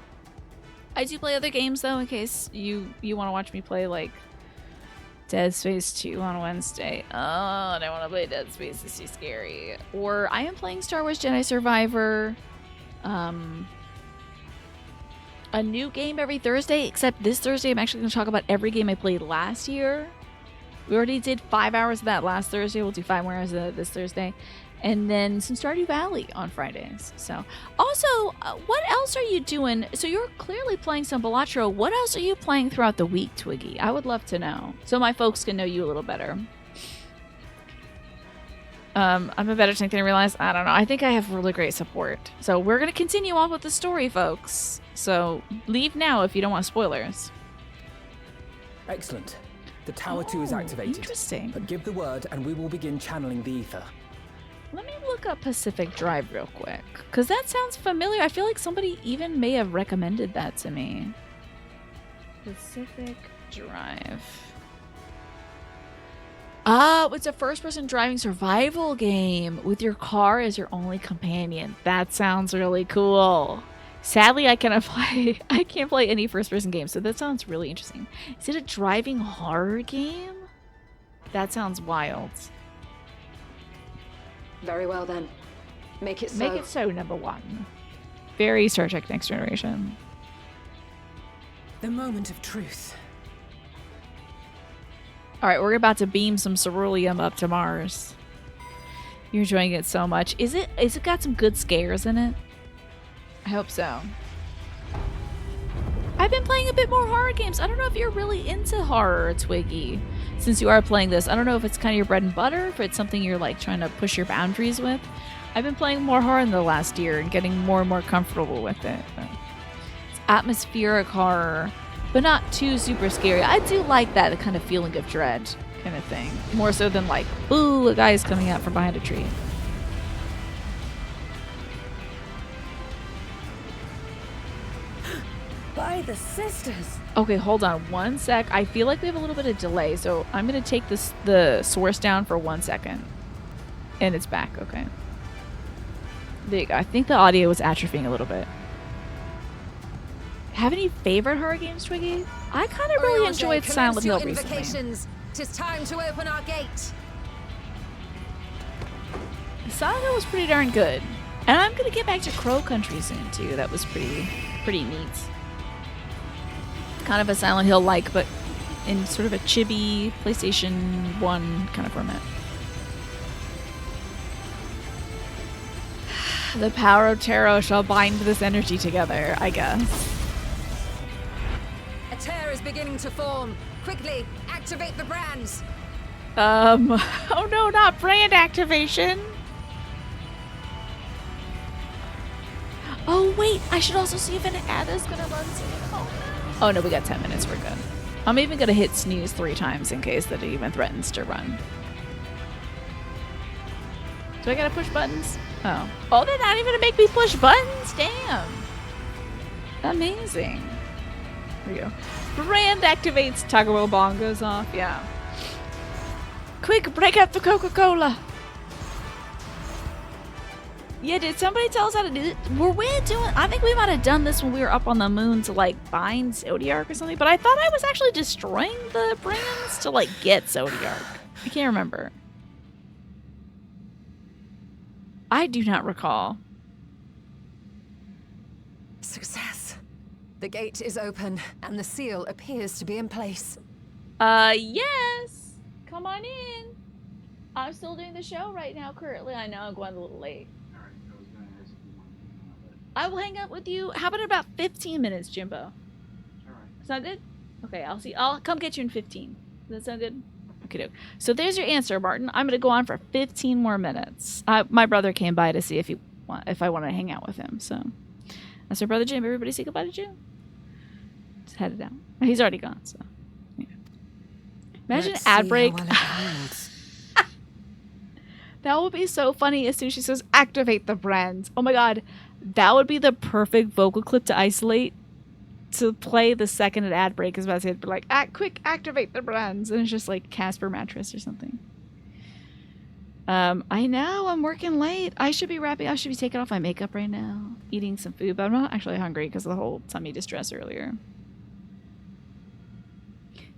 I do play other games, though, in case you want to watch me play, like, Dead Space 2 on Wednesday. Oh, I don't want to play Dead Space. It's too scary. Or I am playing Star Wars Jedi Survivor. A new game every Thursday, except this Thursday I'm actually going to talk about every game I played last year. We already did 5 hours of that last Thursday. We'll do 5 more hours of that this Thursday. And then some Stardew Valley on Fridays. So, also, what else are you doing? So you're clearly playing some Balatro. What else are you playing throughout the week, Twiggy? I would love to know, so my folks can know you a little better. I'm a better tank than I realized. I don't know. I think I have really great support. So we're going to continue on with the story, folks. So leave now if you don't want spoilers. Excellent. The Tower 2 is activated. Interesting. But give the word and we will begin channeling the ether. Let me look up Pacific Drive real quick, because that sounds familiar. I feel like somebody even may have recommended that to me. Pacific Drive. Oh, it's a first-person driving survival game with your car as your only companion. That sounds really cool. Sadly, I can't play any first-person games, so that sounds really interesting. Is it a driving horror game? That sounds wild. Very well then. Make it so. Make it so, number 1. Very Star Trek Next Generation. The moment of truth. Alright, we're about to beam some ceruleum up to Mars. You're enjoying it so much. Is it got some good scares in it? I hope so. I've been playing a bit more horror games. I don't know if you're really into horror, Twiggy. Since you are playing this, I don't know if it's kind of your bread and butter, if it's something you're like trying to push your boundaries with. I've been playing more horror in the last year and getting more and more comfortable with it. It's atmospheric horror, but not too super scary. I do like that kind of feeling of dread kind of thing. More so than like, ooh, a guy is coming out from behind a tree. By the sisters. Okay, hold on 1 sec. I feel like we have a little bit of delay, so I'm gonna take the source down for 1 second. And it's back, okay. There you go. I think the audio was atrophying a little bit. Have any favorite horror games, Twiggy? I kind of really enjoyed Silent Hill recently. Tis time to open our gate. Silent Hill was pretty darn good. And I'm gonna get back to Crow Country soon too. That was pretty neat. Kind of a Silent Hill like, but in sort of a chibi PlayStation 1 kind of format. The power of tarot shall bind this energy together, I guess. A tear is beginning to form. Quickly, activate the brands. Oh no, not brand activation. Oh wait, I should also see if an ad is gonna run soon. Oh no, we got 10 minutes, we're good. I'm even gonna hit snooze 3 times in case that it even threatens to run. Do I gotta push buttons? Oh. Oh, they're not even gonna make me push buttons? Damn. Amazing. There we go. Brand activates, Taco Bell goes off, yeah. Quick, break out the Coca-Cola. Yeah, did somebody tell us how to do it? Were we doing... I think we might have done this when we were up on the moon to, like, bind Zodiark or something, but I thought I was actually destroying the brands to, like, get Zodiark. I can't remember. I do not recall. Success. The gate is open, and the seal appears to be in place. Yes! Come on in. I'm still doing the show right now, currently. I know I'm going a little late. I will hang out with you. How about in about 15 minutes, Jimbo? All right. Sound good? Okay, I'll come get you in 15. Does that sound good? Okay, so there's your answer, Martin. I'm gonna go on for 15 more minutes. My brother came by to see if I want to hang out with him. So that's our brother Jim. Everybody say goodbye to Jim. Just headed out. He's already gone. So yeah. Imagine an ad break. That would be so funny as soon as she says activate the brands. Oh my god. That would be the perfect vocal clip to isolate to play the second an ad break is about to say, like, quick, activate the brands. And it's just like Casper mattress or something. I know, I'm working late. I should be wrapping. I should be taking off my makeup right now. Eating some food, but I'm not actually hungry because of the whole tummy distress earlier.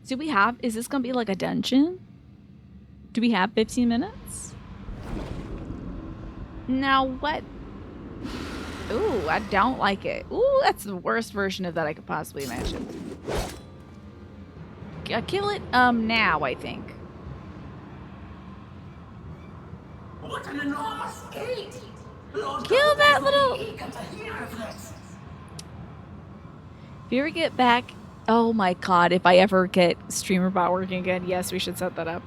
Do we have, is this going to be like a dungeon? Do we have 15 minutes? Now what? Ooh, I don't like it. Ooh, that's the worst version of that I could possibly imagine. Kill it, now, I think. What an enormous gate! Kill that little... If you ever get back... Oh my god, if I ever get StreamerBot working again, yes, we should set that up.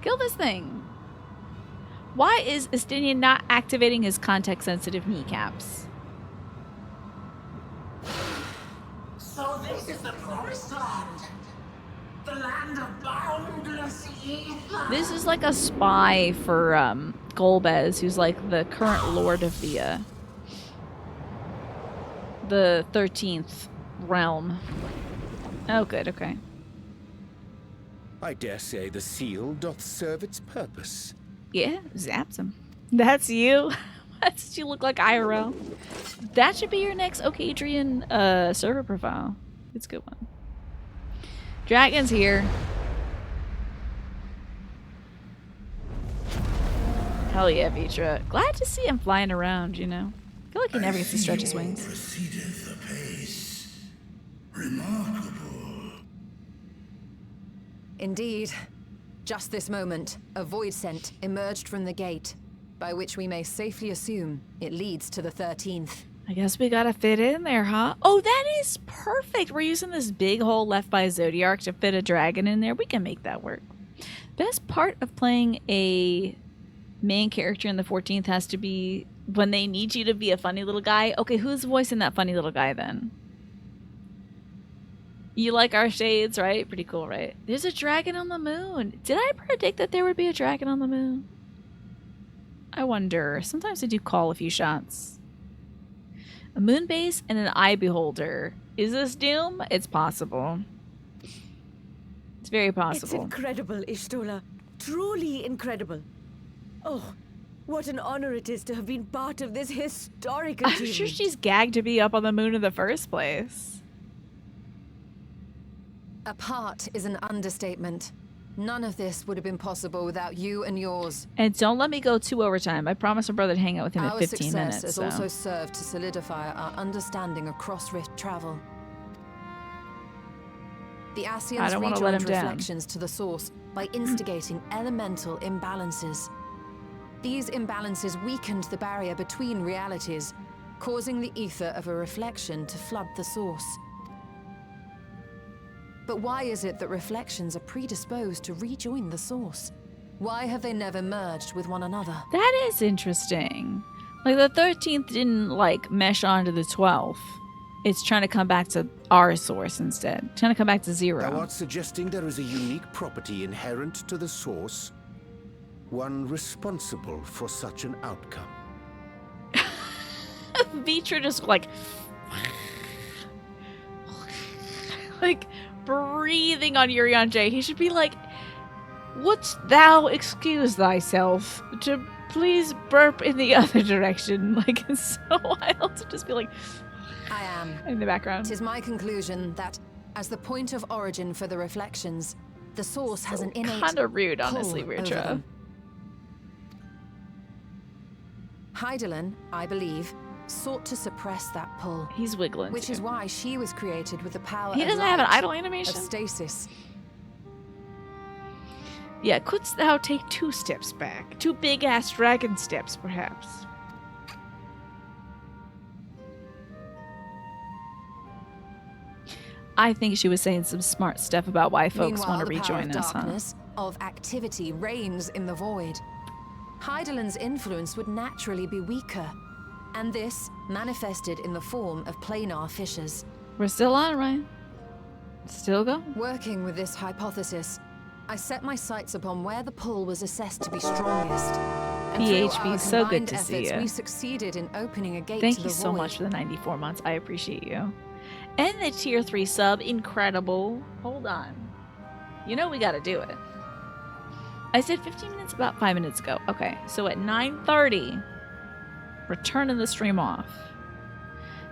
Kill this thing. Why is Estinian not activating his context-sensitive kneecaps? So this is the promised land. The land of boundless ether. This is like a spy for Golbez, who's like the current lord of the 13th realm. Oh, good, okay. I dare say the seal doth serve its purpose. Yeah, zaps him. That's you. That's you look like IRL. That should be your next Ocadrian server profile. It's a good one. Dragon's here. Hell yeah, Vitra. Glad to see him flying around, you know. I feel like he never gets to stretch his wings. Proceedeth apace. Remarkable. Indeed. Just this moment, a void scent emerged from the gate, by which we may safely assume it leads to the 13th. I guess we gotta fit in there, huh? Oh, that is perfect! We're using this big hole left by Zodiark to fit a dragon in there. We can make that work. Best part of playing a main character in the 14th has to be when they need you to be a funny little guy. Okay, who's voicing that funny little guy then? You like our shades, right? Pretty cool, right? There's a dragon on the moon. Did I predict that there would be a dragon on the moon? I wonder. Sometimes I do call a few shots. A moon base and an eye beholder. Is this Doom? It's possible. It's very possible. It's incredible, Ishtola. Truly incredible. Oh, what an honor it is to have been part of this historic achievement. I'm sure she's gagged to be up on the moon in the first place. A part is an understatement. None of this would have been possible without you and yours. And don't let me go too overtime. I promised my brother to hang out with him at 15 minutes. Our success has also served to solidify our understanding of cross-rift travel. The Ascians rejoined reflections to the source by instigating elemental imbalances. These imbalances weakened the barrier between realities, causing the ether of a reflection to flood the source. But why is it that reflections are predisposed to rejoin the source? Why have they never merged with one another? That is interesting. Like, the 13th didn't, like, mesh onto the 12th. It's trying to come back to our source instead. Trying to come back to 0. Thou art suggesting there is a unique property inherent to the source, one responsible for such an outcome. Vitra just, like breathing on Urian J. He should be like, wouldst thou excuse thyself to please burp in the other direction? Like, it's so wild to just be like, I am. In the background. 'Tis my conclusion that, as the point of origin for the reflections, the source has an innate kind of rude, honestly, pull over Vitra. them. Hydaelyn, I believe, sought to suppress that pull. He's wiggling. Which is why she was created with the power He of doesn't have an light, idle animation? of stasis. Yeah, couldst thou take 2 steps back? 2 big-ass dragon steps, perhaps. I think she was saying some smart stuff about why folks Meanwhile, want to the power rejoin of us, huh? darkness, of activity reigns in the void. Hydaelyn's influence would naturally be weaker, and this manifested in the form of planar fissures. We're still on, Ryan. Still going? Working with this hypothesis, I set my sights upon where the pull was assessed to be strongest. And through PHP, our so good combined to see efforts, you. we succeeded in opening a gate Thank to you the so void. much for the 94 months. I appreciate you. And the tier 3 sub, incredible. Hold on. You know we gotta do it. I said 15 minutes about 5 minutes ago. Okay, so at 9:30, we're turning the stream off.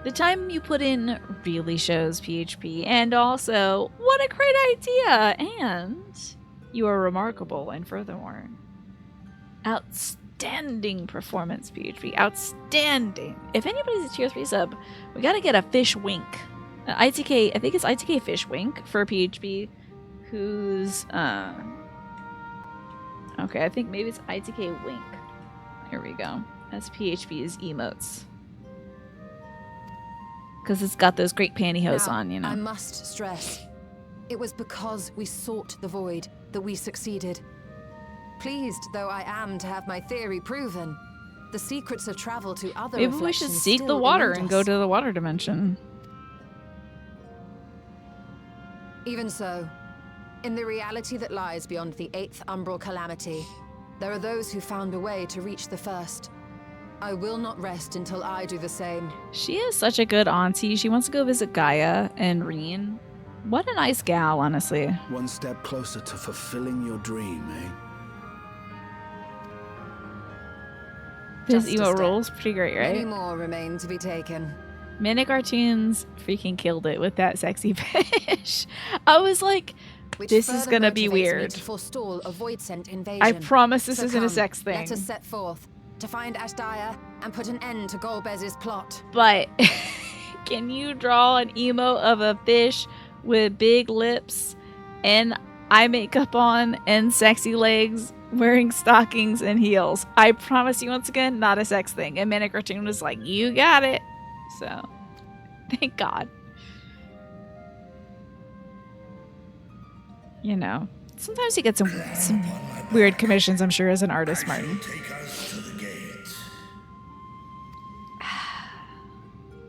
The time you put in really shows PHP, and also, what a great idea! And you are remarkable, and furthermore, outstanding performance, PHP. Outstanding. If anybody's a tier 3 sub, we gotta get a fish wink. ITK, I think it's ITK Fish Wink for PHP, who's, okay, I think maybe it's ITK Wink. Here we go. That's PHP's emotes. Because it's got those great pantyhose Now, on, you know. I must stress, it was because we sought the void that we succeeded. Pleased though I am to have my theory proven, the secrets of travel to other Maybe we should reflections seek still the water elude and go us. to the water dimension. Even so, in the reality that lies beyond the 8th umbral calamity, there are those who found a way to reach the first. I will not rest until I do the same. She is such a good auntie. She wants to go visit Gaia and Reen. What a nice gal, honestly. One step closer to fulfilling your dream, eh? This Just a emo step. rules pretty great, Many right? more remain to be taken. Mini Cartoons freaking killed it with that sexy fish. I was like, Which this is further gonna be motivates me weird. to forestall a void scent invasion. I promise this So isn't a come, sex thing. Let us set forth to find Ashdaya and put an end to Golbez's plot. But can you draw an emo of a fish with big lips and eye makeup on and sexy legs wearing stockings and heels? I promise you, once again, not a sex thing. And Mini Cartoon was like, you got it. So, thank God. You know, sometimes you get some weird commissions, I'm sure, as an artist, Martin.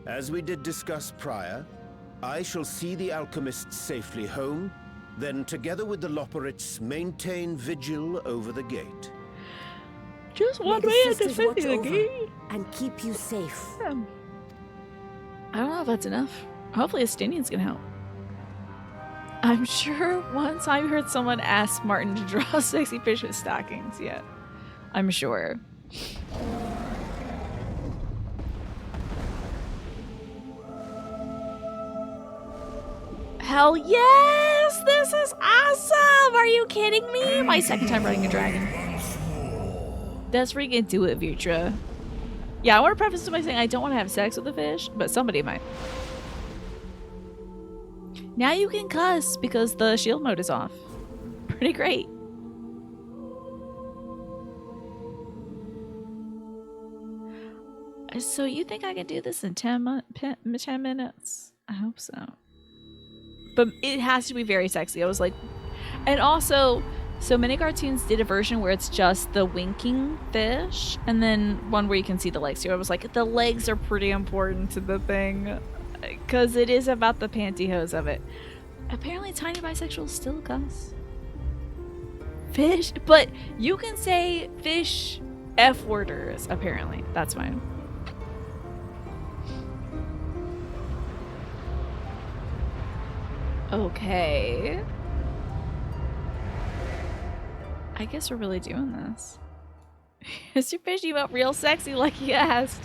As we did discuss prior, I shall see the alchemists safely home, then together with the Loporits maintain vigil over the gate. Just May one the way of sisters watch defending the over gate. and keep you safe. I don't know if that's enough. Hopefully Estinian's gonna help. I'm sure once I heard someone ask Martin to draw sexy fish with stockings. Yeah, I'm sure. Hell yes! This is awesome! Are you kidding me? My second time riding a dragon. That's freaking do it, Vitra. Yeah, I want to preface this by saying I don't want to have sex with the fish, but somebody might. Now you can cuss because the shield mode is off. Pretty great. So you think I can do this in 10 minutes? I hope so. But it has to be very sexy. I was like... And also, so many cartoons did a version where it's just the winking fish, and then one where you can see the legs. So I was like, the legs are pretty important to the thing. Because it is about the pantyhose of it. Apparently tiny bisexuals still cuss. Fish, but you can say fish F-worders, apparently. That's fine. Okay. I guess we're really doing this. Is your fish emote real sexy like you asked?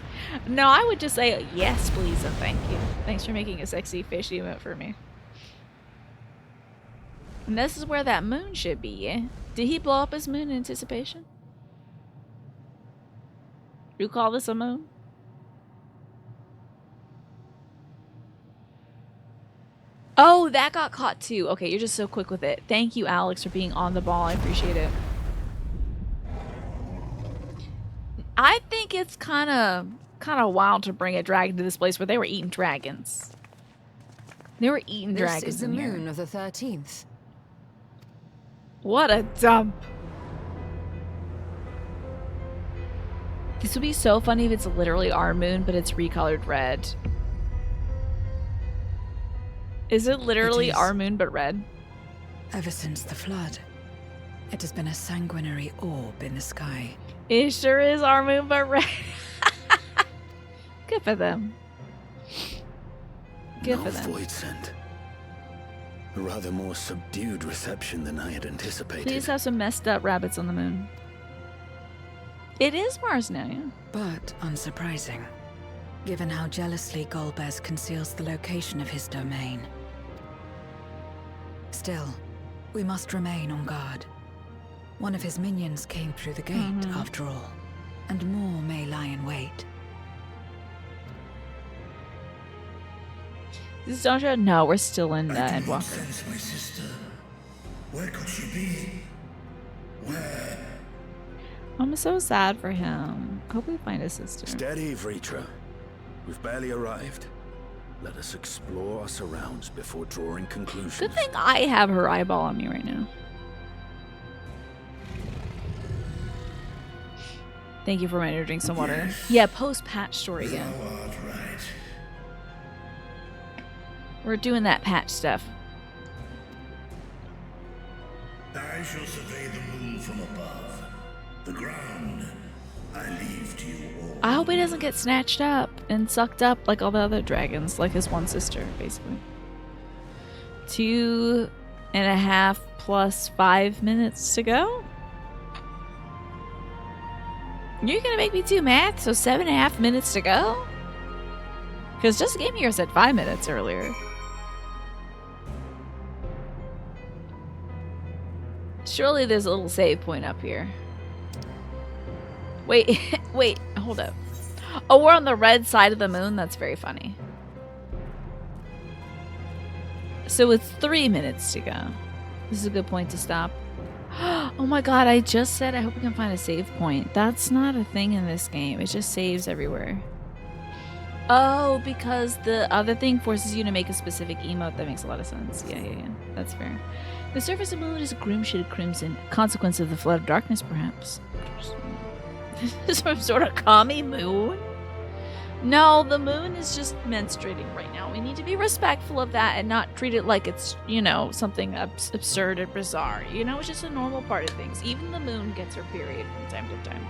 No, I would just say yes, please, and thank you. Thanks for making a sexy fish emote for me. And this is where that moon should be, yeah? Did he blow up his moon in anticipation? You call this a moon? Oh, that got caught too. Okay, you're just so quick with it. Thank you, Alex, for being on the ball. I appreciate it. I think it's kind of wild to bring a dragon to this place where they were eating dragons. They were eating dragons. This is the moon of the 13th. What a dump. This would be so funny if it's literally our moon, but it's recolored red. Is it literally our moon, but red? Ever since the flood, it has been a sanguinary orb in the sky. It sure is our moon, but red. Good for them. Good for them. Void sent. A rather more subdued reception than I had anticipated. Please have some messed up rabbits on the moon. It is Mars now, yeah. But unsurprising, given how jealously Golbez conceals the location of his domain. Still, we must remain on guard. One of his minions came through the gate, after all, and more may lie in wait. This is Donja? No, we're still in Endwalker. Sense my sister. Where could she be? Where? I'm so sad for him. Hope we find his sister. Steady, Vritra. We've barely arrived. Let us explore our surrounds before drawing conclusions. Good thing I have her eyeball on me right now. Thank you for reminding me to drink some water. Yes. Yeah, post-patch story again. Right. We're doing that patch stuff. I shall survey the moon from above. The ground, I leave to you all. I hope he doesn't get snatched up and sucked up like all the other dragons, like his one sister, basically. 2.5 plus 5 minutes to go? You're gonna make me do math, so 7.5 minutes to go? Because just Game Here said 5 minutes earlier. Surely there's a little save point up here. Wait, wait, hold up. Oh, we're on the red side of the moon? That's very funny. So it's 3 minutes to go. This is a good point to stop. Oh my god, I just said I hope we can find a save point. That's not a thing in this game. It just saves everywhere. Oh, because the other thing forces you to make a specific emote. That makes a lot of sense. Yeah. That's fair. The surface of the moon is a grim shade of crimson. Consequence of the flood of darkness, perhaps. Some sort of commie moon? No, the moon is just menstruating right now. We need to be respectful of that and not treat it like it's, you know, something absurd or bizarre. You know, it's just a normal part of things. Even the moon gets her period from time to time.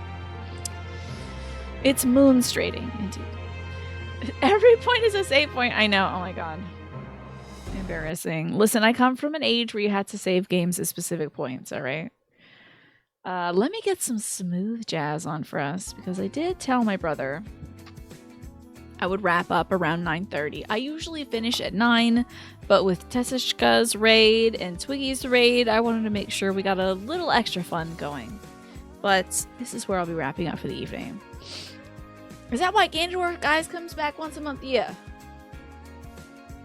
It's moonstrating, indeed. Every point is a save point. I know. Oh my god. Embarrassing. Listen, I come from an age where you had to save games at specific points, alright? Let me get some smooth jazz on for us, because I did tell my brother I would wrap up around 9:30. I usually finish at 9, but with Tessishka's raid and Twiggy's raid, I wanted to make sure we got a little extra fun going. But this is where I'll be wrapping up for the evening. Is that why Ganondorf, guys, comes back once a month? Yeah.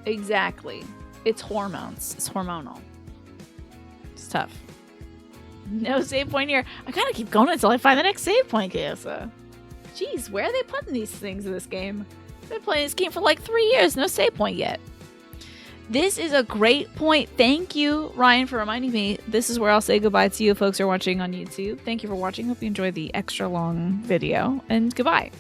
Exactly. It's hormones. It's hormonal. It's tough. No save point here. I gotta keep going until I find the next save point, Kayasa. Jeez, where are they putting these things in this game? I've been playing this game for like 3 years. No save point yet. This is a great point. Thank you, Ryan, for reminding me. This is where I'll say goodbye to you folks who are watching on YouTube. Thank you for watching. Hope you enjoyed the extra long video. And goodbye.